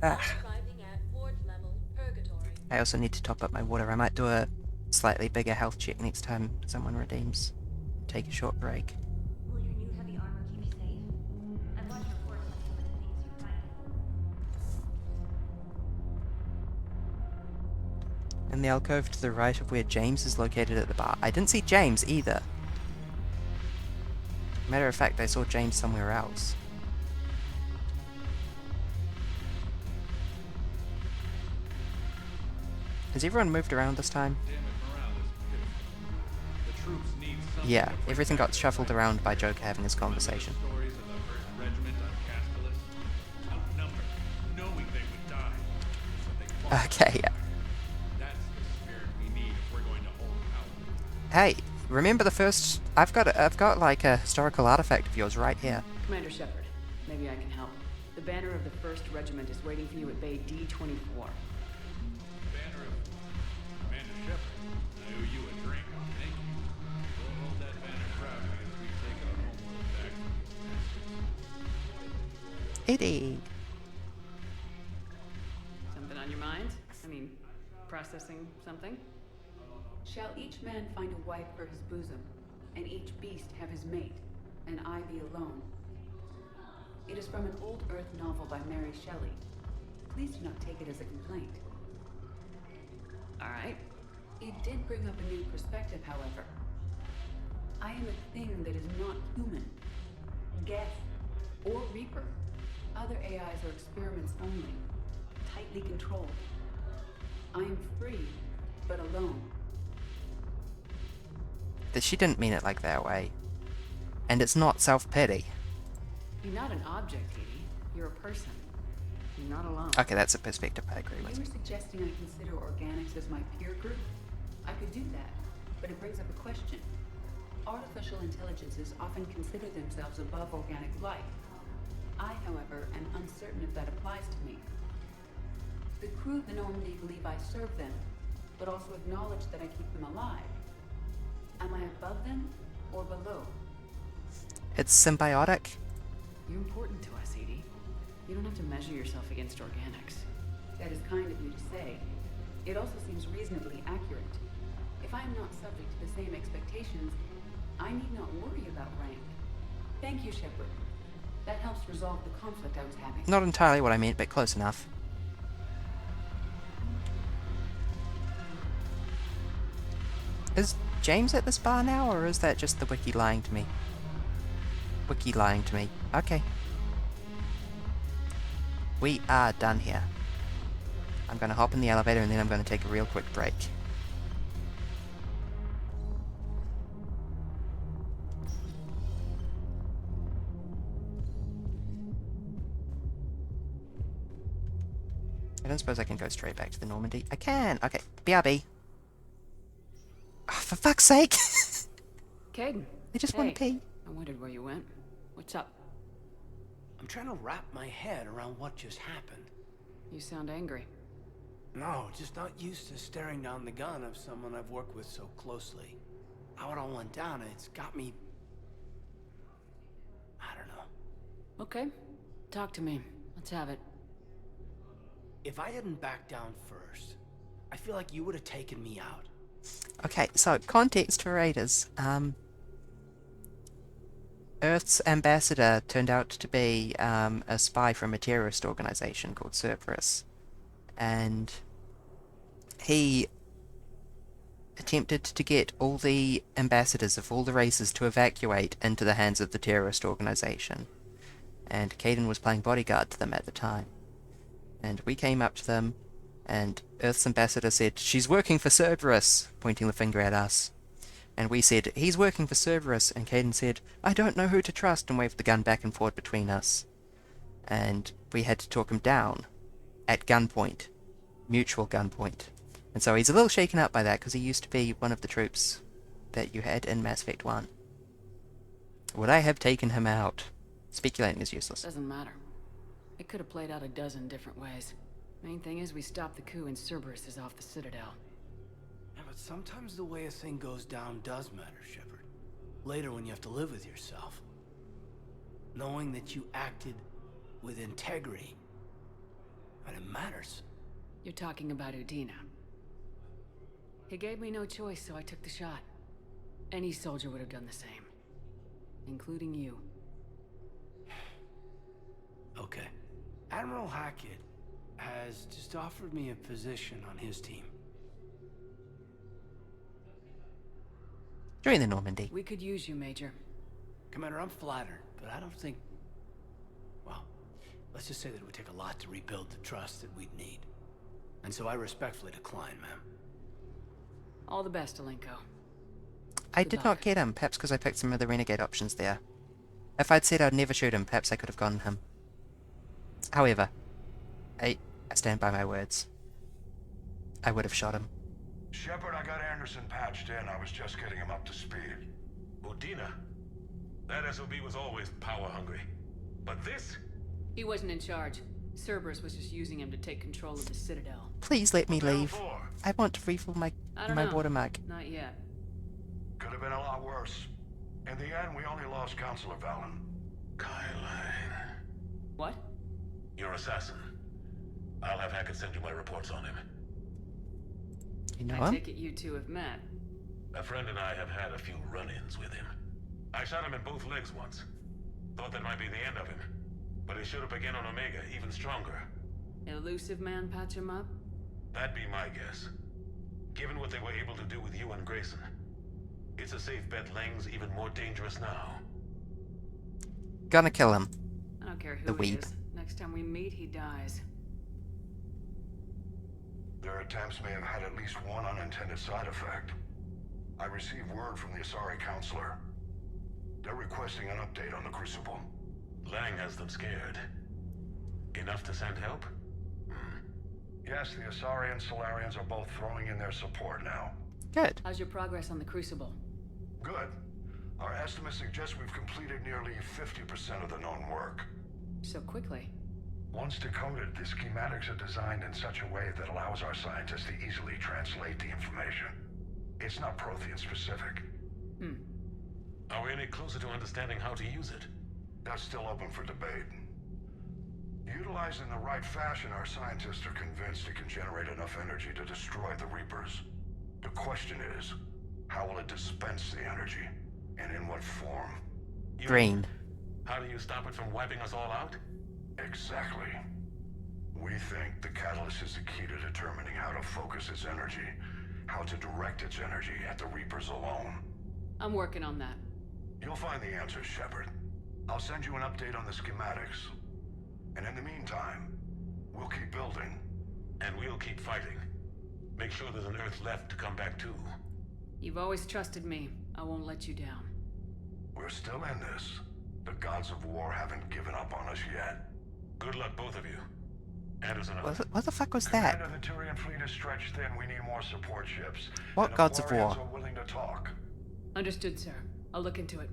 Ah. Arriving at Ward level, Purgatory. I also need to top up my water. I might do a slightly bigger health check next time someone redeems. Take a short break. Will your new heavy armor keep you safe? I've watched reports on some of the things you fight. In the alcove to the right of where James is located at the bar. I didn't see James either. Matter of fact, I saw James somewhere else. Has everyone moved around this time? Yeah, everything got shuffled around by Joker having his conversation. Okay, yeah. Hey, remember the first... I've got like a historical artifact of yours right here. Commander Shepard, maybe I can help. The banner of the 1st Regiment is waiting for you at Bay D24. Eddie. Something on your mind? I mean, processing something? Shall each man find a wife for his bosom, and each beast have his mate, and I be alone? It is from an old Earth novel by Mary Shelley. Please do not take it as a complaint. Alright. It did bring up a new perspective, however. I am a thing that is not human. Geth, or Reaper. Other AIs are experiments only, tightly controlled. I am free, but alone. That she didn't mean it like that way. And it's not self-pity. You're not an object, Edie. You're a person. You're not alone. Okay, that's a perspective I agree with. You were suggesting I consider organics as my peer group? I could do that, but it brings up a question. Artificial intelligences often consider themselves above organic life. I, however, am uncertain if that applies to me. The crew of the Normandy believe I serve them, but also acknowledge that I keep them alive. Am I above them or below? It's symbiotic. You're important to us, Edie. You don't have to measure yourself against organics. That is kind of you to say. It also seems reasonably accurate. If I am not subject to the same expectations, I need not worry about rank. Thank you, Shepard. That helps resolve the conflict I was having. Not entirely what I meant, but close enough. Is James at this bar now, or is that just the wiki lying to me? Wiki lying to me. Okay. We are done here. I'm gonna hop in the elevator and then I'm gonna take a real quick break. I don't suppose I can go straight back to the Normandy. I can! Okay, BRB. Oh, for fuck's sake! Caden. I just want to pee. I wondered where you went. What's up? I'm trying to wrap my head around what just happened. You sound angry. No, just not used to staring down the gun of someone I've worked with so closely. How it all went down, it's got me... I don't know. Okay. Talk to me. Let's have it. If I hadn't backed down first, I feel like you would have taken me out. Okay, so context for Raiders. Earth's ambassador turned out to be a spy from a terrorist organization called Cerberus. And he attempted to get all the ambassadors of all the races to evacuate into the hands of the terrorist organization. And Caden was playing bodyguard to them at the time. And we came up to them, and Earth's ambassador said, "She's working for Cerberus," pointing the finger at us. And we said, "He's working for Cerberus," and Caden said, "I don't know who to trust," and waved the gun back and forth between us. And we had to talk him down, at gunpoint. Mutual gunpoint. And so he's a little shaken up by that, because he used to be one of the troops that you had in Mass Effect 1. Would I have taken him out? Speculating is useless. Doesn't matter. It could have played out a dozen different ways. Main thing is we stopped the coup and Cerberus is off the Citadel. Yeah, but sometimes the way a thing goes down does matter, Shepard. Later when you have to live with yourself. Knowing that you acted with integrity. And it matters. You're talking about Udina. He gave me no choice, so I took the shot. Any soldier would have done the same. Including you. Okay. Admiral Hackett has just offered me a position on his team. Join the Normandy. We could use you, Major. Commander, I'm flattered, but I don't think... Well, let's just say that it would take a lot to rebuild the trust that we'd need. And so I respectfully decline, ma'am. All the best, Alenko. I did not get him, perhaps because I picked some of the renegade options there. If I'd said I'd never shoot him, perhaps I could have gotten him. However, I stand by my words. I would have shot him. Shepard, I got Anderson patched in. I was just getting him up to speed. Udina? That SOB was always power-hungry. But this? He wasn't in charge. Cerberus was just using him to take control of the Citadel. Please let me leave. I want to refill my water mug. Not yet. Could have been a lot worse. In the end, we only lost Counselor Valen. Kylan. What? Your assassin. I'll have Hackett send you my reports on him. You know I him? take it you two have met. A friend and I have had a few run-ins with him. I shot him in both legs once. Thought that might be the end of him. But he showed up again on Omega, even stronger. Elusive man patch him up? That'd be my guess. Given what they were able to do with you and Grayson. It's a safe bet Lang's even more dangerous now. Gonna kill him. I don't care The who he weeb. is. Next time we meet, he dies. Their attempts may have had at least one unintended side effect. I received word from the Asari Counselor. They're requesting an update on the Crucible. Lang has them scared. Enough to send help? Yes, the Asari and Solarians are both throwing in their support now. Good. How's your progress on the Crucible? Good. Our estimates suggest we've completed nearly 50% of the known work. So quickly. Once decoded, the schematics are designed in such a way that allows our scientists to easily translate the information. It's not Prothean specific. Are we any closer to understanding how to use it? That's still open for debate. Utilized in the right fashion, our scientists are convinced it can generate enough energy to destroy the Reapers. The question is, how will it dispense the energy? And in what form? Green. How do you stop it from wiping us all out? Exactly. We think the catalyst is the key to determining how to focus its energy, how to direct its energy at the Reapers alone. I'm working on that. You'll find the answers, Shepard. I'll send you an update on the schematics. And in the meantime, we'll keep building. And we'll keep fighting. Make sure there's an Earth left to come back to. You've always trusted me. I won't let you down. We're still in this. The gods of war haven't given up on us yet. Good luck, both of you. Anderson out. What the fuck was that? Commander, the Turian fleet is stretched thin. We need more support ships. What And gods of Aquarians war? are willing to talk. Understood, sir. I'll look into it.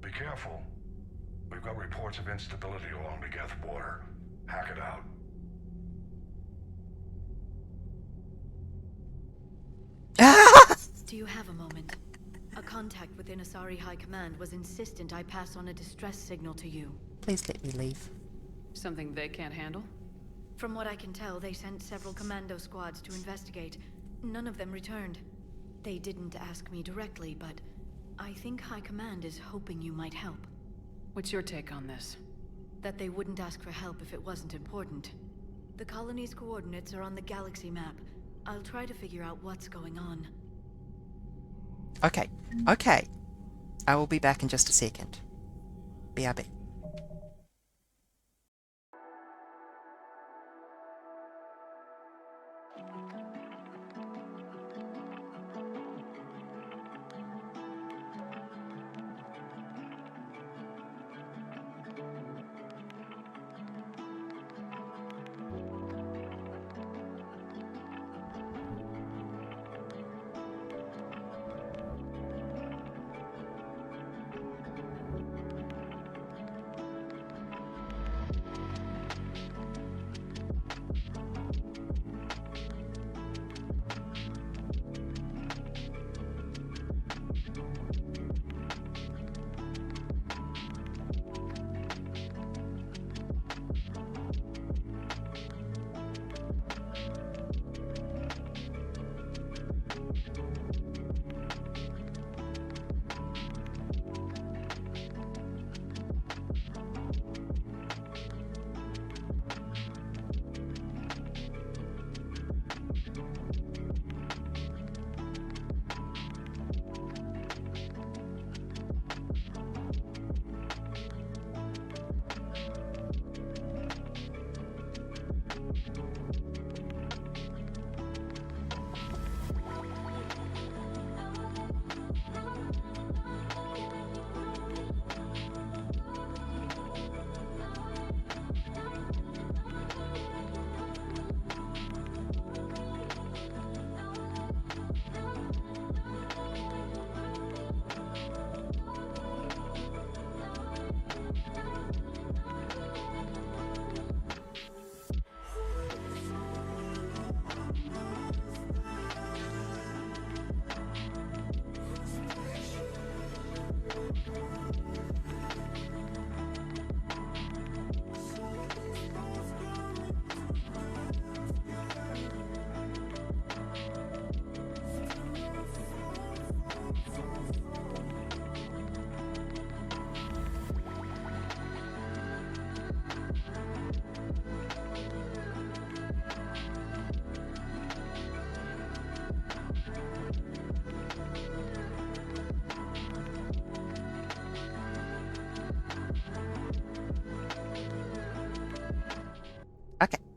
Be careful. We've got reports of instability along the Geth border. Hack it out. Do you have a moment? A contact within Asari High Command was insistent I pass on a distress signal to you. Please let me leave. Something they can't handle? From what I can tell, they sent several commando squads to investigate. None of them returned. They didn't ask me directly, but I think High Command is hoping you might help. What's your take on this? That they wouldn't ask for help if it wasn't important. The colony's coordinates are on the galaxy map. I'll try to figure out what's going on. Okay. Okay. I will be back in just a second. BRB.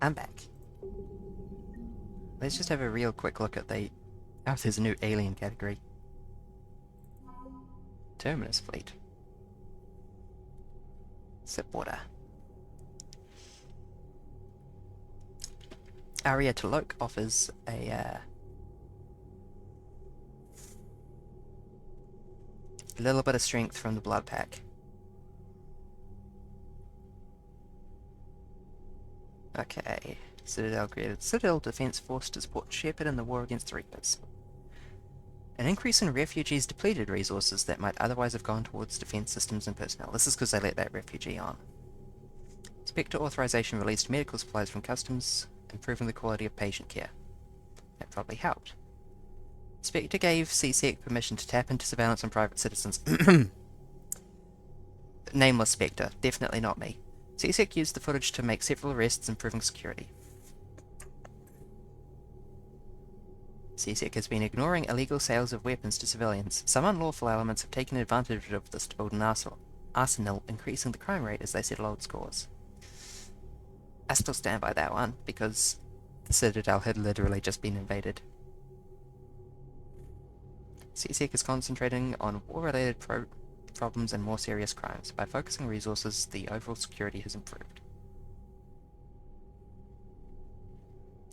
I'm back. Let's just have a real quick look at the... Oh, there's a new alien category. Terminus fleet. Zipwater. Aria Tolok offers a little bit of strength from the blood pack. Okay, Citadel created Citadel Defense Force to support Shepard in the war against the Reapers. An increase in refugees depleted resources that might otherwise have gone towards defense systems and personnel. This is because they let that refugee on. Spectre authorization released medical supplies from customs, improving the quality of patient care. That probably helped. Spectre gave CSEC permission to tap into surveillance on private citizens. Nameless Spectre, definitely not me. CSEC used the footage to make several arrests, improving security. CSEC has been ignoring illegal sales of weapons to civilians. Some unlawful elements have taken advantage of this to build an arsenal, increasing the crime rate as they settle old scores. I still stand by that one, because the Citadel had literally just been invaded. CSEC is concentrating on war-related problems and more serious crimes. By focusing resources, the overall security has improved.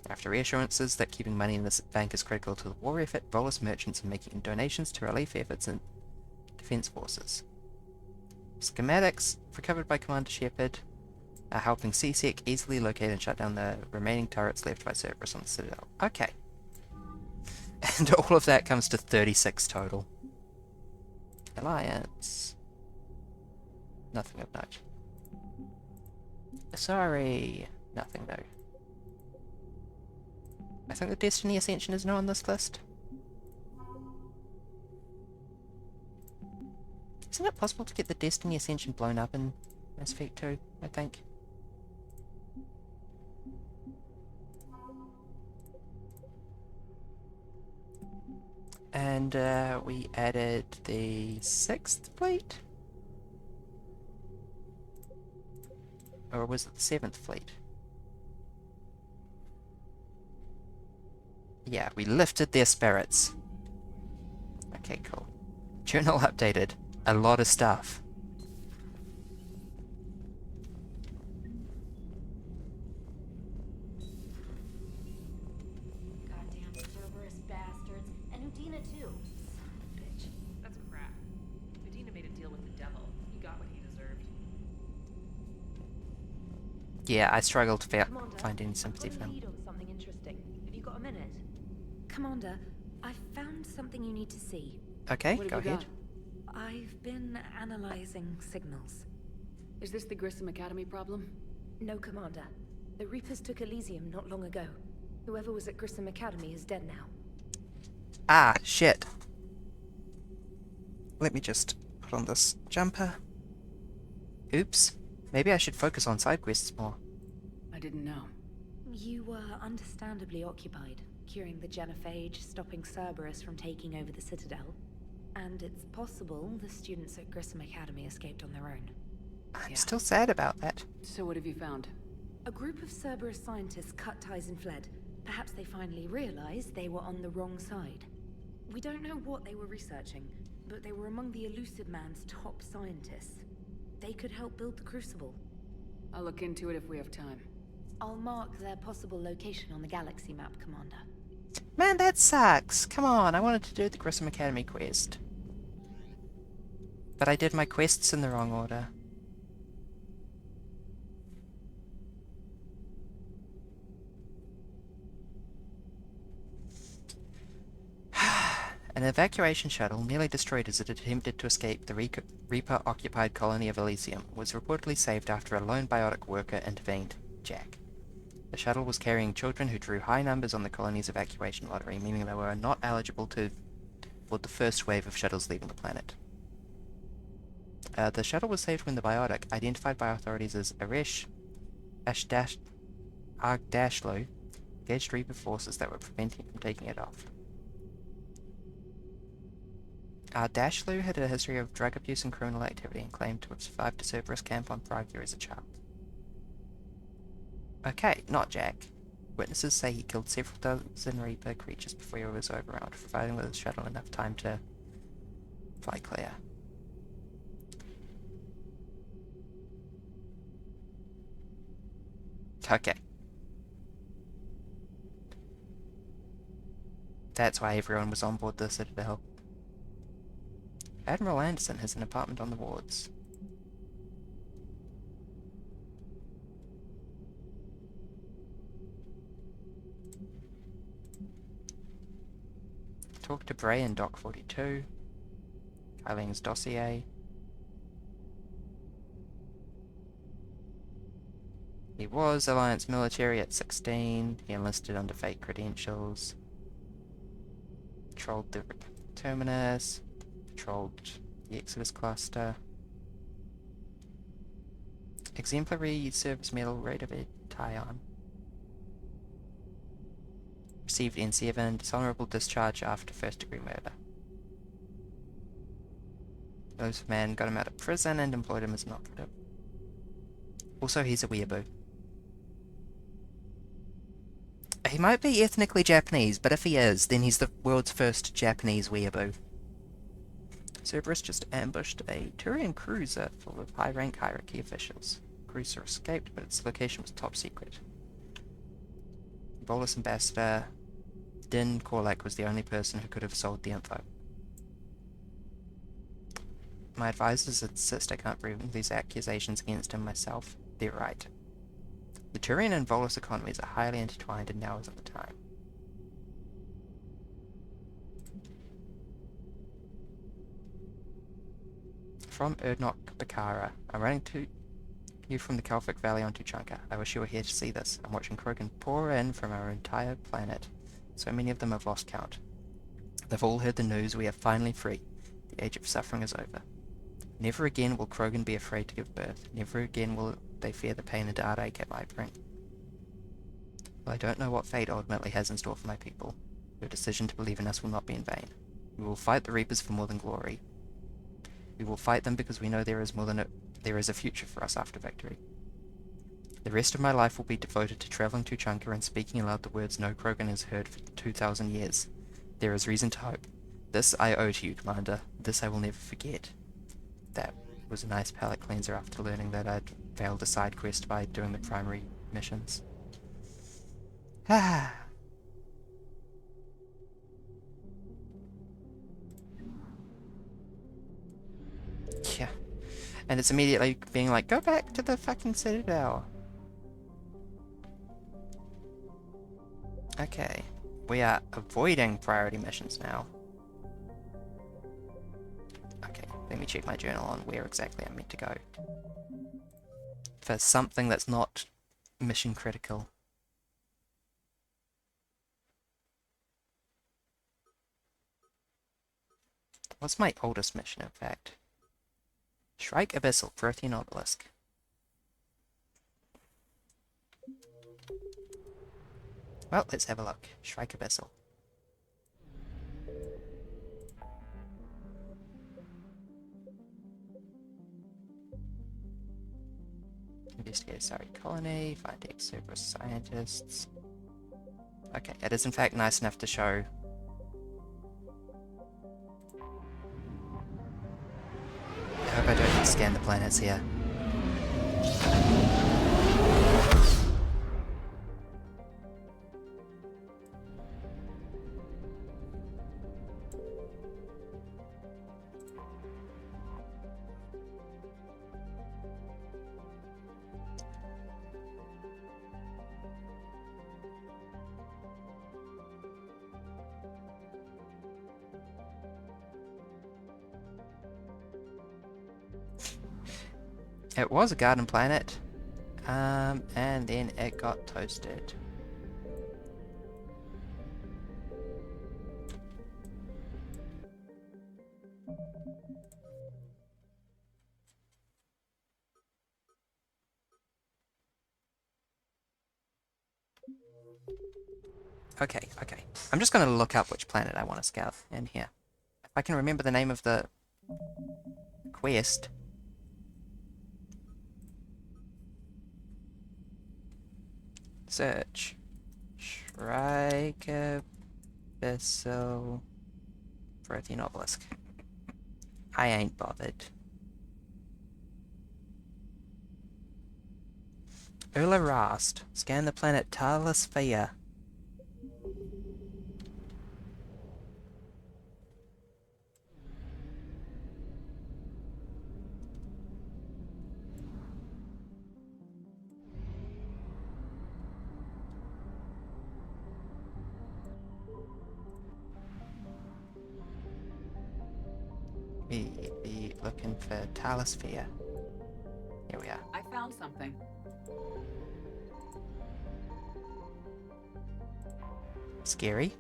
After reassurances that keeping money in the bank is critical to the war effort, Volus merchants are making donations to relief efforts in defense forces. Schematics, recovered by Commander Shepard, are helping CSEC easily locate and shut down the remaining turrets left by Cerberus on the Citadel. Okay. And all of that comes to 36 total. Alliance. Nothing of note. Sorry. Nothing though. I think the Destiny Ascension is now on this list. Isn't it possible to get the Destiny Ascension blown up in Mass Effect 2, I think? And we added the 6th fleet? Or was it the 7th fleet? Yeah, we lifted their spirits. Okay, cool. Journal updated. A lot of stuff. Goddamn Cerberus bastards. And Udina too. Son of a bitch. That's crap. Medina made a deal with the devil. He got what he deserved. Yeah, I struggled to find any sympathy for him. Lead on something interesting. Have you got a minute? Commander, I found something you need to see. Okay, go ahead. I've been analyzing signals. Is this the Grissom Academy problem? No, Commander. The Reapers took Elysium not long ago. Whoever was at Grissom Academy is dead now. Ah, shit. Let me just put on this jumper. Oops. Maybe I should focus on side quests more. I didn't know. You were understandably occupied, curing the genophage, stopping Cerberus from taking over the Citadel. And it's possible the students at Grissom Academy escaped on their own. I'm still sad about that. So what have you found? A group of Cerberus scientists cut ties and fled. Perhaps they finally realized they were on the wrong side. We don't know what they were researching, but they were among the Elusive Man's top scientists. They could help build the Crucible. I'll look into it if we have time. I'll mark their possible location on the galaxy map, Commander. Man, that sucks. Come on, I wanted to do the Grissom Academy quest. But I did my quests in the wrong order. An evacuation shuttle, nearly destroyed as it attempted to escape the Reaper-occupied colony of Elysium, was reportedly saved after a lone biotic worker intervened, Jack. The shuttle was carrying children who drew high numbers on the colony's evacuation lottery, meaning they were not eligible for the first wave of shuttles leaving the planet. The shuttle was saved when the biotic, identified by authorities as Aresh Agdashlu, engaged Reaper forces that were preventing it from taking it off. Dashlu had a history of drug abuse and criminal activity and claimed to have survived a Cerberus camp on Prague as a child. Okay, not Jack. Witnesses say he killed several dozen Reaper creatures before he was overrun, providing with his shuttle enough time to fly clear. Okay. That's why everyone was on board the Citadel. Admiral Anderson has an apartment on the wards. Talk to Bray in Dock 42. Eileen's dossier. He was Alliance military at 16. He enlisted under fake credentials. Patrolled the Terminus. Patrolled the Exodus cluster. Exemplary service medal, rate of Tyon. Received N7, dishonorable discharge after first degree murder. Those men got him out of prison and employed him as an operative. Also, he's a weeaboo. He might be ethnically Japanese, but if he is, then he's the world's first Japanese weeaboo. Cerberus just ambushed a Turian cruiser full of high-rank hierarchy officials. The cruiser escaped, but its location was top secret. Bolus ambassador Din Korlak was the only person who could have sold the info. My advisors insist I can't bring these accusations against him myself. They're right. The Turian and Volus economies are highly intertwined, and now isn't the time. From Erdnok Bakara, I'm running to you from the Kelphic Valley on Tuchanka. I wish you were here to see this. I'm watching Krogan pour in from our entire planet. So many of them have lost count. They've all heard the news. We are finally free. The age of suffering is over. Never again will Krogan be afraid to give birth. Never again will they fear the pain and heartache it might bring. Well, I don't know what fate ultimately has in store for my people. Your decision to believe in us will not be in vain. We will fight the Reapers for more than glory. We will fight them because we know there is a future for us after victory. The rest of my life will be devoted to traveling to Chunka and speaking aloud the words no Krogan has heard for 2,000 years. There is reason to hope. This I owe to you, Commander. This I will never forget. That was a nice palate cleanser after learning that I'd failed a side quest by doing the primary missions. Ah. Yeah. And it's immediately being like, go back to the fucking Citadel. Okay. We are avoiding priority missions now. Okay, let me check my journal on where exactly I'm meant to go. For something that's not mission critical. What's my oldest mission, in fact? Shrike Abyssal, Protean Obelisk. Well, let's have a look. Shrike Abyssal. Investigate Sari colony, find ex-Cerberus scientists. Okay, it is in fact nice enough to show. I hope I don't need to scan the planets here. It was a garden planet, and then it got toasted. Okay, okay. I'm just going to look up which planet I want to scout in here. If I can remember the name of the quest. Search. Shrike Vessel Protein Obelisk. I ain't bothered. Ula Rast. Scan the planet Talosphere. We be looking for Talosphere. Here we are. I found something. Scary.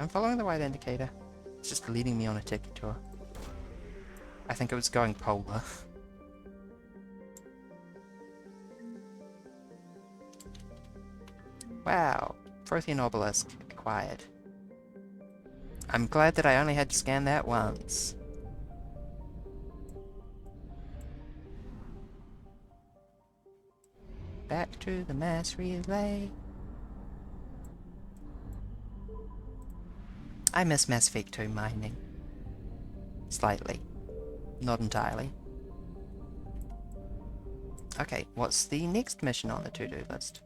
I'm following the white indicator. It's just leading me on a tiki tour. I think it was going polar. Wow, Protein Obelisk acquired. I'm glad that I only had to scan that once. Back to the mass relay. I miss Mass Effect 2 mining. Slightly. Not entirely. Okay, what's the next mission on the to-do list?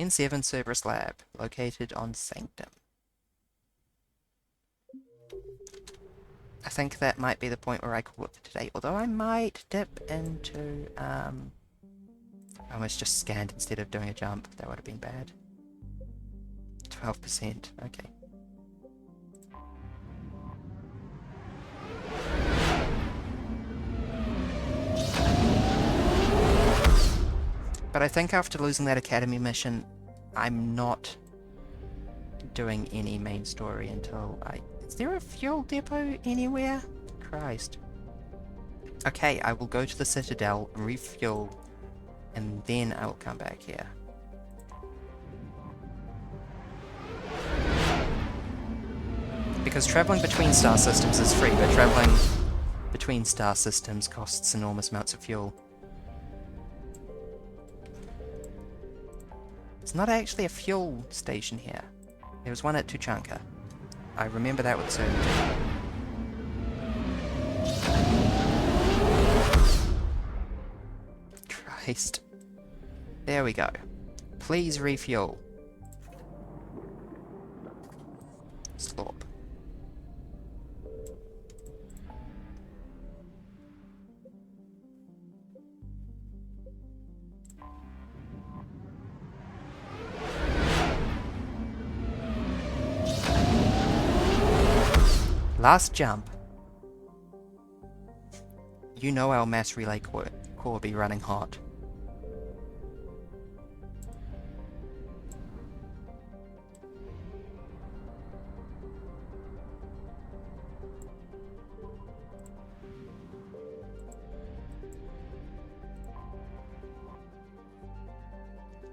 N7 Cerberus Lab, located on Sanctum. I think that might be the point where I call it for today, although I might dip into, I almost just scanned instead of doing a jump. That would have been bad. 12%, okay. But I think after losing that academy mission, I'm not doing any main story until I... Is there a fuel depot anywhere? Christ. Okay, I will go to the Citadel, refuel, and then I will come back here. Because traveling between star systems is free, but traveling between star systems costs enormous amounts of fuel. It's not actually a fuel station here. There was one at Tuchanka. I remember that with certainty. Christ. There we go. Please refuel. Slorp. Last jump. You know our mass relay core will be running hot.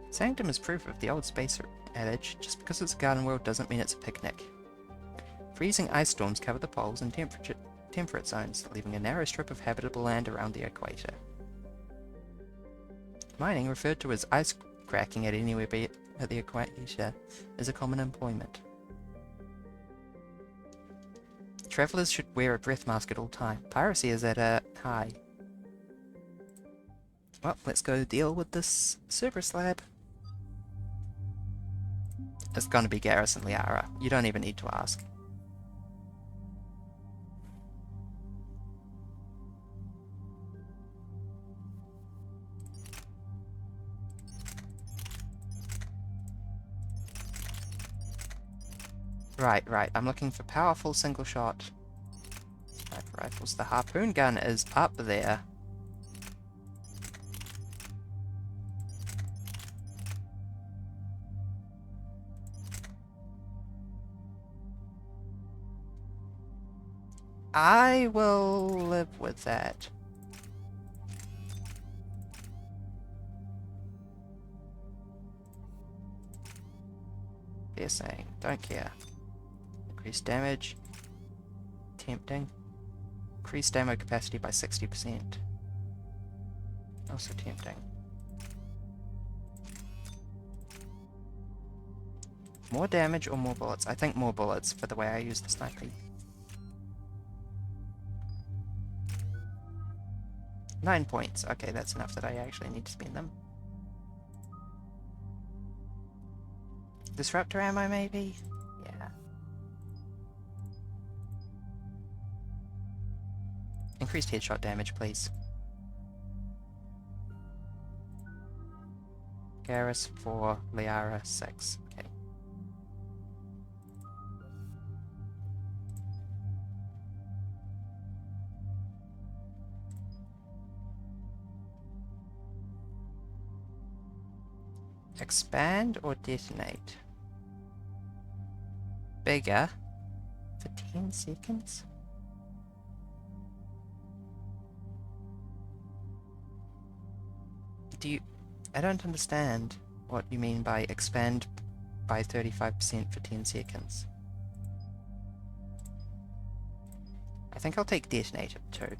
Sanctum is proof of the old space adage, just because it's a garden world doesn't mean it's a picnic. Freezing ice storms cover the poles and temperate zones, leaving a narrow strip of habitable land around the equator. Mining, referred to as ice cracking at anywhere at the equator, is a common employment. Travelers should wear a breath mask at all time. Piracy is at a high. Well, let's go deal with this Cerberus lab. It's gonna be Garrison Liara. You don't even need to ask. Right. I'm looking for powerful single-shot sniper rifles. The harpoon gun is up there. I will live with that. Piercing, don't care. Increased damage. Tempting. Increased ammo capacity by 60%. Also tempting. More damage or more bullets? I think more bullets for the way I use the sniper. 9 points. Okay, that's enough that I actually need to spend them. Disruptor ammo, maybe? Yeah. Increased headshot damage, please. Garrus 4, Liara 6. Okay. Expand or detonate? Bigger for 10 seconds? I don't understand what you mean by expand by 35% for 10 seconds. I think I'll take detonate it too.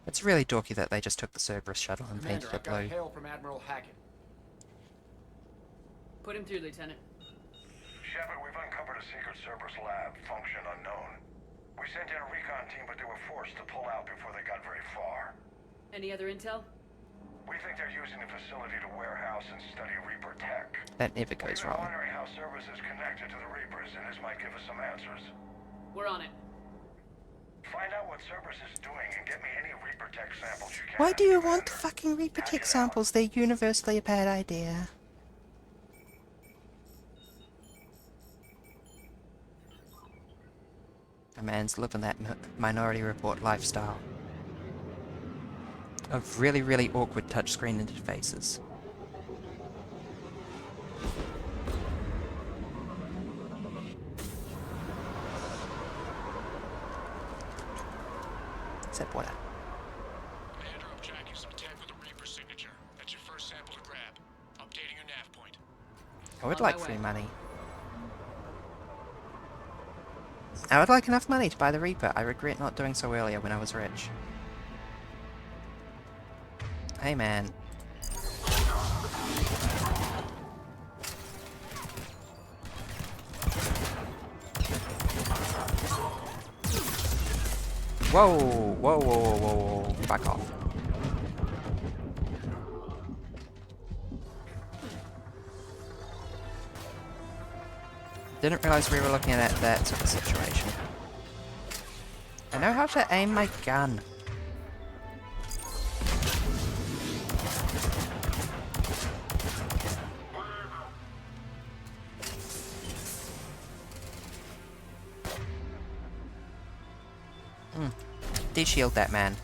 It's really dorky that they just took the Cerberus shuttle and Commander, painted it I've got blue. hail from Admiral Hackett. Put him through, Lieutenant. Shepard, we've uncovered a secret Cerberus lab, function unknown. We sent in a recon team, but they were forced to pull out before they got very far. Any other intel? We think they're using the facility to warehouse and study Reaper tech. That never goes We've been wrong. wondering how Cerberus is connected to the Reapers, and this might give us some answers. We're on it. Find out what Cerberus is doing and get me any Reaper tech samples you can. Why do you want the fucking Reaper tech samples? They're universally a bad idea. A man's living that Minority Report lifestyle. Of really, really awkward touchscreen interfaces. Except water. Commander, I'm tracking some tech with a Reaper signature. That's your first sample to grab. Updating your nav point. I would On like my free way. money. I would like enough money to buy the Reaper. I regret not doing so earlier when I was rich. Hey man. Whoa, whoa, whoa, whoa, whoa, whoa, back off. Didn't realize we were looking at that sort of situation. I know how to aim my gun. De-shield that man.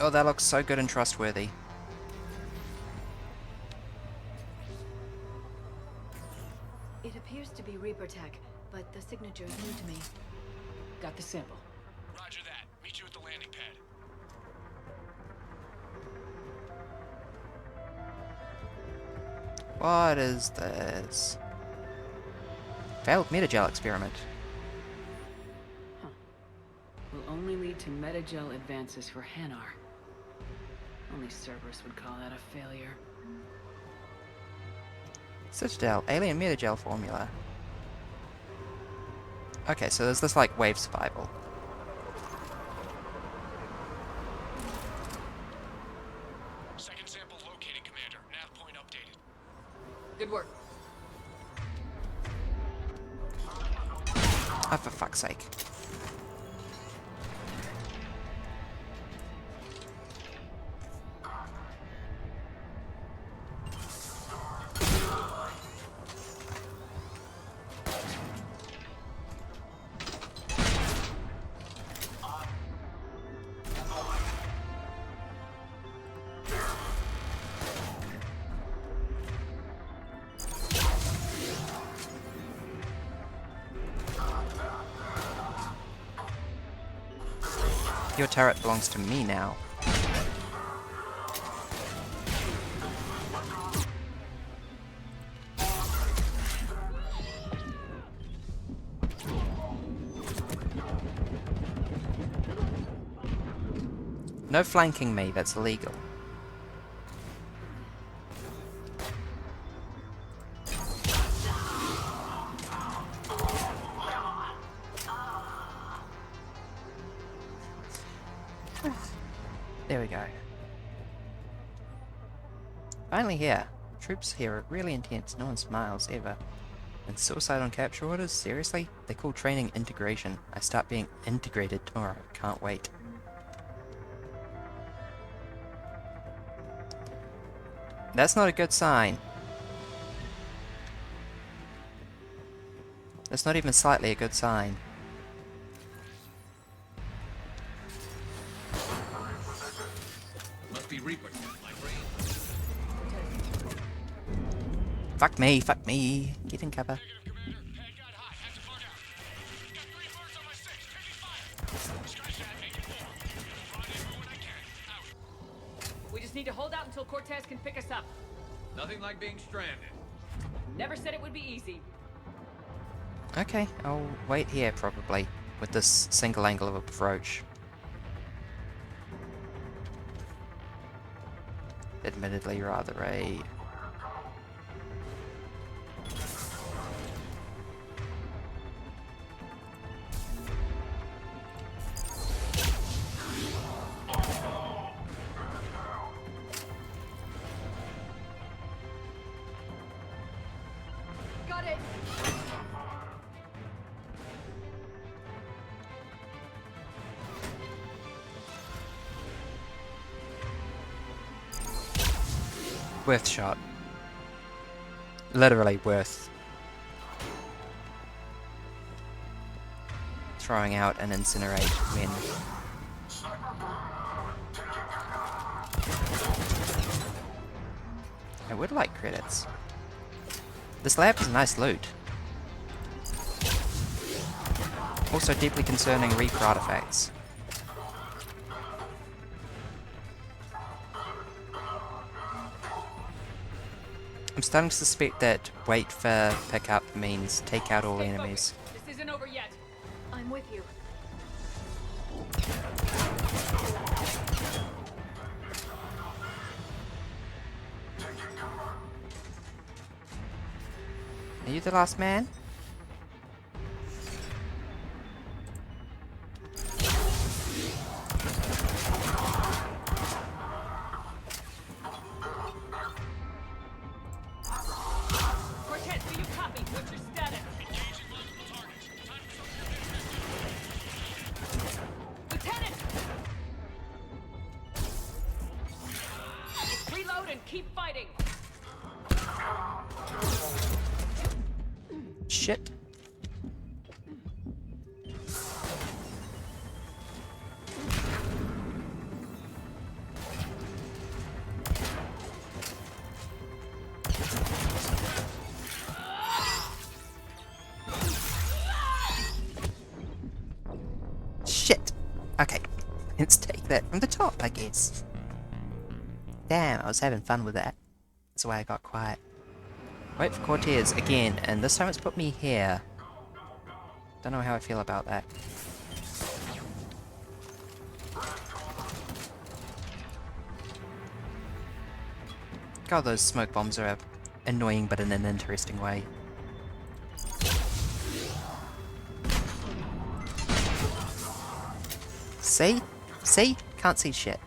Oh, that looks so good and trustworthy. It appears to be Reaper tech, but the signature is new to me. Got the sample. Roger that. Meet you at the landing pad. What is this? Failed metagel experiment. Will only lead to metagel advances for Hanar. Only Cerberus would call that a failure. Citadel, alien metagel formula. Okay, so there's this like wave survival. Second sample located, Commander. Nav point updated. Good work. Oh, for fuck's sake. Your turret belongs to me now. No flanking me, that's illegal. There we go. Finally here. Troops here are really intense, no one smiles ever. And suicide on capture orders? Seriously? They call training integration. I start being integrated tomorrow. Can't wait. That's not a good sign. That's not even slightly a good sign. Must be Reaper. Fuck me, fuck me. Get in cover. We just need to hold out until Cortez can pick us up. Nothing like being stranded. Never said it would be easy. Okay, I'll wait here probably, with this single angle of approach. Admittedly rather a... Got it. worth shot. Literally worth throwing out and incinerate when I would like credits. This lab is nice loot. Also deeply concerning Reaper artifacts. I'm starting to suspect that wait for pickup means take out all enemies. This isn't over yet. I'm with you. Are you the last man? Cortez, do you copy? What's your status? Lieutenant! Reload and keep fighting. Shit. Shit. Okay. Let's take that from the top, I guess. Damn, I was having fun with that. That's why I got quiet. Wait for Cortez again, and this time it's put me here. Don't know how I feel about that. God, those smoke bombs are annoying, but in an interesting way. See? See? Can't see shit.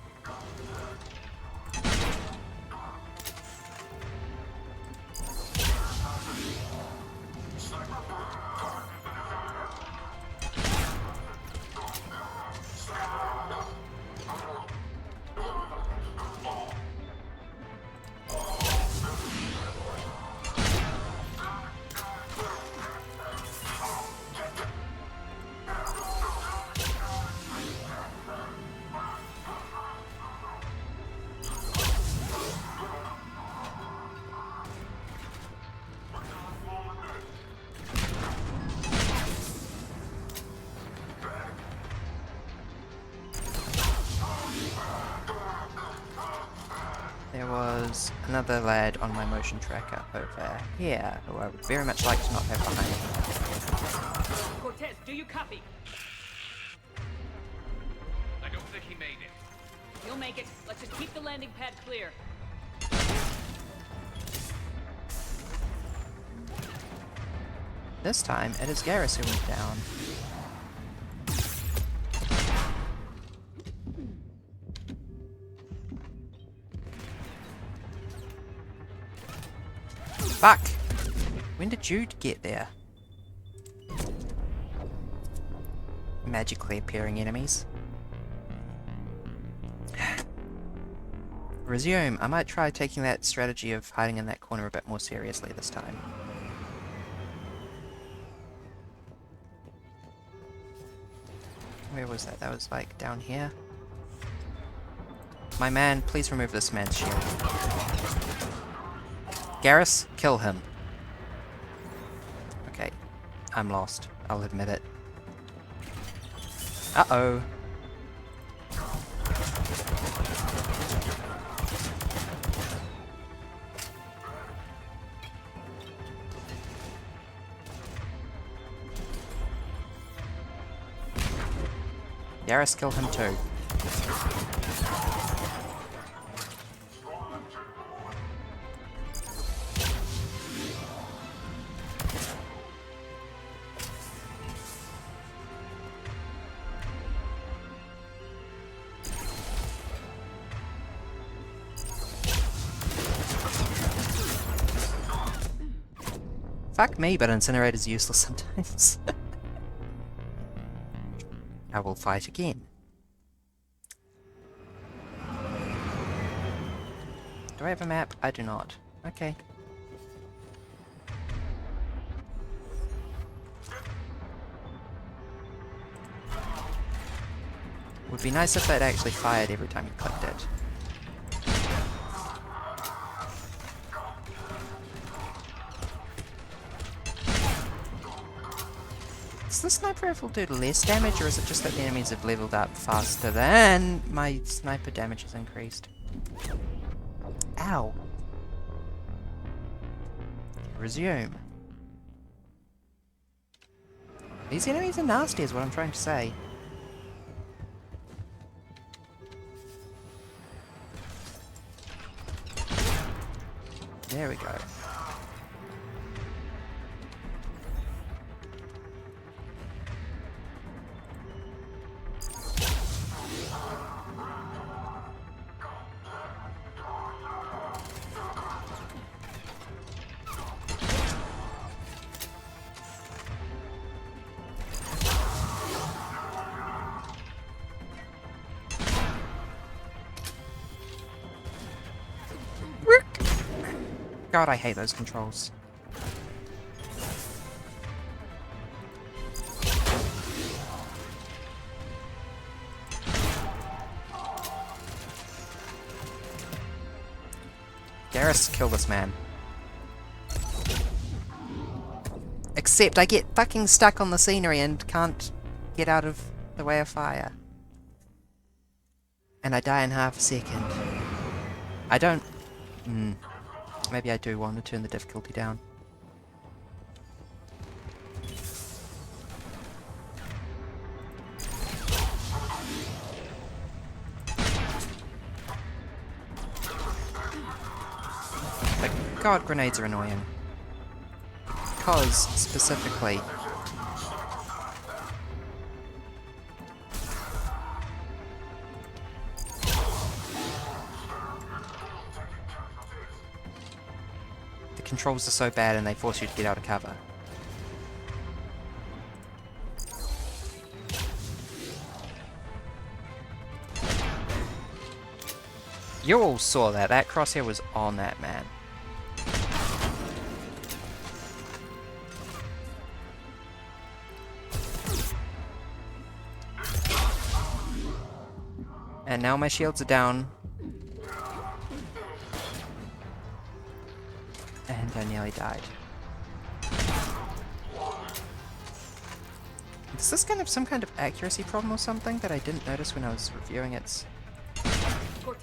There was another lad on my motion tracker over here, who I would very much like to not have behind me. Cortez, do you copy? I don't think he made it. You'll make it. Let's just keep the landing pad clear. This time, it is Garrus who went down. Fuck! When did you get there? Magically appearing enemies. Resume. I might try taking that strategy of hiding in that corner a bit more seriously this time. Where was that? That was like down here. My man, please remove this man's shield. Garrus, kill him. Okay, I'm lost. I'll admit it. Uh-oh. Garrus, kill him too. Fuck me, but Incinerator's useless sometimes. I will fight again. Do I have a map? I do not. Okay. Would be nice if that actually fired every time you clicked it. Does the sniper rifle do less damage, or is it just that the enemies have leveled up faster than my sniper damage has increased? Ow. Resume. These enemies are nasty is what I'm trying to say. There we go. God, I hate those controls. Garrus, kill this man. Except I get fucking stuck on the scenery and can't get out of the way of fire. And I die in half a second. I don't... Maybe I do want to turn the difficulty down. But God, grenades are annoying. Because, specifically... controls are so bad and they force you to get out of cover. You all saw that. That crosshair was on that man. And now my shields are down. And I nearly died. Is this kind of some kind of accuracy problem or something that I didn't notice when I was reviewing it?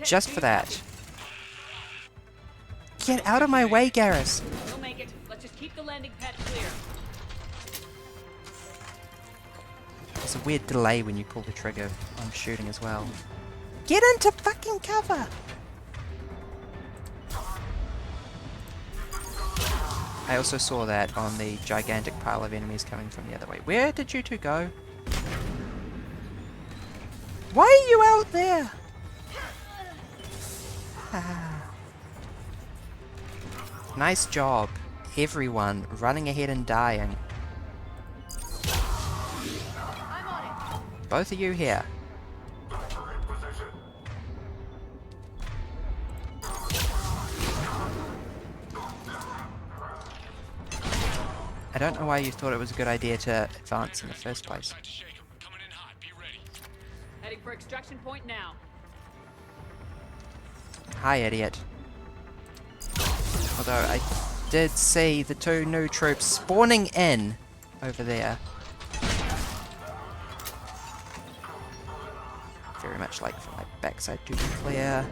Just for that. Get out of my way, Garrus! We'll make it. Let's just keep the landing pad clear. There's a weird delay when you pull the trigger on shooting as well. Get into fucking cover! I also saw that on the gigantic pile of enemies coming from the other way. Where did you two go? Why are you out there? Nice job, everyone, running ahead and dying. Both of you here. I don't know why you thought it was a good idea to advance in the first place. Heading for extraction point now. Hi, idiot. Although I did see the two new troops spawning in over there. Very much like for my backside to be clear.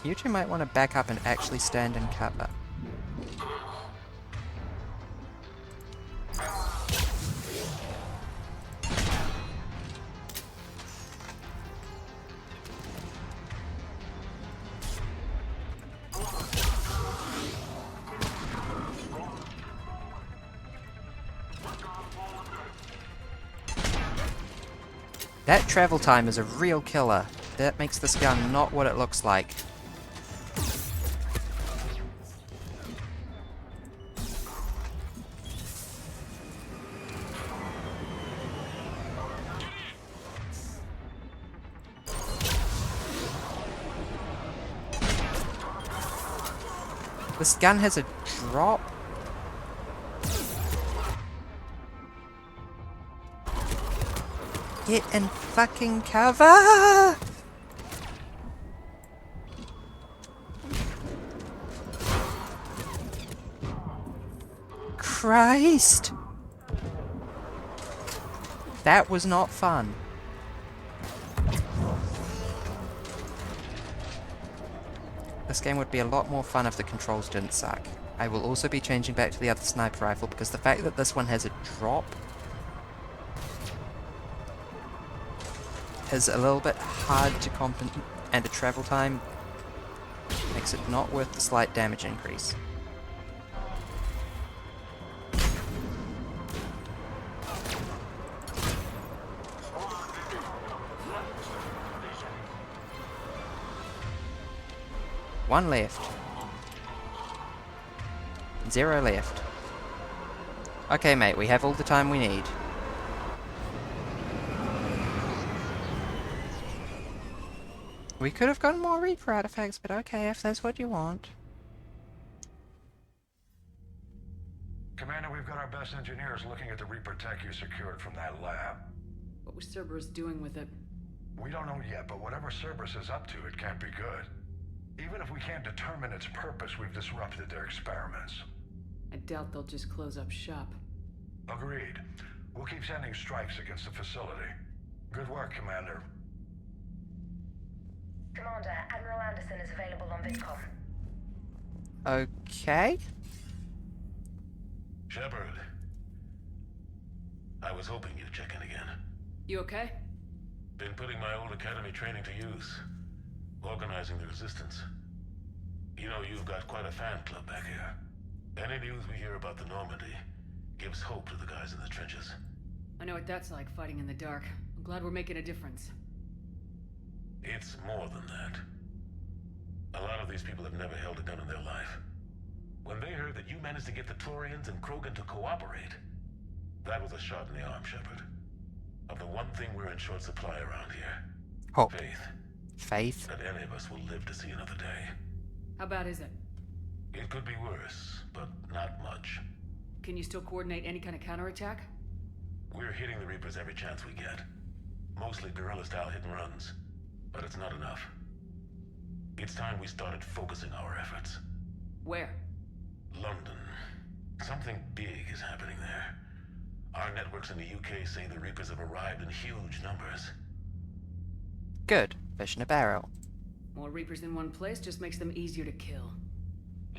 You two might want to back up and actually stand in cover. That travel time is a real killer. That makes this gun not what it looks like. This gun has a drop. Get in fucking cover! Christ! That was not fun. This game would be a lot more fun if the controls didn't suck. I will also be changing back to the other sniper rifle because the fact that this one has a drop is a little bit hard to compensate, and the travel time makes it not worth the slight damage increase. One left. 0 left. Okay, mate, we have all the time we need. We could have gotten more Reaper artifacts, but okay, if that's what you want. Commander, we've got our best engineers looking at the Reaper tech you secured from that lab. What was Cerberus doing with it? We don't know yet, but whatever Cerberus is up to, it can't be good. Even if we can't determine its purpose, we've disrupted their experiments. I doubt they'll just close up shop. Agreed. We'll keep sending strikes against the facility. Good work, Commander. Commander, Admiral Anderson is available on VidCom. Okay. Shepard. I was hoping you'd check in again. You okay? Been putting my old academy training to use. Organizing the resistance. You know, you've got quite a fan club back here. Any news we hear about the Normandy gives hope to the guys in the trenches. I know what that's like, fighting in the dark. I'm glad we're making a difference. It's more than that. A lot of these people have never held a gun in their life. When they heard that you managed to get the Torians and Krogan to cooperate, that was a shot in the arm, Shepard. Of the one thing we're in short supply around here. Hope. Faith. Faith? That any of us will live to see another day. How bad is it? It could be worse, but not much. Can you still coordinate any kind of counterattack? We're hitting the Reapers every chance we get. Mostly guerrilla-style hit-and-runs. But it's not enough. It's time we started focusing our efforts. Where? London. Something big is happening there. Our networks in the UK say the Reapers have arrived in huge numbers. Good. Fish in a barrel. More Reapers in one place just makes them easier to kill.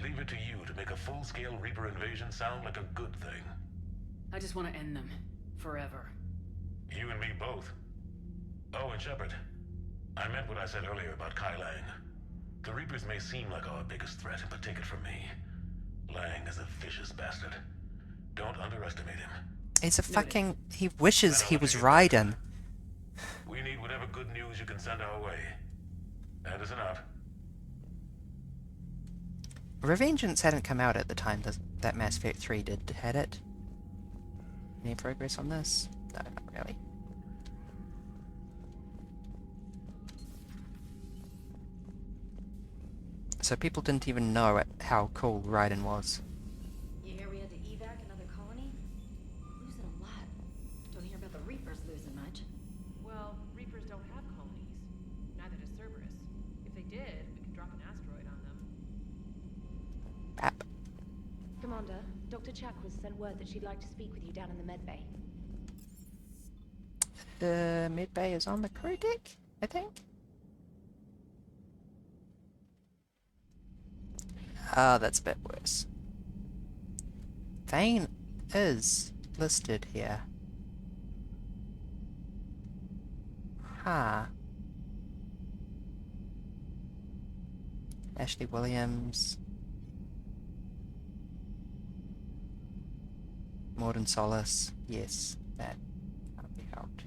Leave it to you to make a full-scale Reaper invasion sound like a good thing. I just want to end them. Forever. You and me both. Oh, and Shepard. I meant what I said earlier about Kai Lang. The Reapers may seem like our biggest threat, but take it from me. Lang is a vicious bastard. Don't underestimate him. He's a fucking... He wishes he was Raiden. We need whatever good news you can send our way. That is enough. Revengeance hadn't come out at the time that Mass Effect 3 did, had it? Any progress on this? No, not really. So people didn't even know how cool Raiden was. You hear we had to evac another colony? Losing a lot. Don't hear about the Reapers losing much. Well, Reapers don't have colonies. Neither does Cerberus. If they did, we could drop an asteroid on them. Pap. Commander, Dr. Chakwas sent word that she'd like to speak with you down in the medbay. The medbay is on the crew deck, I think? Ah, that's a bit worse. Thane is listed here. Huh. Ashley Williams. Morden Solace. Yes, that can't be helped.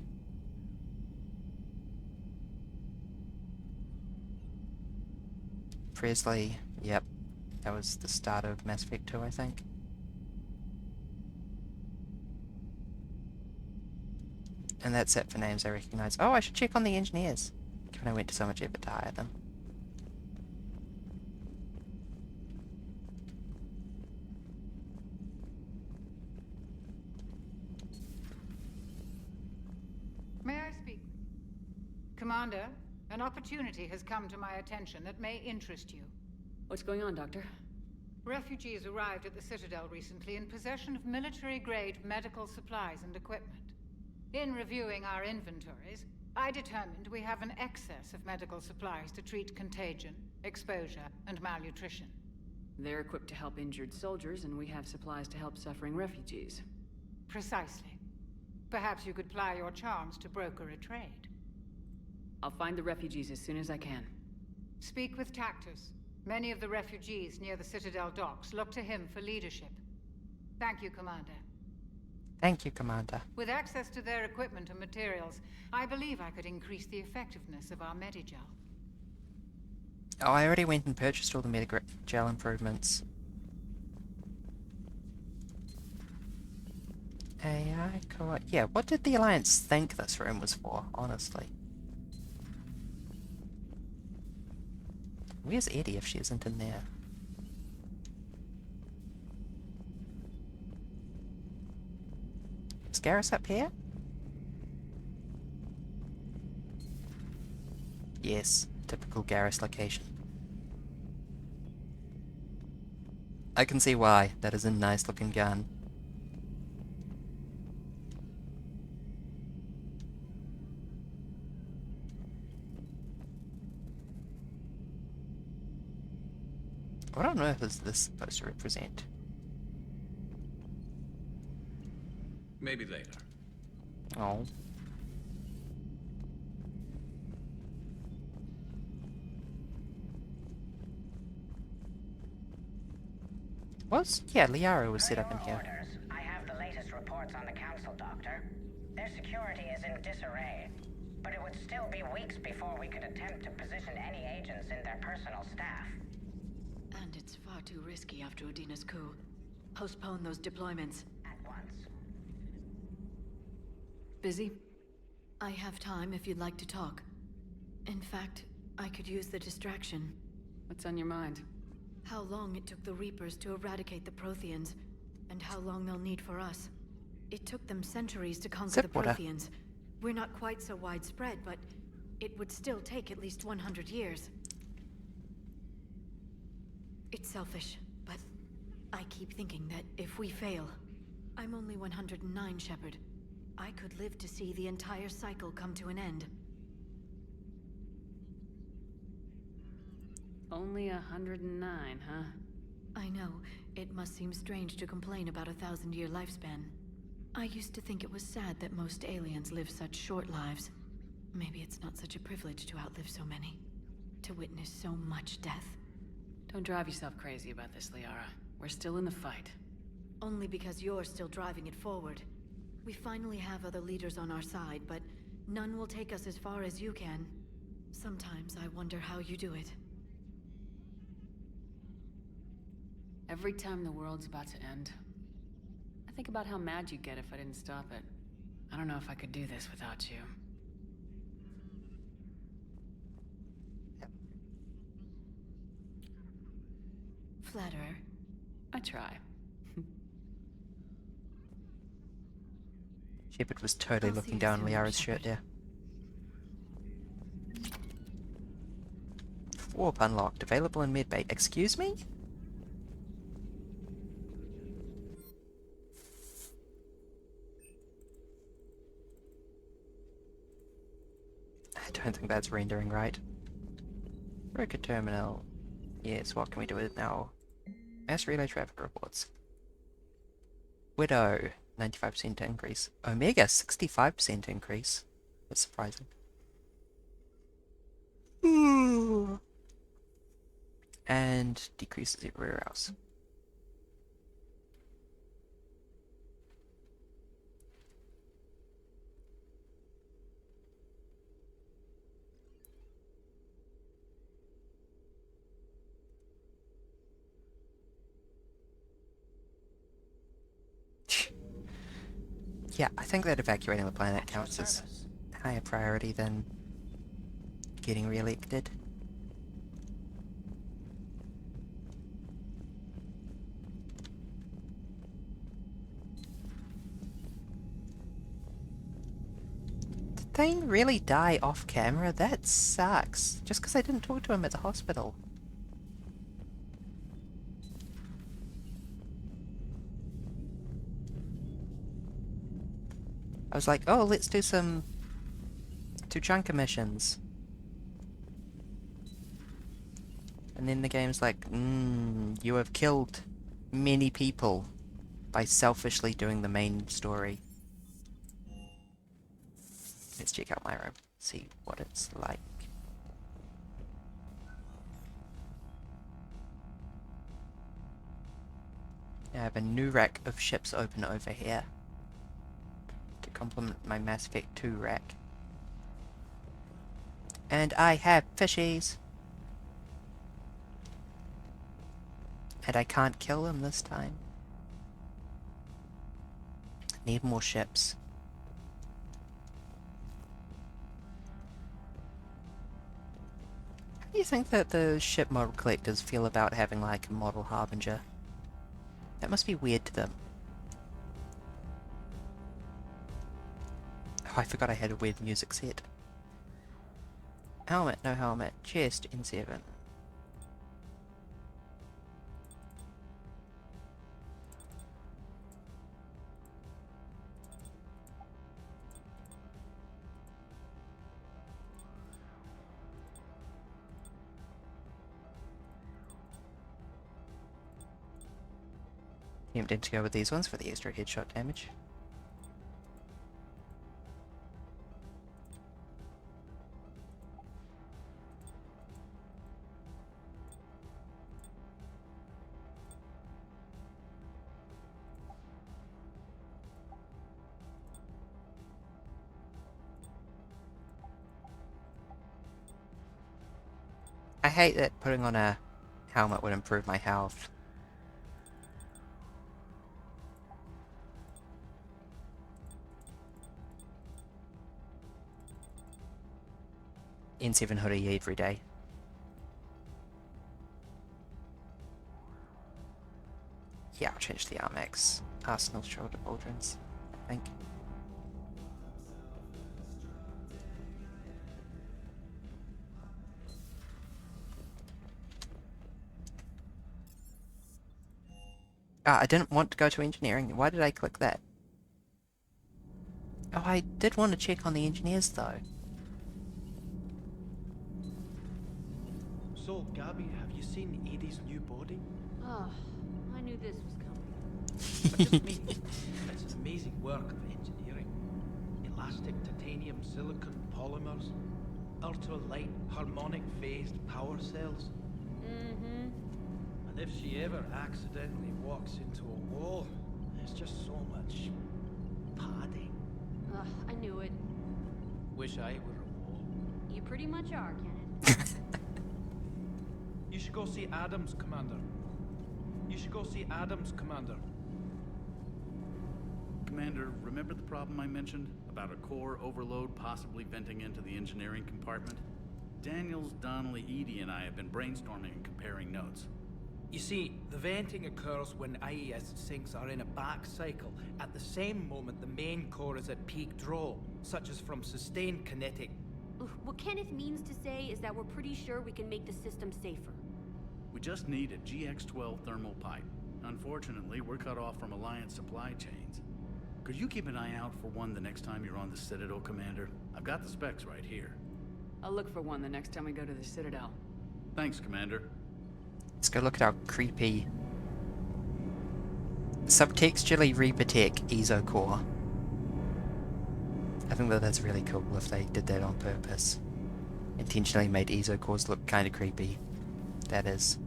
Presley. Yep. That was the start of Mass Effect 2, I think. And that's it for names I recognize. Oh, I should check on the engineers, given I went to so much effort to hire them. May I speak? Commander, an opportunity has come to my attention that may interest you. What's going on, Doctor? Refugees arrived at the Citadel recently in possession of military-grade medical supplies and equipment. In reviewing our inventories, I determined we have an excess of medical supplies to treat contagion, exposure, and malnutrition. They're equipped to help injured soldiers, and we have supplies to help suffering refugees. Precisely. Perhaps you could ply your charms to broker a trade. I'll find the refugees as soon as I can. Speak with Tactus. Many of the refugees near the Citadel docks look to him for leadership. Thank you, Commander. Thank you, Commander. With access to their equipment and materials, I believe I could increase the effectiveness of our Medigel. Oh, I already went and purchased all the Medigel improvements. AI core. Yeah, what did the Alliance think this room was for, honestly? Where's Eddie if she isn't in there? Is Garrus up here? Yes, typical Garrus location. I can see why. That is a nice looking gun. What on earth is this supposed to represent? Maybe later. Oh. Yeah, Liara was set up in here. Orders. I have the latest reports on the Council, Doctor. Their security is in disarray, but it would still be weeks before we could attempt to position any agents in their personal staff. And it's far too risky after Udina's coup. Postpone those deployments. At once. Busy? I have time if you'd like to talk. In fact, I could use the distraction. What's on your mind? How long it took the Reapers to eradicate the Protheans, and how long they'll need for us. It took them centuries to conquer Sip the water. Protheans. We're not quite so widespread, but it would still take at least 100 years. It's selfish, but I keep thinking that if we fail... I'm only 109, Shepard. I could live to see the entire cycle come to an end. Only 109, huh? I know. It must seem strange to complain about a 1,000-year lifespan. I used to think it was sad that most aliens live such short lives. Maybe it's not such a privilege to outlive so many. To witness so much death. Don't drive yourself crazy about this, Liara. We're still in the fight. Only because you're still driving it forward. We finally have other leaders on our side, but none will take us as far as you can. Sometimes I wonder how you do it. Every time the world's about to end, I think about how mad you'd get if I didn't stop it. I don't know if I could do this without you. Flatterer. I try. Shepard was totally I'll see looking you down soon, Liara's shirt Shepard. there. Warp unlocked. Available in medbay. Excuse me? I don't think that's rendering right. Broker terminal. Yes, what can we do with it now? Mass relay traffic reports. Widow, 95% increase. Omega, 65% increase. That's surprising. And decreases everywhere else. Yeah, I think that evacuating the planet counts as higher priority than getting re-elected. Did Thane really die off camera? That sucks. Just because I didn't talk to him at the hospital. I was like, oh, let's do some Tuchanka missions. And then the game's like, you have killed many people by selfishly doing the main story. Let's check out my room, see what it's like. I have a new rack of ships open over here to complement my Mass Effect 2 rack. And I have fishies! And I can't kill them this time. Need more ships. How do you think that the ship model collectors feel about having like a model harbinger? That must be weird to them. Oh, I forgot I had a weird music set. Helmet, no helmet. Chest, N7. Tempted to go with these ones for the extra headshot damage. I hate that putting on a helmet would improve my health. N7 hoodie every day. Yeah, I'll change the Armax. Arsenal shoulder pauldrons. I think. Ah, I didn't want to go to engineering. Why did I click that? Oh, I did want to check on the engineers, though. So, Gabby, have you seen Edie's new body? Oh, I knew this was coming. I just mean, it's an amazing work of engineering. Elastic titanium silicon polymers, ultra-light harmonic phased power cells. Mm-hmm. And if she ever accidentally walks into a wall, there's just so much padding. Ugh, I knew it. Wish I were a wall. You pretty much are, Kenneth. You should go see Adams, Commander. You should go see Adams, Commander. Commander, remember the problem I mentioned? About a core overload possibly venting into the engineering compartment? Daniels, Donnelly, Edie, and I have been brainstorming and comparing notes. You see, the venting occurs when IES sinks are in a back cycle. At the same moment, the main core is at peak draw, such as from sustained kinetic. What Kenneth means to say is that we're pretty sure we can make the system safer. We just need a GX-12 thermal pipe. Unfortunately, we're cut off from Alliance supply chains. Could you keep an eye out for one the next time you're on the Citadel, Commander? I've got the specs right here. I'll look for one the next time we go to the Citadel. Thanks, Commander. Let's go look at our creepy subtextually Reaper Tech ESO core. I think that that's really cool if they did that on purpose. Intentionally made ESO cores look kind of creepy. That is.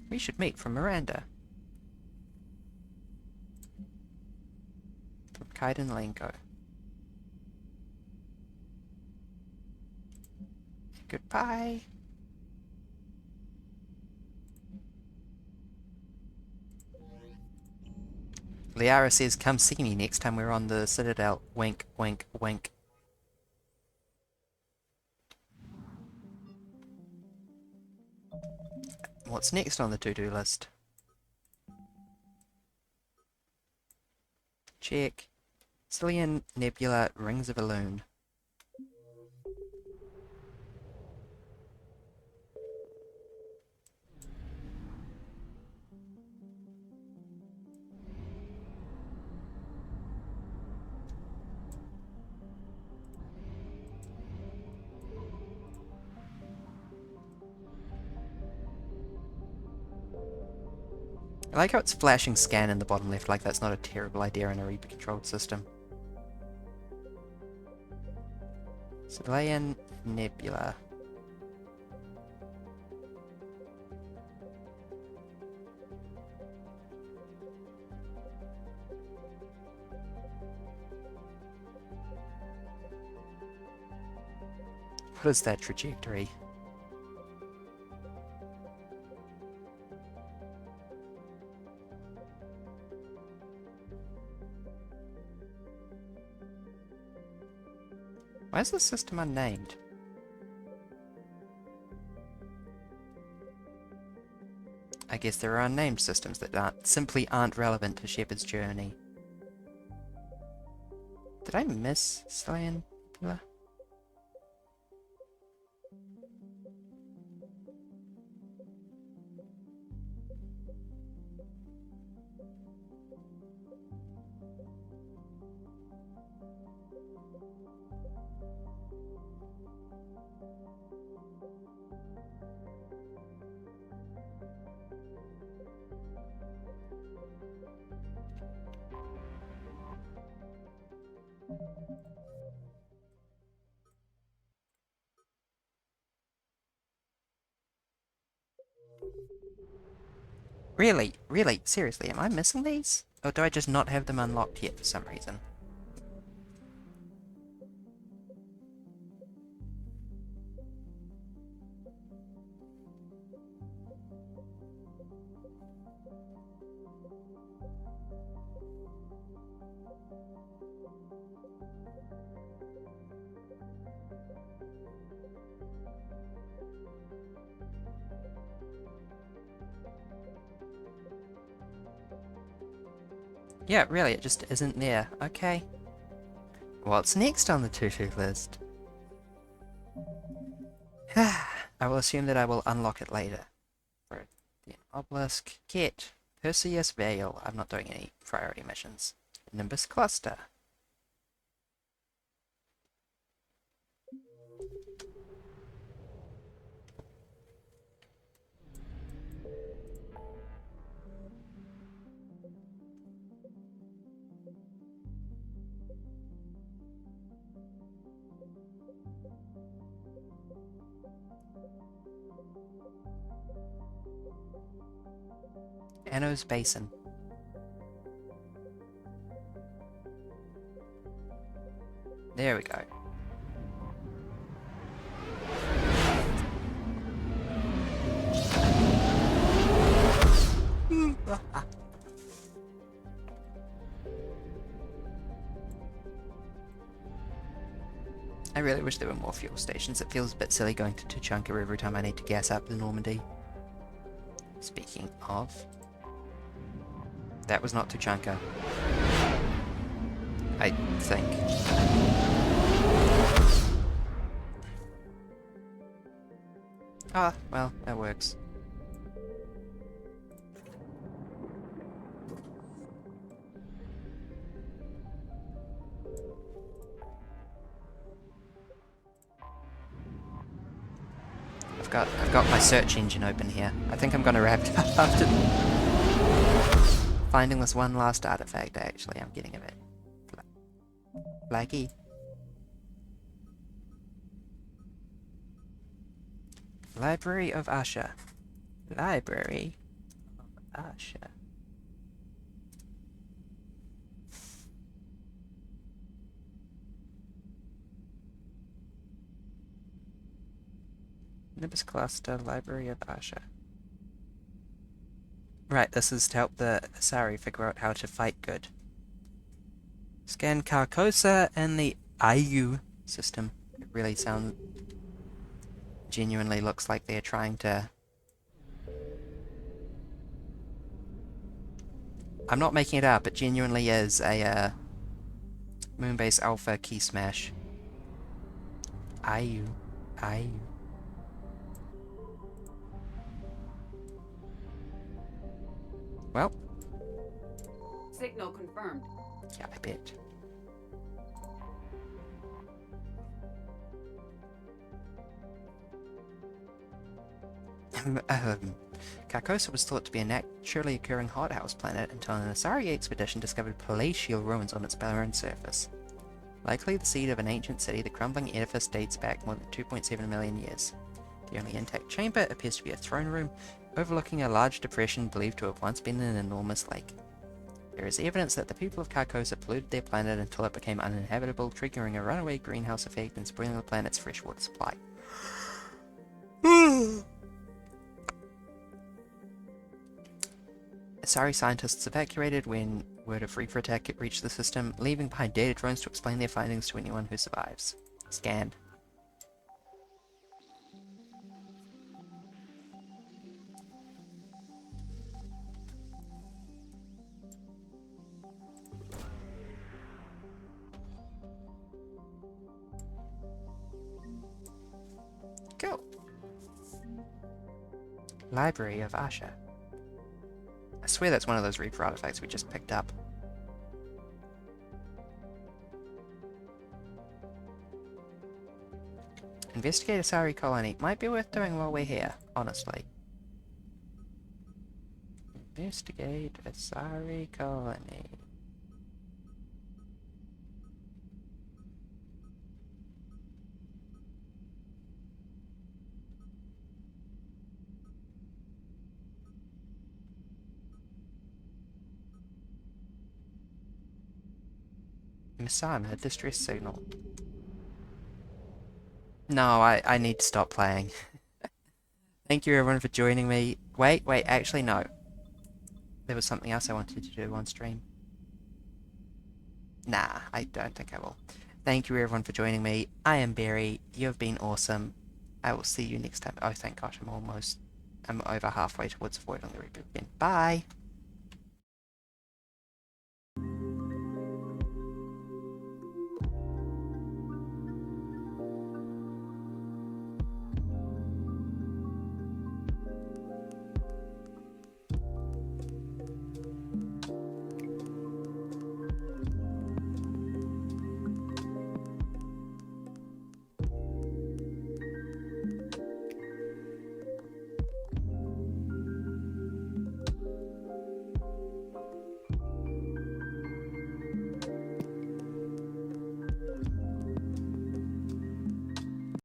We should meet from Miranda. From Kaiden Lanko. Goodbye. Liara says, come see me next time we're on the Citadel. Wink, wink, wink. What's next on the to-do list? Check. Cillian Nebula Rings of Elune. I like how it's flashing scan in the bottom left, like that's not a terrible idea in a Reaper controlled system. Cillian Nebula. What is that trajectory? Why is this system unnamed? I guess there are unnamed systems that simply aren't relevant to Shepard's journey. Did I miss Cillian Nebula? Really? Really? Seriously, am I missing these? Or do I just not have them unlocked yet for some reason? Yeah, really, it just isn't there. Okay. What's next on the to-do list? I will assume that I will unlock it later. For the obelisk, kit, Perseus Veil. I'm not doing any priority missions. Nimbus cluster. Anno's Basin. There we go. I really wish there were more fuel stations. It feels a bit silly going to Tuchanka every time I need to gas up the Normandy. Speaking of... That was not Tuchanka. I think. Ah, well, that works. I've got my search engine open here. I think I'm gonna wrap it up after finding this one last artifact. Actually, I'm getting a bit laggy. Library of Asha. Library of Asha. Nimbus Cluster, Library of Asha. Right, this is to help the Asari figure out how to fight good. Scan Carcosa and the IU system. It really genuinely looks like they're trying to... I'm not making it up, it genuinely is a Moonbase Alpha key smash. IU. Well. Signal confirmed. Yeah, I bet. Carcosa was thought to be a naturally occurring hothouse planet until an Asari expedition discovered palatial ruins on its barren surface. Likely the seat of an ancient city, the crumbling edifice dates back more than 2.7 million years. The only intact chamber appears to be a throne room overlooking a large depression believed to have once been an enormous lake. There is evidence that the people of Carcosa polluted their planet until it became uninhabitable, triggering a runaway greenhouse effect and spoiling the planet's freshwater supply. Asari scientists evacuated when word of Reaper attack reached the system, leaving behind data drones to explain their findings to anyone who survives. Scanned. Go. Library of Asha. I swear that's one of those Reaper artifacts we just picked up. Investigate Asari colony. Might be worth doing while we're here, honestly. Investigate Asari colony. Misama, distress signal. No, I need to stop playing. Thank you everyone for joining me. Wait, actually no. There was something else I wanted to do on stream. Nah, I don't think I will. Thank you everyone for joining me. I am Barry. You have been awesome. I will see you next time. Oh, thank gosh, I'm over halfway towards avoiding the Reaper again. Bye!